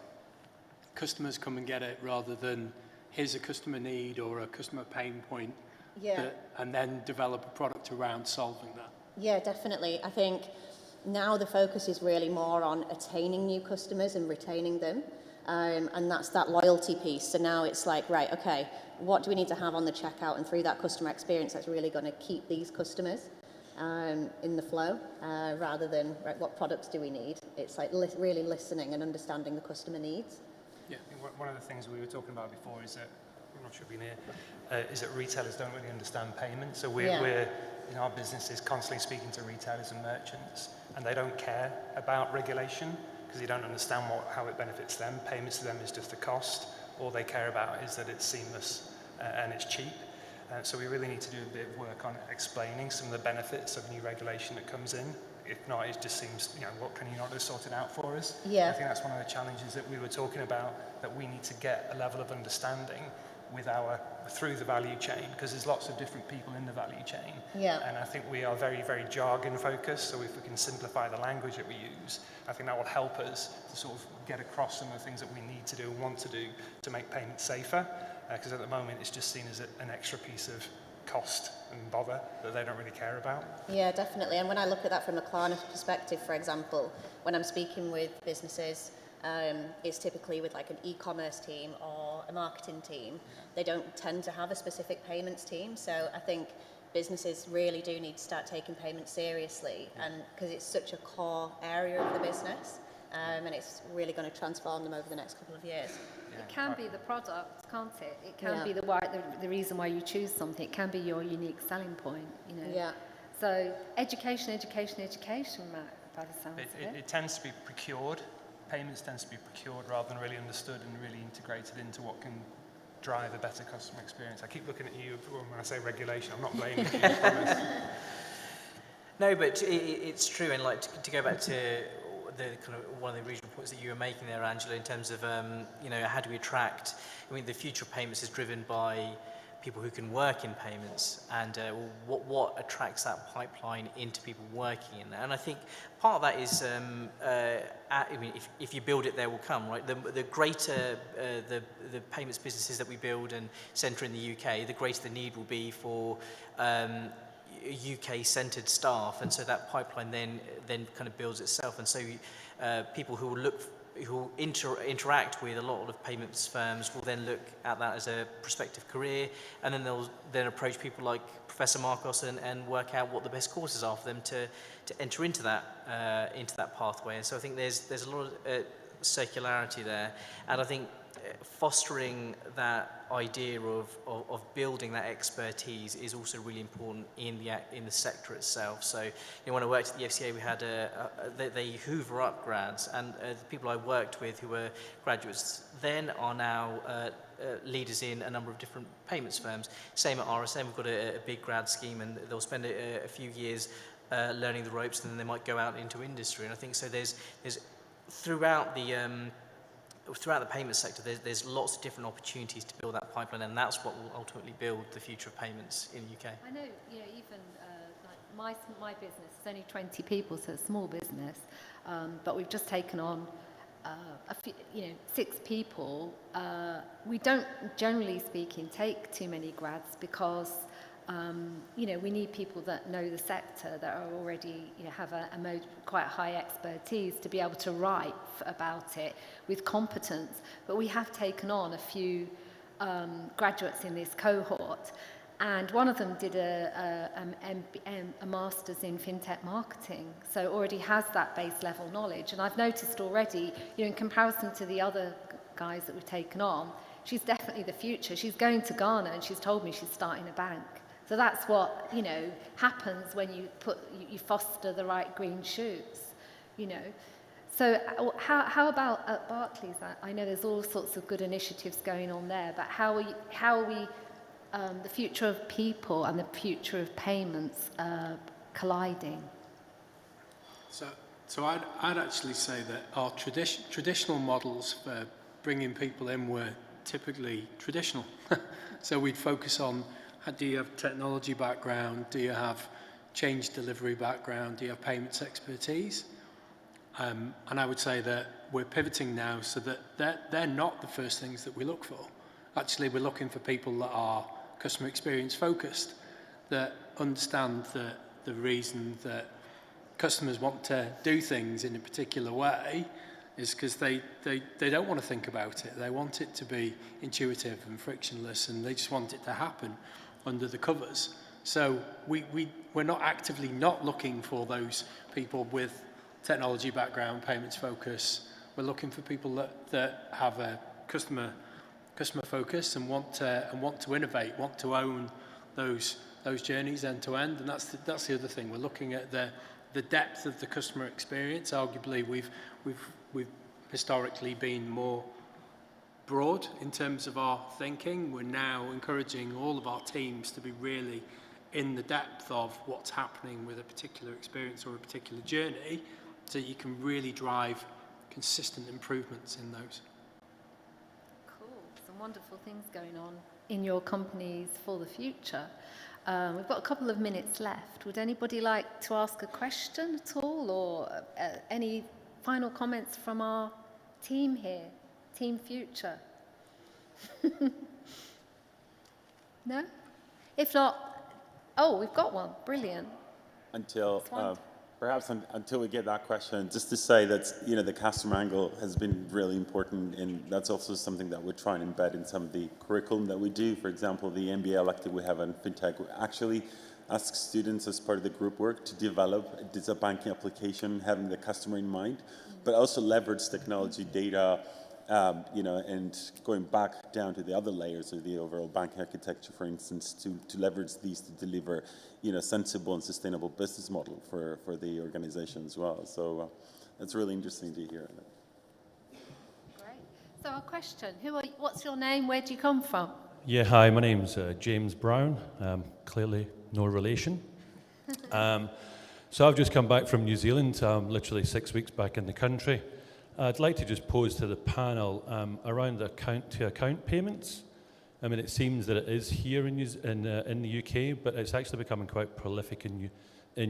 customers come and get it, rather than here's a customer need or a customer pain point, and then develop a product around solving that. Yeah, definitely. I think now the focus is really more on attaining new customers and retaining them. And that's that loyalty piece. So now it's like, right, okay, what do we need to have on the checkout and through that customer experience that's really going to keep these customers in the flow, rather than, right, what products do we need? It's like really listening and understanding the customer needs. Yeah, one of the things we were talking about before is that, I'm not sure if you've been here, is that retailers don't really understand payments. So we're in our business is constantly speaking to retailers and merchants, and they don't care about regulation because they don't understand how it benefits them. Payments to them is just a cost. All they care about is that it's seamless and it's cheap. So we really need to do a bit of work on explaining some of the benefits of new regulation that comes in. If not, it just seems, what can you not just sort it out for us? Yeah. I think that's one of the challenges that we were talking about, that we need to get a level of understanding through the value chain, because there's lots of different people in the value chain. Yeah. And I think we are very, very jargon focused, so if we can simplify the language that we use, I think that will help us to sort of get across some of the things that we need to do and want to do to make payments safer, because at the moment it's just seen as an extra piece of cost and bother that they don't really care about. Yeah, definitely. And when I look at that from a Klarna perspective, for example, when I'm speaking with businesses, it's typically with like an e-commerce team or a marketing team. They don't tend to have a specific payments team. So I think businesses really do need to start taking payments seriously, and because it's such a core area of the business, and it's really going to transform them over the next couple of years. It can be the product, can't it? It can be the reason why you choose something. It can be your unique selling point, Yeah. So education, Matt, by the sounds of it. It tends to be procured. Payments tends to be procured rather than really understood and really integrated into what can drive a better customer experience. I keep looking at you when I say regulation. I'm not blaming you, I promise. No, but it's true, and like to go back to the kind of one of the original points that you were making there, Angela, in terms of how do we attract? I mean, the future of payments is driven by people who can work in payments, and what attracts that pipeline into people working in there. And I think part of that is, I mean, if you build it, there will come, right? The greater the payments businesses that we build and centre in the UK, the greater the need will be for UK-centred staff, and so that pipeline then kind of builds itself. And so people who will interact with a lot of payments firms will then look at that as a prospective career, and then they'll then approach people like Professor Marcos and work out what the best courses are for them to enter into that pathway. And so I think there's a lot of circularity there, and I think fostering that idea of building that expertise is also really important in the sector itself. So, when I worked at the FCA, we had they hoover up grads, and the people I worked with who were graduates then are now leaders in a number of different payments firms. Same at RSM, we've got a big grad scheme, and they'll spend a few years learning the ropes, and then they might go out into industry. And I think so. There's throughout the payment sector, there's lots of different opportunities to build that pipeline, and that's what will ultimately build the future of payments in the UK. I know, even like my business is only 20 people, so it's a small business, but we've just taken on a few, 6 people. We don't, generally speaking, take too many grads because we need people that know the sector, that are already, have quite high expertise to be able to write about it with competence. But we have taken on a few graduates in this cohort, and one of them did a master's in FinTech marketing, so already has that base level knowledge. And I've noticed already, in comparison to the other guys that we've taken on, she's definitely the future. She's going to Ghana, and she's told me she's starting a bank. So that's what, happens when you foster the right green shoots, So how about at Barclays? I know there's all sorts of good initiatives going on there, but how are we the future of people and the future of payments colliding? So I'd actually say that our traditional models for bringing people in were typically traditional. So we'd focus on, do you have technology background? Do you have change delivery background? Do you have payments expertise? And I would say that we're pivoting now so that they're not the first things that we look for. Actually, we're looking for people that are customer experience focused, that understand the reason that customers want to do things in a particular way is because they don't want to think about it. They want it to be intuitive and frictionless, and they just want it to happen under the covers. So we're not actively not looking for those people with technology background, payments focus. We're looking for people that have a customer focus and want to innovate, want to own those journeys end to end. And that's the other thing. We're looking at the depth of the customer experience. Arguably, we've historically been more broad in terms of our thinking. We're now encouraging all of our teams to be really in the depth of what's happening with a particular experience or a particular journey, so you can really drive consistent improvements in those. Cool. Some wonderful things going on in your companies for the future. We've got a couple of minutes left. Would anybody like to ask a question at all, or any final comments from our team here? Team Future? No? If not, we've got one. Brilliant. Perhaps until we get that question, just to say that the customer angle has been really important, and that's also something that we try and embed in some of the curriculum that we do. For example, the MBA elective we have in FinTech actually asks students as part of the group work to develop a digital banking application, having the customer in mind, but also leverage technology, data, and going back down to the other layers of the overall banking architecture, for instance, to leverage these to deliver, sensible and sustainable business model for the organization as well. So that's really interesting to hear. Great. So our question, what's your name? Where do you come from? Yeah, hi, my name's James Brown. Clearly no relation. So I've just come back from New Zealand, literally 6 weeks back in the country. I'd like to just pose to the panel around the account-to-account payments. I mean, it seems that it is here in the UK, but it's actually becoming quite prolific in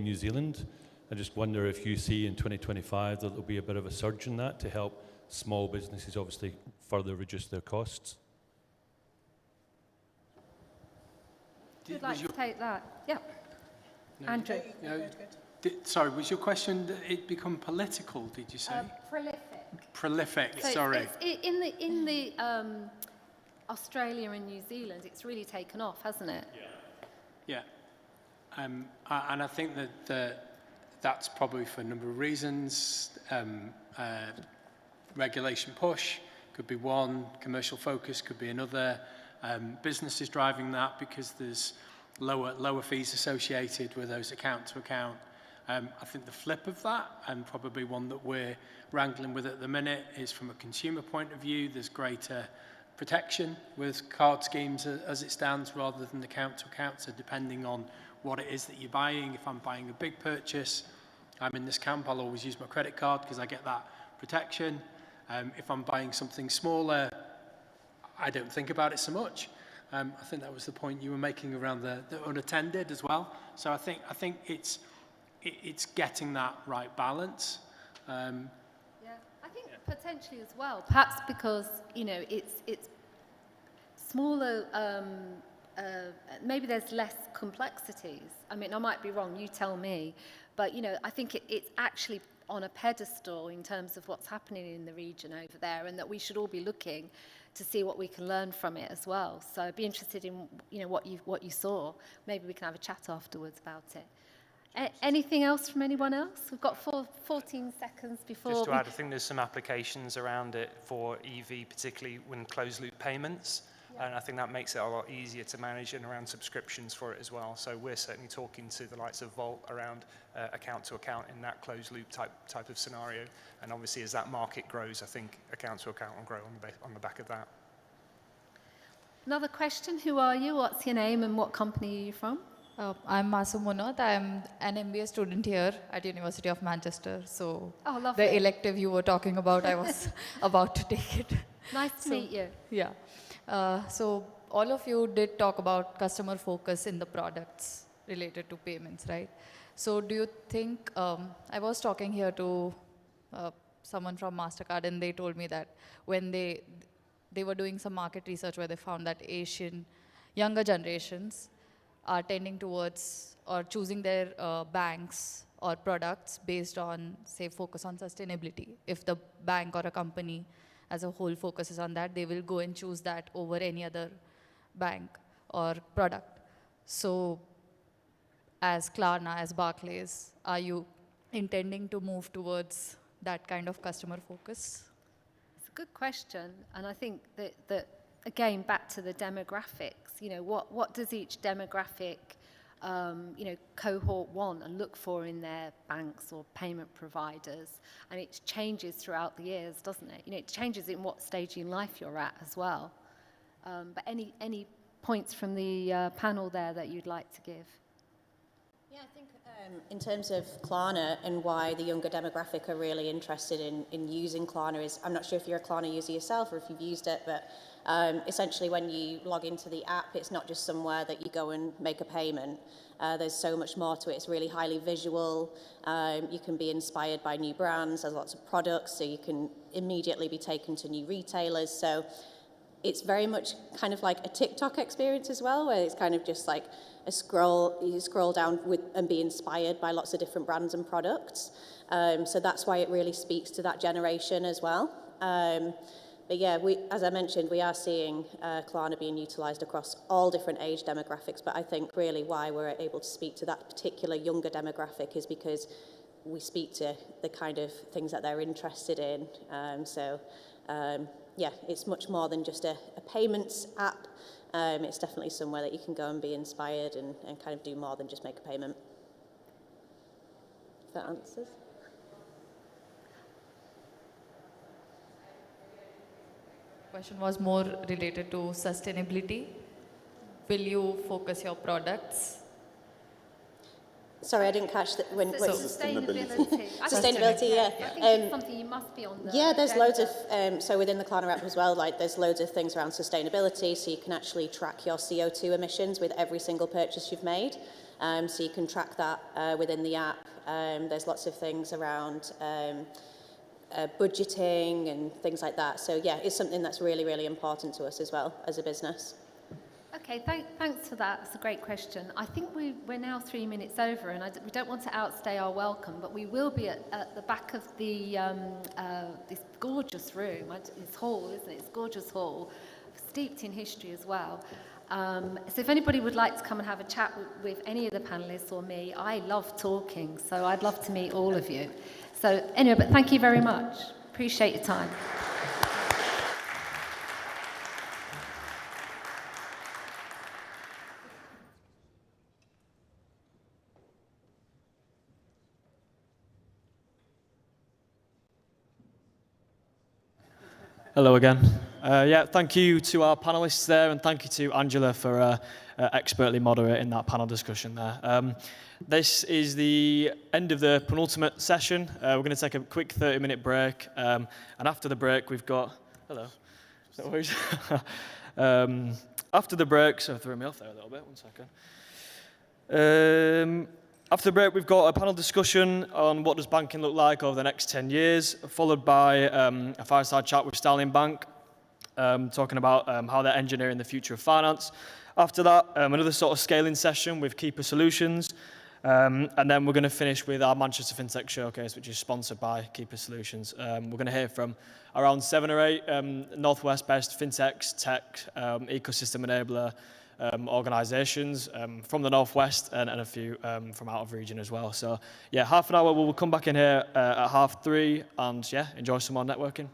New Zealand. I just wonder if you see in 2025 that there'll be a bit of a surge in that to help small businesses obviously further reduce their costs. Who'd like to take that? Yeah. No, Andrew. Sorry, was your question that it become political, did you say? Prolific. Prolific, So sorry. In the Australia and New Zealand, it's really taken off, hasn't it? Yeah. And I think that that's probably for a number of reasons. Regulation push, could be one, commercial focus could be another. Business is driving that because there's lower fees associated with those account to account. I think the flip of that, and probably one that we're wrangling with at the minute, is from a consumer point of view, there's greater protection with card schemes as it stands rather than account to account. So depending on what it is that you're buying, if I'm buying a big purchase, I'm in this camp, I'll always use my credit card because I get that protection. If I'm buying something smaller, I don't think about it so much. I think that was the point you were making around the unattended as well. So I think it's getting that right balance. Yeah, I think potentially as well, perhaps because, you know, it's smaller, maybe there's less complexities. I mean, I might be wrong, you tell me, but, you know, I think it's actually on a pedestal in terms of what's happening in the region over there, and that we should all be looking to see what we can learn from it as well. So I'd be interested in, you know, what you saw. Maybe we can have a chat afterwards about it. Anything else from anyone else? We've got 14 seconds before. Just to add, I think there's some applications around it for EV, particularly when closed-loop payments. Yeah. And I think that makes it a lot easier to manage and around subscriptions for it as well. So we're certainly talking to the likes of Volt around account-to-account in that closed-loop type of scenario. And obviously, as that market grows, I think account-to-account will grow on the back of that. Another question. Who are you? What's your name and what company are you from? I'm Masu Munot. I'm an MBA student here at University of Manchester. So lovely. The elective you were talking about, I was about to take it. Nice to meet you. Yeah. So all of you did talk about customer focus in the products related to payments, right? So do you think, I was talking here to someone from Mastercard, and they told me that when they were doing some market research where they found that Asian younger generations are tending towards or choosing their banks or products based on, say, focus on sustainability. If the bank or a company as a whole focuses on that, they will go and choose that over any other bank or product. So as Klarna, as Barclays, are you intending to move towards that kind of customer focus? It's a good question. And I think that again, back to the demographics, you know, what does each demographic, you know, cohort want and look for in their banks or payment providers? And it changes throughout the years, doesn't it? You know, it changes in what stage in life you're at as well. But any points from the panel there that you'd like to give? Yeah, I think in terms of Klarna and why the younger demographic are really interested in using Klarna is, I'm not sure if you're a Klarna user yourself or if you've used it, but essentially when you log into the app, it's not just somewhere that you go and make a payment. There's so much more to it. It's really highly visual. You can be inspired by new brands. There's lots of products, so you can immediately be taken to new retailers. So it's very much kind of like a TikTok experience as well, where it's kind of just like you scroll down and be inspired by lots of different brands and products. So that's why it really speaks to that generation as well. But yeah, as I mentioned, we are seeing Klarna being utilised across all different age demographics, but I think really why we're able to speak to that particular younger demographic is because we speak to the kind of things that they're interested in. Yeah, it's much more than just a payments app. It's definitely somewhere that you can go and be inspired and kind of do more than just make a payment. If that answers. Question was more related to sustainability. Will you focus your products? Sorry, I didn't catch that. Sustainability. Sustainability, yeah. I think it's something you must be on the Yeah, there's agenda. loads of, so within the Klarna app as well, like there's loads of things around sustainability, so you can actually track your CO2 emissions with every single purchase you've made. So you can track that within the app. There's lots of things around budgeting and things like that. So yeah, it's something that's really, really important to us as well as a business. Okay, thanks for that. It's a great question. I think we're now 3 minutes over, and we don't want to outstay our welcome, but we will be at the back of the this gorgeous room. It's hall, isn't it? It's a gorgeous hall, steeped in history as well. So if anybody would like to come and have a chat with any of the panelists or me, I love talking, so I'd love to meet all of you. So anyway, but thank you very much. Appreciate your time. Hello again. Yeah, thank you to our panelists there, and thank you to Angela for expertly moderating that panel discussion there. This is the end of the penultimate session. We're going to take a quick 30-minute break, and after the break, we've got... Hello. No worries. After the break, so I threw me off there a little bit, 1 second. After the break, we've got a panel discussion on what does banking look like over the next 10 years, followed by a fireside chat with Starling Bank, talking about how they're engineering the future of finance. After that, another sort of scaling session with Keeper Solutions, and then we're going to finish with our Manchester FinTech Showcase, which is sponsored by Keeper Solutions. We're going to hear from around 7 or 8 Northwest-based FinTechs, tech, ecosystem enabler, organisations from the Northwest and a few from out of region as well. So yeah, half an hour, we'll come back in here at 3:30 and yeah, enjoy some more networking.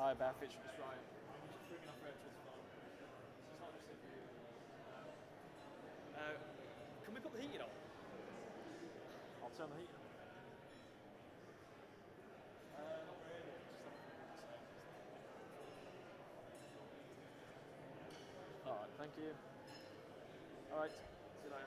Hi, Beth, it's Ryan. Just bringing off Rachel's phone. It's not just a view. Can we put the heating on? I'll turn the heating on. Not really. Just all right, thank you. All right, see you later.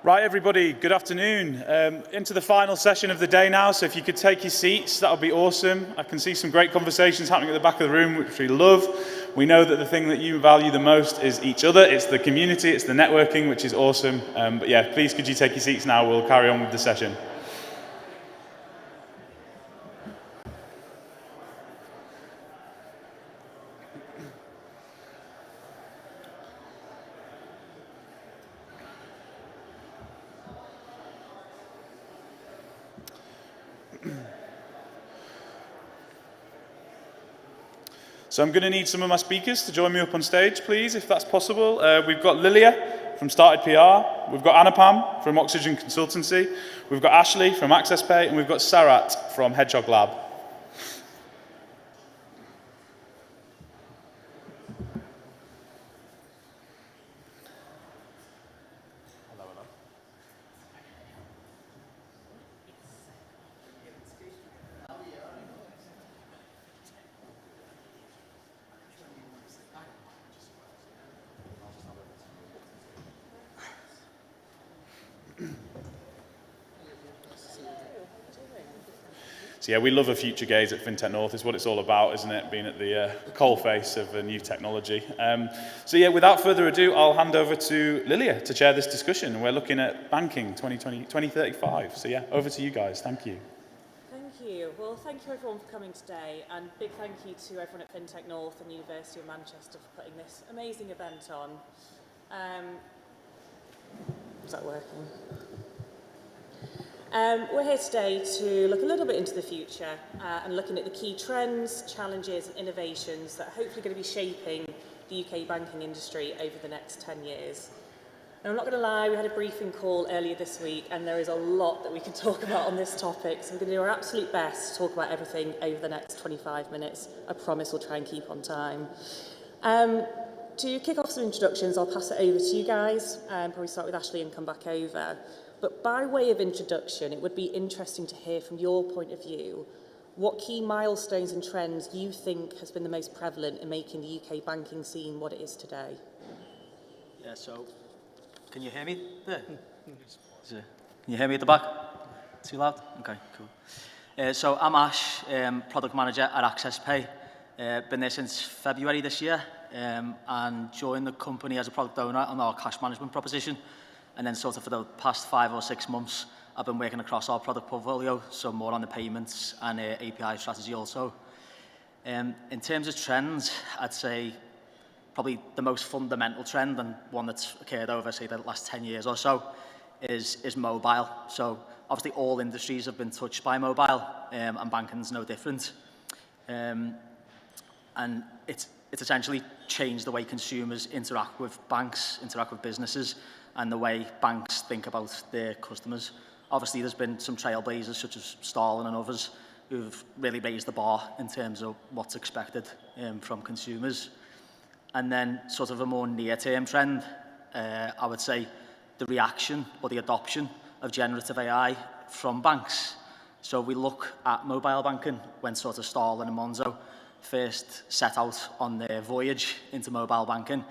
Right, everybody, good afternoon. Into the final session of the day now, so if you could take your seats, that would be awesome. I can see some great conversations happening at the back of the room, which we love. We know that the thing that you value the most is each other, it's the community, it's the networking, which is awesome. But yeah, please could you take your seats now, we'll carry on with the session. So I'm going to need some of my speakers to join me up on stage, please, if that's possible. We've got Lilia from Started PR. We've got Anupam from Oxygen Consultancy. We've got Ashley from Access Pay. And we've got Sarat from Hedgehog Lab. So yeah, we love a future gaze at FinTech North, is what it's all about, isn't it? Being at the coalface of a new technology. So yeah, without further ado, I'll hand over to Lilia to chair this discussion. We're looking at banking 2035. So yeah, over to you guys. Thank you. Thank you. Well, thank you everyone for coming today, and big thank you to everyone at FinTech North and University of Manchester for putting this amazing event on. Is that working? We're here today to look a little bit into the future and looking at the key trends, challenges and innovations that are hopefully going to be shaping the UK banking industry over the next 10 years. Now, I'm not going to lie, we had a briefing call earlier this week and there is a lot that we could talk about on this topic, so we're going to do our absolute best to talk about everything over the next 25 minutes. I promise we'll try and keep on time. To kick off some introductions, I'll pass it over to you guys, probably start with Ashley and come back over. But by way of introduction, it would be interesting to hear from your point of view what key milestones and trends you think has been the most prevalent in making the UK banking scene what it is today. Yeah, so can you hear me there? Can you hear me at the back? Too loud? Okay, cool. So I'm Ash, product manager at Access Pay. Been there since February this year and joined the company as a product owner on our cash management proposition. And then sort of for the past 5 or 6 months, I've been working across our product portfolio, so more on the payments and API strategy also. In terms of trends, I'd say probably the most fundamental trend and one that's occurred over, say, the last 10 years or so is mobile. So obviously all industries have been touched by mobile and banking's no different. And it's essentially changed the way consumers interact with banks, interact with businesses, and the way banks think about their customers. Obviously, there's been some trailblazers such as Starling and others who've really raised the bar in terms of what's expected from consumers. And then sort of a more near-term trend, I would say the reaction or the adoption of generative AI from banks. So we look at mobile banking when sort of Starling and Monzo first set out on their voyage into mobile banking.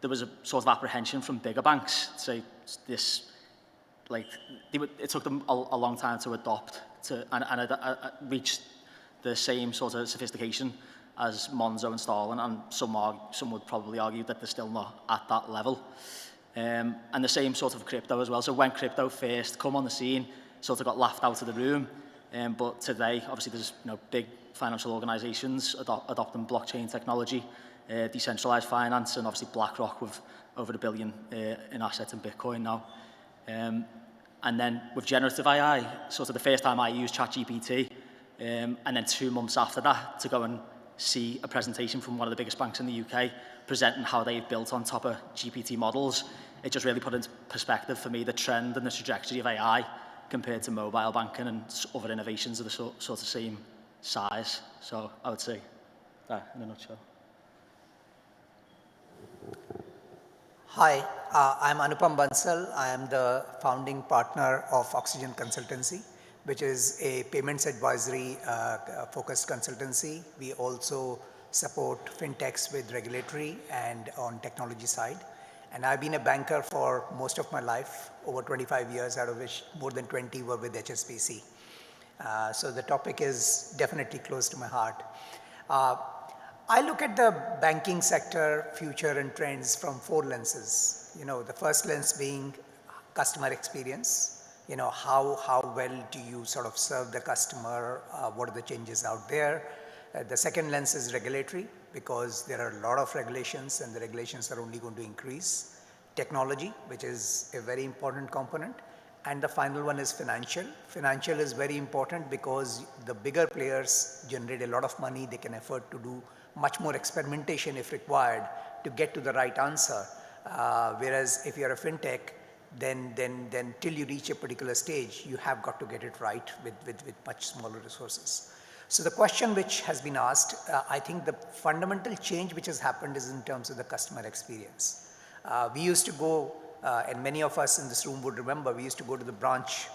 There was a sort of apprehension from bigger banks to say this, like, it took them a long time to adopt and reach the same sort of sophistication as Monzo and Starling, and some would probably argue that they're still not at that level. And the same sort of crypto as well. So when crypto first come on the scene, sort of got laughed out of the room. But today, obviously, there's big financial organisations adopting blockchain technology, decentralized finance, and obviously BlackRock with over $1 billion in assets in Bitcoin now. And then with generative AI, sort of the first time I used ChatGPT, and then 2 months after that to go and see a presentation from one of the biggest banks in the UK presenting how they've built on top of GPT models, it just really put into perspective for me the trend and the trajectory of AI compared to mobile banking and other innovations of the sort of same size. So I would say that in a nutshell. Hi, I'm Anupam Bansal. I am the founding partner of Oxygen Consultancy, which is a payments advisory focused consultancy. We also support fintechs with regulatory and on technology side. And I've been a banker for most of my life, over 25 years, out of which more than 20 were with HSBC. So the topic is definitely close to my heart. I look at the banking sector future and trends from 4 lenses. The first lens being customer experience. How well do you sort of serve the customer? What are the changes out there? The second lens is regulatory, because there are a lot of regulations and the regulations are only going to increase. Technology, which is a very important component. And the final one is financial. Financial is very important because the bigger players generate a lot of money. They can afford to do much more experimentation if required to get to the right answer. Whereas if you're a fintech, then till you reach a particular stage, you have got to get it right with much smaller resources. So the question which has been asked, I think the fundamental change which has happened is in terms of the customer experience. We used to go, and many of us in this room would remember, we used to go to the branch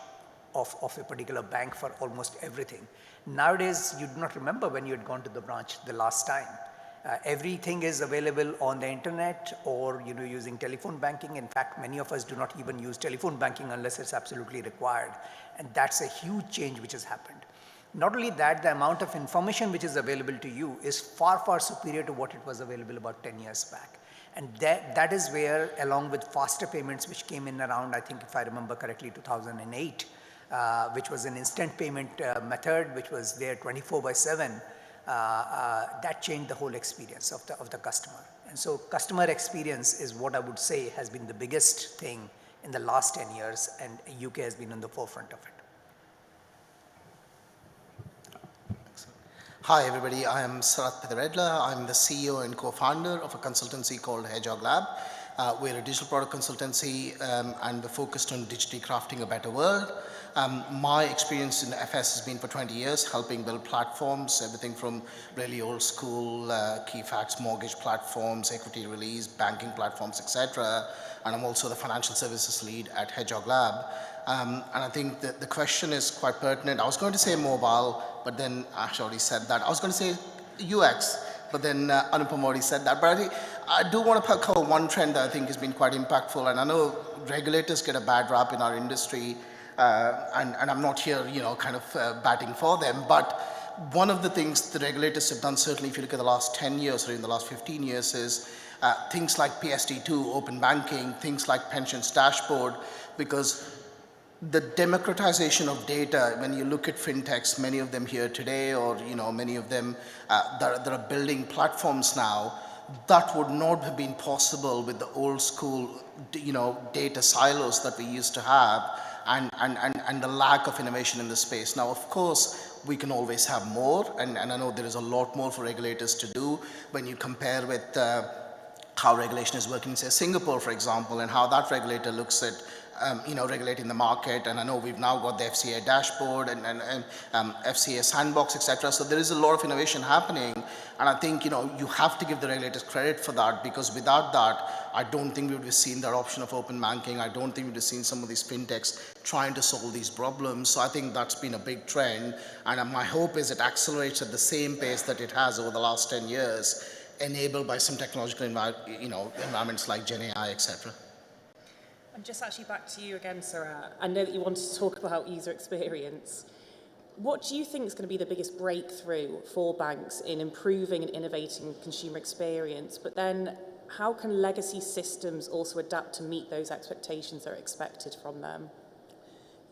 of a particular bank for almost everything. Nowadays, you do not remember when you had gone to the branch the last time. Everything is available on the internet or using telephone banking. In fact, many of us do not even use telephone banking unless it's absolutely required. And that's a huge change which has happened. Not only that, the amount of information which is available to you is far, far superior to what it was available about 10 years back. And that is where, along with faster payments which came in around, I think if I remember correctly, 2008, which was an instant payment method which was there 24/7, that changed the whole experience of the customer. And so customer experience is what I would say has been the biggest thing in the last 10 years, and UK has been on the forefront of it. Hi everybody, I am Sarat Pidaredla. I'm the CEO and co-founder of a consultancy called Hedgehog Lab. We're a digital product consultancy and we're focused on digitally crafting a better world. My experience in FS has been for 20 years, helping build platforms, everything from really old school key facts, mortgage platforms, equity release, banking platforms, etc. And I'm also the financial services lead at Hedgehog Lab. And I think that the question is quite pertinent. I was going to say mobile, but then Ash already said that. I was going to say UX, but then Anupam already said that. But I think I do want to cover one trend that I think has been quite impactful. And I know regulators get a bad rap in our industry, and I'm not here, kind of batting for them. But one of the things the regulators have done, certainly if you look at the last 10 years or in the last 15 years, is things like PSD2, open banking, things like pensions dashboard, because the democratization of data, when you look at fintechs, many of them here today, or many of them that are building platforms now, that would not have been possible with the old school, data silos that we used to have, and the lack of innovation in the space. Now, of course, we can always have more, and I know there is a lot more for regulators to do when you compare with how regulation is working in, say, Singapore, for example, and how that regulator looks at regulating the market. And I know we've now got the FCA dashboard and FCA sandbox, etc. So there is a lot of innovation happening. And I think, you have to give the regulators credit for that, because without that, I don't think we would have seen the adoption of open banking. I don't think we would have seen some of these fintechs trying to solve these problems. So I think that's been a big trend. And my hope is it accelerates at the same pace that it has over the last 10 years, enabled by some technological environments like Gen AI, etc. And just actually back to you again, Sarat. I know that you wanted to talk about user experience. What do you think is going to be the biggest breakthrough for banks in improving and innovating consumer experience? But then how can legacy systems also adapt to meet those expectations that are expected from them?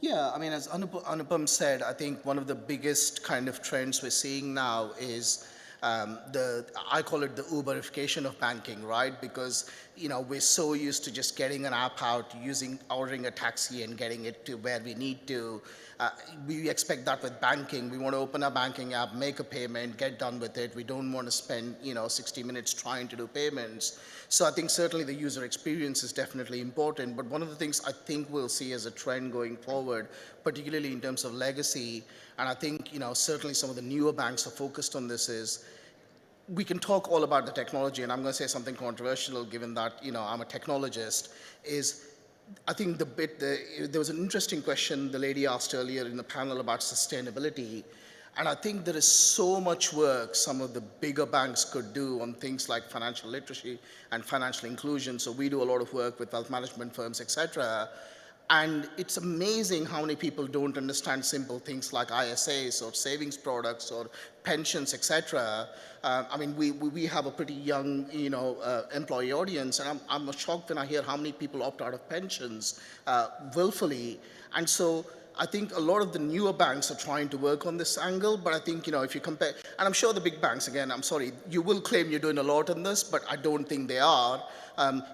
Yeah, I mean, as Anupam said, I think one of the biggest kind of trends we're seeing now is I call it the Uberification of banking, right? Because, we're so used to just getting an app out, ordering a taxi and getting it to where we need to. We expect that with banking. We want to open a banking app, make a payment, get done with it. We don't want to spend, 60 minutes trying to do payments. So I think certainly the user experience is definitely important. But one of the things I think we'll see as a trend going forward, particularly in terms of legacy, and I think, certainly some of the newer banks are focused on this, is we can talk all about the technology, and I'm going to say something controversial given that, I'm a technologist, is I think there was an interesting question the lady asked earlier in the panel about sustainability. And I think there is so much work some of the bigger banks could do on things like financial literacy and financial inclusion. So we do a lot of work with wealth management firms, etc. And it's amazing how many people don't understand simple things like ISAs or savings products or pensions, etc. I mean, we have a pretty young, employee audience, and I'm shocked when I hear how many people opt out of pensions willfully. And so I think a lot of the newer banks are trying to work on this angle, but I think, if you compare, and I'm sure the big banks, again, I'm sorry, you will claim you're doing a lot on this, but I don't think they are.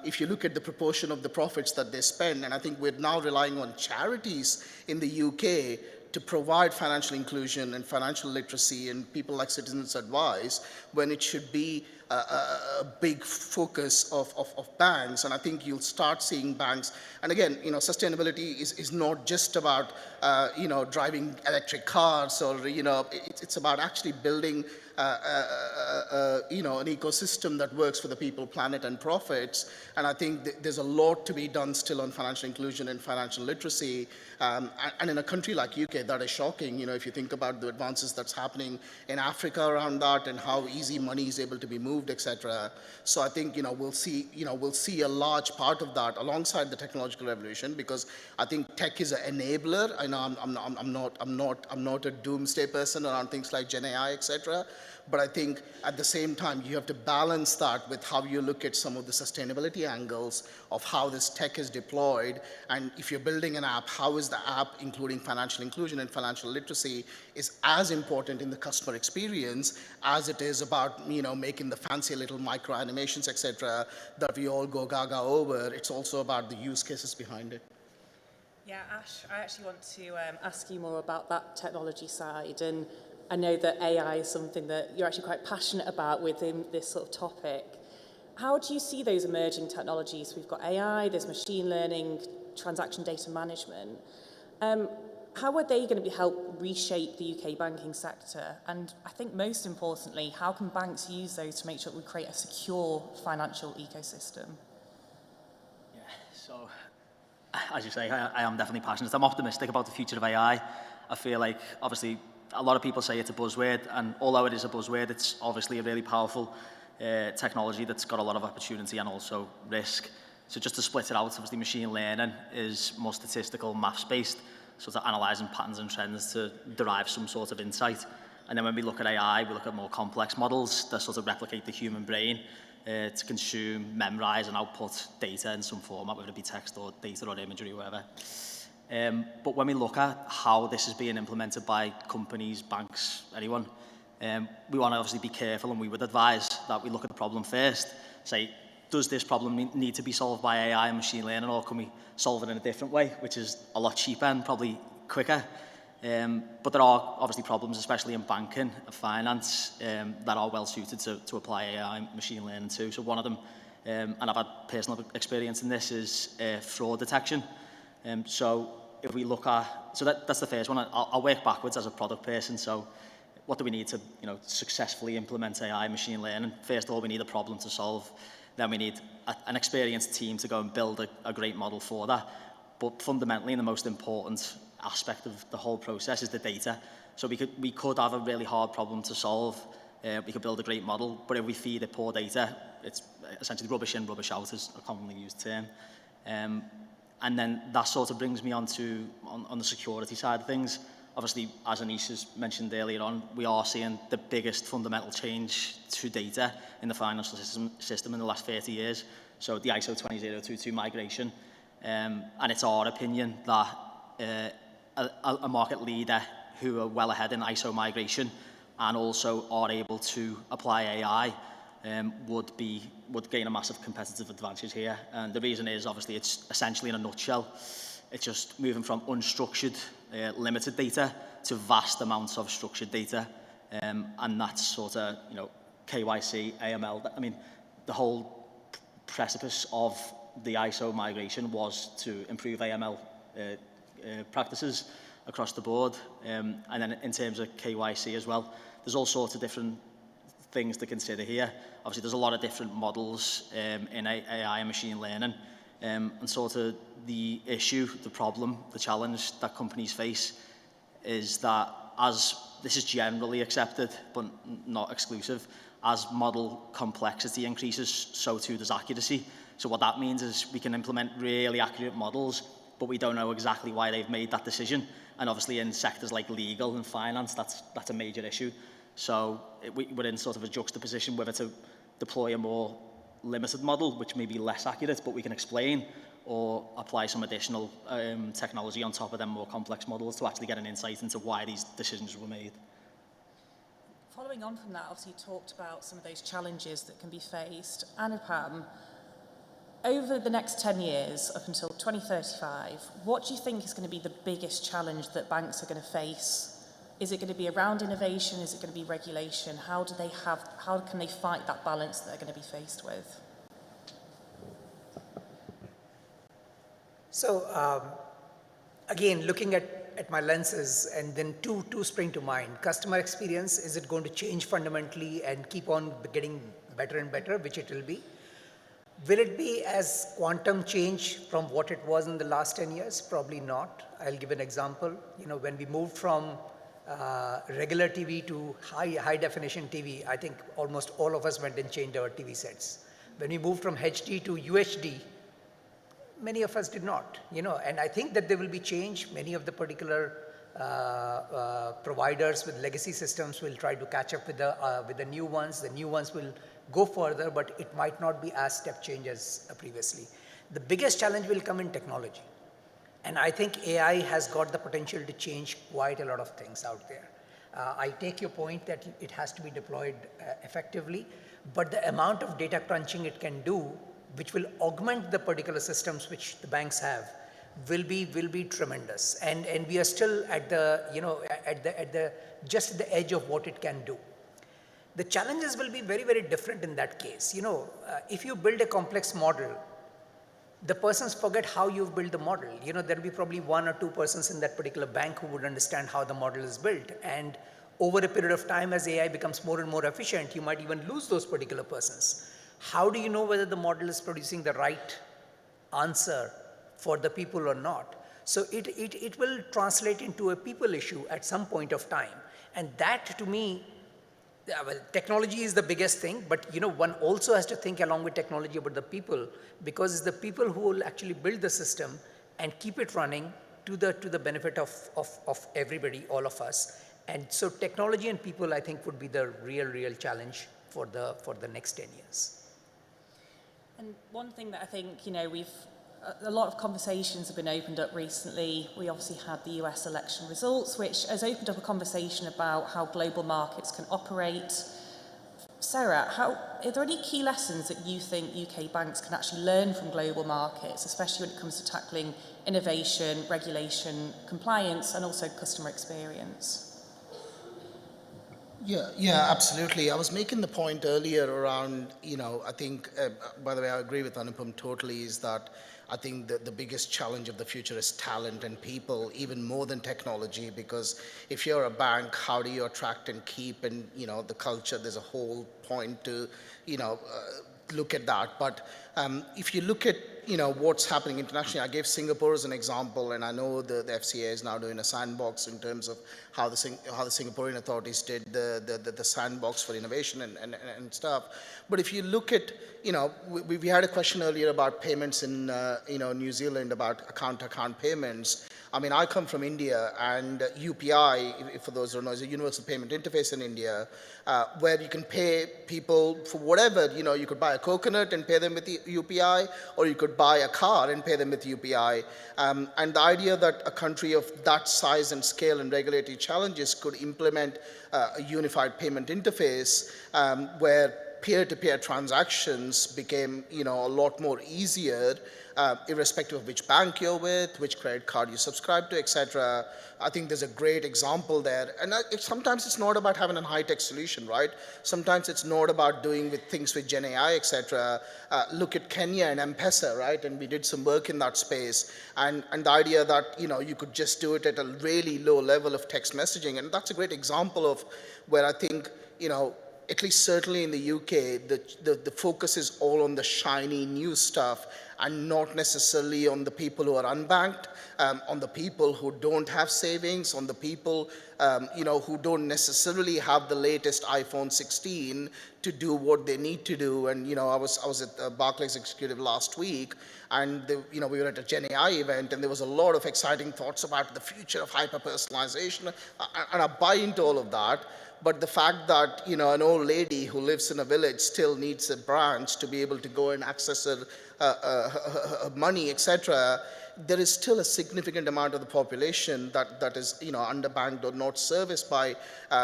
If you look at the proportion of the profits that they spend, and I think we're now relying on charities in the UK to provide financial inclusion and financial literacy and people like Citizens Advice, when it should be a big focus of banks. And I think you'll start seeing banks, and again, sustainability is not just about, driving electric cars or, it's about actually building an ecosystem that works for the people, planet, and profits. And I think there's a lot to be done still on financial inclusion and financial literacy. And in a country like UK, that is shocking. If you think about the advances that's happening in Africa around that and how easy money is able to be moved, etc. So I think we'll see a large part of that alongside the technological revolution, because I think tech is an enabler. I know I'm not a doomsday person around things like Gen AI, etc. But I think at the same time, you have to balance that with how you look at some of the sustainability angles of how this tech is deployed. And if you're building an app, how is the app, including financial inclusion and financial literacy, is as important in the customer experience as it is about, making the fancy little micro animations, etc., that we all go gaga over. It's also about the use cases behind it. Yeah, Ash, I actually want to ask you more about that technology side. And I know that AI is something that you're actually quite passionate about within this sort of topic. How do you see those emerging technologies? We've got AI, there's machine learning, transaction data management. How are they going to help reshape the UK banking sector? And I think most importantly, how can banks use those to make sure that we create a secure financial ecosystem? Yeah, so as you say, I am definitely passionate. I'm optimistic about the future of AI. I feel like, obviously, a lot of people say it's a buzzword, and although it is a buzzword, it's obviously a really powerful technology that's got a lot of opportunity and also risk. So just to split it out, obviously machine learning is more statistical, maths-based, so to analysing patterns and trends to derive some sort of insight. And then when we look at AI, we look at more complex models that sort of replicate the human brain to consume, memorise and output data in some format, whether it be text or data or imagery or whatever. But when we look at how this is being implemented by companies, banks, anyone, we want to obviously be careful, and we would advise that we look at the problem first. Say, does this problem need to be solved by AI and machine learning, or can we solve it in a different way, which is a lot cheaper and probably quicker? But there are obviously problems, especially in banking and finance, that are well suited to apply AI and machine learning to. So one of them, and I've had personal experience in this, is fraud detection. So if we look at, so that's the first one. I'll work backwards as a product person. So what do we need to successfully implement AI and machine learning? First of all, we need a problem to solve. Then we need an experienced team to go and build a great model for that. But fundamentally, and the most important aspect of the whole process is the data. So we could have a really hard problem to solve. We could build a great model, but if we feed it poor data, it's essentially rubbish in, rubbish out is a commonly used term. And then that sort of brings me on the security side of things. Obviously, as Anish has mentioned earlier on, we are seeing the biggest fundamental change to data in the financial system in the last 30 years. So the ISO 20022 migration. And it's our opinion that a market leader who are well ahead in ISO migration and also are able to apply AI would gain a massive competitive advantage here. And the reason is, obviously, it's essentially in a nutshell, it's just moving from unstructured, limited data to vast amounts of structured data. And that's sort of, KYC, AML. I mean, the whole precipice of the ISO migration was to improve AML practices across the board. And then in terms of KYC as well, there's all sorts of different things to consider here. Obviously, there's a lot of different models in AI and machine learning. And sort of the issue, the problem, the challenge that companies face is that as this is generally accepted, but not exclusive, as model complexity increases, so too does accuracy. So what that means is we can implement really accurate models, but we don't know exactly why they've made that decision. And obviously in sectors like legal and finance, that's a major issue. So we're in sort of a juxtaposition whether to deploy a more limited model, which may be less accurate, but we can explain, or apply some additional technology on top of them more complex models to actually get an insight into why these decisions were made. Following on from that, obviously you talked about some of those challenges that can be faced. Anupam, over the next 10 years, up until 2035, what do you think is going to be the biggest challenge that banks are going to face? Is it going to be around innovation? Is it going to be regulation? How can they fight that balance that they're going to be faced with? So, again, looking at my lenses, and then two spring to mind. Customer experience, is it going to change fundamentally and keep on getting better and better, which it will be? Will it be as quantum change from what it was in the last 10 years? Probably not. I'll give an example. When we moved from regular TV to high definition TV, I think almost all of us went and changed our TV sets. When we moved from HD to UHD, many of us did not, and I think that there will be change. Many of the particular providers with legacy systems will try to catch up with the new ones. The new ones will go further, but it might not be as step change as previously. The biggest challenge will come in technology. And I think AI has got the potential to change quite a lot of things out there. I take your point that it has to be deployed effectively, but the amount of data crunching it can do, which will augment the particular systems which the banks have, will be tremendous. And we are still at the just the edge of what it can do. The challenges will be very, very different in that case. If you build a complex model, the persons forget how you've built the model. There will be probably 1 or 2 persons in that particular bank who would understand how the model is built. And over a period of time, as AI becomes more and more efficient, you might even lose those particular persons. How do you know whether the model is producing the right answer for the people or not? So it will translate into a people issue at some point of time. And that, to me, well, technology is the biggest thing, but one also has to think along with technology about the people, because it's the people who will actually build the system and keep it running to the benefit of everybody, all of us. And so technology and people, I think, would be the real challenge for the next 10 years. And one thing that I think, a lot of conversations have been opened up recently. We obviously had the US election results, which has opened up a conversation about how global markets can operate. Sarah, are there any key lessons that you think UK banks can actually learn from global markets, especially when it comes to tackling innovation, regulation, compliance, and also customer experience? Yeah, absolutely. I was making the point earlier around, I think, by the way, I agree with Anupam totally, is that I think that the biggest challenge of the future is talent and people, even more than technology, because if you're a bank, how do you attract and keep, and, the culture, there's a whole point to, look at that. But if you look at, what's happening internationally, I gave Singapore as an example, and I know the FCA is now doing a sandbox in terms of how the Singaporean authorities did the sandbox for innovation and stuff. But if you look at, we had a question earlier about payments in, New Zealand, about account-to-account payments. I mean, I come from India, and UPI, for those who don't know, is a universal payment interface in India, where you can pay people for whatever. You could buy a coconut and pay them with the UPI, or you could buy a car and pay them with UPI. And the idea that a country of that size and scale and regulatory challenges could implement a unified payment interface where peer-to-peer transactions became, a lot more easier, irrespective of which bank you're with, which credit card you subscribe to, etc. I think there's a great example there. And sometimes it's not about having a high-tech solution, right? Sometimes it's not about doing with things with Gen AI, etc. Look at Kenya and M-Pesa, right? And we did some work in that space. And the idea that, you could just do it at a really low level of text messaging. And that's a great example of where I think, at least certainly in the UK, the focus is all on the shiny new stuff and not necessarily on the people who are unbanked on the people who don't have savings, on the people who don't necessarily have the latest iPhone 16 to do what they need to do. And I was at the Barclays Executive last week, and we were at a Gen AI event, and there was a lot of exciting thoughts about the future of hyper-personalization, and I buy into all of that. But the fact that an old lady who lives in a village still needs a branch to be able to go and access her money, etc., there is still a significant amount of the population that is underbanked or not serviced by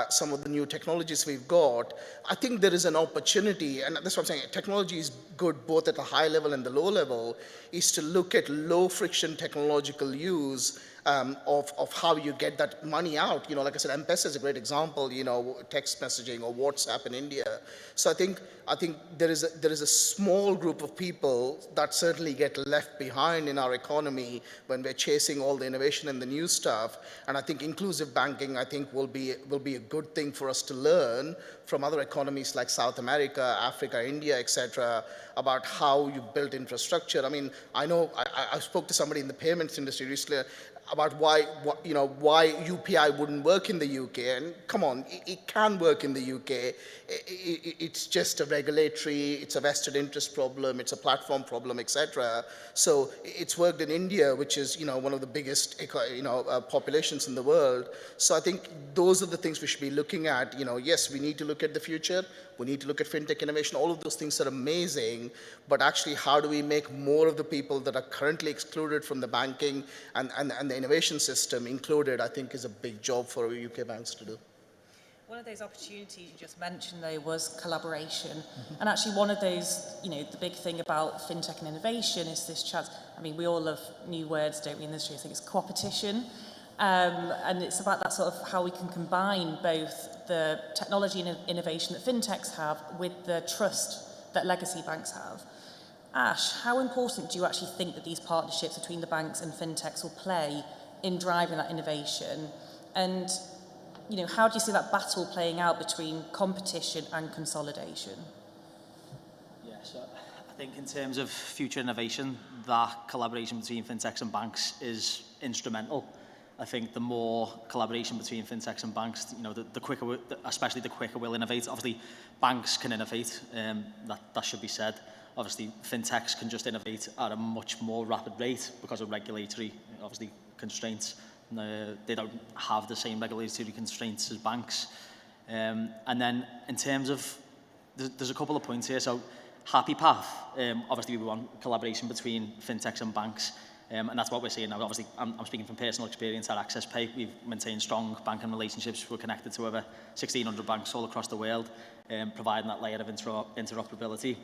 some of the new technologies we've got. I think there is an opportunity, and that's what I'm saying, technology is good both at the high level and the low level, is to look at low friction technological use of how you get that money out. Like I said, M-Pesa is a great example, text messaging or WhatsApp in India. So I think there is a small group of people that certainly get left behind in our economy when we're chasing all the innovation and the new stuff. And I think inclusive banking, will be a good thing for us to learn from other economies like South America, Africa, India, etc., about how you build infrastructure. I mean, I know I spoke to somebody in the payments industry recently about why UPI wouldn't work in the UK, and come on, it can work in the UK. It's just a regulatory, it's a vested interest problem, it's a platform problem, etc. So it's worked in India, which is one of the biggest populations in the world. So I think those are the things we should be looking at. Yes, we need to look at the future. We need to look at fintech innovation. All of those things are amazing, but actually, how do we make more of the people that are currently excluded from the banking and the innovation system included? I think is a big job for UK banks to do. One of those opportunities you just mentioned, though, was collaboration. And actually one of those, the big thing about fintech and innovation is this chance. I mean, we all love new words, don't we, in the industry? I think it's co-opetition. And it's about that sort of how we can combine both the technology and innovation that fintechs have with the trust that legacy banks have. Ash, how important do you actually think that these partnerships between the banks and fintechs will play in driving that innovation? And how do you see that battle playing out between competition and consolidation? Yeah, so I think in terms of future innovation, that collaboration between fintechs and banks is instrumental. I think the more collaboration between fintechs and banks, the quicker, especially the quicker we'll innovate. Obviously, banks can innovate, that should be said. Obviously, fintechs can just innovate at a much more rapid rate because of regulatory, obviously, constraints. They don't have the same regulatory constraints as banks. And then in terms of, there's a couple of points here. So happy path, obviously we want collaboration between fintechs and banks. And that's what we're seeing now. Obviously, I'm speaking from personal experience at Access Pay. We've maintained strong banking relationships. We're connected to over 1,600 banks all across the world, providing that layer of interoperability.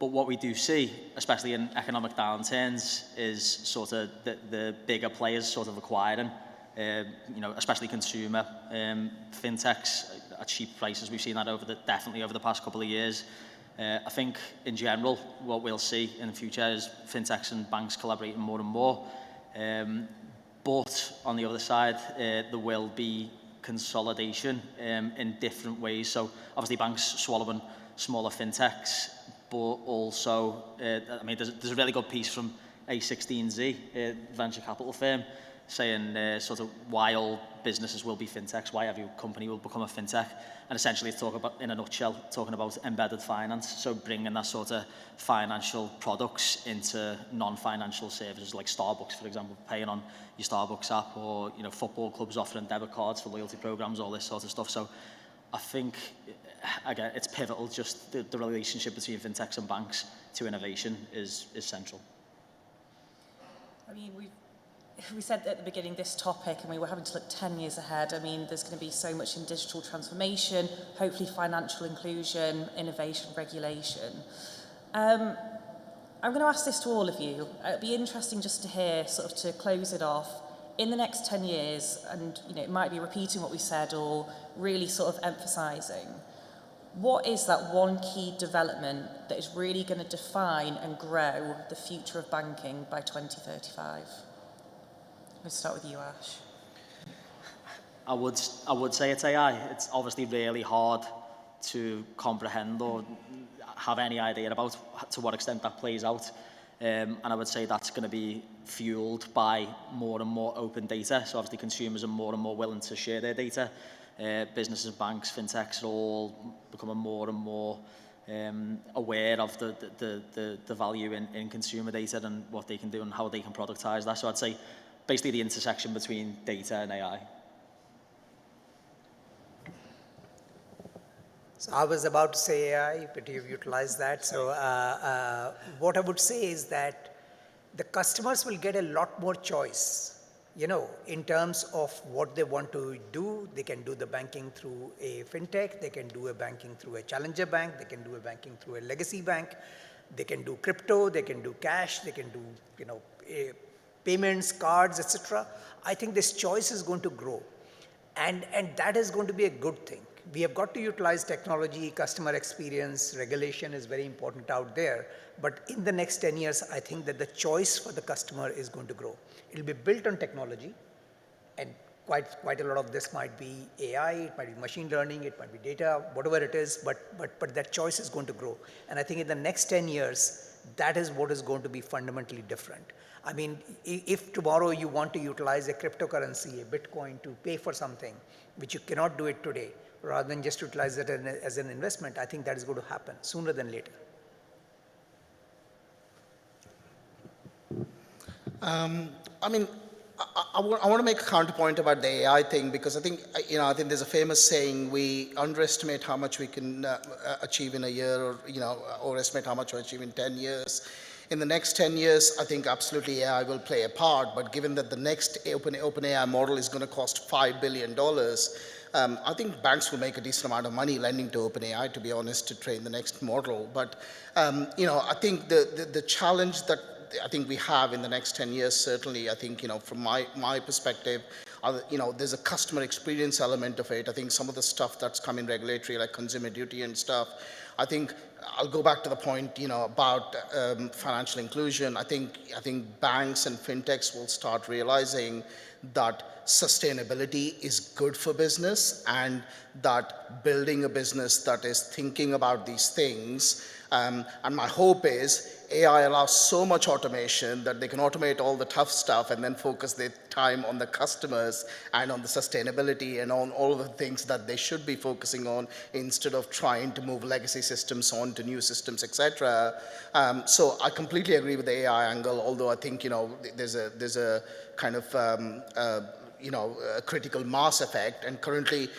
But what we do see, especially in economic downturns, is sort of the bigger players sort of acquiring, especially consumer fintechs at cheap prices. We've seen that definitely over the past couple of years. I think in general, what we'll see in the future is fintechs and banks collaborating more and more. But on the other side, there will be consolidation in different ways. So obviously banks swallowing smaller fintechs, but also, I mean, there's a really good piece from A16Z, venture capital firm, saying sort of why all businesses will be fintechs, why every company will become a fintech. And essentially it's in a nutshell, talking about embedded finance. So bringing that sort of financial products into non-financial services like Starbucks, for example, paying on your Starbucks app, or football clubs offering debit cards for loyalty programs, all this sort of stuff. So I think, again, it's pivotal, just the relationship between fintechs and banks to innovation is central. I mean, we said at the beginning this topic, and we were having to look 10 years ahead. I mean, there's going to be so much in digital transformation, hopefully financial inclusion, innovation, regulation. I'm going to ask this to all of you. It'd be interesting just to hear, sort of to close it off, in the next 10 years, and it might be repeating what we said or really sort of emphasising, what is that one key development that is really going to define and grow the future of banking by 2035? Let's start with you, Ash. I would say it's AI. It's obviously really hard to comprehend or have any idea about to what extent that plays out. And I would say that's going to be fueled by more and more open data. So obviously consumers are more and more willing to share their data. Businesses, banks, fintechs are all becoming more and more aware of the value in consumer data and what they can do and how they can productize that. So I'd say basically the intersection between data and AI. So I was about to say AI, but you've utilized that. So what I would say is that the customers will get a lot more choice, you know, in terms of what they want to do. They can do the banking through a fintech, they can do a banking through a challenger bank, they can do a banking through a legacy bank, they can do crypto, they can do cash, they can do, you know, payments, cards, etc. I think this choice is going to grow, and that is going to be a good thing. We have got to utilize technology, customer experience, regulation is very important out there. But in the next 10 years, I think that the choice for the customer is going to grow. It'll be built on technology, and quite a lot of this might be AI, it might be machine learning, it might be data, whatever it is, but that choice is going to grow. And I think in the next 10 years, that is what is going to be fundamentally different. I mean, if tomorrow you want to utilize a cryptocurrency, a Bitcoin to pay for something, which you cannot do it today, rather than just utilize it as an investment, I think that is going to happen sooner than later. I mean, I want to make a counterpoint about the AI thing, because I think, you know, I think there's a famous saying, we underestimate how much we can achieve in a year, or, you know, overestimate how much we achieve in 10 years. In the next 10 years, I think absolutely AI will play a part, but given that the next OpenAI model is going to cost $5 billion, I think banks will make a decent amount of money lending to OpenAI, to be honest, to train the next model. But, you know, I think the challenge that I think we have in the next 10 years, certainly, I think, you know, from my perspective, you know, there's a customer experience element of it. I think some of the stuff that's come in regulatory, like consumer duty and stuff, I think I'll go back to the point, you know, about financial inclusion. I think banks and fintechs will start realizing that sustainability is good for business, and that building a business that is thinking about these things. And my hope is AI allows so much automation that they can automate all the tough stuff and then focus their time on the customers and on the sustainability and on all of the things that they should be focusing on, instead of trying to move legacy systems onto new systems, etc. So I completely agree with the AI angle, although I think, you know, there's a kind of you know, a critical mass effect, and currently,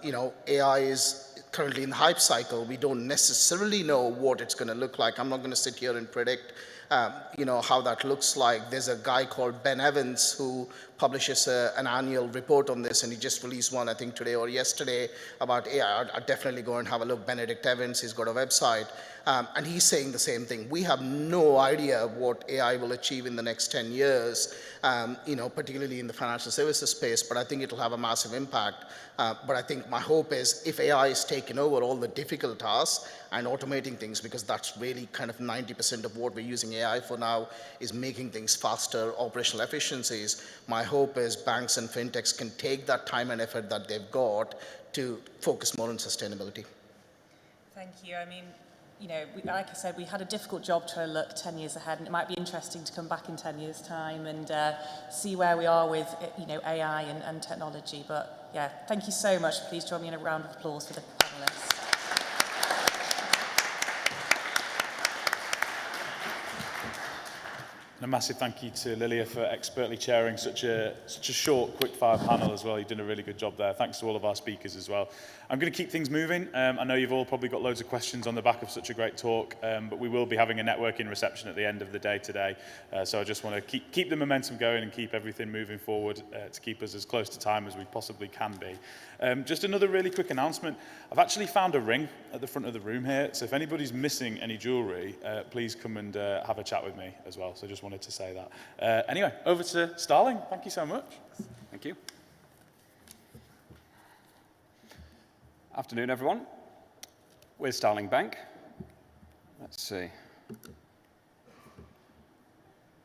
you know, AI is currently in the hype cycle. We don't necessarily know what it's going to look like. I'm not going to sit here and predict, you know, how that looks like. There's a guy called Ben Evans who publishes an annual report on this, and he just released one, I think today or yesterday, about AI. I'd definitely go and have a look. Benedict Evans, he's got a website, and he's saying the same thing. We have no idea what AI will achieve in the next 10 years, you know, particularly in the financial services space, but I think it'll have a massive impact. But I think my hope is, if AI is taking over all the difficult tasks and automating things, because that's really kind of 90% of what we're using AI for now, is making things faster, operational efficiencies. My hope is banks and fintechs can take that time and effort that they've got to focus more on sustainability. Thank you. I mean, you know, like I said, we had a difficult job to look 10 years ahead, and it might be interesting to come back in 10 years' time and see where we are with, you know, AI and technology. But yeah, thank you so much. Please join me in a round of applause for the panelists. And a massive thank you to Lilia for expertly chairing such a short, quick-fire panel as well. You've done a really good job there. Thanks to all of our speakers as well. I'm going to keep things moving. I know you've all probably got loads of questions on the back of such a great talk, but we will be having a networking reception at the end of the day today. So I just want to keep the momentum going and keep everything moving forward to keep us as close to time as we possibly can be. Just another really quick announcement. I've actually found a ring at the front of the room here. So if anybody's missing any jewellery, please come and have a chat with me as well. So just wanted to say that. Anyway, over to Starling. Thank you so much. Thank you. Afternoon, everyone. We're Starling Bank. Let's see.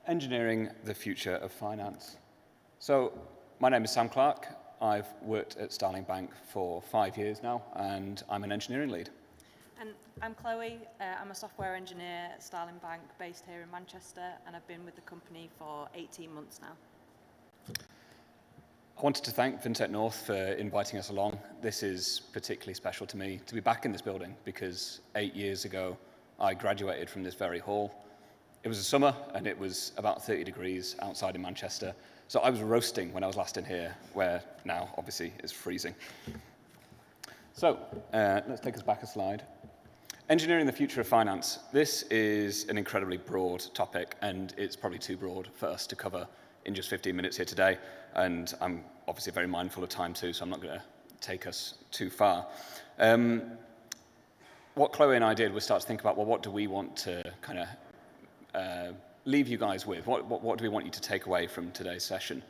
Engineering the future of finance. So my name is Sam Clark. I've worked at Starling Bank for 5 years now, and I'm an engineering lead. And I'm Chloe. I'm a software engineer at Starling Bank based here in Manchester, and I've been with the company for 18 months now. I wanted to thank FinTech North for inviting us along. This is particularly special to me to be back in this building because 8 years ago I graduated from this very hall. It was a summer and it was about 30 degrees outside in Manchester. So I was roasting when I was last in here, where now obviously it's freezing. So let's take us back a slide. Engineering the future of finance. This is an incredibly broad topic, and it's probably too broad for us to cover in just 15 minutes here today. And I'm obviously very mindful of time too, so I'm not going to take us too far. What Chloe and I did was start to think about, well, what do we want to kind of leave you guys with? What do we want you to take away from today's session?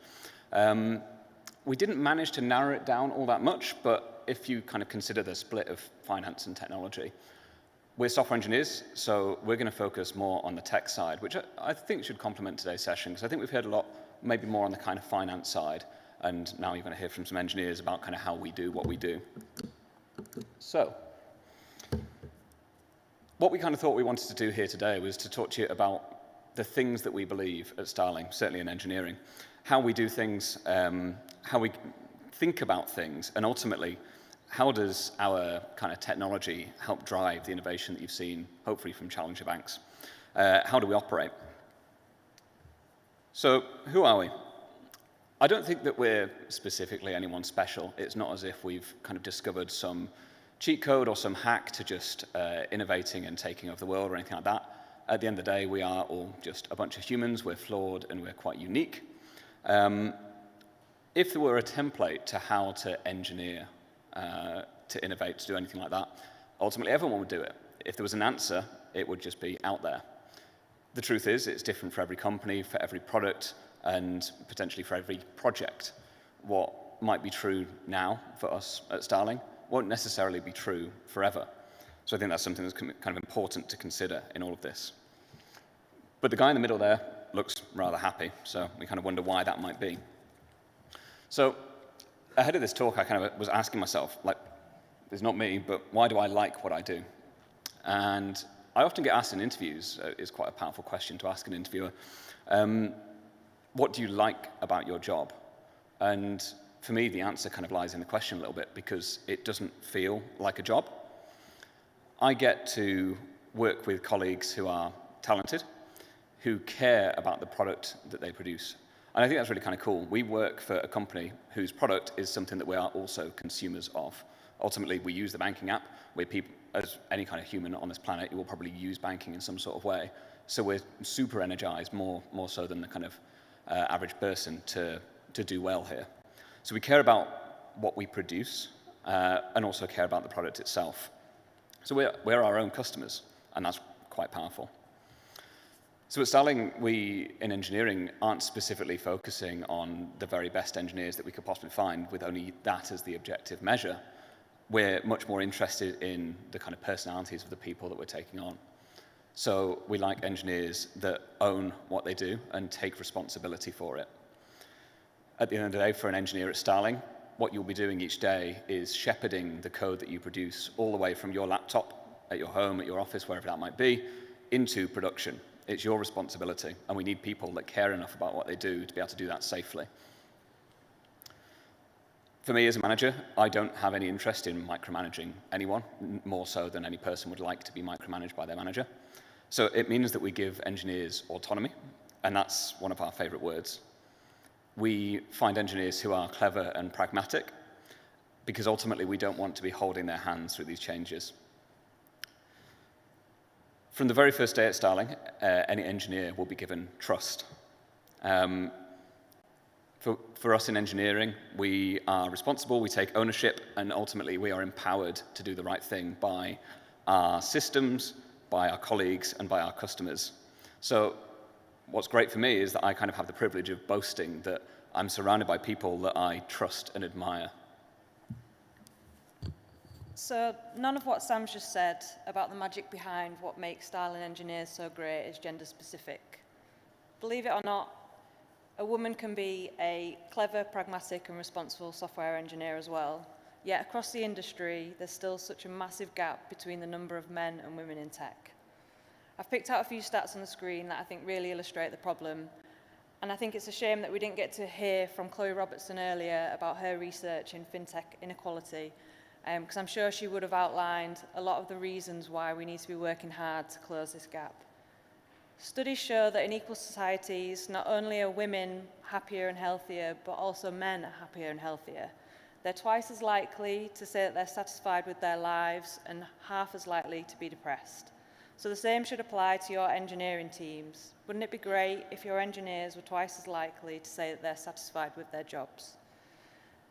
We didn't manage to narrow it down all that much, but if you kind of consider the split of finance and technology, we're software engineers, so we're going to focus more on the tech side, which I think should complement today's session, because I think we've heard a lot, maybe more on the kind of finance side, and now you're going to hear from some engineers about kind of how we do what we do. So, what we kind of thought we wanted to do here today was to talk to you about the things that we believe at Starling, certainly in engineering, how we do things, how we think about things, and ultimately, how does our kind of technology help drive the innovation that you've seen, hopefully from challenger banks? How do we operate? So, who are we? I don't think that we're specifically anyone special. It's not as if we've kind of discovered some cheat code or some hack to just innovating and taking over the world or anything like that. At the end of the day, we are all just a bunch of humans. We're flawed and we're quite unique. If there were a template to how to engineer, to innovate, to do anything like that, ultimately everyone would do it. If there was an answer, it would just be out there. The truth is, it's different for every company, for every product, and potentially for every project. What might be true now for us at Starling won't necessarily be true forever. So I think that's something that's kind of important to consider in all of this. But the guy in the middle there looks rather happy, so we kind of wonder why that might be. So ahead of this talk, I kind of was asking myself, like, it's not me, but why do I like what I do? And I often get asked in interviews, it's quite a powerful question to ask an interviewer, what do you like about your job? And for me, the answer kind of lies in the question a little bit, because it doesn't feel like a job. I get to work with colleagues who are talented, who care about the product that they produce. And I think that's really kind of cool. We work for a company whose product is something that we are also consumers of. Ultimately, we use the banking app. We're people, as any kind of human on this planet, you will probably use banking in some sort of way. So we're super energized, more so than the kind of average person to do well here. So we care about what we produce and also care about the product itself. So we're our own customers, and that's quite powerful. So at Starling, we, in engineering, aren't specifically focusing on the very best engineers that we could possibly find with only that as the objective measure. We're much more interested in the kind of personalities of the people that we're taking on. So we like engineers that own what they do and take responsibility for it. At the end of the day, for an engineer at Starling, what you'll be doing each day is shepherding the code that you produce all the way from your laptop, at your home, at your office, wherever that might be, into production. It's your responsibility, and we need people that care enough about what they do to be able to do that safely. For me as a manager, I don't have any interest in micromanaging anyone, more so than any person would like to be micromanaged by their manager. So it means that we give engineers autonomy, and that's one of our favorite words. We find engineers who are clever and pragmatic, because ultimately we don't want to be holding their hands through these changes. From the very first day at Starling, any engineer will be given trust. For us in engineering, we are responsible, we take ownership, and ultimately we are empowered to do the right thing by our systems, by our colleagues, and by our customers. So what's great for me is that I kind of have the privilege of boasting that I'm surrounded by people that I trust and admire. So none of what Sam's just said about the magic behind what makes Starling engineers so great is gender specific. Believe it or not, a woman can be a clever, pragmatic and responsible software engineer as well. Yet across the industry, there's still such a massive gap between the number of men and women in tech. I've picked out a few stats on the screen that I think really illustrate the problem. And I think it's a shame that we didn't get to hear from Chloe Robertson earlier about her research in FinTech Inequality, because I'm sure she would have outlined a lot of the reasons why we need to be working hard to close this gap. Studies show that in equal societies, not only are women happier and healthier, but also men are happier and healthier. They're twice as likely to say that they're satisfied with their lives and half as likely to be depressed. So the same should apply to your engineering teams. Wouldn't it be great if your engineers were twice as likely to say that they're satisfied with their jobs?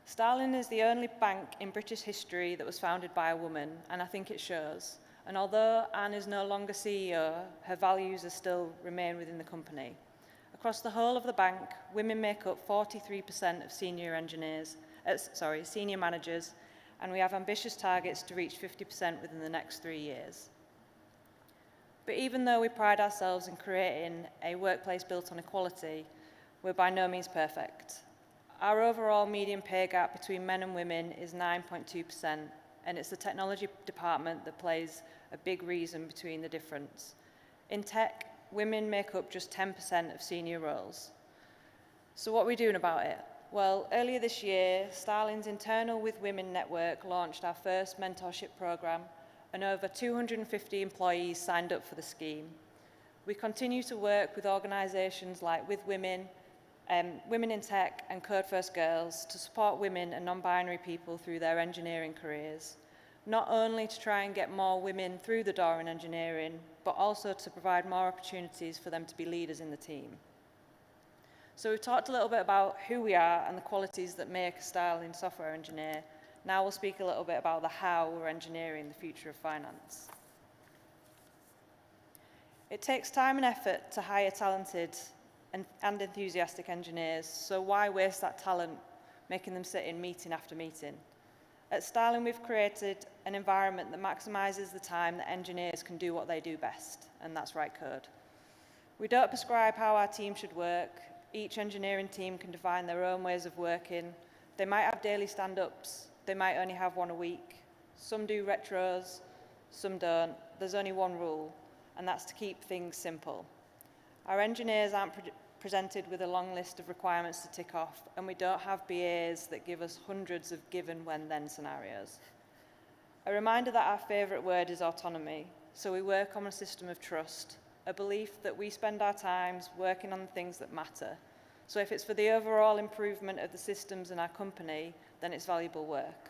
Starling is the only bank in British history that was founded by a woman, and I think it shows. And although Anne is no longer CEO, her values still remain within the company. Across the whole of the bank, women make up 43% of senior managers, and we have ambitious targets to reach 50% within the next 3 years. But even though we pride ourselves in creating a workplace built on equality, we're by no means perfect. Our overall median pay gap between men and women is 9.2%, and it's the technology department that plays a big reason between the difference. In tech, women make up just 10% of senior roles. So what are we doing about it? Well, earlier this year, Starling's internal With Women network launched our first mentorship program, and over 250 employees signed up for the scheme. We continue to work with organisations like With Women, Women in Tech and Code First Girls to support women and non-binary people through their engineering careers, not only to try and get more women through the door in engineering, but also to provide more opportunities for them to be leaders in the team. So we've talked a little bit about who we are and the qualities that make a Starling software engineer. Now we'll speak a little bit about the how we're engineering the future of finance. It takes time and effort to hire talented and enthusiastic engineers, so why waste that talent making them sit in meeting after meeting? At Starling, we've created an environment that maximises the time that engineers can do what they do best, and that's write code. We don't prescribe how our team should work. Each engineering team can define their own ways of working. They might have daily stand-ups. They might only have one a week. Some do retros, some don't. There's only one rule, and that's to keep things simple. Our engineers aren't presented with a long list of requirements to tick off, and we don't have BAs that give us hundreds of given, when, then scenarios. A reminder that our favourite word is autonomy, so we work on a system of trust, a belief that we spend our times working on the things that matter. So if it's for the overall improvement of the systems in our company, then it's valuable work.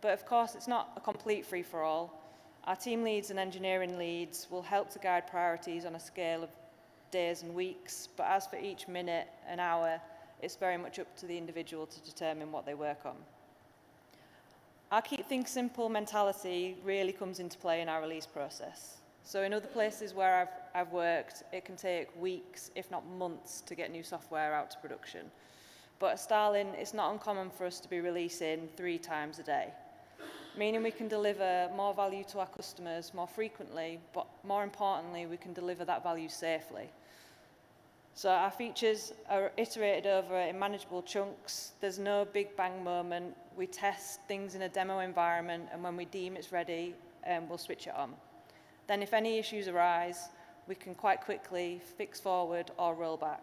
But of course, it's not a complete free-for-all. Our team leads and engineering leads will help to guide priorities on a scale of days and weeks, but as for each minute and hour, it's very much up to the individual to determine what they work on. Our keep things simple mentality really comes into play in our release process. So in other places where I've worked, it can take weeks, if not months, to get new software out to production. But at Starling, it's not uncommon for us to be releasing 3 times a day, meaning we can deliver more value to our customers more frequently, but more importantly, we can deliver that value safely. So our features are iterated over in manageable chunks. There's no big bang moment. We test things in a demo environment, and when we deem it's ready, we'll switch it on. Then if any issues arise, we can quite quickly fix forward or roll back.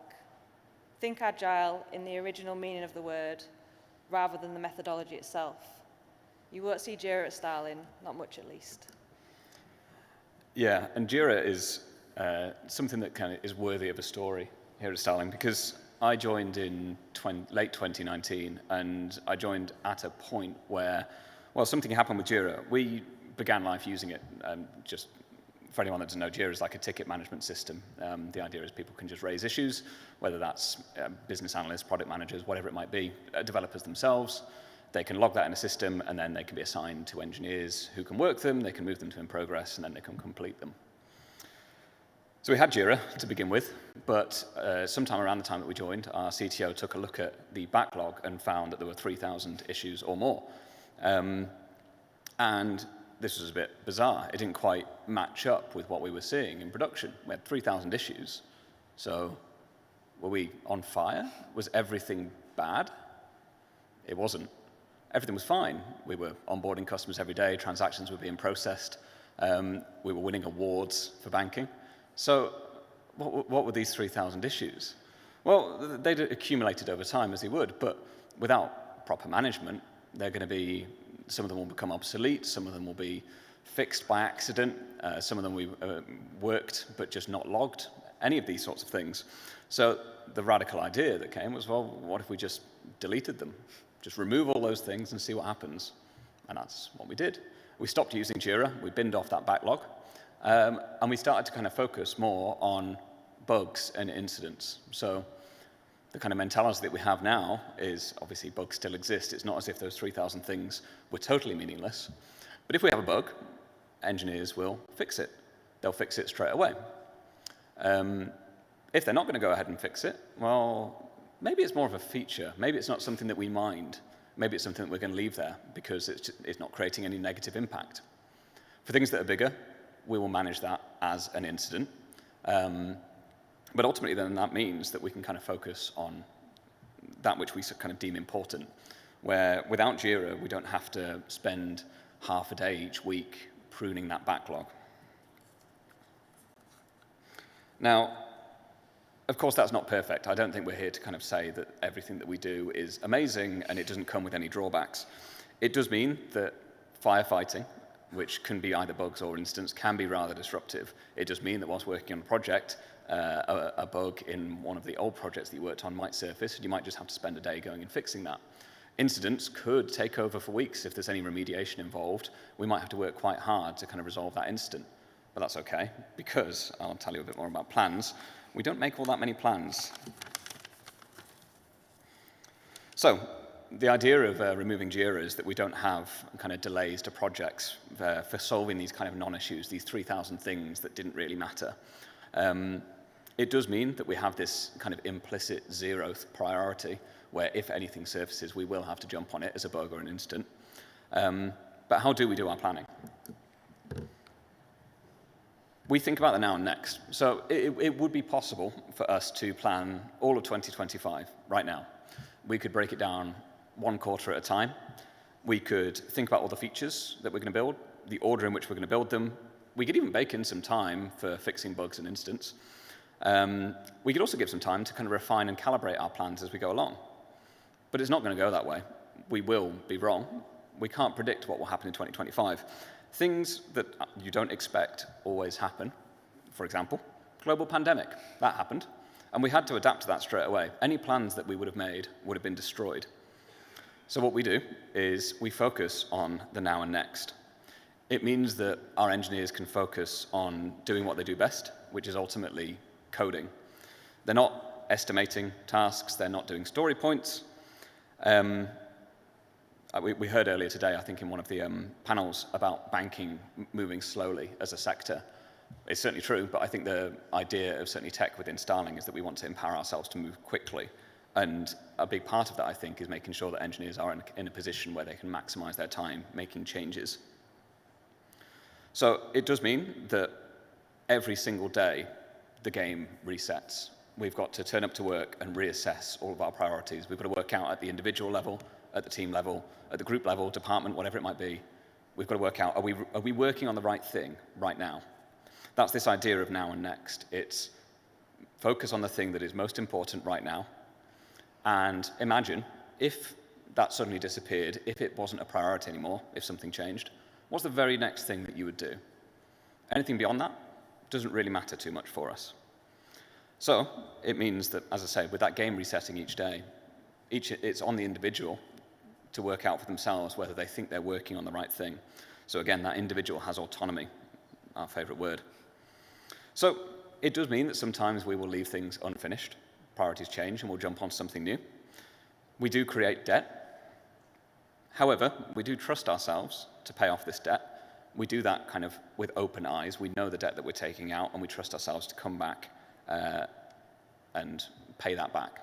Think agile in the original meaning of the word, rather than the methodology itself. You won't see Jira at Starling, not much at least. Yeah, and Jira is something that kind of is worthy of a story here at Starling, because I joined in late 2019, and I joined at a point where, well, something happened with Jira. We began life using it. Just for anyone that doesn't know, Jira is like a ticket management system. The idea is people can just raise issues, whether that's business analysts, product managers, whatever it might be, developers themselves. They can log that in a system, and then they can be assigned to engineers who can work them, they can move them to in progress, and then they can complete them. So we had Jira to begin with, but sometime around the time that we joined, our CTO took a look at the backlog and found that there were 3,000 issues or more. And this was a bit bizarre. It didn't quite match up with what we were seeing in production. We had 3,000 issues. So were we on fire? Was everything bad? It wasn't. everything was fine. We were onboarding customers every day, transactions were being processed, we were winning awards for banking. So what were these 3,000 issues? Well, they'd accumulated over time as they would, but without proper management, they're going to be, some of them will become obsolete, some of them will be fixed by accident, some of them we worked but just not logged, any of these sorts of things. So the radical idea that came was, well, what if we just deleted them? Just remove all those things and see what happens. And that's what we did. We stopped using Jira, we binned off that backlog, and we started to kind of focus more on bugs and incidents. So the kind of mentality that we have now is, obviously, bugs still exist. It's not as if those 3,000 things were totally meaningless. But if we have a bug, engineers will fix it. They'll fix it straight away. If they're not going to go ahead and fix it, well, maybe it's more of a feature. Maybe it's not something that we mind. Maybe it's something that we're going to leave there because it's not creating any negative impact. For things that are bigger, we will manage that as an incident. But ultimately, then, that means that we can kind of focus on that which we kind of deem important, where without Jira, we don't have to spend half a day each week pruning that backlog. Now, of course, that's not perfect. I don't think we're here to kind of say that everything that we do is amazing and it doesn't come with any drawbacks. It does mean that firefighting, which can be either bugs or incidents, can be rather disruptive. It does mean that whilst working on a project, a bug in one of the old projects that you worked on might surface, and you might just have to spend a day going and fixing that. Incidents could take over for weeks if there's any remediation involved. We might have to work quite hard to kind of resolve that incident. But that's okay, because I'll tell you a bit more about plans. We don't make all that many plans. So the idea of removing Jira is that we don't have kind of delays to projects for solving these kind of non-issues, these 3,000 things that didn't really matter. It does mean that we have this kind of implicit zeroth priority, where if anything surfaces, we will have to jump on it as a bug or an incident. But how do we do our planning? We think about the now and next. So it would be possible for us to plan all of 2025 right now. We could break it down one quarter at a time. We could think about all the features that we're going to build, the order in which we're going to build them. We could even bake in some time for fixing bugs and incidents. We could also give some time to kind of refine and calibrate our plans as we go along. But it's not going to go that way. We will be wrong. We can't predict what will happen in 2025. Things that you don't expect always happen. For example, global pandemic. That happened. And we had to adapt to that straight away. Any plans that we would have made would have been destroyed. So what we do is we focus on the now and next. It means that our engineers can focus on doing what they do best, which is ultimately coding. They're not estimating tasks. They're not doing story points. We heard earlier today, I think in one of the panels, about banking moving slowly as a sector. It's certainly true, but I think the idea of certainly tech within Starling is that we want to empower ourselves to move quickly. And a big part of that, I think, is making sure that engineers are in a position where they can maximize their time making changes. So it does mean that every single day, the game resets. We've got to turn up to work and reassess all of our priorities. We've got to work out at the individual level, at the team level, at the group level, department, whatever it might be. We've got to work out, are we working on the right thing right now? That's this idea of now and next. It's focus on the thing that is most important right now, and imagine if that suddenly disappeared, if it wasn't a priority anymore, if something changed, what's the very next thing that you would do? Anything beyond that doesn't really matter too much for us. So it means that, as I say, with that game resetting each day, it's on the individual to work out for themselves whether they think they're working on the right thing. So again, that individual has autonomy, our favorite word. So it does mean that sometimes we will leave things unfinished. Priorities change and we'll jump on something new. We do create debt. However, we do trust ourselves to pay off this debt. We do that kind of with open eyes. We know the debt that we're taking out and we trust ourselves to come back and pay that back.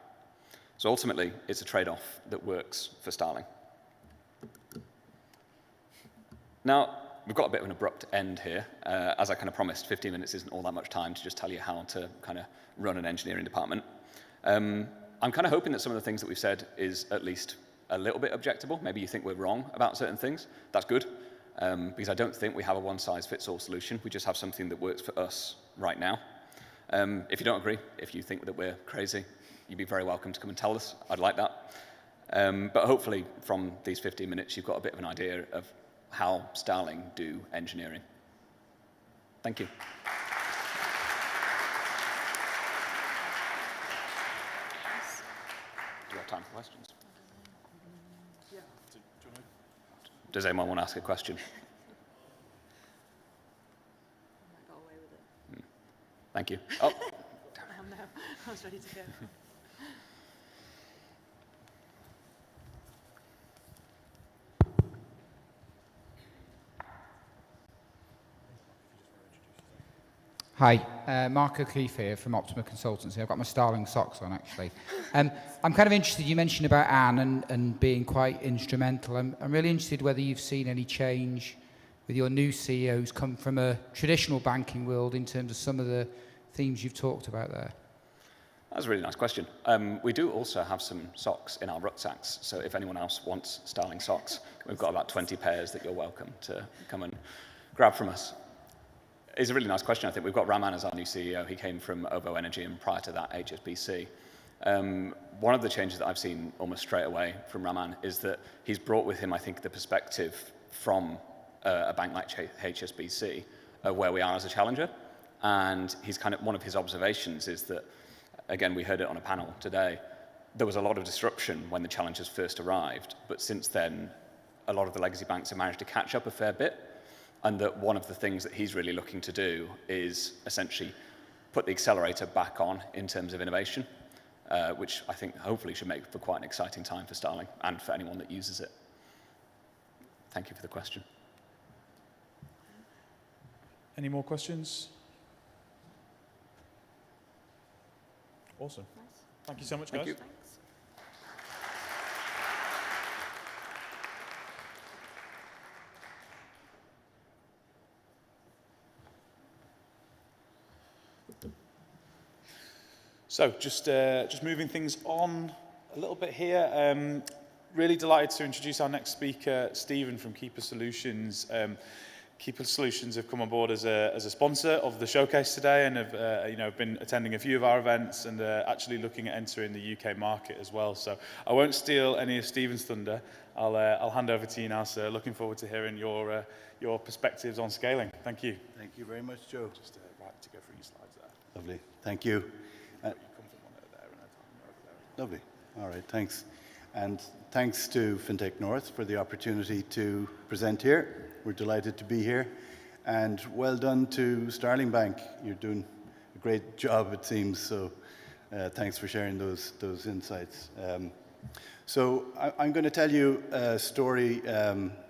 So ultimately, it's a trade-off that works for Starling. Now, we've got a bit of an abrupt end here. As I kind of promised, 15 minutes isn't all that much time to just tell you how to kind of run an engineering department. I'm kind of hoping that some of the things that we've said is at least a little bit objectable. Maybe you think we're wrong about certain things. That's good, because I don't think we have a one-size-fits-all solution. We just have something that works for us right now. If you don't agree, if you think that we're crazy, you'd be very welcome to come and tell us. I'd like that. But hopefully, from these 15 minutes, you've got a bit of an idea of how Starling do engineering. Thank you. Do we have time for questions? Does anyone want to ask a question? Thank you. Oh. I was ready to go. Hi, Mark O'Keefe here from Optima Consultancy. I've got my Starling socks on, actually. I'm kind of interested, you mentioned about Anne and being quite instrumental. I'm really interested whether you've seen any change with your new CEO who's come from a traditional banking world in terms of some of the themes you've talked about there. That's a really nice question. We do also have some socks in our rucksacks, so if anyone else wants Starling socks, we've got about 20 pairs that you're welcome to come and grab from us. It's a really nice question. I think we've got Raman as our new CEO. He came from OVO Energy and prior to that HSBC. One of the changes that I've seen almost straight away from Raman is that he's brought with him, I think, the perspective from a bank like HSBC of where we are as a challenger. And he's kind of, one of his observations is that, again, we heard it on a panel today, there was a lot of disruption when the challengers first arrived, but since then, a lot of the legacy banks have managed to catch up a fair bit, and that one of the things that he's really looking to do is essentially put the accelerator back on in terms of innovation, which I think hopefully should make for quite an exciting time for Starling and for anyone that uses it. Thank you for the question. Any more questions? Awesome. Thank you so much, guys. Thank you. So just moving things on a little bit here. Really delighted to introduce our next speaker, Stephen from Keeper Solutions. Keeper Solutions have come on board as a sponsor of the showcase today and have been attending a few of our events and actually looking at entering the UK market as well. So I won't steal any of Stephen's thunder. I'll hand over to you now, sir. Looking forward to hearing your perspectives on scaling. Thank you. Thank you very much, Joe. Just right to go through your slides there. Lovely. Thank you. Lovely. All right, thanks. And thanks to FinTech North for the opportunity to present here. We're delighted to be here. And well done to Starling Bank. You're doing a great job, it seems. So thanks for sharing those insights. So I'm going to tell you a story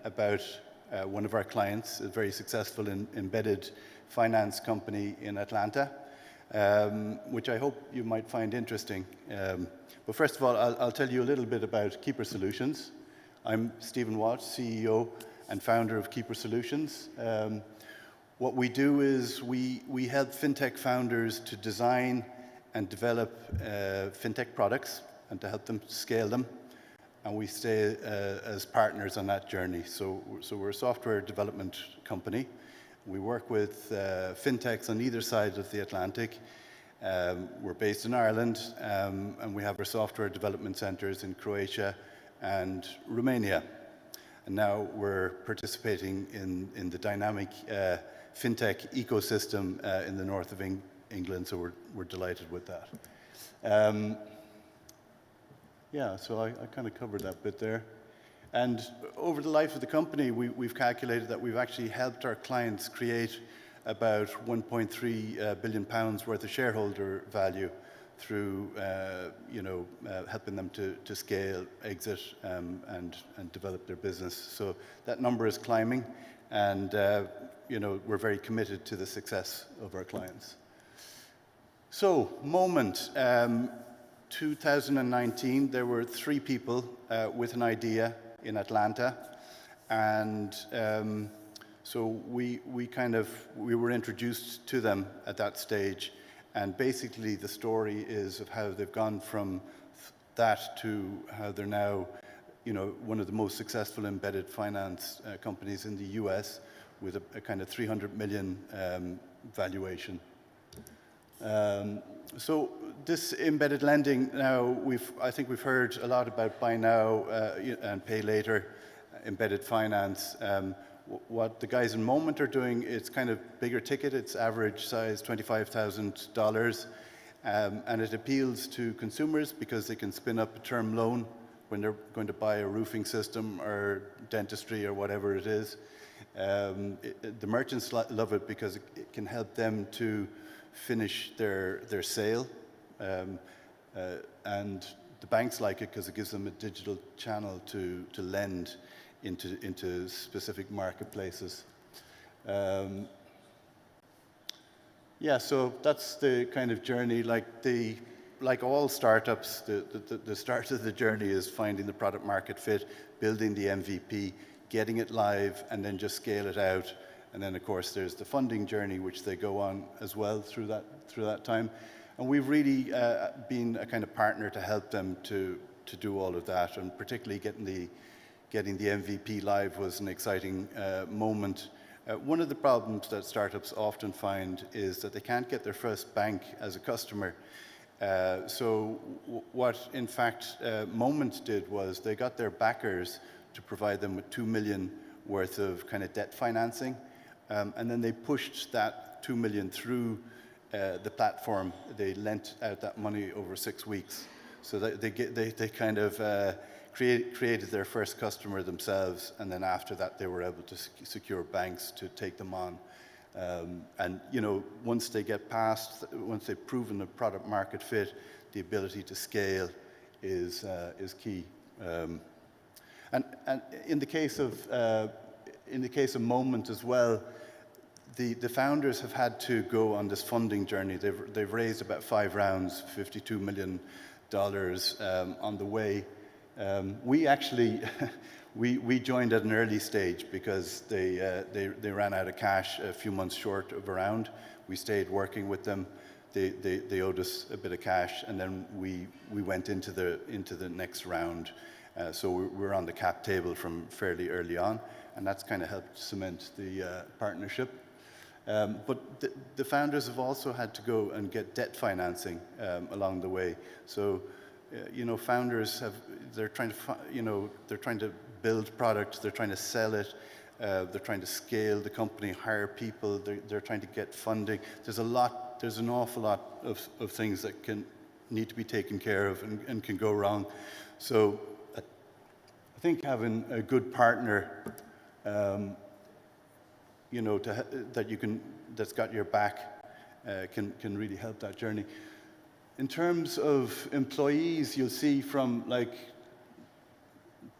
about one of our clients, a very successful embedded finance company in Atlanta, which I hope you might find interesting. But first of all, I'll tell you a little bit about Keeper Solutions. I'm Stephen Walsh, CEO and founder of Keeper Solutions. What we do is we help fintech founders to design and develop fintech products and to help them scale them. And we stay as partners on that journey. So we're a software development company. We work with fintechs on either side of the Atlantic. We're based in Ireland, and we have our software development centers in Croatia and Romania. And now we're participating in the dynamic fintech ecosystem in the north of England, so we're delighted with that. Yeah, so I kind of covered that bit there. And over the life of the company, we've calculated that we've actually helped our clients create about £1.3 billion worth of shareholder value through helping them to scale, exit, and develop their business. So that number is climbing, and we're very committed to the success of our clients. So, moment. 2019, there were 3 people with an idea in Atlanta, and so we were introduced to them at that stage, and basically the story is of how they've gone from that to how they're now one of the most successful embedded finance companies in the US with a kind of 300 million valuation. So this embedded lending now, I think we've heard a lot about buy now and pay later, embedded finance. What the guys in Moment are doing, it's kind of bigger ticket, it's average size $25,000, and it appeals to consumers because they can spin up a term loan when they're going to buy a roofing system or dentistry or whatever it is. The merchants love it because it can help them to finish their sale, and the banks like it because it gives them a digital channel to lend into specific marketplaces. Yeah, so that's the kind of journey. Like all startups, the start of the journey is finding the product market fit, building the MVP, getting it live, and then just scale it out. And then, of course, there's the funding journey, which they go on as well through that time. And we've really been a kind of partner to help them to do all of that, and particularly getting the MVP live was an exciting moment. One of the problems that startups often find is that they can't get their first bank as a customer. So what, in fact, Moment did was they got their backers to provide them with $2 million worth of kind of debt financing, and then they pushed that $2 million through the platform. They lent out that money over 6 weeks. So they kind of created their first customer themselves, and then after that they were able to secure banks to take them on. And once they get past, once they've proven the product market fit, the ability to scale is key. And in the case of Moment as well, the founders have had to go on this funding journey. They've raised about 5 rounds, $52 million on the way. We actually we joined at an early stage because they ran out of cash a few months short of a round. We stayed working with them. They owed us a bit of cash, and then we went into the next round. So we're on the cap table from fairly early on, and that's kind of helped cement the partnership. But the founders have also had to go and get debt financing along the way. So founders they're trying to build product, they're trying to sell it, they're trying to scale the company, hire people, they're trying to get funding. There's an awful lot of things that need to be taken care of and can go wrong. So I think having a good partner, that's got your back, can really help that journey. In terms of employees, you'll see from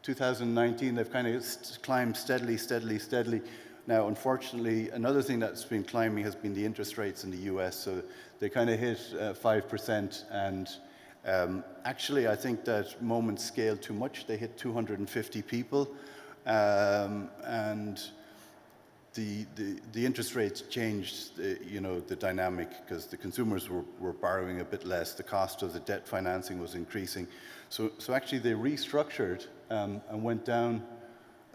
2019, they've kind of climbed steadily. Now, unfortunately, another thing that's been climbing has been the interest rates in the US. So they kind of hit 5%. And actually, I think that Moment scaled too much. They hit 250 people. And the interest rates changed, the dynamic because the consumers were borrowing a bit less. The cost of the debt financing was increasing. So actually, they restructured and went down,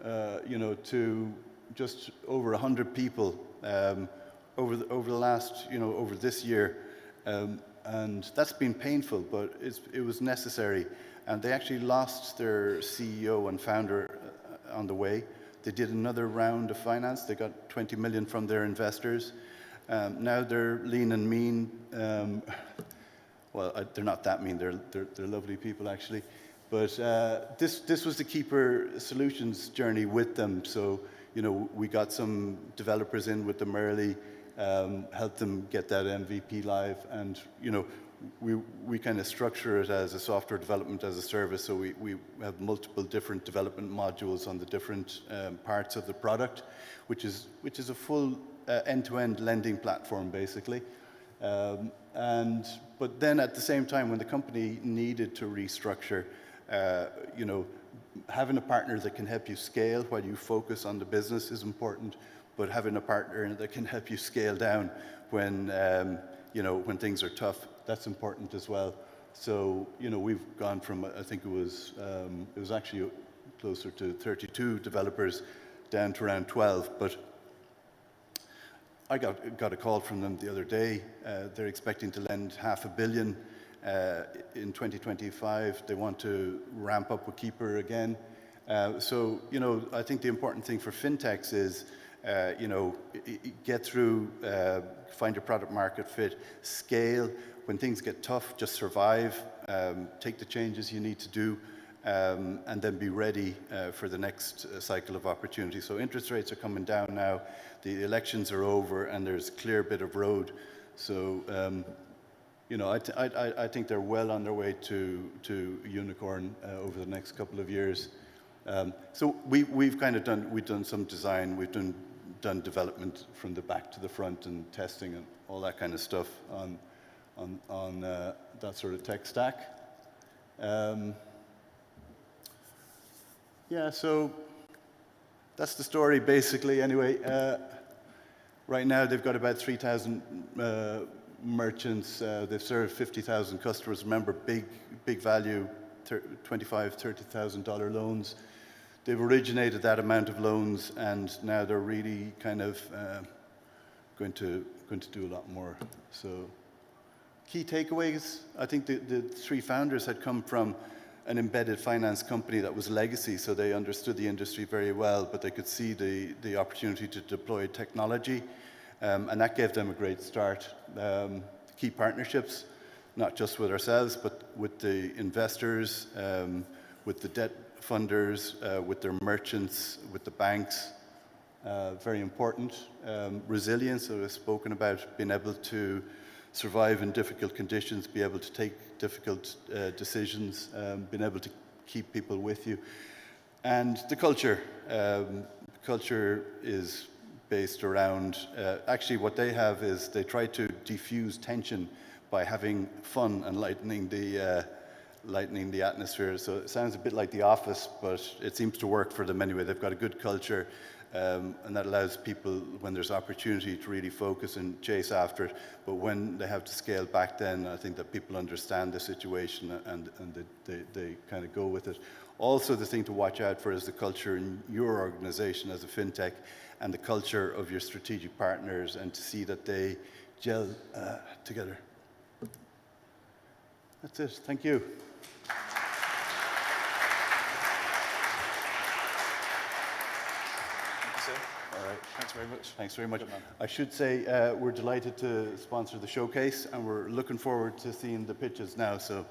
to just over 100 people over the last, over this year, and that's been painful, but it was necessary. And they actually lost their CEO and founder on the way. They did another round of finance. They got 20 million from their investors. Now they're lean and mean. Well, they're not that mean. They're lovely people, actually. But this was the Keeper Solutions journey with them. So, we got some developers in with them early, helped them get that MVP live, and, we kind of structure it as a software development as a service. So we have multiple different development modules on the different parts of the product, which is a full end-to-end lending platform, basically. But then at the same time, when the company needed to restructure, having a partner that can help you scale while you focus on the business is important, but having a partner that can help you scale down when things are tough, that's important as well. So, we've gone from, I think it was actually closer to 32 developers down to around 12. But I got a call from them the other day. They're expecting to lend $500 million in 2025. They want to ramp up with Keeper again. So, you know, I think the important thing for fintechs is, you know, get through, find your product market fit, scale. When things get tough, just survive, take the changes you need to do, and then be ready for the next cycle of opportunity. So interest rates are coming down now, the elections are over, and there's a clear bit of road. So, you know, I think they're well on their way to unicorn over the next couple of years. So we've done some design, we've done development from the back to the front and testing and all that kind of stuff on that sort of tech stack. Yeah, so that's the story basically. Anyway, right now they've got about 3,000 merchants. They've served 50,000 customers. Remember, big value, $25,000, $30,000 loans. They've originated that amount of loans, and now they're really kind of going to do a lot more. So, key takeaways. I think the three founders had come from an embedded finance company that was legacy, so they understood the industry very well, but they could see the opportunity to deploy technology, and that gave them a great start. Key partnerships, not just with ourselves, but with the investors, with the debt funders, with their merchants, with the banks. Very important. Resilience, I've spoken about being able to survive in difficult conditions, be able to take difficult decisions, being able to keep people with you. And the culture. Culture is based around, actually what they have is they try to diffuse tension by having fun and lightening the atmosphere. So it sounds a bit like The Office, but it seems to work for them anyway. They've got a good culture, and that allows people, when there's opportunity, to really focus and chase after it. But when they have to scale back, then I think that people understand the situation and they kind of go with it. Also, the thing to watch out for is the culture in your organization as a fintech and the culture of your strategic partners, and to see that they gel together. That's it. Thank you. All right, thanks very much. Thanks very much. I should say we're delighted to sponsor the showcase, and we're looking forward to seeing the pitches now, so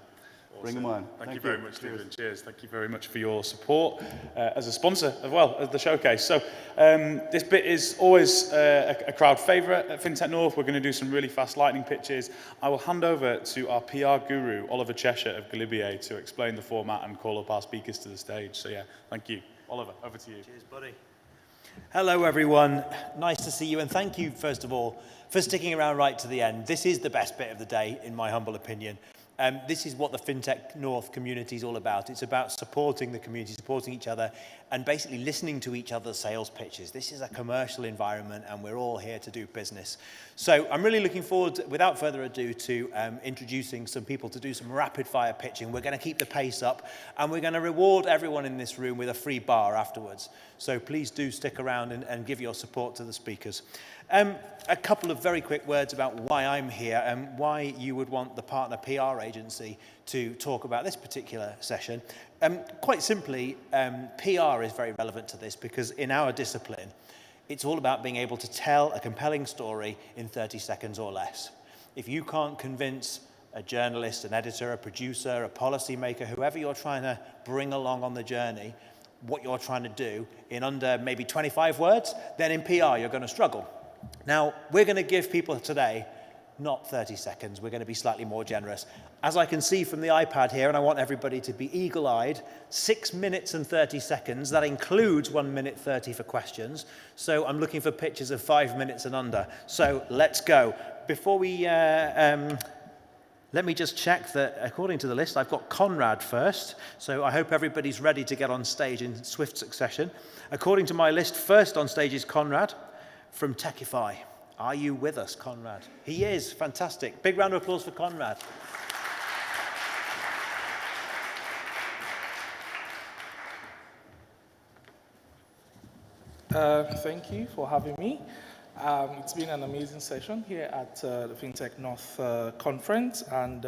bring them on. Thank you very much, Stephen. Cheers. Thank you very much for your support as a sponsor as well as the showcase. So this bit is always a crowd favourite at FinTech North. We're going to do some really fast lightning pitches. I will hand over to our PR guru, Oliver Cheshire of Galibier, to explain the format and call up our speakers to the stage. So yeah, thank you. Oliver, over to you. Cheers, buddy. Hello, everyone. Nice to see you, and thank you, first of all, for sticking around right to the end. This is the best bit of the day, in my humble opinion. This is what the FinTech North community is all about. It's about supporting the community, supporting each other, and basically listening to each other's sales pitches. This is a commercial environment, and we're all here to do business. So I'm really looking forward, without further ado, to introducing some people to do some rapid-fire pitching. We're going to keep the pace up, and we're going to reward everyone in this room with a free bar afterwards. So please do stick around and give your support to the speakers. A couple of very quick words about why I'm here and why you would want the partner PR agency to talk about this particular session. Quite simply, PR is very relevant to this because in our discipline, it's all about being able to tell a compelling story in 30 seconds or less. If you can't convince a journalist, an editor, a producer, a policymaker, whoever you're trying to bring along on the journey, what you're trying to do in under maybe 25 words, then in PR you're going to struggle. Now, we're going to give people today not 30 seconds. We're going to be slightly more generous. As I can see from the iPad here, and I want everybody to be eagle-eyed, 6 minutes and 30 seconds. That includes 1 minute 30 for questions. So I'm looking for pitches of 5 minutes and under. So let's go. Before we... let me just check that, according to the list, I've got Conrad first. So I hope everybody's ready to get on stage in swift succession. According to my list, first on stage is Conrad from Techify. Are you with us, Conrad? He is. Fantastic. Big round of applause for Conrad. Thank you for having me. It's been an amazing session here at the FinTech North conference, and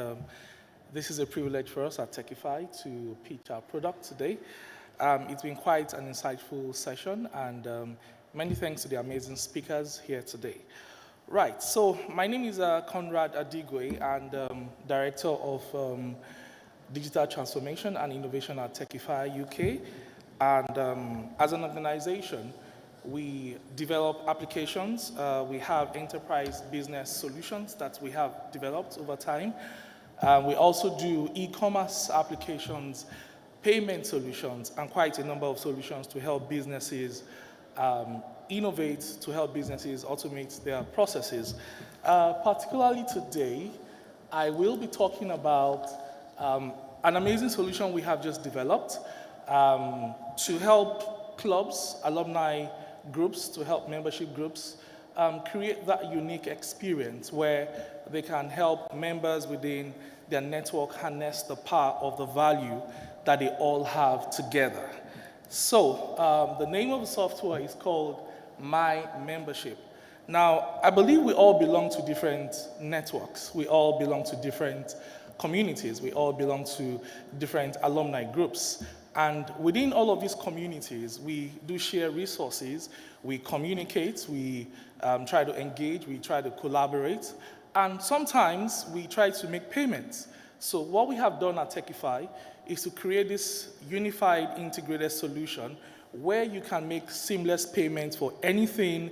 this is a privilege for us at Techify to pitch our product today. It's been quite an insightful session, and many thanks to the amazing speakers here today. Right, so my name is Conrad Adigwe, and Director of Digital Transformation and Innovation at Techify UK. And as an organization, we develop applications. We have enterprise business solutions that we have developed over time. We also do e-commerce applications, payment solutions, and quite a number of solutions to help businesses innovate, to help businesses automate their processes. Particularly today, I will be talking about an amazing solution we have just developed to help clubs, alumni groups, to help membership groups create that unique experience where they can help members within their network harness the power of the value that they all have together. So the name of the software is called My Membership. Now, I believe we all belong to different networks. We all belong to different communities. We all belong to different alumni groups. And within all of these communities, we do share resources, we communicate, we try to engage, we try to collaborate, and sometimes we try to make payments. So what we have done at Techify is to create this unified, integrated solution where you can make seamless payments for anything,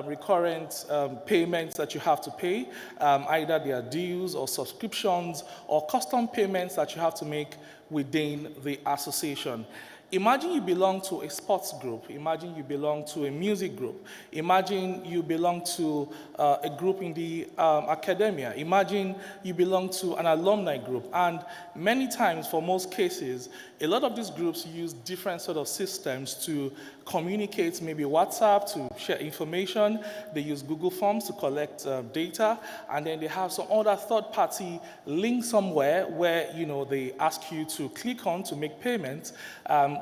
recurrent payments that you have to pay, either they are dues or subscriptions or custom payments that you have to make within the association. Imagine you belong to a sports group. Imagine you belong to a music group. Imagine you belong to a group in the academia. Imagine you belong to an alumni group. And many times, for most cases, a lot of these groups use different sort of systems to communicate, maybe WhatsApp to share information. They use Google Forms to collect data, and then they have some other third-party link somewhere where they ask you to click on to make payments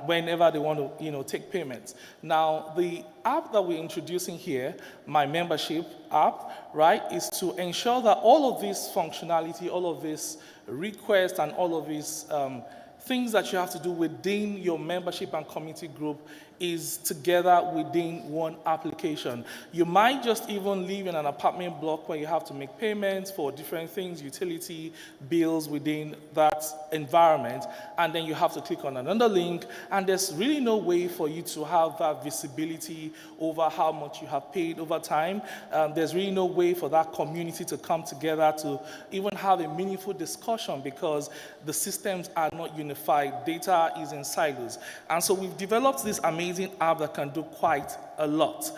whenever they want to take payments. Now, the app that we're introducing here, My Membership app, right, is to ensure that all of this functionality, all of this requests, and all of these things that you have to do within your membership and community group is together within one application. You might just even live in an apartment block where you have to make payments for different things, utility bills within that environment, and then you have to click on another link, and there's really no way for you to have that visibility over how much you have paid over time. There's really no way for that community to come together to even have a meaningful discussion because the systems are not unified. Data is in silos. And so we've developed this amazing app that can do quite a lot.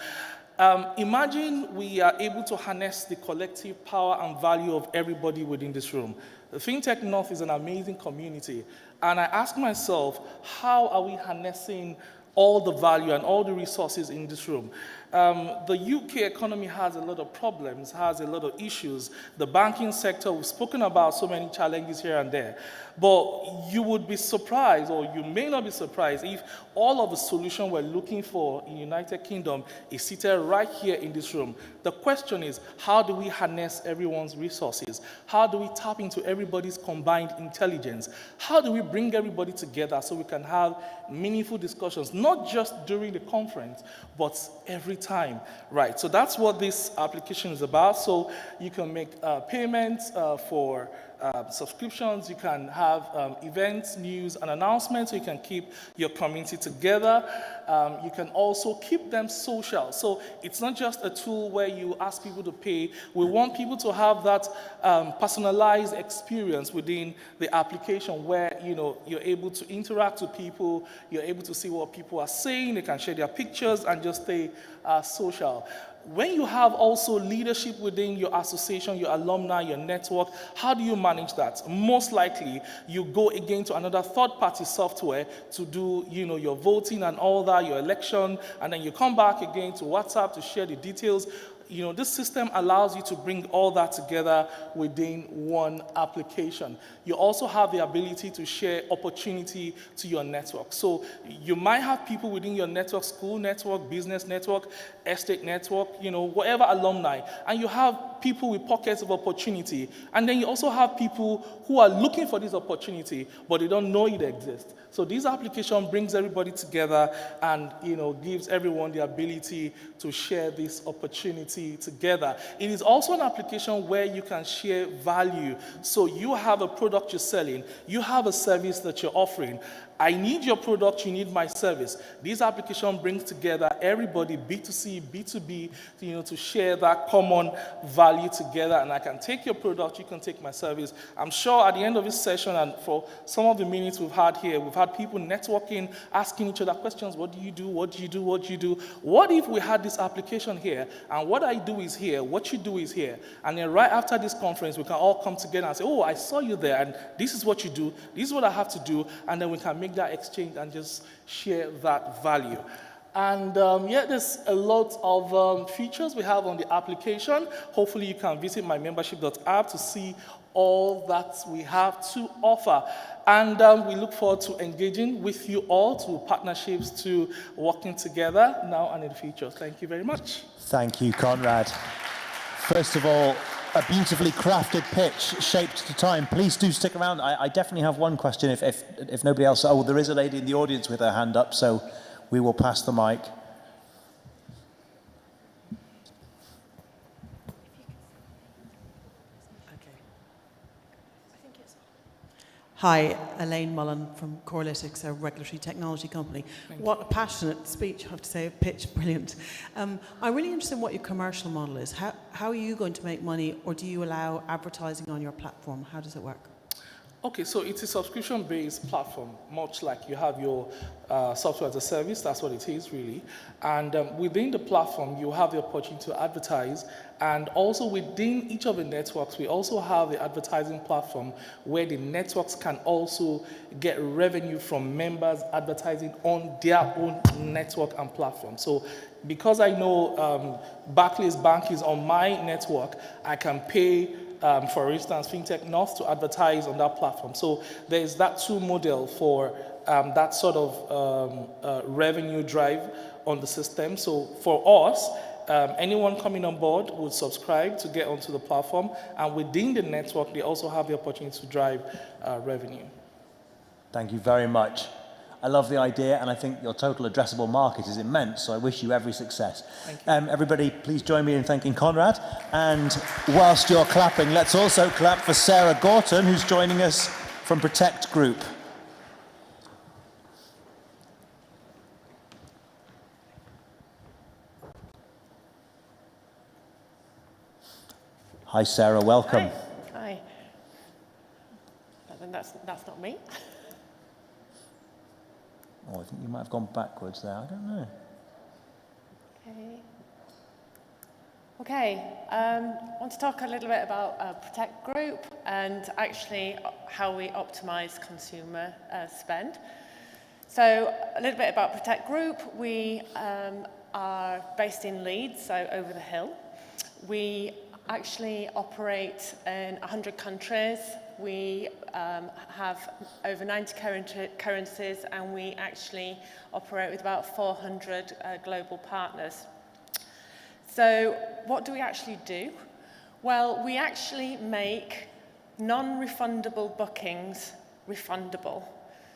Imagine we are able to harness the collective power and value of everybody within this room. The FinTech North is an amazing community, and I ask myself, how are we harnessing all the value and all the resources in this room? The UK economy has a lot of problems, has a lot of issues. The banking sector, we've spoken about so many challenges here and there. But you would be surprised, or you may not be surprised, if all of the solution we're looking for in the United Kingdom is seated right here in this room. The question is, how do we harness everyone's resources? How do we tap into everybody's combined intelligence? How do we bring everybody together so we can have meaningful discussions, not just during the conference, but every time, right? So that's what this application is about. So you can make payments for subscriptions, you can have events, news, and announcements, so you can keep your community together. You can also keep them social. So it's not just a tool where you ask people to pay. We want people to have that personalized experience within the application where you're able to interact with people, you're able to see what people are saying, they can share their pictures and just stay social. When you have also leadership within your association, your alumni, your network, how do you manage that? Most likely, you go again to another third-party software to do, your voting and all that, your election, and then you come back again to WhatsApp to share the details. this system allows you to bring all that together within one application. You also have the ability to share opportunity to your network. So you might have people within your network, school network, business network, estate network, whatever alumni, and you have people with pockets of opportunity. And then you also have people who are looking for this opportunity, but they don't know it exists. So this application brings everybody together and gives everyone the ability to share this opportunity together. It is also an application where you can share value. So you have a product you're selling, you have a service that you're offering. I need your product, you need my service. This application brings together everybody, B2C, B2B, to share that common value together. And I can take your product, you can take my service. I'm sure at the end of this session, and for some of the minutes we've had here, we've had people networking, asking each other questions. What do you do? What do you do? What do you do? What if we had this application here, and what I do is here, what you do is here, and then right after this conference, we can all come together and say, oh, I saw you there, and this is what you do, this is what I have to do, and then we can make that exchange and just share that value. And there's a lot of features we have on the application. Hopefully you can visit my membership.app to see all that we have to offer. And we look forward to engaging with you all, to partnerships, to working together now and in the future. Thank you very much. Thank you, Conrad. First of all, a beautifully crafted pitch shaped to time. Please do stick around. I definitely have one question if nobody else. Oh, there is a lady in the audience with her hand up, so we will pass the mic. Hi, Elaine Mullen from Corelytics, a regulatory technology company. What a passionate speech, I have to say, pitch, brilliant. I'm really interested in what your commercial model is. How are you going to make money, or do you allow advertising on your platform? How does it work? Okay, so it's a subscription-based platform, much like you have your software as a service. That's what it is, really. And within the platform, you have the opportunity to advertise. And also within each of the networks, we also have the advertising platform where the networks can also get revenue from members advertising on their own network and platform. So because I know Barclays Bank is on my network, I can pay for instance, FinTech North to advertise on that platform. So there's that two model for that sort of revenue drive on the system. So for us, anyone coming on board would subscribe to get onto the platform, and within the network, they also have the opportunity to drive revenue. Thank you very much. I love the idea, and I think your total addressable market is immense, so I wish you every success. Everybody, please join me in thanking Conrad. And whilst you're clapping, let's also clap for Sarah Gorton, who's joining us from Protect Group. Hi, Sarah, welcome. Hi. That's not me. Oh, I think you might have gone backwards there. I don't know. Okay. I want to talk a little bit about Protect Group and actually how we optimize consumer spend. So a little bit about Protect Group. We are based in Leeds, so over the hill. We actually operate in 100 countries. We have over 90 currencies, and we actually operate with about 400 global partners. So what do we actually do? Well, we actually make non-refundable bookings refundable.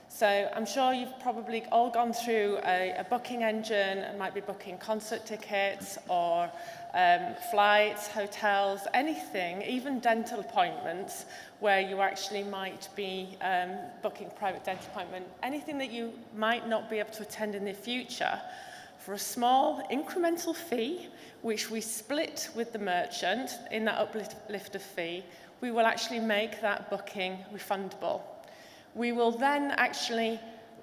So I'm sure you've probably all gone through a booking engine and might be booking concert tickets or flights, hotels, anything, even dental appointments where you actually might be booking a private dental appointment, anything that you might not be able to attend in the future, for a small incremental fee, which we split with the merchant in that uplift of fee, we will actually make that booking refundable. We will then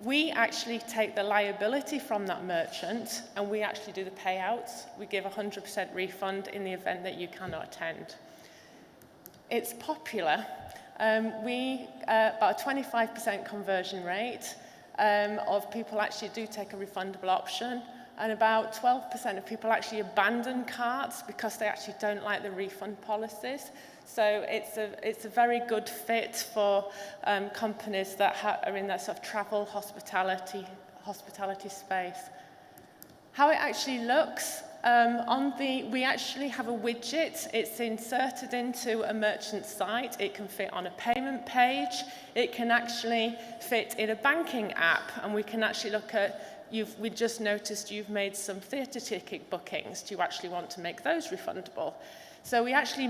we actually take the liability from that merchant, and we actually do the payouts. We give 100% refund in the event that you cannot attend. It's popular. About a 25% conversion rate of people actually do take a refundable option. and about 12% of people actually abandon carts because they actually don't like the refund policies. So it's a very good fit for companies that are in that sort of travel, hospitality space. How it actually looks, we actually have a widget. It's inserted into a merchant site. It can fit on a payment page. It can actually fit in a banking app, and we can actually look at, we just noticed you've made some theatre ticket bookings. Do you actually want to make those refundable? So we actually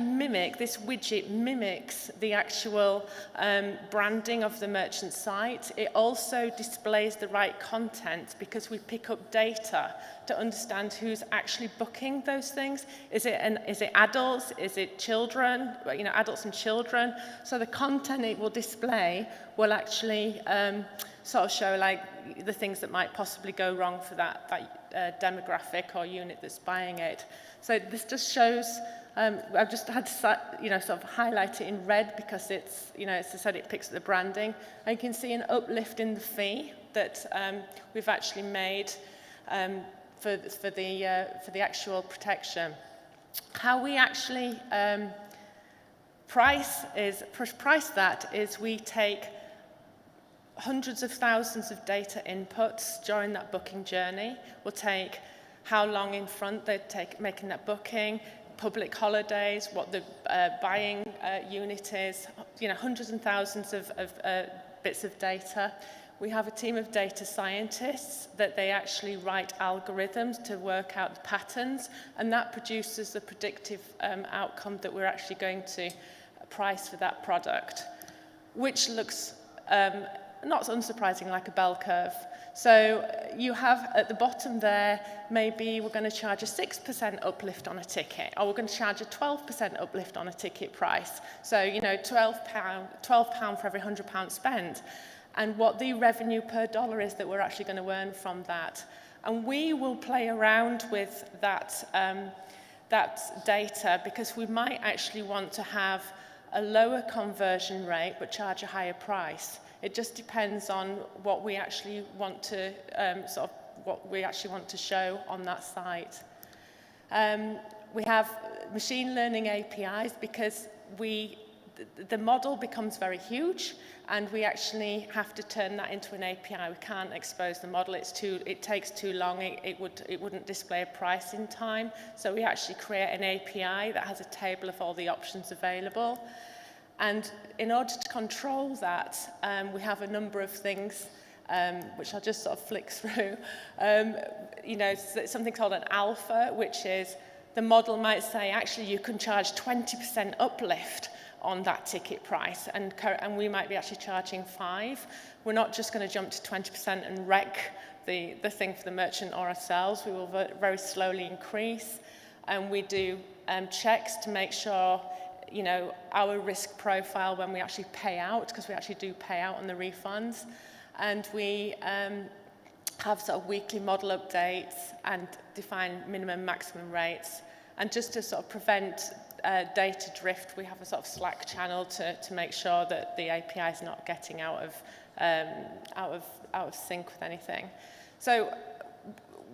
this widget mimics the actual branding of the merchant site. It also displays the right content because we pick up data to understand who's actually booking those things. Is it adults? Is it children? Adults and children. So the content it will display will actually sort of show like the things that might possibly go wrong for that demographic or unit that's buying it. So this just shows. I've just had to, sort of highlight it in red because it's, as I said, it picks up the branding. And you can see an uplift in the fee that we've actually made for the actual protection. How we actually price that is we take hundreds of thousands of data inputs during that booking journey. We'll take how long in front they take making that booking, public holidays, what the buying unit is, hundreds and thousands of bits of data. We have a team of data scientists that they actually write algorithms to work out the patterns, and that produces the predictive outcome that we're actually going to price for that product, which looks not unsurprising like a bell curve. So you have at the bottom there, maybe we're going to charge a 6% uplift on a ticket, or we're going to charge a 12% uplift on a ticket price. So, £12 for every £100 spent. And what the revenue per dollar is that we're actually going to earn from that. And we will play around with that, that data because we might actually want to have a lower conversion rate but charge a higher price. It just depends on what we actually want to show on that site. We have machine learning APIs because the model becomes very huge, and we actually have to turn that into an API. We can't expose the model; it takes too long. It wouldn't display a price in time. So we actually create an API that has a table of all the options available. And in order to control that, we have a number of things which I'll just sort of flick through. Something called an alpha, which is the model might say, actually, you can charge 20% uplift on that ticket price, and we might be actually charging 5%. We're not just going to jump to 20% and wreck the thing for the merchant or ourselves. We will very slowly increase, and we do checks to make sure our risk profile when we actually pay out, because we actually do pay out on the refunds. And we have sort of weekly model updates and define minimum, maximum rates. And just to sort of prevent data drift, we have a sort of Slack channel to make sure that the API is not getting out of sync with anything. So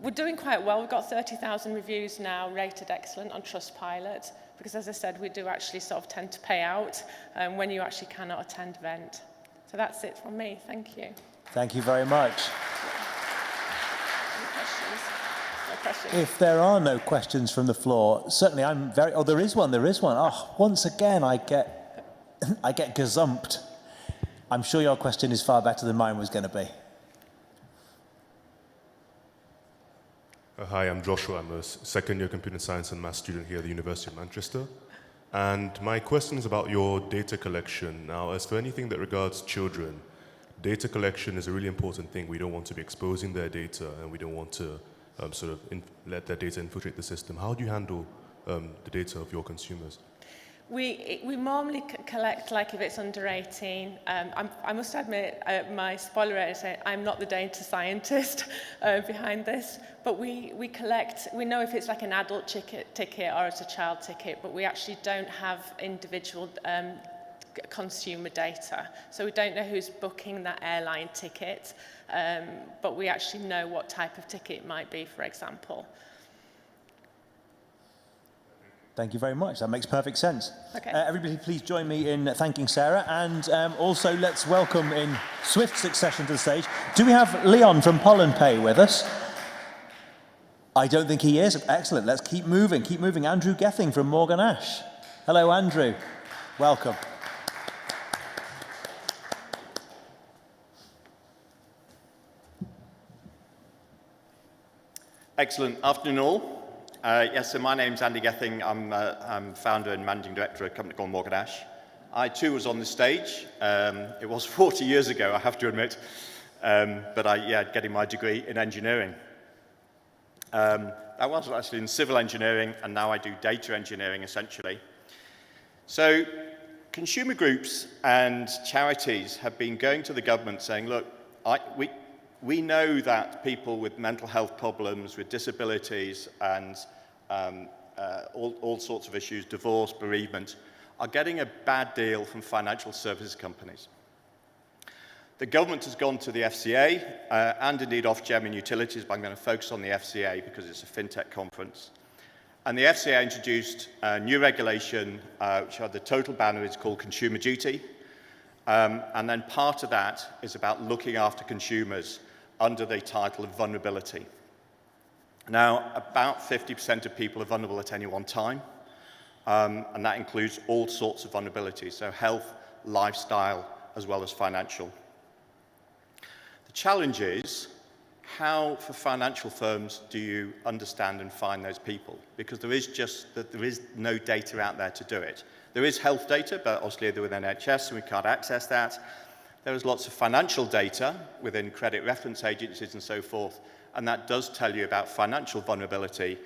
we're doing quite well. We've got 30,000 reviews now rated excellent on Trustpilot, because as I said, we do actually sort of tend to pay out when you actually cannot attend event. So that's it from me. Thank you. Thank you very much. Any questions? No questions? If there are no questions from the floor, certainly I'm very... Oh, there is one. Oh, once again, I get gazumped. I'm sure your question is far better than mine was going to be. Hi, I'm Joshua. I'm a second-year computer science and maths student here at the University of Manchester. And my question is about your data collection. Now, as for anything that regards children, data collection is a really important thing. We don't want to be exposing their data, and we don't want to let their data infiltrate the system. How do you handle the data of your consumers? We normally collect, like if it's under 18. I must admit, my spoiler rate is I'm not the data scientist behind this, but we collect, we know if it's like an adult ticket or it's a child ticket, but we actually don't have individual consumer data. So we don't know who's booking that airline ticket, but we actually know what type of ticket it might be, for example. Thank you very much. That makes perfect sense. Okay. Everybody please join me in thanking Sarah, and also let's welcome in swift succession to the stage. Do we have Leon from Pollen Pay with us? I don't think he is. Excellent. Let's keep moving. Keep moving. Andrew Gething from Morgan Ash. Hello, Andrew. Welcome. Excellent. Afternoon all. Yes, so my name's Andy Gething. I'm founder and managing director of a company called Morgan Ash. I too was on the stage. It was 40 years ago, I have to admit, but getting my degree in engineering. I was actually in civil engineering, and now I do data engineering essentially. So consumer groups and charities have been going to the government saying, look, we know that people with mental health problems, with disabilities, and all sorts of issues, divorce, bereavement, are getting a bad deal from financial services companies. The government has gone to the FCA and indeed Ofgem and utilities, but I'm going to focus on the FCA because it's a FinTech conference. And the FCA introduced a new regulation which had the total banner is called Consumer Duty. And then part of that is about looking after consumers under the title of vulnerability. Now, about 50% of people are vulnerable at any one time, and that includes all sorts of vulnerabilities, so health, lifestyle, as well as financial. The challenge is, how, for financial firms, do you understand and find those people? Because there is no data out there to do it. There is health data, but obviously they're within NHS, and we can't access that. There is lots of financial data within credit reference agencies and so forth, and that does tell you about financial vulnerability,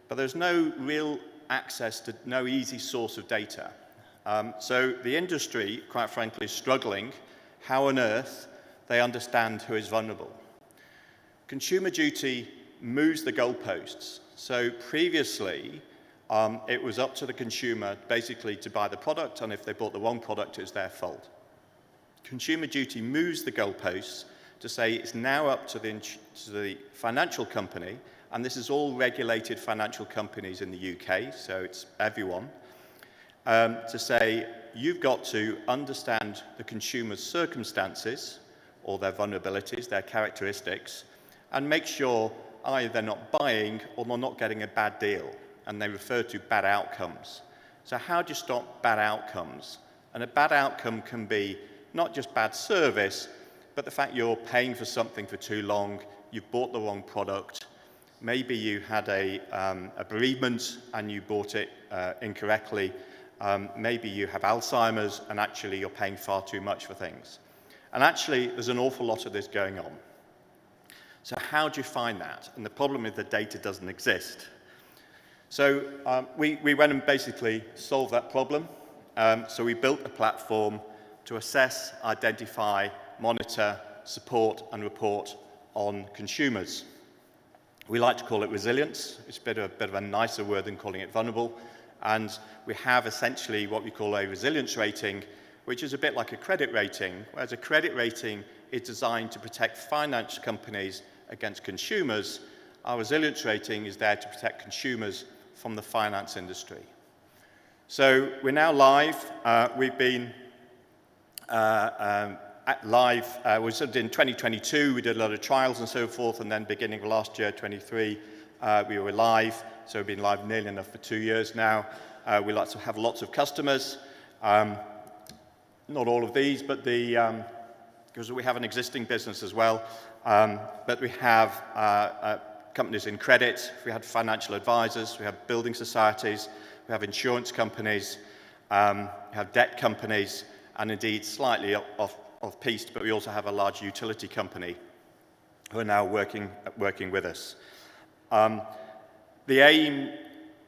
but there's no real access to no easy source of data. So the industry, quite frankly, is struggling how on earth they understand who is vulnerable. Consumer Duty moves the goalposts. So previously, it was up to the consumer basically to buy the product, and if they bought the wrong product, it's their fault. Consumer Duty moves the goalposts to say it's now up to the financial company, and this is all regulated financial companies in the UK, so it's everyone, to say you've got to understand the consumer's circumstances or their vulnerabilities, their characteristics, and make sure either they're not buying or they're not getting a bad deal, and they refer to bad outcomes. So how do you stop bad outcomes? And a bad outcome can be not just bad service, but the fact you're paying for something for too long, you've bought the wrong product, maybe you had a bereavement and you bought it incorrectly, maybe you have Alzheimer's and actually you're paying far too much for things. And actually, there's an awful lot of this going on. So how do you find that? And the problem is the data doesn't exist. So we went and basically solved that problem. So we built a platform to assess, identify, monitor, support, and report on consumers. We like to call it resilience. It's a bit of a nicer word than calling it vulnerable. And we have essentially what we call a resilience rating, which is a bit like a credit rating, whereas a credit rating is designed to protect finance companies against consumers. Our resilience rating is there to protect consumers from the finance industry. So we're now live. We've been live. We started in 2022. We did a lot of trials and so forth, and then beginning of last year, 23, we were live. So we've been live nearly enough for 2 years now. We like to have lots of customers. Not all of these, but because we have an existing business as well. But we have companies in credit, we have financial advisors, we have building societies, we have insurance companies, we have debt companies, and indeed slightly off-piste, but we also have a large utility company who are now working with us. The aim,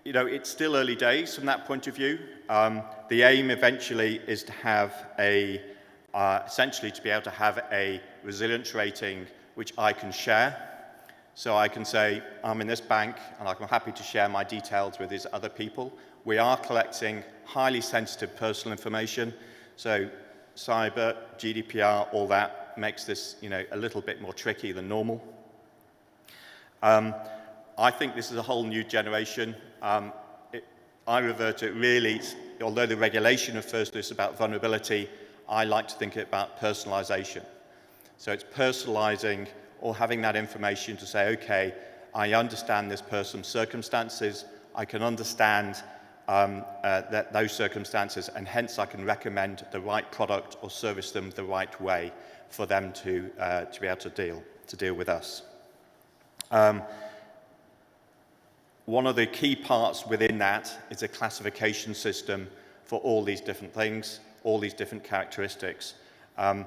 it's still early days from that point of view. The aim eventually is to have essentially to be able to have a resilience rating which I can share. So I can say, I'm in this bank, and I'm happy to share my details with these other people. We are collecting highly sensitive personal information, So cyber, GDPR, all that makes this, a little bit more tricky than normal. I think this is a whole new generation. I revert to it really, although the regulation refers to this about vulnerability, I like to think about personalization. So it's personalizing or having that information to say, okay, I understand this person's circumstances, I can understand those circumstances, and hence I can recommend the right product or service them the right way for them to be able to deal with us. One of the key parts within that is a classification system for all these different things, all these different characteristics. And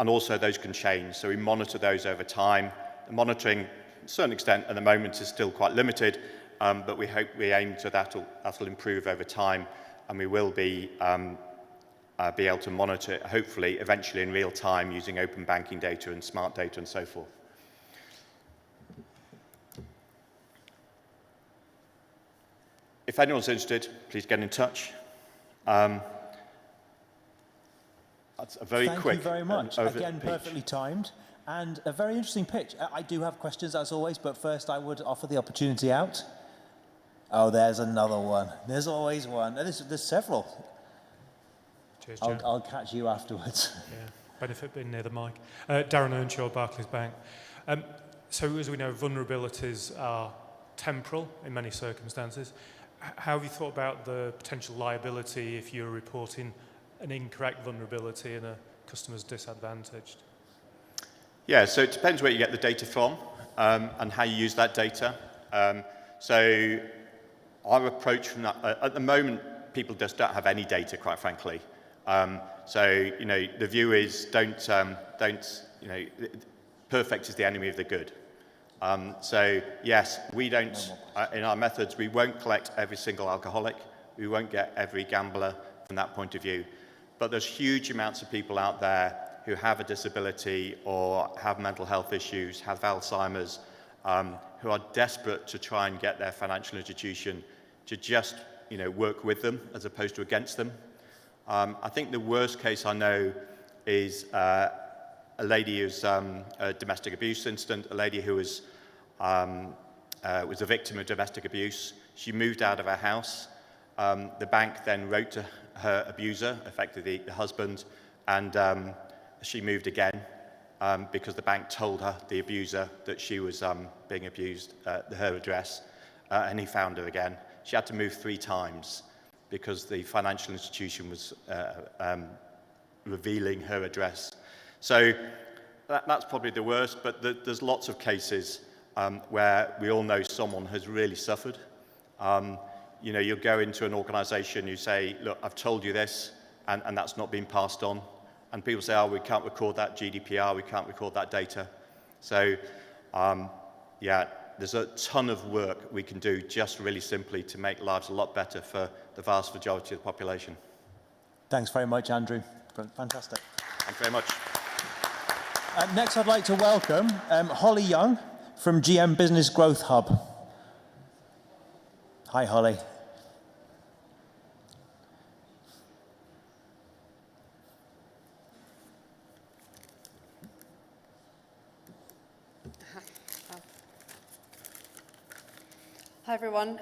also those can change, so we monitor those over time. The monitoring, to a certain extent, at the moment is still quite limited, but we aim to that'll improve over time, and we will be able to monitor it, hopefully, eventually in real time using open banking data and smart data and so forth. If anyone's interested, please get in touch. That's a very quick. Thank you very much. Again, perfectly timed. And a very interesting pitch. I do have questions, as always, but first I would offer the opportunity out. Oh, there's another one. There's always one. There's several. Cheers, Joe. I'll catch you afterwards. Yeah, benefit being near the mic. Darren Earnshaw, Barclays Bank. So as we know, vulnerabilities are temporal in many circumstances. How have you thought about the potential liability if you're reporting an incorrect vulnerability and a customer's disadvantaged? Yeah, so it depends where you get the data from and how you use that data. So our approach from that, at the moment, people just don't have any data, quite frankly. So, the view is perfect is the enemy of the good. So, yes, we don't, in our methods, we won't collect every single alcoholic. We won't get every gambler from that point of view. But there's huge amounts of people out there who have a disability or have mental health issues, have Alzheimer's, who are desperate to try and get their financial institution to just, work with them as opposed to against them. I think the worst case I know is a lady who's a domestic abuse incident, a lady who was a victim of domestic abuse. She moved out of her house. The bank then wrote to her abuser, effectively the husband, and she moved again because the bank told her, the abuser, that she was being abused at her address, and he found her again. She had to move 3 times because the financial institution was revealing her address. So that's probably the worst, but there's lots of cases where we all know someone has really suffered. You'll go into an organization, you say, look, I've told you this, and that's not been passed on. And people say, oh, we can't record that GDPR, we can't record that data. So, yeah, there's a ton of work we can do just really simply to make lives a lot better for the vast majority of the population. Thanks very much, Andrew. Fantastic. Thank you very much. Next, I'd like to welcome Holly Young from GM Business Growth Hub. Hi, Holly. Hi everyone,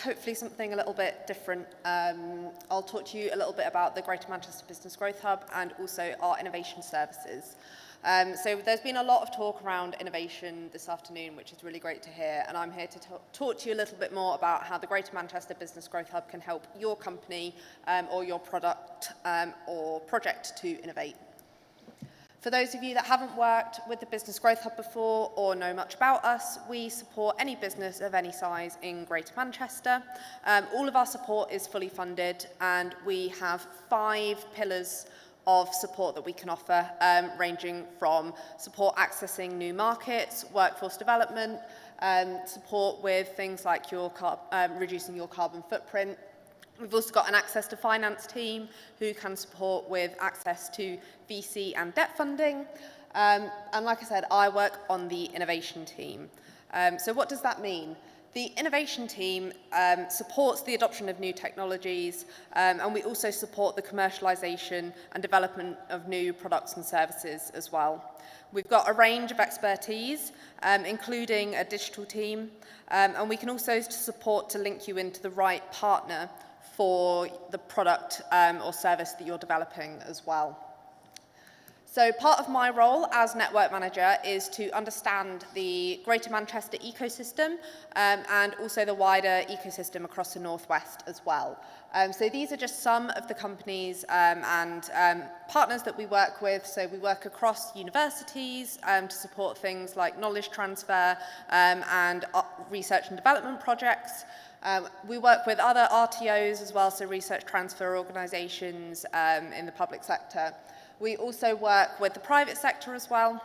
hopefully something a little bit different. I'll talk to you a little bit about the Greater Manchester Business Growth Hub and also our innovation services. So there's been a lot of talk around innovation this afternoon, which is really great to hear, and I'm here to talk to you a little bit more about how the Greater Manchester Business Growth Hub can help your company or your product or project to innovate. For those of you that haven't worked with the Business Growth Hub before or know much about us, we support any business of any size in Greater Manchester. All of our support is fully funded, and we have 5 pillars of support that we can offer, ranging from support accessing new markets, workforce development, support with things like reducing your carbon footprint. We've also got an access to finance team who can support with access to VC and debt funding. And like I said, I work on the innovation team. So what does that mean? The innovation team supports the adoption of new technologies, and we also support the commercialization and development of new products and services as well. We've got a range of expertise, including a digital team, and we can also support to link you into the right partner for the product or service that you're developing as well. So part of my role as network manager is to understand the Greater Manchester ecosystem and also the wider ecosystem across the Northwest as well. So these are just some of the companies and partners that we work with. So we work across universities to support things like knowledge transfer and research and development projects. We work with other RTOs as well, so research transfer organisations in the public sector. We also work with the private sector as well.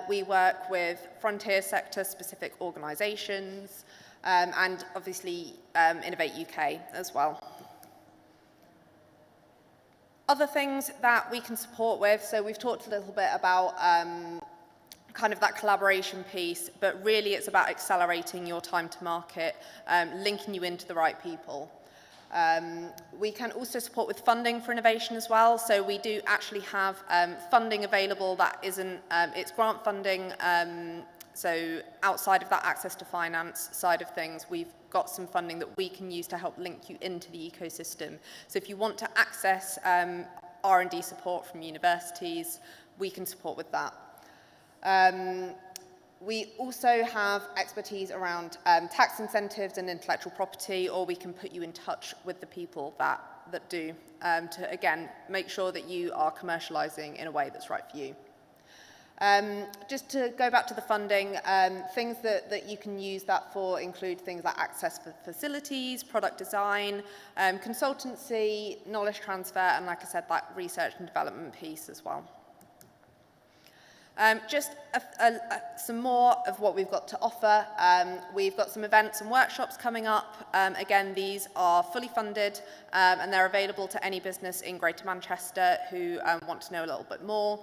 We work with frontier sector specific organisations and obviously Innovate UK as well. Other things that we can support with, so we've talked a little bit about kind of that collaboration piece, but really it's about accelerating your time to market, linking you into the right people. We can also support with funding for innovation as well. So we do actually have funding available that isn't, it's grant funding. So outside of that access to finance side of things, we've got some funding that we can use to help link you into the ecosystem. So if you want to access R&D support from universities, we can support with that. We also have expertise around tax incentives and intellectual property, or we can put you in touch with the people that do, to, again, make sure that you are commercializing in a way that's right for you. Just to go back to the funding, things that you can use that for include things like access for facilities, product design, consultancy, knowledge transfer, and like I said, that research and development piece as well. Just some more of what we've got to offer. We've got some events and workshops coming up. Again, these are fully funded and they're available to any business in Greater Manchester who want to know a little bit more.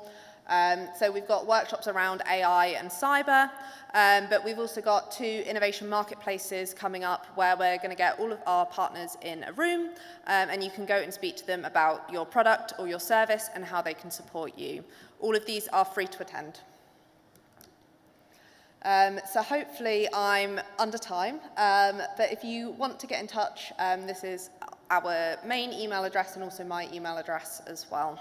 So we've got workshops around AI and cyber, but we've also got 2 innovation marketplaces coming up where we're going to get all of our partners in a room and you can go and speak to them about your product or your service and how they can support you. All of these are free to attend. So hopefully I'm under time, but if you want to get in touch, this is our main email address and also my email address as well.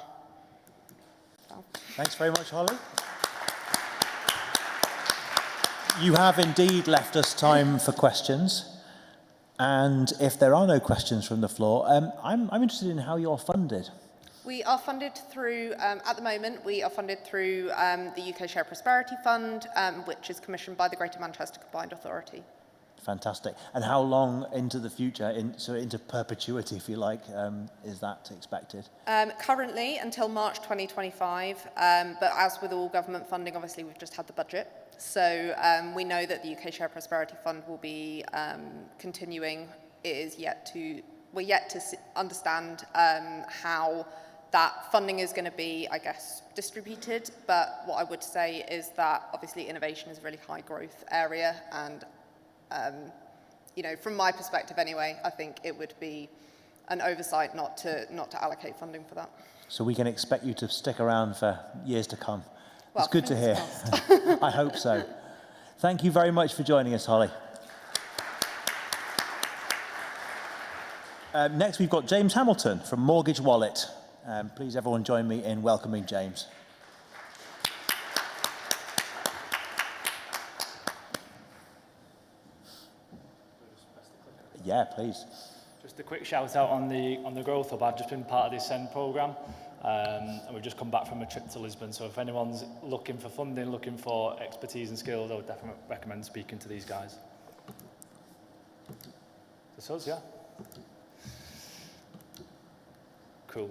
Thanks very much, Holly. You have indeed left us time for questions. And if there are no questions from the floor, I'm interested in how you're funded. We are funded through, at the moment, we are funded through the UK Share Prosperity Fund, which is commissioned by the Greater Manchester Combined Authority. Fantastic. And how long into the future, so into perpetuity, if you like, is that expected? Currently, until March 2025, but as with all government funding, obviously, we've just had the budget. So we know that the UK Share Prosperity Fund will be continuing. It is we're yet to understand how that funding is going to be, I guess, distributed. But what I would say is that obviously innovation is a really high growth area, and you know, from my perspective anyway, I think it would be an oversight not to allocate funding for that. So we can expect you to stick around for years to come. Well, it's good to hear. I hope so. Thank you very much for joining us, Holly. Next, we've got James Hamilton from Mortgage Wallet. Please, everyone, join me in welcoming James. Yeah, please. Just a quick shout out on the Growth Hub. I've just been part of the Ascend programme, and we've just come back from a trip to Lisbon. So if anyone's looking for funding, looking for expertise and skills, I would definitely recommend speaking to these guys. This us, yeah. Cool.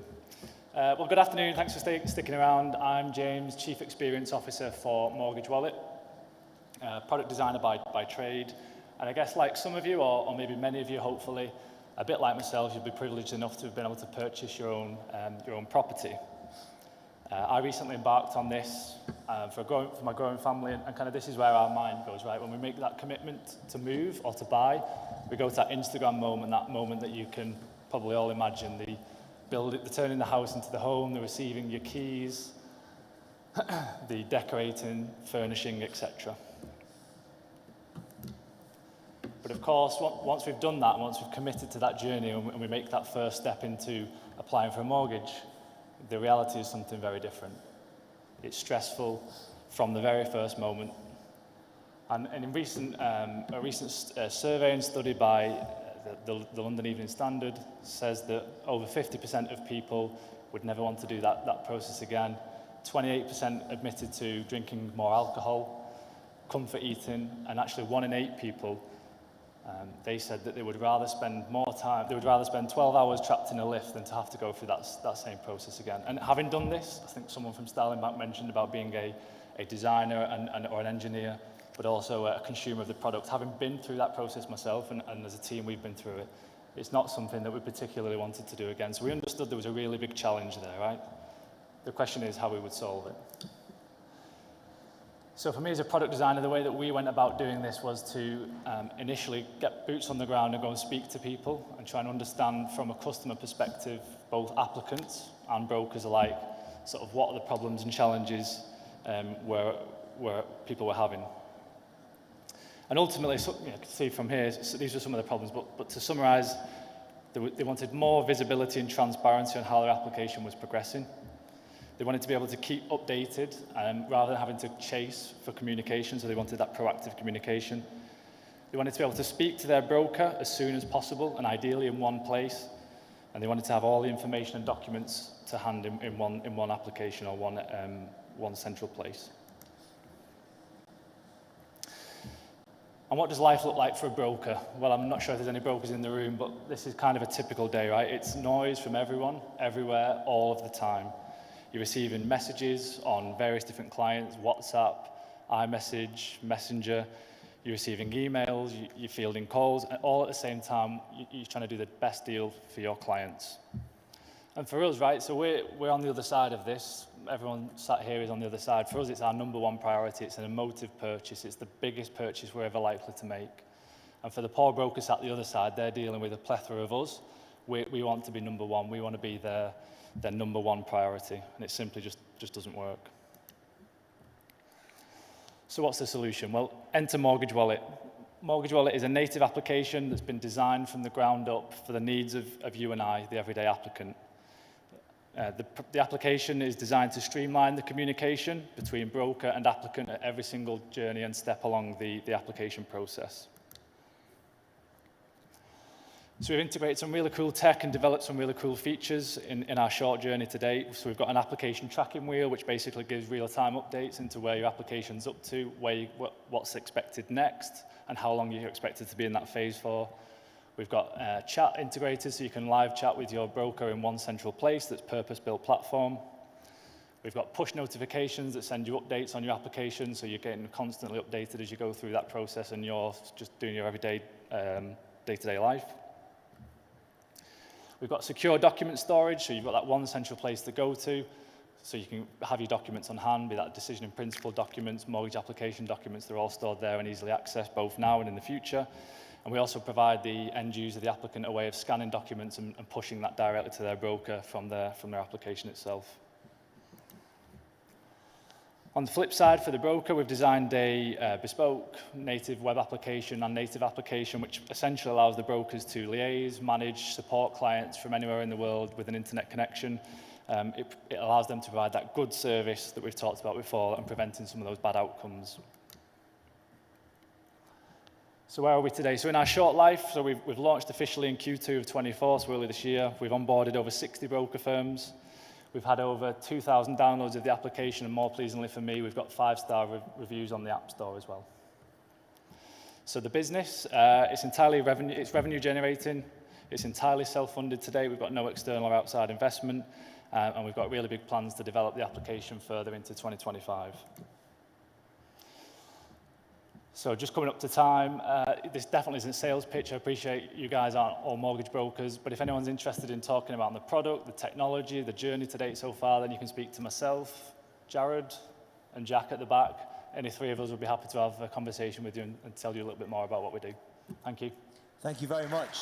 Well, good afternoon. Thanks for sticking around. I'm James, Chief Experience Officer for Mortgage Wallet, product designer by trade. And I guess like some of you, or maybe many of you, hopefully, a bit like myself, you'll be privileged enough to have been able to purchase your own property. I recently embarked on this for my growing family, and kind of this is where our mind goes, right? When we make that commitment to move or to buy, we go to that Instagram moment, that moment that you can probably all imagine, the turning the house into the home, the receiving your keys, the decorating, furnishing, etc. But of course, once we've done that, once we've committed to that journey and we make that first step into applying for a mortgage, the reality is something very different. It's stressful from the very first moment. And in a recent survey and study by the London Evening Standard says that over 50% of people would never want to do that process again. 28% admitted to drinking more alcohol, comfort eating, and actually 1 in 8 people, they said that they would rather spend 12 hours trapped in a lift than to have to go through that same process again. And having done this, I think someone from Starling Bank mentioned about being a designer or an engineer, but also a consumer of the product. Having been through that process myself, and as a team we've been through it, it's not something that we particularly wanted to do again. So we understood there was a really big challenge there, right? The question is how we would solve it. So for me as a product designer, the way that we went about doing this was to initially get boots on the ground and go and speak to people and try and understand from a customer perspective, both applicants and brokers alike, sort of what are the problems and challenges where people were having. And ultimately, so, you can see from here, so these are some of the problems, but to summarize, they wanted more visibility and transparency on how their application was progressing. They wanted to be able to keep updated rather than having to chase for communication, so they wanted that proactive communication. They wanted to be able to speak to their broker as soon as possible, and ideally in one place, and they wanted to have all the information and documents to hand in one application or one central place. And what does life look like for a broker? Well, I'm not sure if there's any brokers in the room, but this is kind of a typical day, right? It's noise from everyone, everywhere, all of the time. You're receiving messages on various different clients, WhatsApp, iMessage, Messenger. You're receiving emails, you're fielding calls, and all at the same time, you're trying to do the best deal for your clients. And for us, right, so we're on the other side of this. Everyone sat here is on the other side. For us, it's our number one priority. It's an emotive purchase. It's the biggest purchase we're ever likely to make. And for the poor brokers at the other side, they're dealing with a plethora of us. We want to be number one. We want to be their number one priority. And it simply just doesn't work. So what's the solution? Well, enter Mortgage Wallet. Mortgage Wallet is a native application that's been designed from the ground up for the needs of you and I, the everyday applicant. The application is designed to streamline the communication between broker and applicant at every single journey and step along the application process. So we've integrated some really cool tech and developed some really cool features in our short journey to date. So we've got an application tracking wheel, which basically gives real-time updates into where your application's up to, what's expected next, and how long you're expected to be in that phase for. We've got chat integrators, so you can live chat with your broker in one central place that's purpose-built platform. We've got push notifications that send you updates on your application, so you're getting constantly updated as you go through that process and you're just doing your everyday day-to-day life. We've got secure document storage, so you've got that one central place to go to, so you can have your documents on hand, be that decision in principle documents, mortgage application documents, they're all stored there and easily accessed both now and in the future. And we also provide the end user, the applicant, a way of scanning documents and pushing that directly to their broker from their application itself. On the flip side, for the broker, we've designed a bespoke native web application and native application, which essentially allows the brokers to liaise, manage, support clients from anywhere in the world with an internet connection. It allows them to provide that good service that we've talked about before and preventing some of those bad outcomes. So where are we today? So in our short life, so we've launched officially in Q2 of 24, so early this year. We've onboarded over 60 broker firms. We've had over 2,000 downloads of the application, and more pleasingly for me, we've got 5-star reviews on the App Store as well. So the business, it's revenue generating. It's entirely self-funded today. We've got no external or outside investment, and we've got really big plans to develop the application further into 2025. So just coming up to time, this definitely isn't a sales pitch. I appreciate you guys aren't all mortgage brokers, but if anyone's interested in talking about the product, the technology, the journey to date so far, then you can speak to myself, Jared, and Jack at the back. Any three of us would be happy to have a conversation with you and tell you a little bit more about what we do. Thank you. Thank you very much.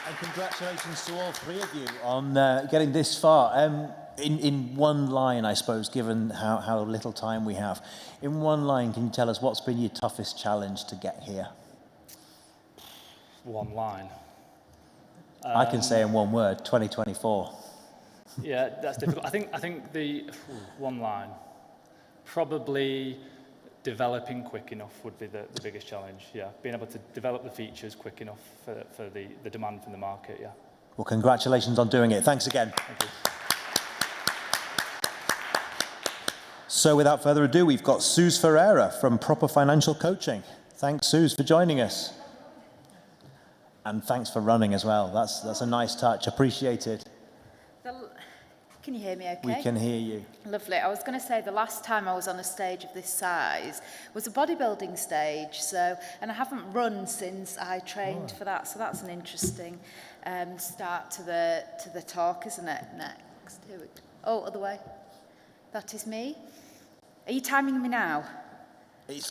And congratulations to all three of you on getting this far. In one line, I suppose, given how little time we have, in one line, can you tell us what's been your toughest challenge to get here? One line. I can say in one word, 2024. Yeah, that's difficult. I think the one line, probably developing quick enough would be the biggest challenge. Yeah, being able to develop the features quick enough for the demand from the market. Yeah. Well, congratulations on doing it. Thanks again. Thank you. So without further ado, we've got Suze Ferreira from Proper Financial Coaching. Thanks, Suze, for joining us. And thanks for running as well. That's a nice touch. Appreciated. Can you hear me okay? We can hear you. Lovely. I was going to say the last time I was on a stage of this size was a bodybuilding stage, and I haven't run since I trained for that, so that's an interesting start to the talk, isn't it? Next. Here we go. Oh, other way. That is me. Are you timing me now?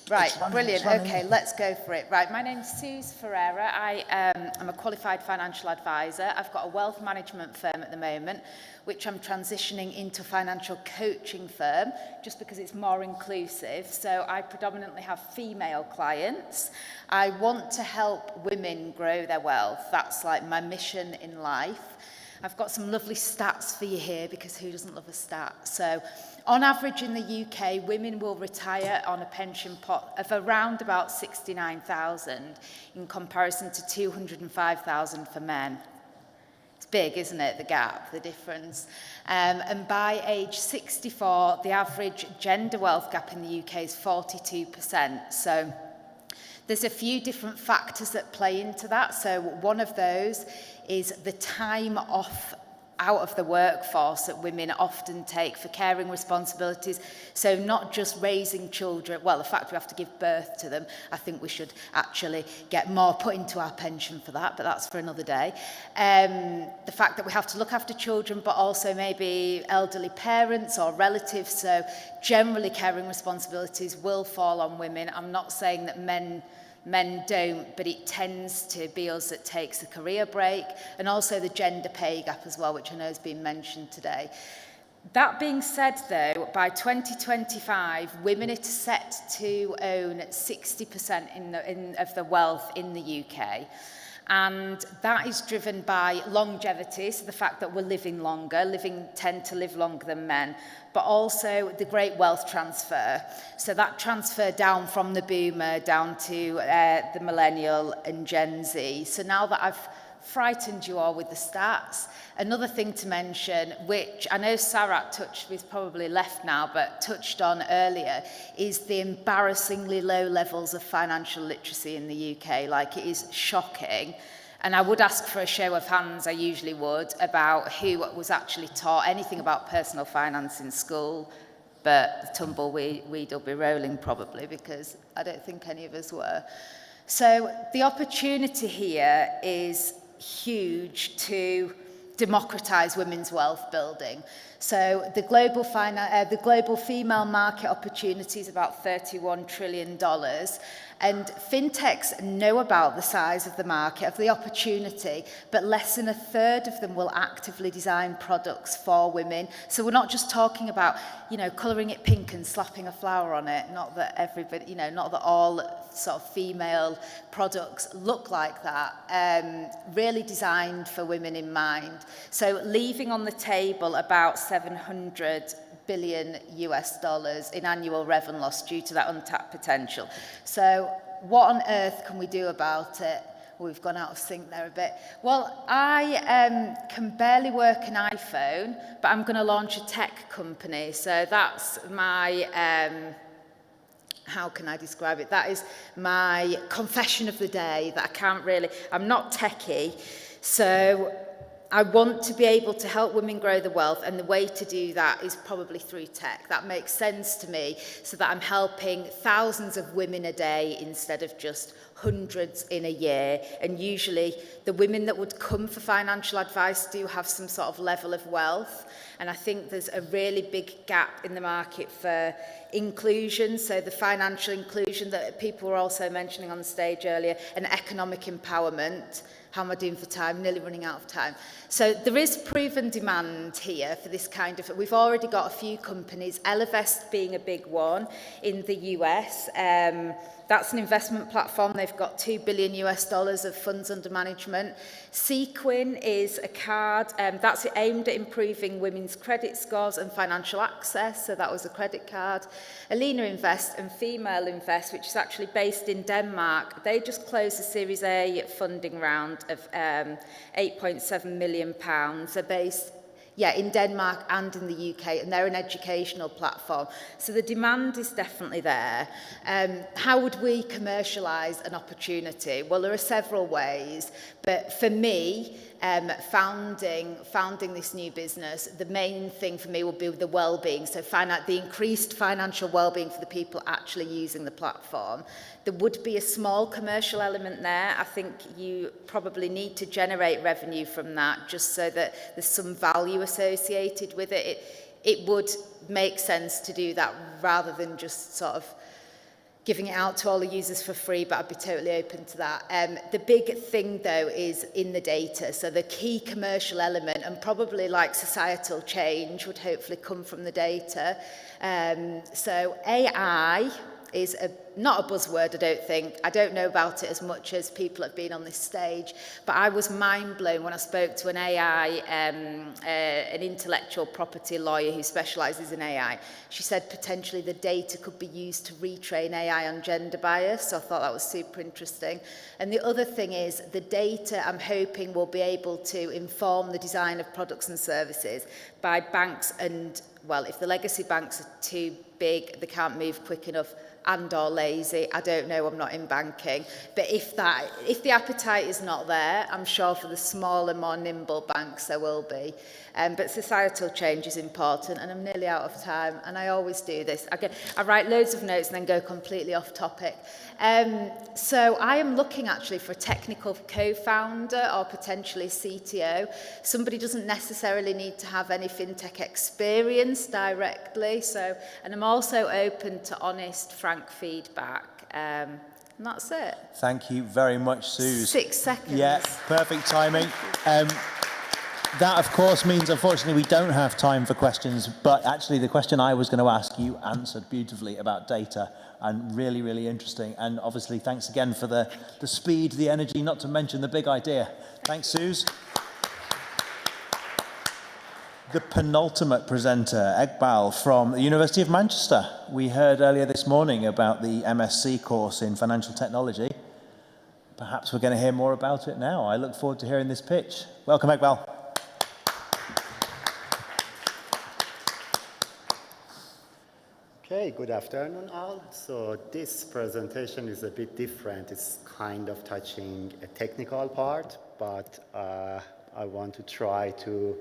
Right, brilliant. Okay, let's go for it. Right, my name's Suze Ferreira. I am a qualified financial advisor. I've got a wealth management firm at the moment, which I'm transitioning into a financial coaching firm, just because it's more inclusive. So I predominantly have female clients. I want to help women grow their wealth. That's like my mission in life. I've got some lovely stats for you here, because who doesn't love a stat? So on average in the UK, women will retire on a pension pot of around about 69,000 in comparison to 205,000 for men. It's big, isn't it, the gap, the difference? And by age 64, the average gender wealth gap in the UK is 42%. So there's a few different factors that play into that. So one of those is the time off out of the workforce that women often take for caring responsibilities. So not just raising children, well, the fact we have to give birth to them, I think we should actually get more put into our pension for that, but that's for another day. The fact that we have to look after children, but also maybe elderly parents or relatives, so generally caring responsibilities will fall on women. I'm not saying that men don't, but it tends to be us that takes the career break, and also the gender pay gap as well, which I know has been mentioned today. That being said, though, by 2025, women are set to own 60% of the wealth in the UK. And that is driven by longevity, so the fact that we're living longer, tend to live longer than men, but also the great wealth transfer. So that transfer down from the boomer down to the millennial and Gen Z. So now that I've frightened you all with the stats, another thing to mention, which I know Sarat touched, he's probably left now, but touched on earlier, is the embarrassingly low levels of financial literacy in the UK. Like, it is shocking. And I would ask for a show of hands, I usually would, about who was actually taught anything about personal finance in school. But the tumbleweed will be rolling probably, because I don't think any of us were. So the opportunity here is huge to democratize women's wealth building. So the global female market opportunity is about $31 trillion. And fintechs know about the size of the market, of the opportunity, but less than a third of them will actively design products for women. So we're not just talking about, colouring it pink and slapping a flower on it. Not that everybody, not that all sort of female products look like that. Really designed for women in mind. So leaving on the table about $700 billion US in annual revenue loss due to that untapped potential. So what on earth can we do about it? We've gone out of sync there a bit. Well, I can barely work an iPhone, but I'm going to launch a tech company. So that's my, how can I describe it? That is my confession of the day, that I'm not techie. So I want to be able to help women grow the wealth, and the way to do that is probably through tech. That makes sense to me, so that I'm helping thousands of women a day instead of just hundreds in a year. And usually the women that would come for financial advice do have some sort of level of wealth. And I think there's a really big gap in the market for inclusion, so the financial inclusion that people were also mentioning on the stage earlier, and economic empowerment. How am I doing for time? Nearly running out of time. So there is proven demand here for this kind of, we've already got a few companies, Elevest being a big one in the US. That's an investment platform. They've got $2 billion of funds under management. Sequin is a card that's aimed at improving women's credit scores and financial access. So that was a credit card. Alina Invest and Female Invest, which is actually based in Denmark. They just closed a Series A funding round of £8.7 million. They're based in Denmark and in the UK, and they're an educational platform. So the demand is definitely there. How would we commercialise an opportunity? Well, there are several ways, but for me, founding this new business, the main thing for me will be the well-being, so the increased financial well-being for the people actually using the platform. There would be a small commercial element there. I think you probably need to generate revenue from that just so that there's some value associated with it. It would make sense to do that rather than just sort of giving it out to all the users for free, but I'd be totally open to that. The big thing, though, is in the data. So the key commercial element, and probably like societal change, would hopefully come from the data. So AI is not a buzzword, I don't think. I don't know about it as much as people have been on this stage, but I was mind blown when I spoke to an AI, an intellectual property lawyer who specialises in AI. She said potentially the data could be used to retrain AI on gender bias, so I thought that was super interesting. And the other thing is the data, I'm hoping, will be able to inform the design of products and services by banks and, well, if the legacy banks are too big, they can't move quick enough, and or lazy, I don't know, I'm not in banking. But if the appetite is not there, I'm sure for the smaller, more nimble banks there will be. But societal change is important, and I'm nearly out of time, and I always do this. I write loads of notes and then go completely off topic. So I am looking actually for a technical co-founder or potentially CTO. Somebody doesn't necessarily need to have any fintech experience directly. And I'm also open to honest, frank feedback. And that's it. Thank you very much, Suze. 6 seconds. Yeah, perfect timing. That, of course, means, unfortunately, we don't have time for questions, but actually the question I was going to ask you answered beautifully about data, and really, really interesting. And obviously, thanks again for the speed, the energy, not to mention the big idea. Thanks, Suze. The penultimate presenter, Iqbal from the University of Manchester. We heard earlier this morning about the MSc course in financial technology. Perhaps we're going to hear more about it now. I look forward to hearing this pitch. Welcome, Iqbal. Okay, good afternoon all. So this presentation is a bit different. It's kind of touching a technical part, but I want to try to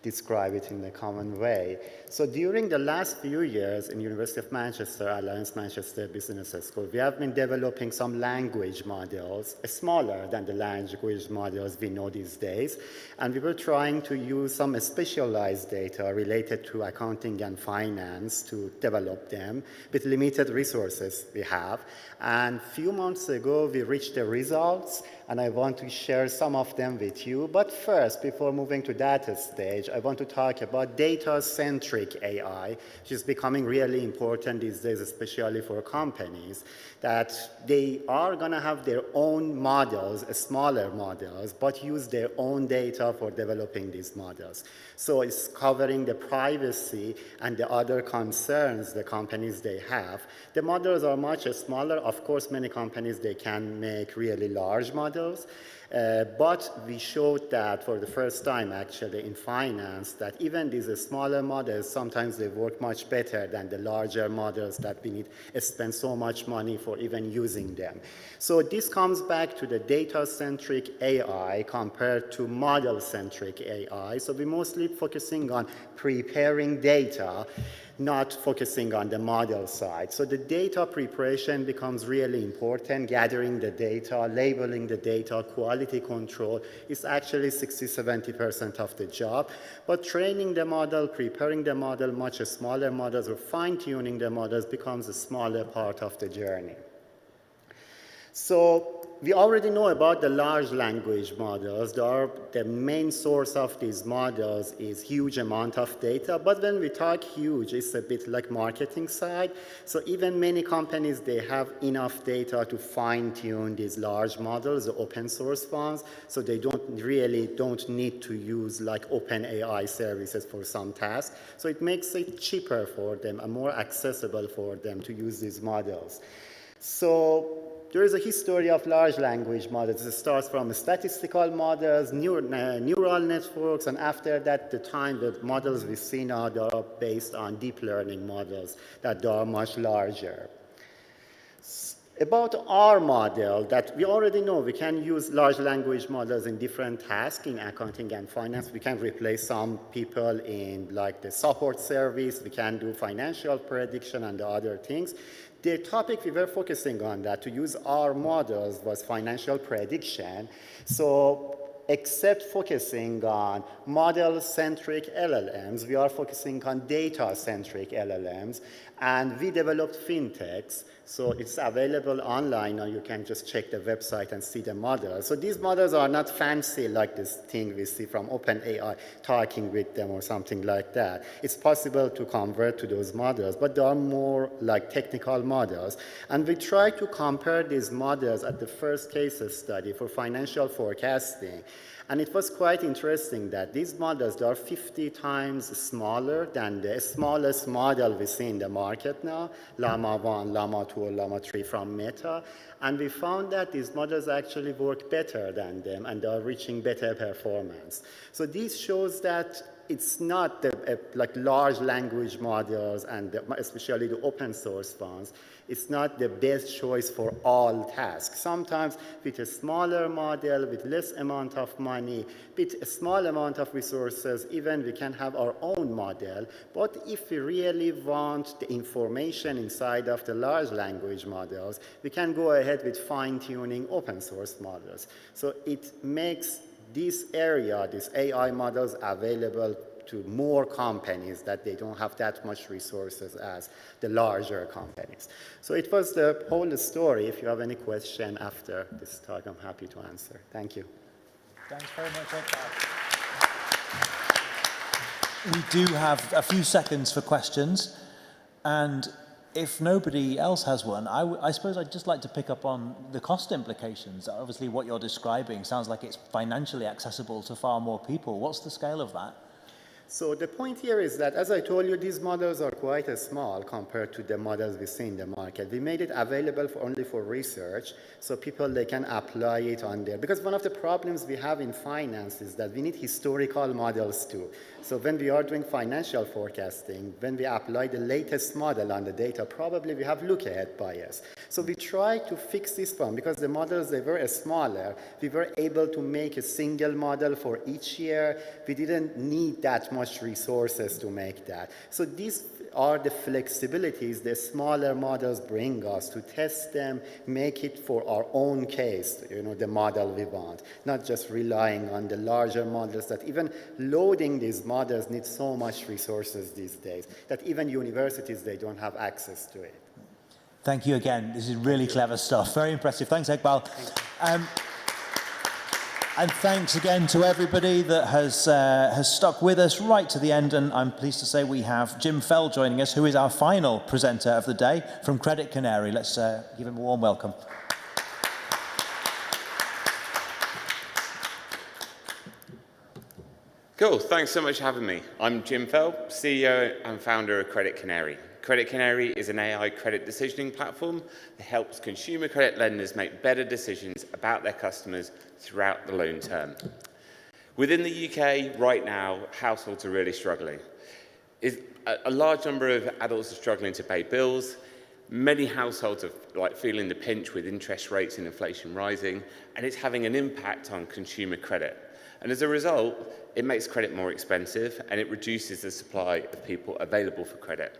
describe it in a common way. So during the last few years in University of Manchester, Alliance Manchester Business School, we have been developing some language models, smaller than the language models we know these days. And we were trying to use some specialized data related to accounting and finance to develop them with limited resources we have. And a few months ago, we reached the results, and I want to share some of them with you. But first, before moving to that stage, I want to talk about data-centric AI, which is becoming really important these days, especially for companies, that they are going to have their own models, smaller models, but use their own data for developing these models. So it's covering the privacy and the other concerns the companies they have. The models are much smaller. Of course, many companies, they can make really large models. But we showed that for the first time, actually, in finance, finance that even these smaller models, sometimes they work much better than the larger models that we need to spend so much money for even using them. So this comes back to the data-centric AI compared to model-centric AI. So we're mostly focusing on preparing data, not focusing on the model side. So the data preparation becomes really important. Gathering the data, labeling the data, quality control is actually 60–70% of the job. But training the model, preparing the model, much smaller models, or fine-tuning the models becomes a smaller part of the journey. So we already know about the large language models. The main source of these models is huge amount of data, but when we talk huge, it's a bit like marketing side. So even many companies, they have enough data to fine-tune these large models, the open source ones, so they don't need to use like open AI services for some tasks. So it makes it cheaper for them and more accessible for them to use these models. So there is a history of large language models. It starts from statistical models, neural networks, and after that, the models we see now are based on deep learning models that are much larger. About our model, that we already know we can use large language models in different tasks in accounting and finance. We can replace some people in like the support service. We can do financial prediction and the other things. The topic we were focusing on that to use our models was financial prediction. So except focusing on model-centric LLMs, we are focusing on data-centric LLMs, and we developed fintechs. So it's available online, or you can just check the website and see the models. So these models are not fancy like this thing we see from OpenAI, talking with them or something like that. It's possible to convert to those models, but they are more like technical models. And we try to compare these models at the first case study for financial forecasting. And it was quite interesting that these models, they are 50 times smaller than the smallest model we see in the market now, Llama 1, Llama 2, or Llama 3 from Meta. And we found that these models actually work better than them, and they are reaching better performance. So this shows that it's not like large language models, and especially the open source ones, it's not the best choice for all tasks. Sometimes with a smaller model, with less amount of money, with a small amount of resources, even we can have our own model. But if we really want the information inside of the large language models, we can go ahead with fine-tuning open source models. So it makes this area, these AI models, available to more companies that they don't have that much resources as the larger companies. So it was the whole story. If you have any question after this talk, I'm happy to answer. Thank you. Thanks very much, Iqbal. We do have a few seconds for questions, and if nobody else has one, I suppose I'd just like to pick up on the cost implications. Obviously, what you're describing sounds like it's financially accessible to far more people. What's the scale of that? So the point here is that, as I told you, these models are quite small compared to the models we see in the market. We made it available only for research, so people, they can apply it on there. Because one of the problems we have in finance is that we need historical models too. So when we are doing financial forecasting, when we apply the latest model on the data, probably we have look-ahead bias. So we try to fix this problem. Because the models, they were smaller, we were able to make a single model for each year. We didn't need that much resources to make that. So these are the flexibilities the smaller models bring us to test them, make it for our own case, the model we want, not just relying on the larger models that even loading these models needs so much resources these days that even universities, they don't have access to it. Thank you again. This is really clever stuff. Very impressive. Thanks, Iqbal. And thanks again to everybody that has stuck with us right to the end. And I'm pleased to say we have Jim Fell joining us, who is our final presenter of the day from Credit Canary. Let's give him a warm welcome. Cool. Thanks so much for having me. I'm Jim Fell, CEO and founder of Credit Canary. Credit Canary is an AI credit decisioning platform that helps consumer credit lenders make better decisions about their customers throughout the loan term. Within the UK, right now, households are really struggling. A large number of adults are struggling to pay bills. Many households are feeling the pinch with interest rates and inflation rising, and it's having an impact on consumer credit. And as a result, it makes credit more expensive, and it reduces the supply of people available for credit.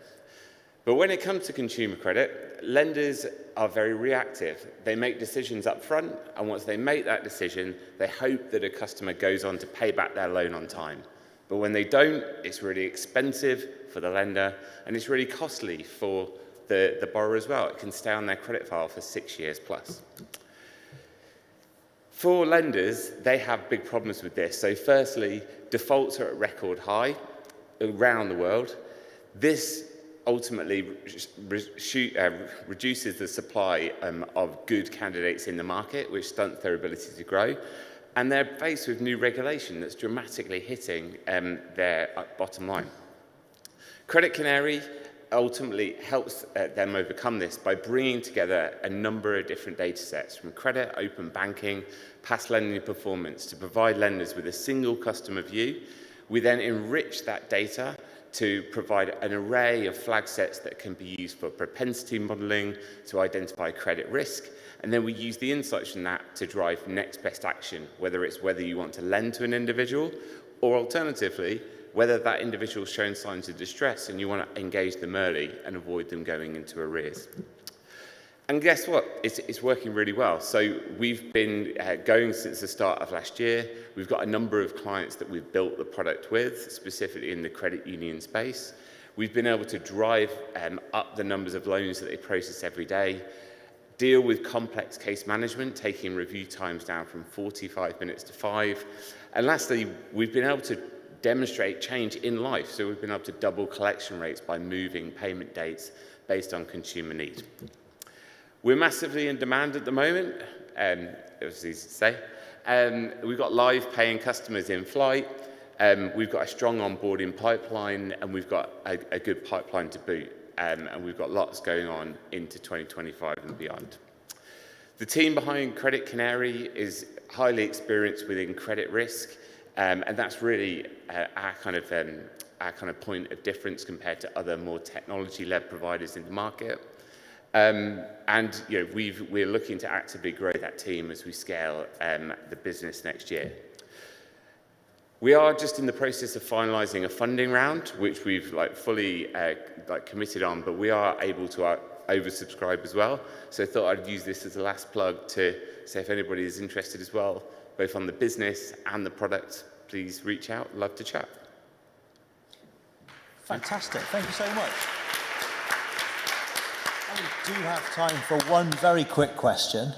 But when it comes to consumer credit, lenders are very reactive. They make decisions up front, and once they make that decision, they hope that a customer goes on to pay back their loan on time. But when they don't, it's really expensive for the lender, and it's really costly for the borrower as well. It can stay on their credit file for 6 years plus. For lenders, they have big problems with this. So firstly, defaults are at record high around the world. This ultimately reduces the supply of good candidates in the market, which stunts their ability to grow. And they're faced with new regulation that's dramatically hitting their bottom line. Credit Canary ultimately helps them overcome this by bringing together a number of different data sets from credit, open banking, past lending performance to provide lenders with a single customer view. We then enrich that data to provide an array of flag sets that can be used for propensity modeling to identify credit risk. And then we use the insights from that to drive next best action, whether you want to lend to an individual, or alternatively, whether that individual is showing signs of distress and you want to engage them early and avoid them going into arrears. And guess what? It's working really well. So we've been going since the start of last year. We've got a number of clients that we've built the product with, specifically in the credit union space. We've been able to drive up the numbers of loans that they process every day, deal with complex case management, taking review times down from 45 minutes to 5. And lastly, we've been able to demonstrate change in life. So we've been able to double collection rates by moving payment dates based on consumer need. We're massively in demand at the moment, it was easy to say. We've got live paying customers in flight, we've got a strong onboarding pipeline, and we've got a good pipeline to boot, and we've got lots going on into 2025 and beyond. The team behind Credit Canary is highly experienced within credit risk, and that's really our kind of point of difference compared to other more technology-led providers in the market. And we're looking to actively grow that team as we scale the business next year. We are just in the process of finalising a funding round, which we've fully committed on, but we are able to oversubscribe as well. So I thought I'd use this as a last plug to say if anybody is interested as well, both on the business and the product, please reach out. Love to chat. Fantastic. Thank you so much. We do have time for one very quick question.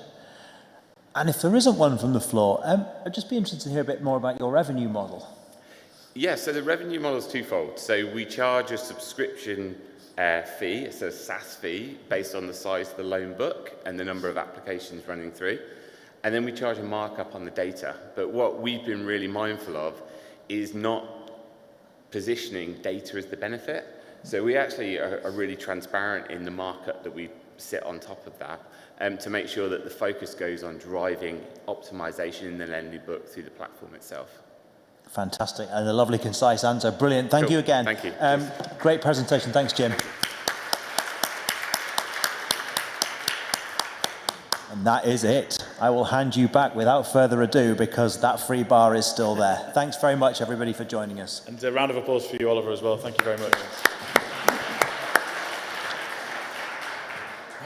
And if there isn't one from the floor, I'd just be interested to hear a bit more about your revenue model. Yeah, so the revenue model is twofold. So we charge a subscription fee, it's a SaaS fee, based on the size of the loan book and the number of applications running through. And then we charge a markup on the data. But what we've been really mindful of is not positioning data as the benefit. So we actually are really transparent in the markup that we sit on top of that to make sure that the focus goes on driving optimization in the lending book through the platform itself. Fantastic. And a lovely, concise answer. Brilliant. Thank you again. Thank you. Great presentation. Thanks, Jim. And that is it. I will hand you back without further ado because that free bar is still there. Thanks very much, everybody, for joining us. And a round of applause for you, Oliver, as well. Thank you very much.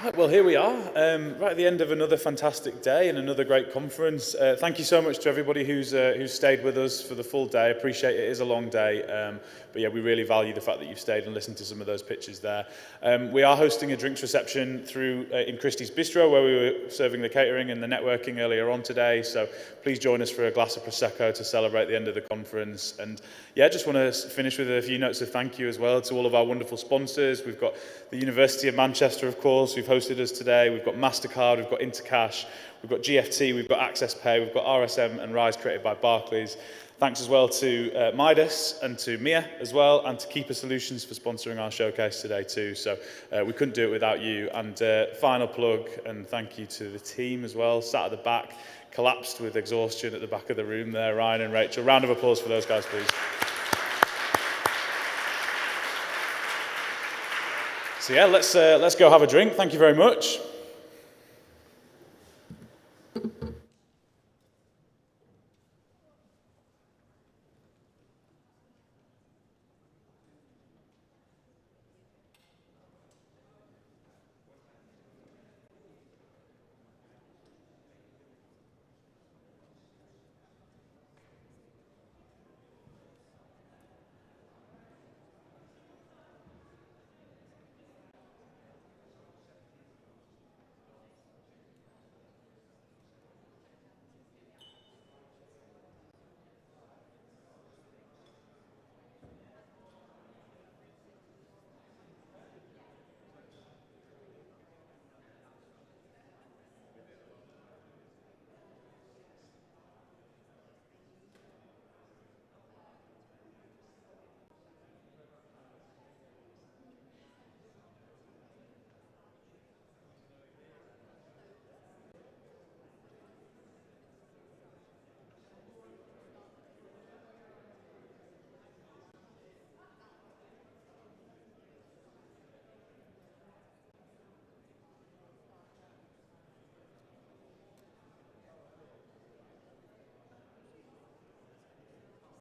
Right, well, here we are, right at the end of another fantastic day and another great conference. Thank you so much to everybody who's stayed with us for the full day. I appreciate it is a long day, but yeah, we really value the fact that you've stayed and listened to some of those pitches there. We are hosting a drinks reception through in Christie's Bistro, where we were serving the catering and the networking earlier on today. So please join us for a glass of Prosecco to celebrate the end of the conference. And yeah, I just want to finish with a few notes of thank you as well to all of our wonderful sponsors. We've got the University of Manchester, of course, who've hosted us today. We've got Mastercard, we've got Intercash, we've got GFT, we've got Access Pay, we've got RSM and Rise created by Barclays. Thanks as well to Midas and to Mia as well, and to Keeper Solutions for sponsoring our showcase today too. So we couldn't do it without you. And final plug and thank you to the team as well, sat at the back, collapsed with exhaustion at the back of the room there, Ryan and Rachel. Round of applause for those guys, please. So yeah, let's go have a drink. Thank you very much.